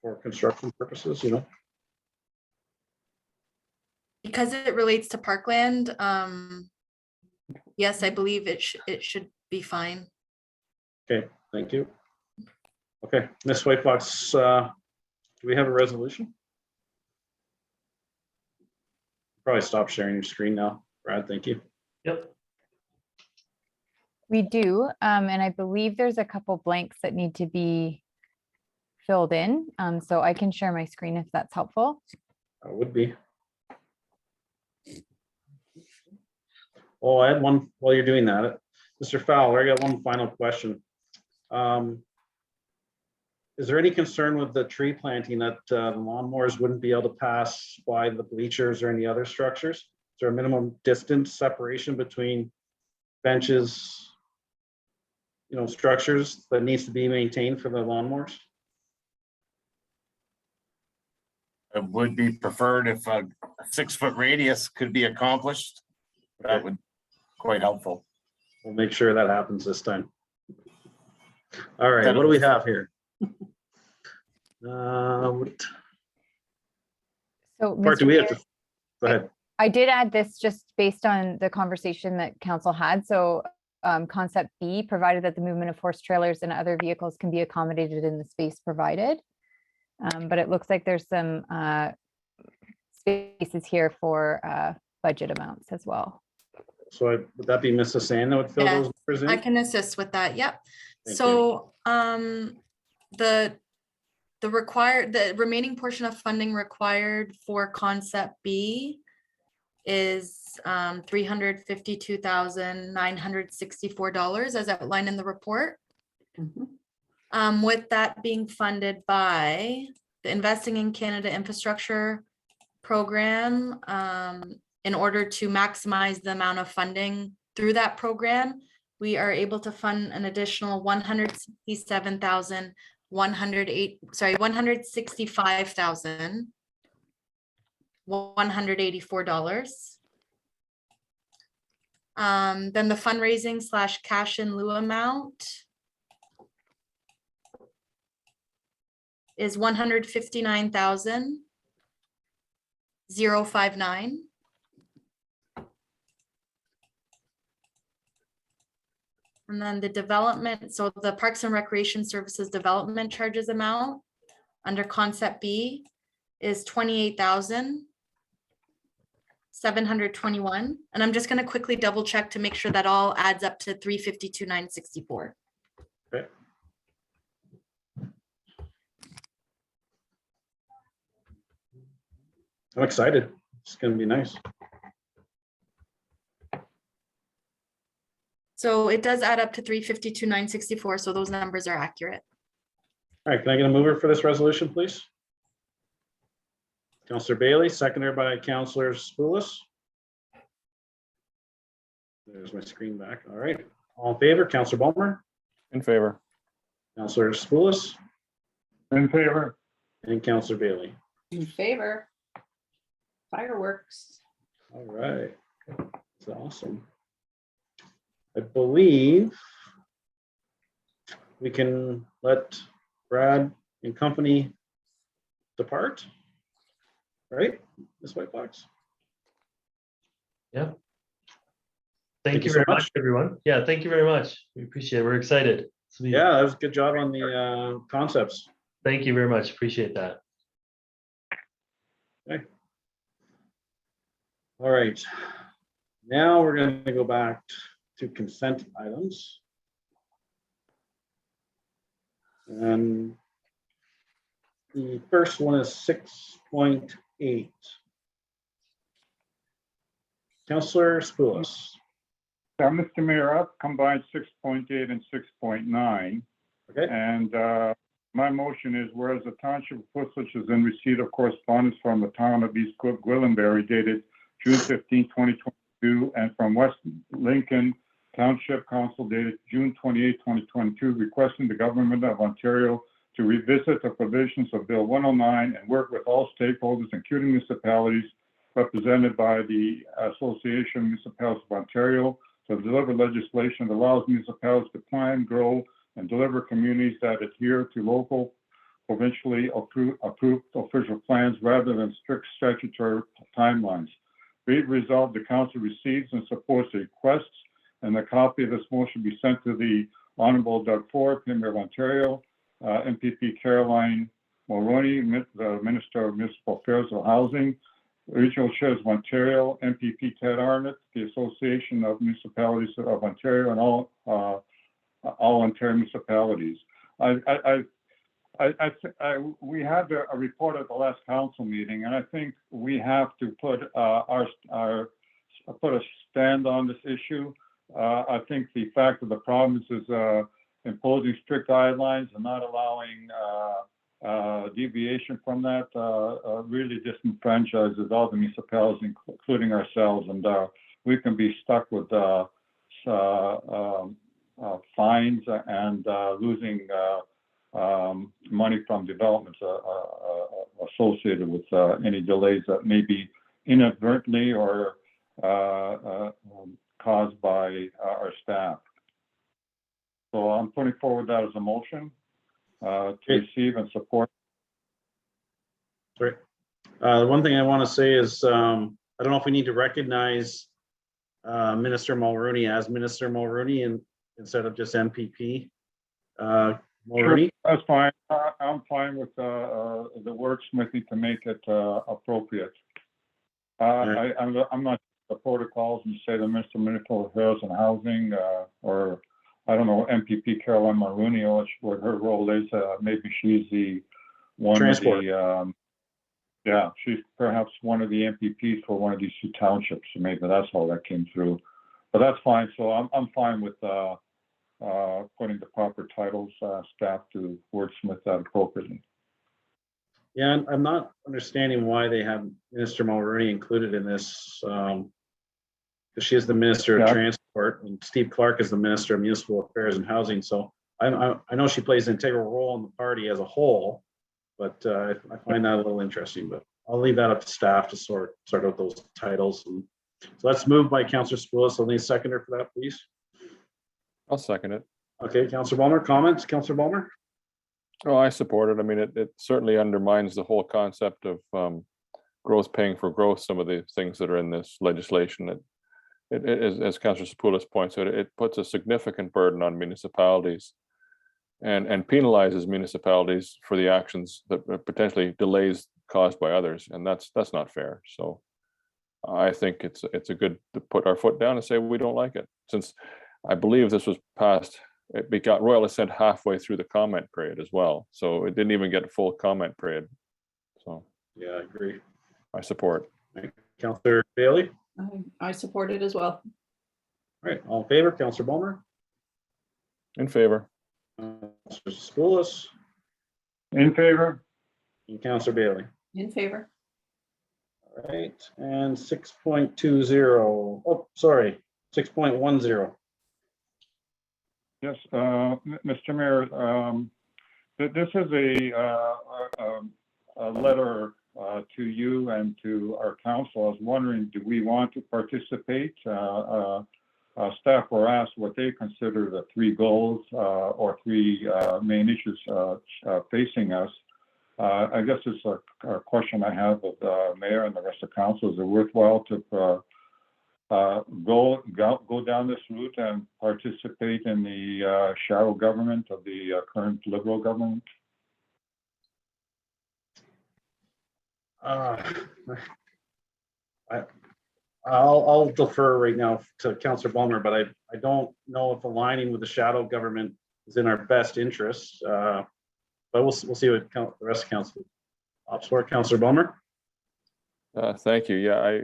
for construction purposes, you know? Because it relates to parkland, yes, I believe it should be fine. Okay, thank you. Okay, Ms. White Fox, do we have a resolution? Probably stop sharing your screen now. Brad, thank you. Yep. We do, and I believe there's a couple blanks that need to be filled in. So I can share my screen if that's helpful. That would be. Oh, I had one while you're doing that. Mr. Fowler, I got one final question. Is there any concern with the tree planting that the lawnmowers wouldn't be able to pass by the bleachers or any other structures? there a minimum distance separation between benches, structures that needs to be maintained for the lawnmowers? It would be preferred if a 6-foot radius could be accomplished. That would be quite helpful. We'll make sure that happens this time. All right, what do we have here? So, Part do Mr. we have Mayor, to, go ahead. I did add this just based on the conversation that council had. So concept B, provided that the movement of horse trailers and other vehicles can be accommodated in the space provided. But it looks like there's some spaces here for budget amounts as well. So would that be Mrs. Sand that would fill Yeah, those numbers in? I can assist with that. Yep. Thank So the remaining portion of funding required for concept B is $352,964 as outlined in the report. With that being funded by the Investing in Canada Infrastructure Program, in order to maximize the amount of funding through that program, we are able to fund an additional $165,184. Then the fundraising / cash in lieu amount is $159,059. And then the development, so the Parks and Recreation Services development charges amount under concept B is $28,721. And I'm just going to quickly double check to make sure that all adds up to $352,964. Okay. I'm excited. It's going to be nice. So it does add up to $352,964. So those numbers are accurate. All right, can I get a mover for this resolution, please? Councillor Bailey, seconded by Councillor Spoulis. There's my screen back. All right, all in favor, Councillor Ballmer, In favor. Councillor Spoulis, In favor. and Councillor Bailey. In favor. Fireworks. All right, that's awesome. I believe we can let Brad and company depart, right? Ms. Whitebox? Yeah. Thank Thank you you so very much. much, everyone. Yeah, thank you very much. We appreciate it. We're excited. Yeah, that was a good job on the concepts. Thank you very much. Appreciate that. Okay. All right. Now we're going to go back to consent items. And the first one is 6.8. Councillor Spoulis. Yeah, Mr. Mayor, I've combined 6.8 and 6.9. Okay. And my motion is, whereas the Township of Puslich is in receipt of correspondence from the town of East Gwillimbury dated June 15, 2022, and from West Lincoln Township Council dated June 28, 2022, requesting the Government of Ontario to revisit the provisions of Bill 109 and work with all stakeholders, including municipalities represented by the Association of Municipalities of Ontario, to deliver legislation that allows municipalities to plan, grow, and deliver communities that adhere to local, provincially approved official plans rather than strict statutory timelines. Be it resolved, the council receives and supports the requests, and a copy of this motion be sent to the Honorable Doug Ford, Premier of Ontario, MPP Caroline Mulroney, the Minister of Municipal Affairs and Housing, Regional Chairs of Ontario, MPP Ted Arnott, the Association of Municipalities of Ontario, and all Ontario municipalities. We had a report at the last council meeting, and I think we have to put a stand on this issue. I think the fact of the province is imposing strict guidelines and not allowing deviation from that really disenfranchises all the municipalities, including ourselves, and we can be stuck with fines and losing money from developments associated with any delays that may be inadvertently or caused by our staff. So I'm putting forward that as a motion to receive and support. Sorry. The one thing I want to say is, I don't know if we need to recognize Minister Mulrooney as Minister Mulrooney instead of just MPP Mulrooney. Sure, that's fine. I'm fine with the wordsmithing to make it appropriate. I'm not the protocols and say the Minister of Municipal Affairs and Housing or I don't know, MPP Caroline Mulrooney, what her role is. Maybe she's the one Transport. of the, yeah, she's perhaps one of the MPPs for one of these two townships. So maybe that's how that came through. But that's fine. So I'm fine with putting the proper titles, staff to wordsmith that appropriately. Yeah, and I'm not understanding why they have Minister Mulrooney included in this. Because she is the Minister of Transport and Steve Clark is the Minister of Municipal Affairs and Housing. So I know she plays an integral role in the party as a whole, but I find that a little interesting. But I'll leave that up to staff to sort out those titles. And so let's move by Councillor Spoulis. I'll need a seconder for that, please. I'll second it. Okay, Councillor Balmer, comments? Councillor Balmer? Oh, I support it. I mean, it certainly undermines the whole concept of growth paying for growth, some of the things that are in this legislation. It as Councillor Spoulis points out, it puts a significant burden on municipalities and penalizes municipalities for the actions that potentially delays caused by others. And that's not fair. So I think it's a good to put our foot down and say we don't like it. Since I believe this was passed, it got royal assent halfway through the comment period as well. So it didn't even get a full comment period. So yeah, I agree. I support. Councillor Bailey? I support it as well. All right, all in favor, Councillor Balmer? In favor. Councillor Spoulis? In favor. And Councillor Bailey? In favor. All right, and 6.20, oh, sorry, 6.10. Yes, Mr. Mayor, this is a letter to you and to our council. I was wondering, do we want to participate? Staff were asked what they consider the three goals or three main issues facing us. I guess it's a question I have with the mayor and the rest of council. Is it worthwhile to go down this route and participate in the shadow government of the current Liberal government? I'll defer right now to Councillor Balmer, but I don't know if aligning with the shadow government is in our best interest. But we'll see what the rest of council opts for. Councillor Balmer. Thank you. Yeah,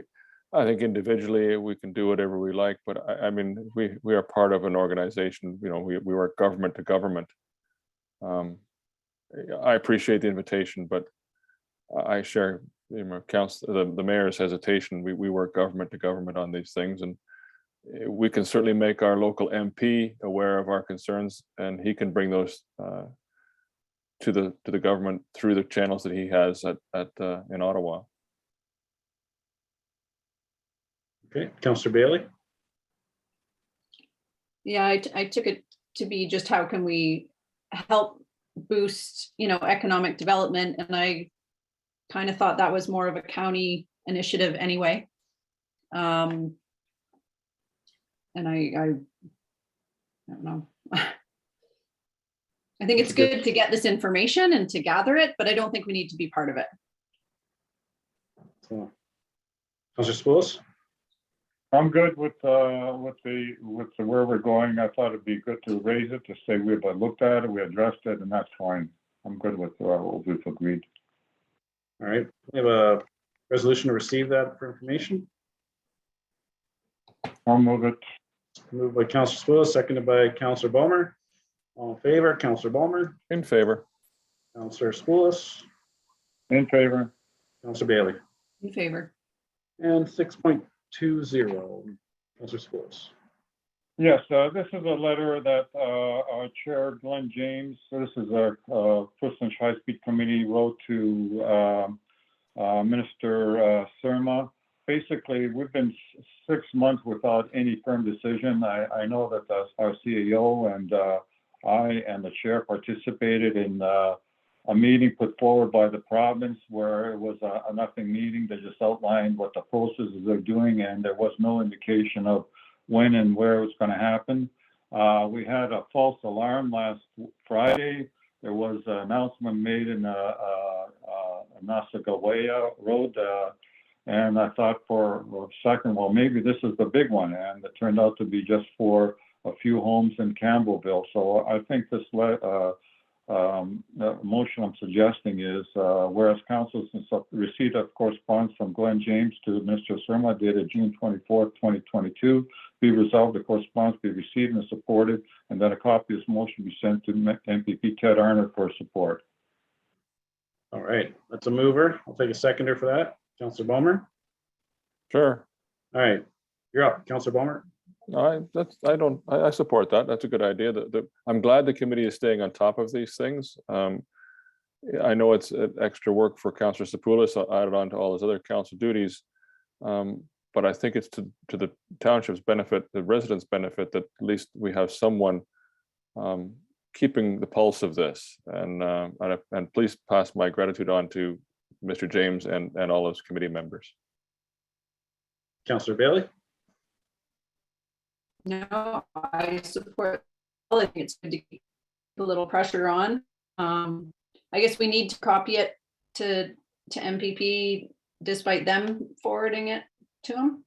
I think individually we can do whatever we like, but I mean, we are part of an organization, you know, we work government to government. I appreciate the invitation, but I share the mayor's hesitation. We work government to government on these things, and we can certainly make our local MP aware of our concerns, and he can bring those to the government through the channels that he has in Ottawa. Okay, Councillor Bailey. Yeah, I took it to be just how can we help boost, economic development, and I kind of thought that was more of a county initiative anyway. And I don't know. I think it's good to get this information and to gather it, but I don't think we need to be part of it. So, Councillor Spoulis. I'm good with where we're going. I thought it'd be good to raise it, to say we've looked at it, we addressed it, and that's fine. I'm good with what we've agreed. All right, we have a resolution to receive that for information. I'll move it. Moved by Councillor Spoulis, seconded by Councillor Balmer. All in favor, Councillor Balmer. In favor. Counselor Spoulos, In favor. Counselor Bailey, In favor. and 6.20, Counselor Spoulos. Yes, this is a letter that our Chair Glenn James, this is our First and High Speed Committee, wrote to Minister Surma. Basically, we've been 6 months without any firm decision. I know that our CEO and I and the chair participated in a meeting put forward by the province where it was a nothing meeting. They just outlined what the processes they're doing, and there was no indication of when and where it was going to happen. We had a false alarm last Friday. There was an announcement made in Nasagawa Road, and I thought for a second, well, maybe this is the big one, and it turned out to be just for a few homes in Campbellville. So I think this motion I'm suggesting is, whereas council, since receipt of correspondence from Glenn James to Mr. Surma dated June 24th, 2022, be resolved, the correspondence be received and supported, and then a copy of this motion be sent to MPP Ted Arner for support. All right, that's a mover. I'll take a seconder for that. Counselor Bomer. Sure. All right, you're up, Counselor Bomer. I support that. That's a good idea. I'm glad the committee is staying on top of these things. I know it's extra work for Councillor Sapoulis added on to all his other council duties. But I think it's to the township's benefit, the residents' benefit, that at least we have someone keeping the pulse of this. And please pass my gratitude on to Mr. James and all his committee members. Counselor Bailey. No, I support. I think it's good to keep a little pressure on. I guess we need to copy it to MPP despite them forwarding it to them.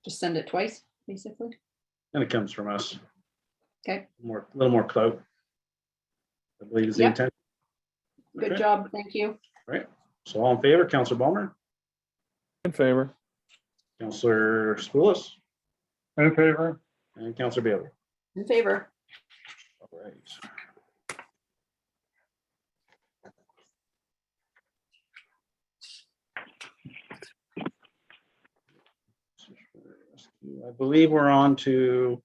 Just send it twice, basically. And it comes from us. Okay. A little more clout, I believe is the Yep. intent. Good Okay. job. Thank you. All right. So all in favor, Counselor Bomer, In favor. Counselor Spoulos, In favor. and Counselor Bailey. In favor. All right. I believe we're on to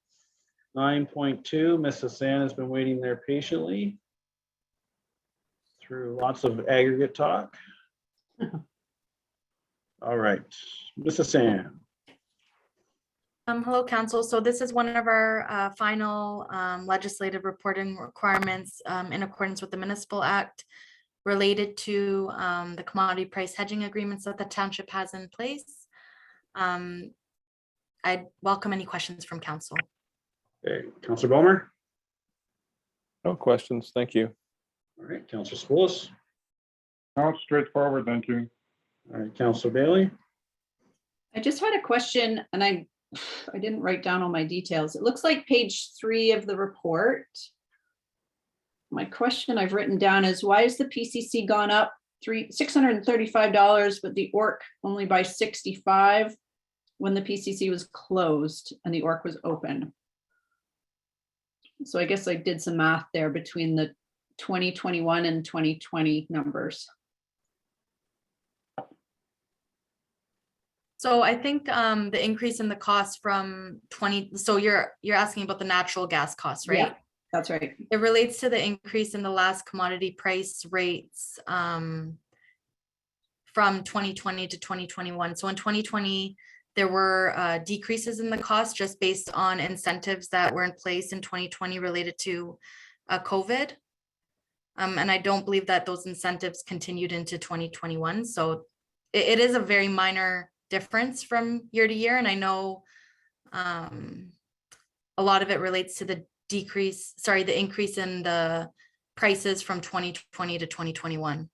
9.2. Ms. Hassan has been waiting there patiently through lots of aggregate talk. All right, Ms. Hassan. Hello, Council. So this is one of our final legislative reporting requirements in accordance with the Municipal Act related to the commodity price hedging agreements that the township has in place. I'd welcome any questions from Council. Okay, Counselor Bomer. No questions. Thank you. All right, Counselor Spoulos. No, straightforward, thank you. All right, Counselor Bailey. I just had a question and I didn't write down all my details. It looks like page 3 of the report. My question I've written down is, why is the PCC gone up $635, but the ORC only by 65 when the PCC was closed and the ORC was open? So I guess I did some math there between the 2021 and 2020 numbers. So I think the increase in the cost from 20, so you're asking about the natural gas costs, right? Yeah, that's right. It relates to the increase in the last commodity price rates from 2020 to 2021. So in 2020, there were decreases in the cost just based on incentives that were in place in 2020 related to COVID. And I don't believe that those incentives continued into 2021. So it is a very minor difference from year to year. And I know a lot of it relates to the the increase in the prices from 2020 to 2021.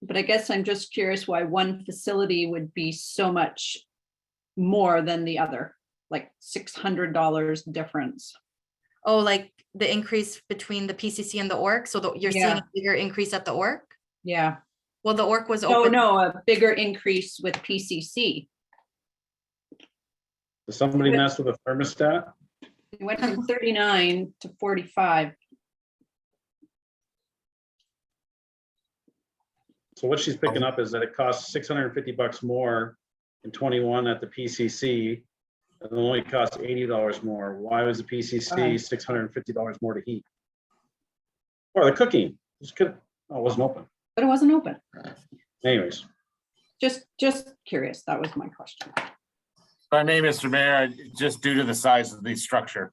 But I guess I'm just curious why one facility would be so much more than the other, like $600 difference. Oh, like the increase between the PCC and the ORC? So you're seeing a bigger increase at the ORC? Yeah. Well, the ORC was Oh, open. no, a bigger increase with PCC. Does somebody mess with a thermostat? It went from 39 to 45. So what she's picking up is that it costs $650 more in 21 at the PCC. And it only costs $80 more. Why was the PCC $650 more to heat? Or the cooking? Just could, oh, it wasn't open. But it wasn't open. Anyways, Just curious. That was my question. If I may, Mr. Mayor, just due to the size of the structure,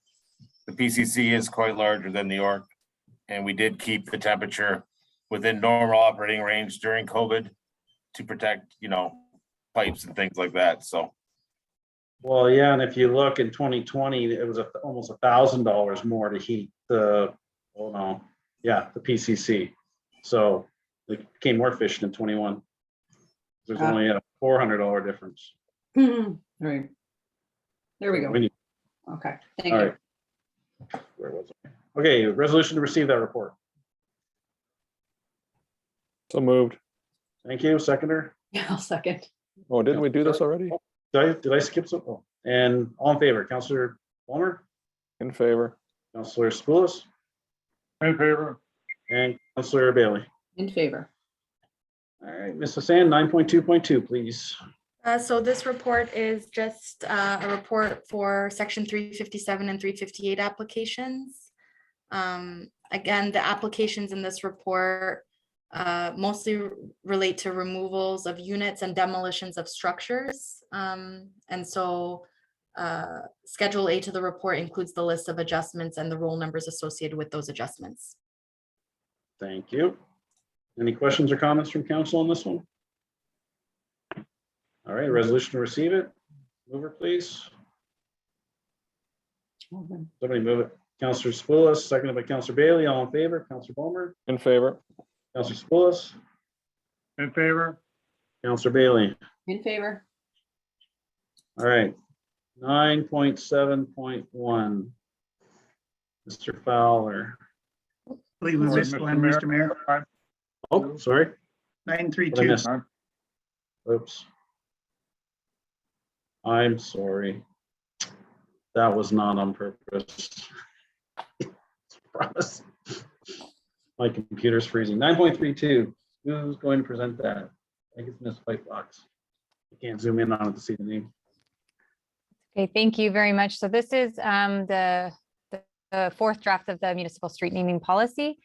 the PCC is quite larger than the York. And we did keep the temperature within normal operating range during COVID to protect, you know, pipes and things like that. So, well, yeah, and if you look in 2020, it was almost $1,000 more to heat the, oh no, yeah, the PCC. So it became more efficient in 21. There's only a $400 difference. Right. There we go. Okay, thank All you. right. Where was I? Okay, resolution to receive that report. So moved. Thank you, seconder. Yeah, I'll second. Oh, didn't we do this already? Did I skip some? Oh, and all in favor, Councillor Palmer, In favor? Councillor Spoulos, In favor. and Councillor Bailey. In favor. All right, Ms. Hassan, 9.2.2, please. So this report is just a report for section 357 and 358 applications. Again, the applications in this report mostly relate to removals of units and demolitions of structures. And so Schedule A to the report includes the list of adjustments and the roll numbers associated with those adjustments. Thank you. Any questions or comments from council on this one? All right, resolution to receive it. Mover, please. Somebody move it. Councillor Spoulos, seconded by Councillor Bailey. All in favor, Councillor Palmer, In favor? Councillor Spoulos, In favor. Councillor Bailey. In favor. All right, 9.7.1. Mr. Fowler. I believe we missed one, Mr. Mayor. Oh, sorry. 932. missed? Oops. I'm sorry. That was not on purpose. Promise. My computer's freezing. 9.32. Who's going to present that? I think it's Ms. Whitebox. I can't zoom in on it to see the name. Okay, thank you very much. So this is the fourth draft of the municipal street naming policy.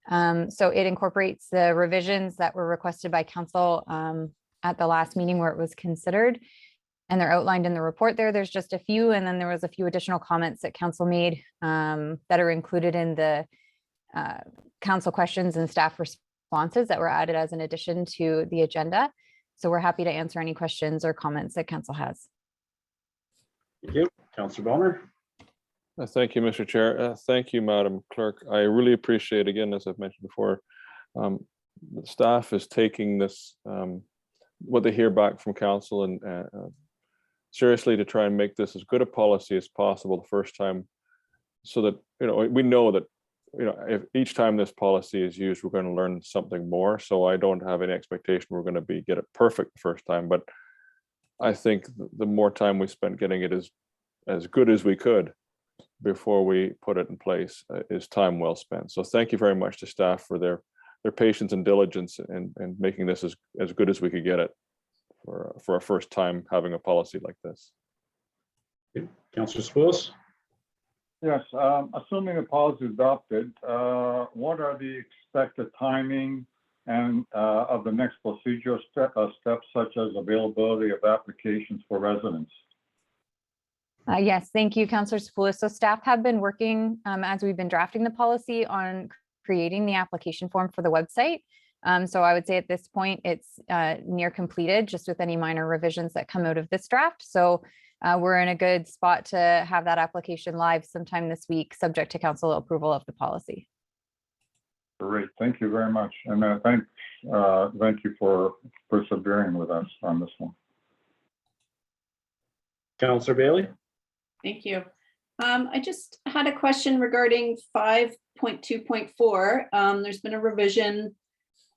So it incorporates the revisions that were requested by council at the last meeting where it was considered. And they're outlined in the report there. There's just a few, and then there was a few additional comments that council made that are included in the council questions and staff responses that were added as an addition to the agenda. So we're happy to answer any questions or comments that council has. Thank you. Councillor Ballmer. Thank you, Mr. Chair. Thank you, Madam Clerk. I really appreciate, again, as I've mentioned before, the staff is taking this, what they hear back from council and seriously to try and make this as good a policy as possible the first time, so that, you know, we know that, you know, if each time this policy is used, we're going to learn something more. So I don't have any expectation we're going to get it perfect the first time, but I think the more time we spend getting it as good as we could before we put it in place is time well spent. So thank you very much to staff for their patience and diligence and making this as good as we could get it for our first time having a policy like this. Councillor Spoulos. Yes, assuming the policy is adopted, what are the expected timing and of the next procedural steps such as availability of applications for residents? Yes, thank you, Councillor Spoulos. So staff have been working as we've been drafting the policy on creating the application form for the website. So I would say at this point, it's near completed, just with any minor revisions that come out of this draft. So we're in a good spot to have that application live sometime this week, subject to council approval of the policy. Great, thank you very much. And thank you for persevering with us on this one. Councillor Bailey. Thank you. I just had a question regarding 5.2.4. There's been a revision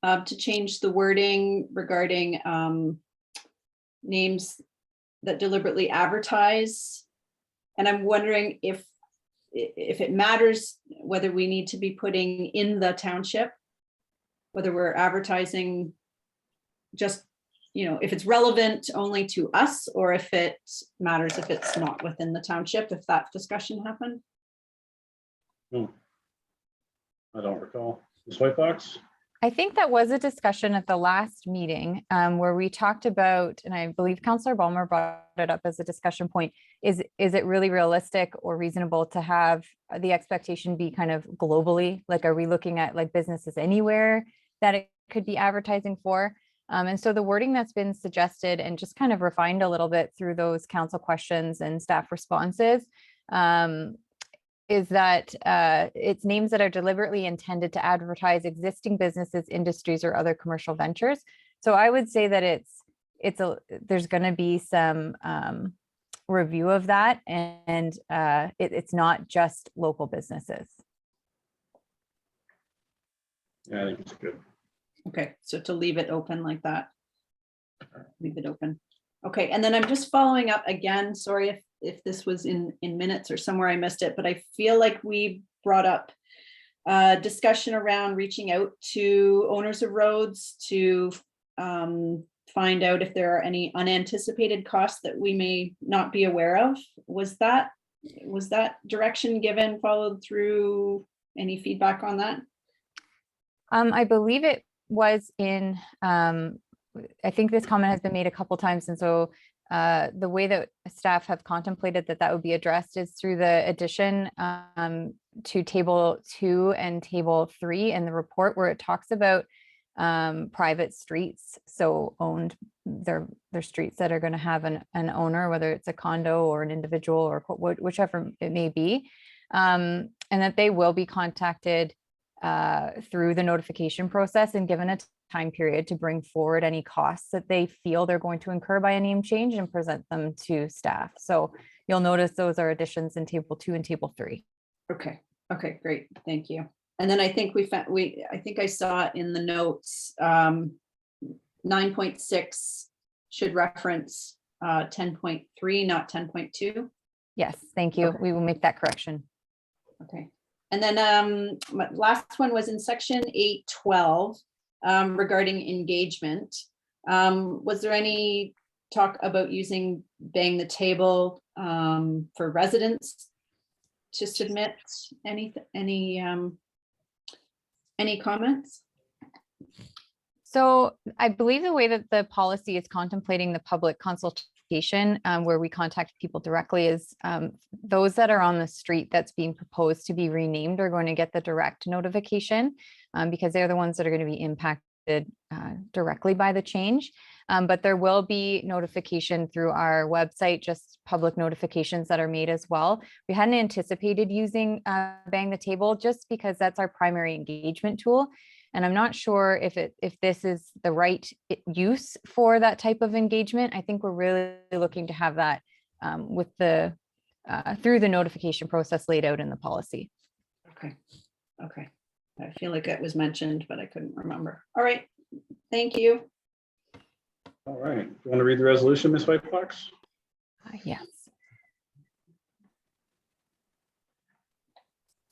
to change the wording regarding names that deliberately advertise. And I'm wondering if it matters whether we need to be putting in the township, whether we're advertising just, if it's relevant only to us, or if it matters if it's not within the township, if that discussion happened? I don't recall. Ms. Whitebox? I think that was a discussion at the last meeting where we talked about, and I believe Councillor Ballmer brought it up as a discussion point, is it really realistic or reasonable to have the expectation be kind of globally? Like, are we looking at like businesses anywhere that it could be advertising for? And so the wording that's been suggested and just kind of refined a little bit through those council questions and staff responses is that it's names that are deliberately intended to advertise existing businesses, industries, or other commercial ventures. So I would say that there's going to be some review of that, and it's not just local businesses. Yeah, I think it's good. Okay, so to leave it open like that. Leave it open. Okay, and then I'm just following up again. Sorry if this was in minutes or somewhere I missed it, but I feel like we brought up discussion around reaching out to owners of roads to find out if there are any unanticipated costs that we may not be aware of. Was that direction given, followed through? Any feedback on that? I believe it was in, I think this comment has been made a couple times. And so the way that staff have contemplated that would be addressed is through the addition to table 2 and table 3 in the report, where it talks about private streets. So they're streets that are going to have an owner, whether it's a condo or an individual or whichever it may be, and that they will be contacted through the notification process and given a time period to bring forward any costs that they feel they're going to incur by a name change and present them to staff. So you'll notice those are additions in table 2 and table 3. Okay, great, thank you. And then I think I think I saw it in the notes, 9.6 should reference 10.3, not 10.2. Yes, thank you. Okay. We will make that correction. Okay. And then my last one was in section 8.12 regarding engagement. Was there any talk about using bang the table for residents to submit any comments? So I believe the way that the policy is contemplating the public consultation where we contact people directly is those that are on the street that's being proposed to be renamed are going to get the direct notification because they're the ones that are going to be impacted directly by the change. But there will be notification through our website, just public notifications that are made as well. We hadn't anticipated using Bang the Table just because that's our primary engagement tool. And I'm not sure if this is the right use for that type of engagement. I think we're really looking to have that with the through the notification process laid out in the policy. Okay. I feel like it was mentioned, but I couldn't remember. All right, thank you. All right, you want to read the resolution, Ms. Whitebox? Yes.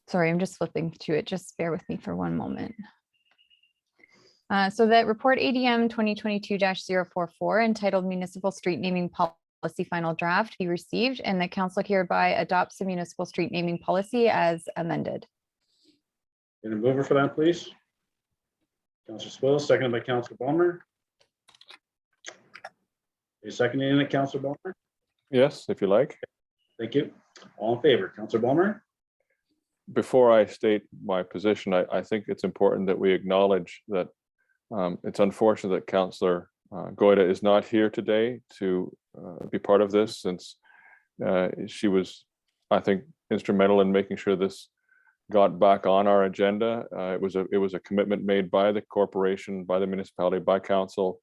Sorry, I'm just flipping to it. Just bear with me for one moment. So that report ADM 2022-044 entitled Municipal Street Naming Policy Final Draft be received, and the council hereby adopts the municipal street naming policy as amended. Get a mover for that, please. Councillor Swills, seconded by Councillor Ballmer. Are you seconding it, Councillor Ballmer? Yes, if you like. Thank you. All in favor, Councillor Ballmer? Before I state my position, I think it's important that we acknowledge that it's unfortunate that Councillor Goyda is not here today to be part of this, since she was, I think, instrumental in making sure this got back on our agenda. It was a commitment made by the corporation, by the municipality, by council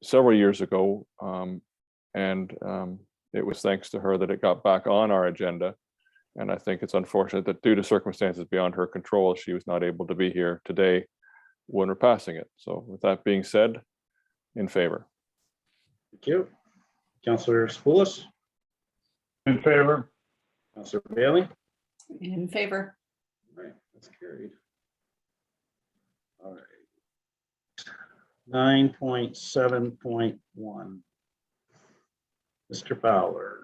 several years ago, and it was thanks to her that it got back on our agenda. And I think it's unfortunate that due to circumstances beyond her control, she was not able to be here today when we're passing it. So with that being said, in favor. Thank you. Councillor Spoulos? In favor. Councillor Bailey? In favor. All right, that's carried. All right. 9.7.1. Mr. Fowler.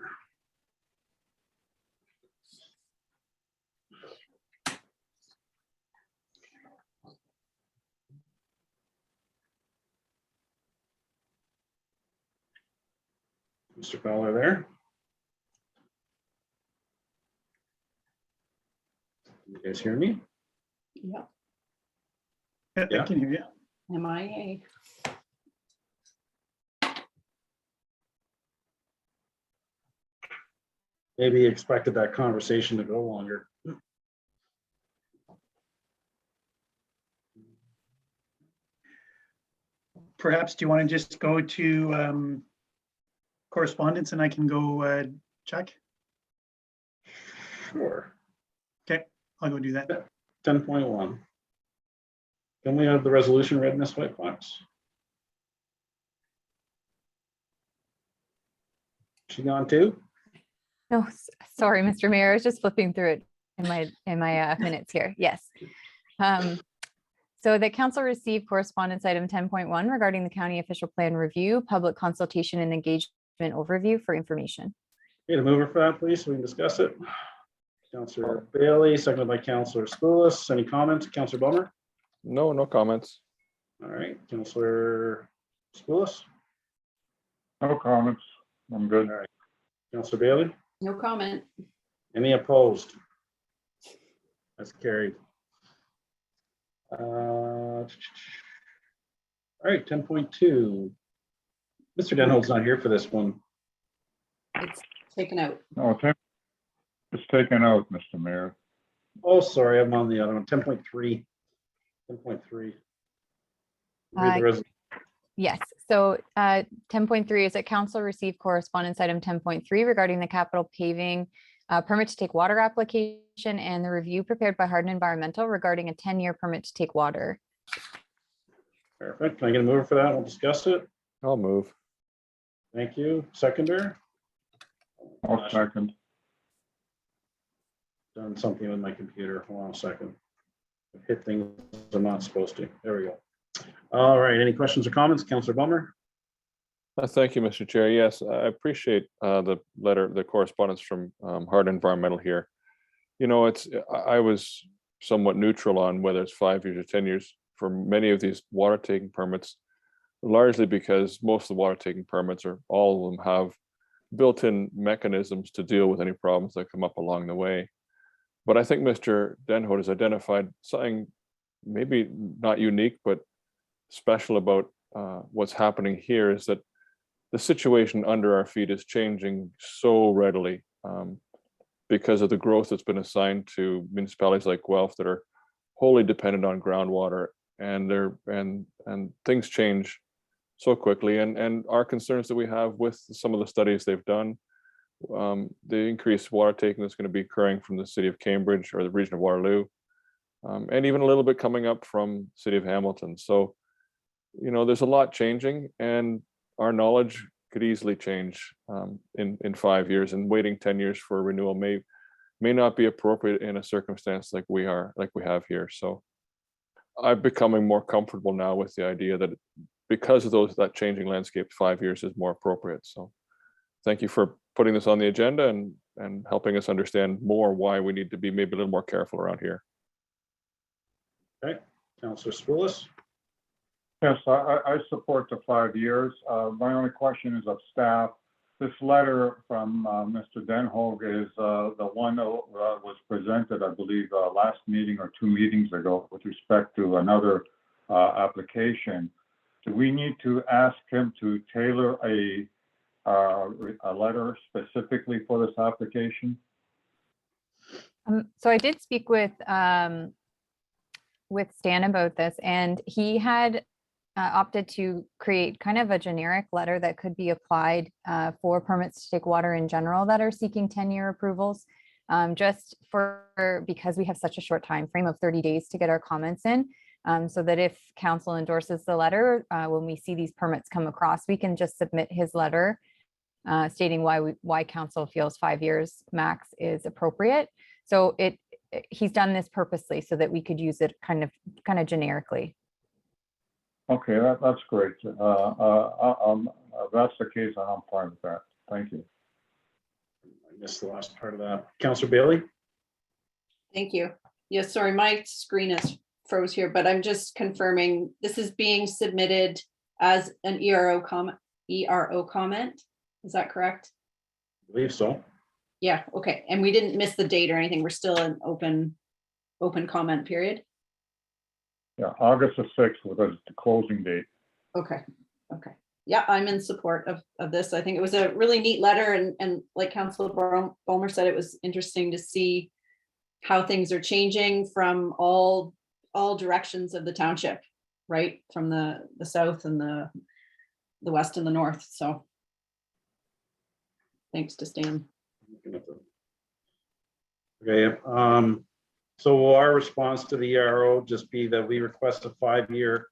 Mr. Fowler there? You guys hear me? Yep. Yeah, Yeah. I can hear you. MIA. Maybe you expected that conversation to go longer. Perhaps, do you want to just go to correspondence and I can go check? Sure. Okay, I'll go do that. 10.1. Can we have the resolution read, Ms. White Fox? She gone too? No, sorry, Mr. Mayor, I was just flipping through it in my minutes here. Yes. So the council received correspondence item 10.1 regarding the county official plan review, public consultation and engagement overview for information. Need a mover for that, please, so we can discuss it. Councillor Bailey, seconded by Councillor Schoolis. Any comments? Councillor Bummer? No, no comments. All right, Councillor Schoolis? No comments. I'm good. All right. Councillor Bailey? No comment. Any opposed? That's carried. All right, 10.2. Mr. Denhold's not here for this one. It's taken out. No, it's taken out, Mr. Mayor. Oh, sorry, I'm on the other one. 10.3. 10.3. Read the resolution. Yes, so 10.3 is that council received correspondence item 10.3 regarding the capital paving permit to take water application and the review prepared by Hardin Environmental regarding a 10-year permit to take water. Perfect. Can I get a mover for that? We'll discuss it. I'll move. Thank you. Seconder? I'll second. Done something with my computer. Hold on a second. I've hit things I'm not supposed to. There we go. All right. Any questions or comments? Councillor Bummer? Thank you, Mr. Chair. Yes, I appreciate the letter, the correspondence from Hardin Environmental here. You know, I was somewhat neutral on whether it's 5 years or 10 years for many of these water taking permits, largely because most of the water taking permits, or all of them, have built-in mechanisms to deal with any problems that come up along the way. But I think Mr. Denholt has identified something maybe not unique, but special about what's happening here, is that the situation under our feet is changing so readily because of the growth that's been assigned to municipalities like Guelph that are wholly dependent on groundwater, and things change so quickly. And our concerns that we have with some of the studies they've done, the increased water taking that's going to be occurring from the city of Cambridge or the region of Waterloo, and even a little bit coming up from the city of Hamilton. So, you know, there's a lot changing, and our knowledge could easily change in 5 years, and waiting 10 years for a renewal may not be appropriate in a circumstance like we have here. So I'm becoming more comfortable now with the idea that because of that changing landscape, 5 years is more appropriate. So thank you for putting this on the agenda and helping us understand more why we need to be maybe a little more careful around here. Okay. Councillor Schoolis? Yes, I support the 5 years. My only question is of staff. This letter from Mr. Denholt is the one that was presented, I believe, last meeting or 2 meetings ago with respect to another application. Do we need to ask him to tailor a letter specifically for this application? So I did speak with Stan about this, and he had opted to create kind of a generic letter that could be applied for permits to take water in general that are seeking 10-year approvals, just because we have such a short time frame of 30 days to get our comments in, so that if council endorses the letter, when we see these permits come across, we can just submit his letter stating why council feels 5 years max is appropriate. So he's done this purposely so that we could use it kind of generically. Okay, that's great. If that's the case, I'm fine with that. Thank you. I missed the last part of that. Counselor Bailey? Thank you. Yes, sorry, my screen is froze here, but I'm just confirming this is being submitted as an ERO comment. Is that correct? I believe so. Yeah, okay. And we didn't miss the date or anything. We're still in open comment period. Yeah, August the 6th was the closing date. Okay, okay. Yeah, I'm in support of this. I think it was a really neat letter and like Councilor Bulmer said, it was interesting to see how things are changing from all directions of the township, right? From the south and the west and the north. So thanks to Stan. Okay, so will our response to the ERO just be that we request a 5-year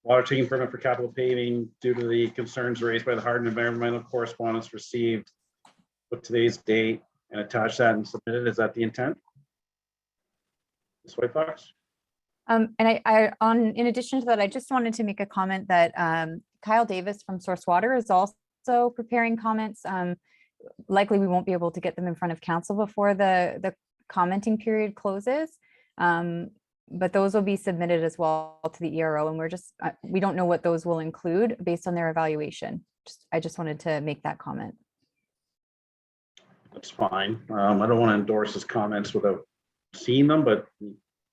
water taking permit for capital paving due to the concerns raised by the Hardin environmental correspondence received with today's date, and attach that and submit it? Is that the intent? Ms. White Fox? And in addition to that, I just wanted to make a comment that Kyle Davis from Source Water is also preparing comments. Likely we won't be able to get them in front of council before the commenting period closes. But those will be submitted as well to the ERO, and we don't know what those will include based on their evaluation. I just wanted to make that comment. That's fine. I don't want to endorse his comments without seeing them, but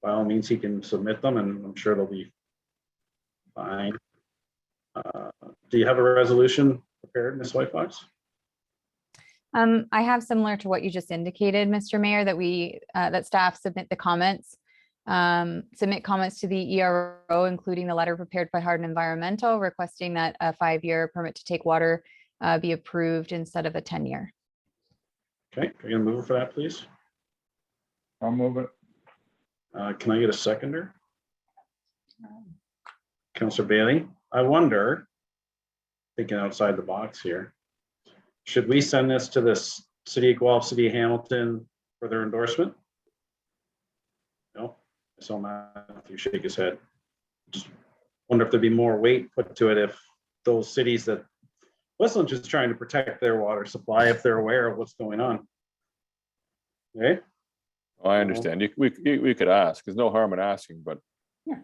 by all means, he can submit them and I'm sure they'll be fine. Do you have a resolution prepared, Ms. White Fox? I have similar to what you just indicated, Mr. Mayor, that staff submit the comments, submit comments to the ERO, including the letter prepared by Hardin Environmental requesting that a 5-year permit to take water be approved instead of a 10-year. Okay, are you gonna move for that, please? I'll move it. Can I get a seconder? Councillor Bailey, I wonder, thinking outside the box here, should we send this to this City of Guelph, City of Hamilton for their endorsement? No, I saw Matthew shake his head. Just wonder if there'd be more weight put to it if those cities that wasn't just trying to protect their water supply, if they're aware of what's going on. Okay. I understand. We could ask. There's no harm in asking, but yeah.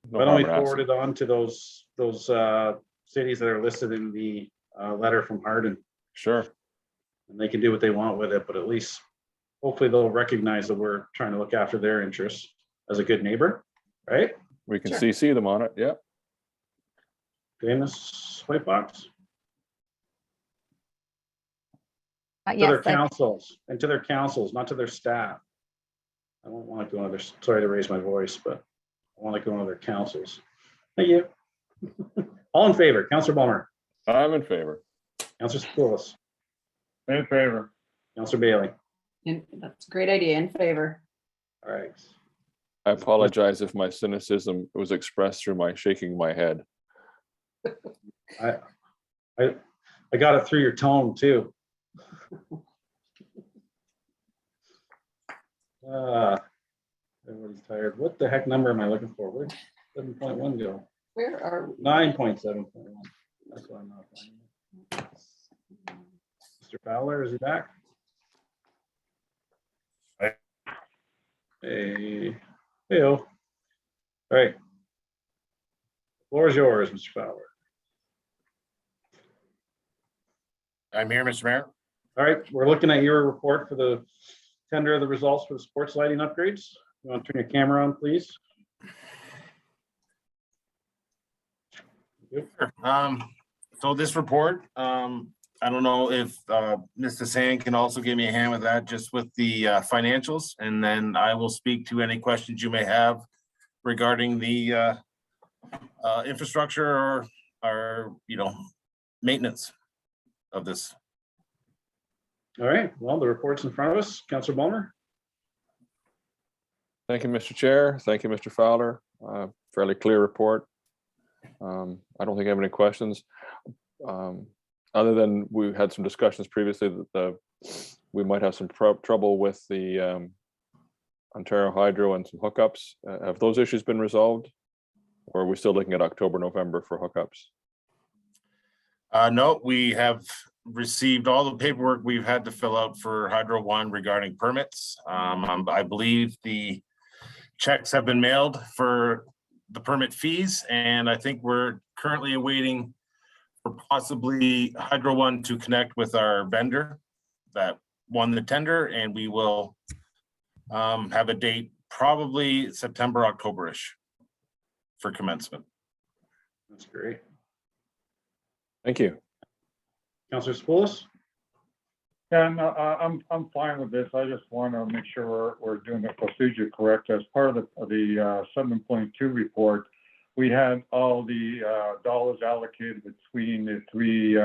Why don't we forward it on to those cities that are listed in the letter from Hardin? Sure. And they can do what they want with it, but at least hopefully they'll recognize that we're trying to look after their interests as a good neighbor, right? We can CC them on it. Yeah. Okay, Ms. White Fox. To Yes, their councils and to their councils, not to their staff. I don't want to go on their, sorry to raise my voice, but I want to go on their councils. Thank you. All in favor, Councillor Bulmer. I'm in favor. Councillor Spoulis. In favor. Councillor Bailey. And that's a great idea. In favor. All right. I apologize if my cynicism was expressed through my shaking my head. I got it through your tone too. Everybody's tired. What the heck number am I looking for? Where'd 7.1 go? Where are we? 9.7.1. That's what I'm not finding. Mr. Fowler, is he back? Hey, hey-o. All right. Floor is yours, Mr. Fowler. I'm here, Mr. Mayor. All right, we're looking at your report for the tender of the results for the sports lighting upgrades. You want to turn your camera on, please? So this report, I don't know if Mr. Sand can also give me a hand with that, just with the financials, and then I will speak to any questions you may have regarding the infrastructure or maintenance of this. All right, well, the report's in front of us. Councillor Bulmer. Thank you, Mr. Chair. Thank you, Mr. Fowler. Fairly clear report. I don't think I have any questions. Other than we had some discussions previously that we might have some trouble with the Ontario Hydro and some hookups. Have those issues been resolved? Or are we still looking at October, November for hookups? No, we have received all the paperwork we've had to fill out for Hydro One regarding permits. I believe the checks have been mailed for the permit fees, and I think we're currently awaiting for possibly Hydro One to connect with our vendor that won the tender, and we will have a date probably September, October-ish for commencement. That's great. Thank you. Councillor Spoulos? Yeah, no, I'm fine with this. I just want to make sure we're doing the procedure correct. As part of the 7.2 report, we had all the dollars allocated between the three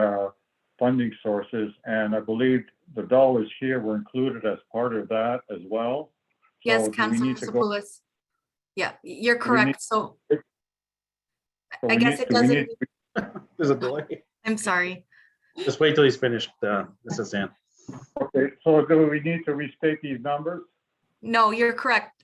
funding sources, and I believe the dollars here were included as part of that as well. Yes, So do we Councillor need to go- Sapoulis. Yeah, you're Do we need- correct. So So I we guess need- it do we doesn't, need- There's a delay. I'm sorry. Just wait till he's finished, Mrs. Zan. Okay, so do we need to restate these numbers? No, you're correct,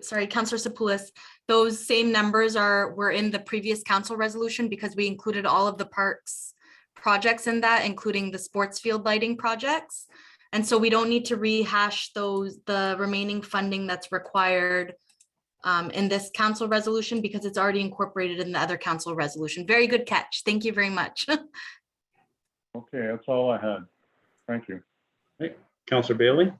sorry, Councillor Sapoulis. Those same numbers were in the previous council resolution because we included all of the parks projects in that, including the sports field lighting projects. And so we don't need to rehash the remaining funding that's required in this council resolution because it's already incorporated in the other council resolution. Very good catch. Thank you very much. Okay, that's all I had. Thank you. Councillor Bailey?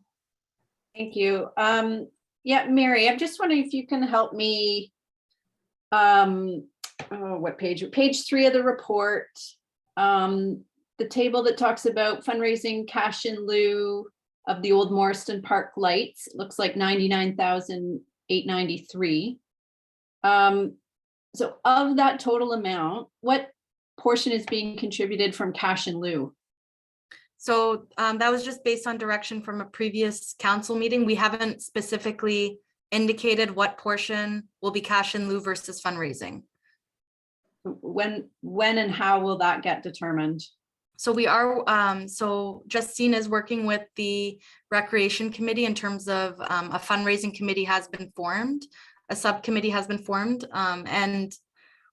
Thank you. Yeah, Mary, I'm just wondering if you can help me. What page? Page 3 of the report. The table that talks about fundraising cash in lieu of the old Morriston Park lights. It looks like 99,893. So of that total amount, what portion is being contributed from cash in lieu? So that was just based on direction from a previous council meeting. We haven't specifically indicated what portion will be cash in lieu versus fundraising. When and how will that get determined? So we are, so Justine is working with the Recreation Committee in terms of a fundraising committee has been formed, a subcommittee has been formed, and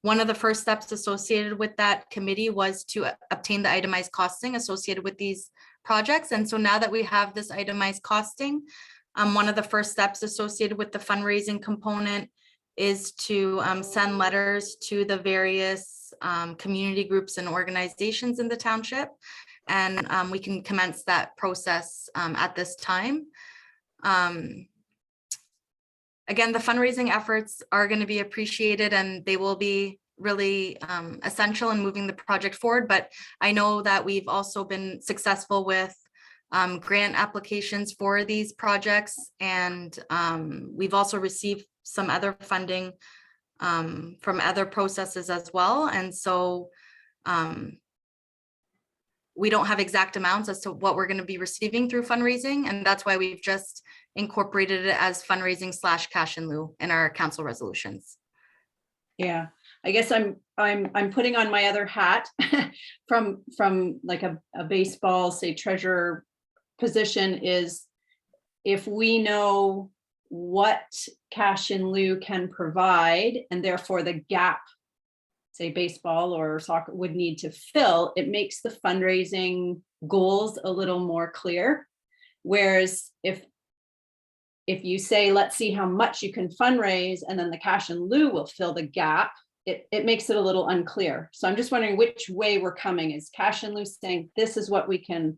one of the first steps associated with that committee was to obtain the itemized costing associated with these projects. And so now that we have this itemized costing, one of the first steps associated with the fundraising component is to send letters to the various community groups and organizations in the township. And we can commence that process at this time. Again, the fundraising efforts are going to be appreciated and they will be really essential in moving the project forward. But I know that we've also been successful with grant applications for these projects. And we've also received some other funding from other processes as well. And so we don't have exact amounts as to what we're going to be receiving through fundraising. And that's why we've just incorporated it as fundraising / cash in lieu in our council resolutions. Yeah, I guess I'm putting on my other hat from like a baseball, say, treasurer position is if we know what cash in lieu can provide and therefore the gap, say baseball or soccer would need to fill, it makes the fundraising goals a little more clear. Whereas if you say, let's see how much you can fundraise and then the cash in lieu will fill the gap, it makes it a little unclear. So I'm just wondering which way we're coming. Is cash in lieu saying this is what we can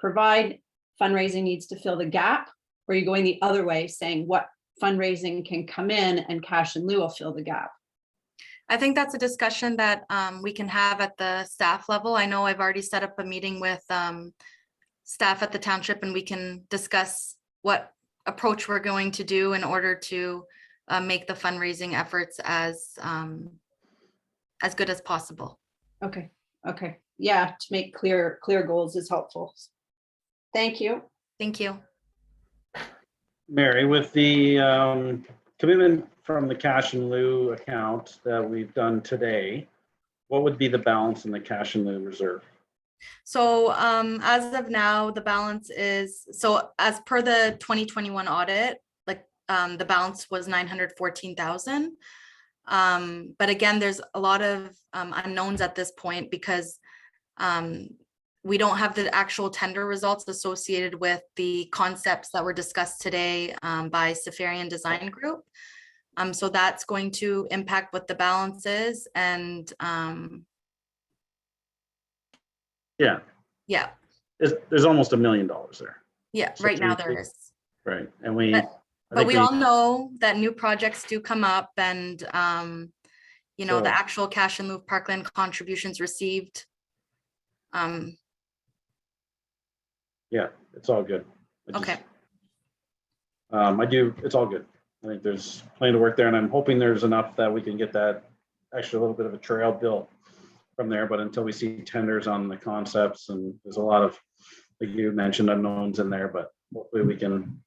provide, fundraising needs to fill the gap? Or are you going the other way saying what fundraising can come in and cash in lieu will fill the gap? I think that's a discussion that we can have at the staff level. I know I've already set up a meeting with staff at the township and we can discuss what approach we're going to do in order to make the fundraising efforts as good as possible. Okay. Yeah, to make clear goals is helpful. Thank you. Thank you. Mary, with the commitment from the cash in lieu account that we've done today, what would be the balance in the cash in lieu reserve? So as of now, the balance is, so as per the 2021 audit, like the balance was 914,000. But again, there's a lot of unknowns at this point because we don't have the actual tender results associated with the concepts that were discussed today by Safarian Design Group. So that's going to impact what the balance is, and Yeah, yeah, there's almost $1 million there. yeah, So right now three- there is. Right, and we. But- I But think we all know that new projects do come up, and you know, the So- actual cash in lieu of Parkland contributions received. Yeah, it's all good. I just- Okay. It's all good. I think there's plenty of work there, and I'm hoping there's enough that we can get that actually a little bit of a trail built from there, but until we see tenders on the concepts, and there's a lot of, like you mentioned, unknowns in there, but hopefully we can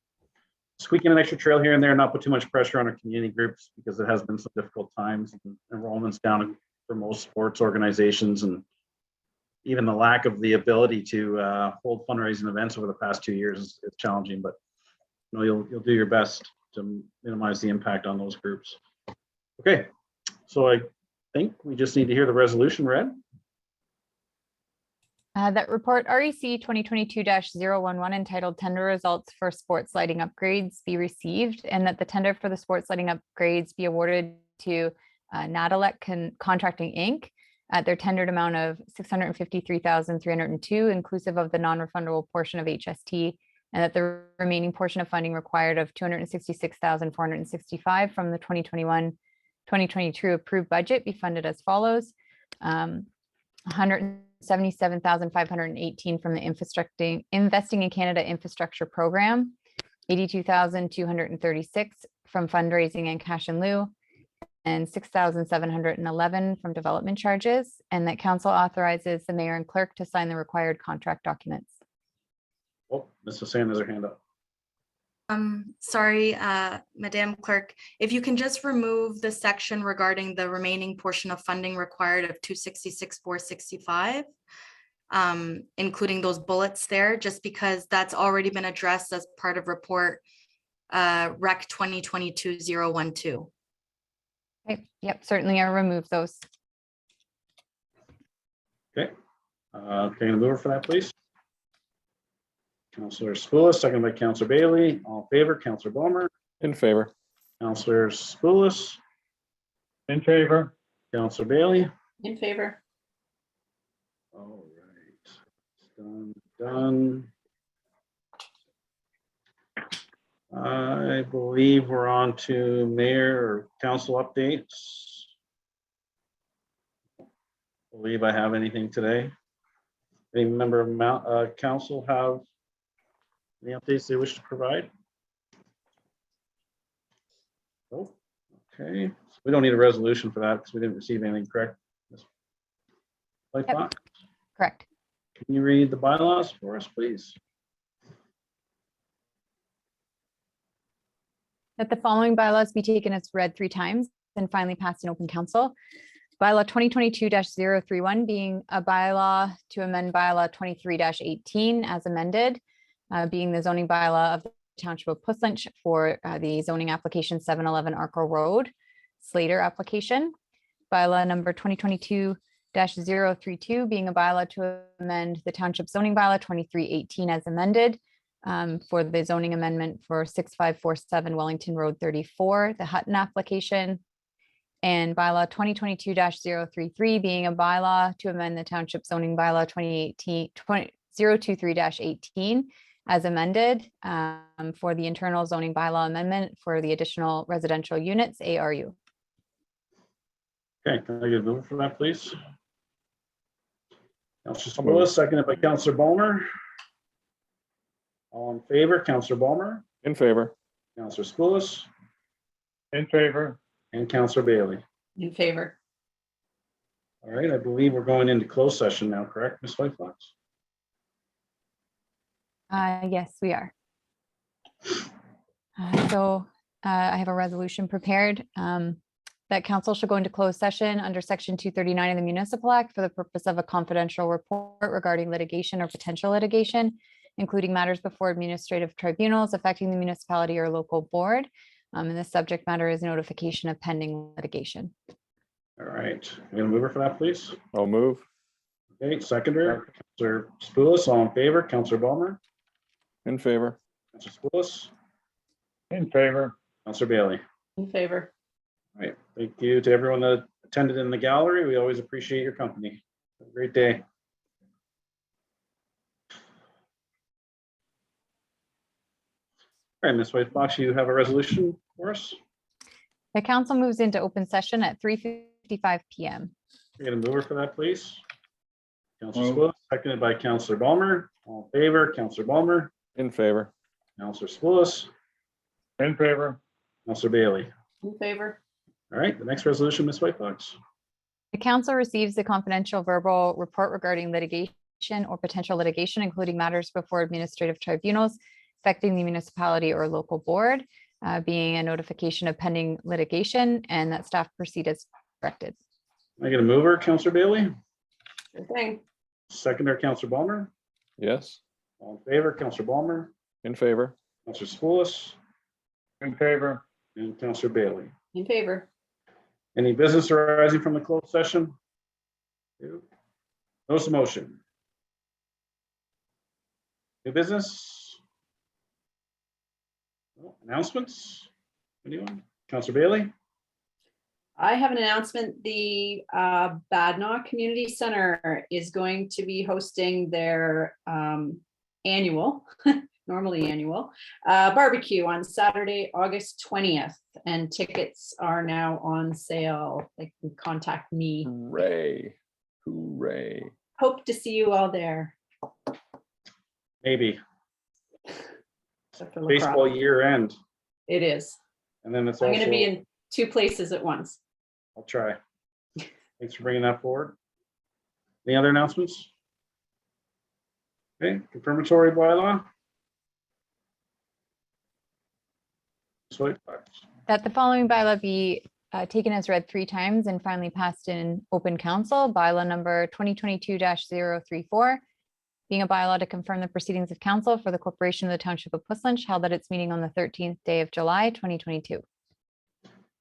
squeak in an extra trail here and there, not put too much pressure on our community groups, because it has been some difficult times, and enrollments down for most sports organizations, and even the lack of the ability to hold fundraising events over the past 2 years is challenging, but you know, you'll do your best to minimize the impact on those groups. Okay, so I think we just need to hear the resolution read. That report REC 2022-011 entitled Tender Results for Sports Lighting Upgrades be received, and that the tender for the sports lighting upgrades be awarded to Nadalek Contracting Inc. at their tendered amount of $653,302, inclusive of the non-refundable portion of HST, and that the remaining portion of funding required of $266,465 from the 2021-2022 approved budget be funded as follows. $177,518 from the Investing in Canada Infrastructure Program, $82,236 from fundraising and cash in lieu, and $6,711 from development charges, and that council authorizes the mayor and clerk to sign the required contract documents. Oh, Mrs. Sand has her hand up. Sorry, Madam Clerk, if you can just remove the section regarding the remaining portion of funding required of 266,465, including those bullets there, just because that's already been addressed as part of report Rec 2022-012. Okay, yep, certainly I'll remove those. Okay, can you move for that, please? Councillor Spoulis, second by Councillor Bailey. All in favor, Councillor Balmer, In favor. Councillor Spoulis, In favor. Councillor Bailey. In favor. All right, done. I believe we're on to mayor or council updates. Believe I have anything today. Any member of council have any updates they wish to provide? Oh, okay. We don't need a resolution for that because we didn't receive anything, correct? Yep. Correct. Can you read the bylaws for us, please? That the following bylaws be taken as read 3 times and finally passed in open council. Bylaw 2022-031 being a bylaw to amend bylaw 23-18 as amended, being the zoning bylaw of the Township of Puslinch for the zoning application 711 Arkle Road, Slater application. Bylaw number 2022-032 being a bylaw to amend the Township zoning bylaw 23-18 as amended, for the zoning amendment for 6547 Wellington Road 34, the Hutton application. And bylaw 2022-033 being a bylaw to amend the Township zoning bylaw 023-18 as amended, for the internal zoning bylaw amendment for the additional residential units, ARU. Okay, can I get a mover for that, please? Councillor Spoulis, seconded by Councillor Balmer. All in favor, Councillor Balmer, In favor. Councillor Spoulis, In favor. and Councillor Bailey. In favor. All right, I believe we're going into closed session now, correct, Ms. Whitefox? Yes, we are. I have a resolution prepared that council should go into closed session under section 239 of the Municipal Act for the purpose of a confidential report regarding litigation or potential litigation, including matters before administrative tribunals affecting the municipality or local board. And the subject matter is notification of pending litigation. All right, I'm gonna mover for that, please. I'll move. Okay, seconder, Counselor Spoulis, all in favor, Counselor Ballmer, In favor. Counselor Spoulis, In favor. Counselor Bailey. In favor. All right, thank you to everyone that attended in the gallery. We always appreciate your company. Have a great day. All right, Ms. White Fox, you have a resolution for us? The council moves into open session at 3:55 PM. You're gonna mover for that, please. Counselor Spoulis, seconded by Counselor Ballmer. All in favor, Counselor Ballmer, In favor. Counselor Spoulis, In favor. Counselor Bailey. In favor. All right, the next resolution, Ms. White Fox. The council receives the confidential verbal report regarding litigation or potential litigation, including matters before administrative tribunals affecting the municipality or local board, being a notification of pending litigation, and that staff proceed as directed. Am I gonna mover, Counselor Bailey? Sure thing. Seconder, Counselor Ballmer. Yes. All in favor, Counselor Ballmer, In favor. Counselor Spoulis, In favor. and Counselor Bailey. In favor. Any business arising from the closed session? Notice of motion. New business? No. Announcements? Anyone? Counselor Bailey? I have an announcement. The Badenoch Community Center is going to be hosting their annual, normally annual, barbecue on Saturday, August 20th. And tickets are now on sale. They can contact me. Hooray. Hooray. Hope to see you all there. Maybe. Except for lacrosse. Baseball year end. It is. And then it's I'm also, going to be in 2 places at once. I'll try. Thanks for bringing that forward. Any other announcements? Okay, confirmatory bylaw. Sweet. That the following bylaw be taken as read 3 times and finally passed in open council, bylaw number 2022-034, being a bylaw to confirm the proceedings of council for the corporation of the township of Puslin held at its meeting on the 13th day of July, 2022.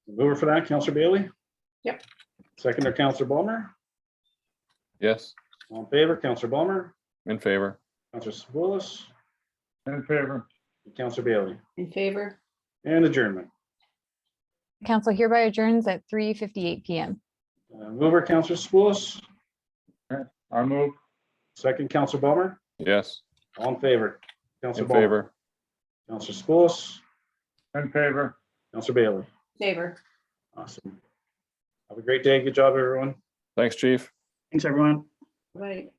Mover for that, Counselor Bailey? Yep. Seconder, Counselor Ballmer? Yes. All in favor, Counselor Ballmer, In favor. Counselor Spoulis, In favor. and Counselor Bailey, In favor. and adjournment. Council hereby adjourns at 3:58 PM. Mover, Counselor Spoulis, I move. second, Counselor Ballmer, Yes. all in favor. Counselor In Ballmer, favor. Counselor Spoulis, In favor. Counselor Bailey. Favor. Awesome. Have a great day. Good job, everyone. Thanks, chief. Thanks, everyone. Right.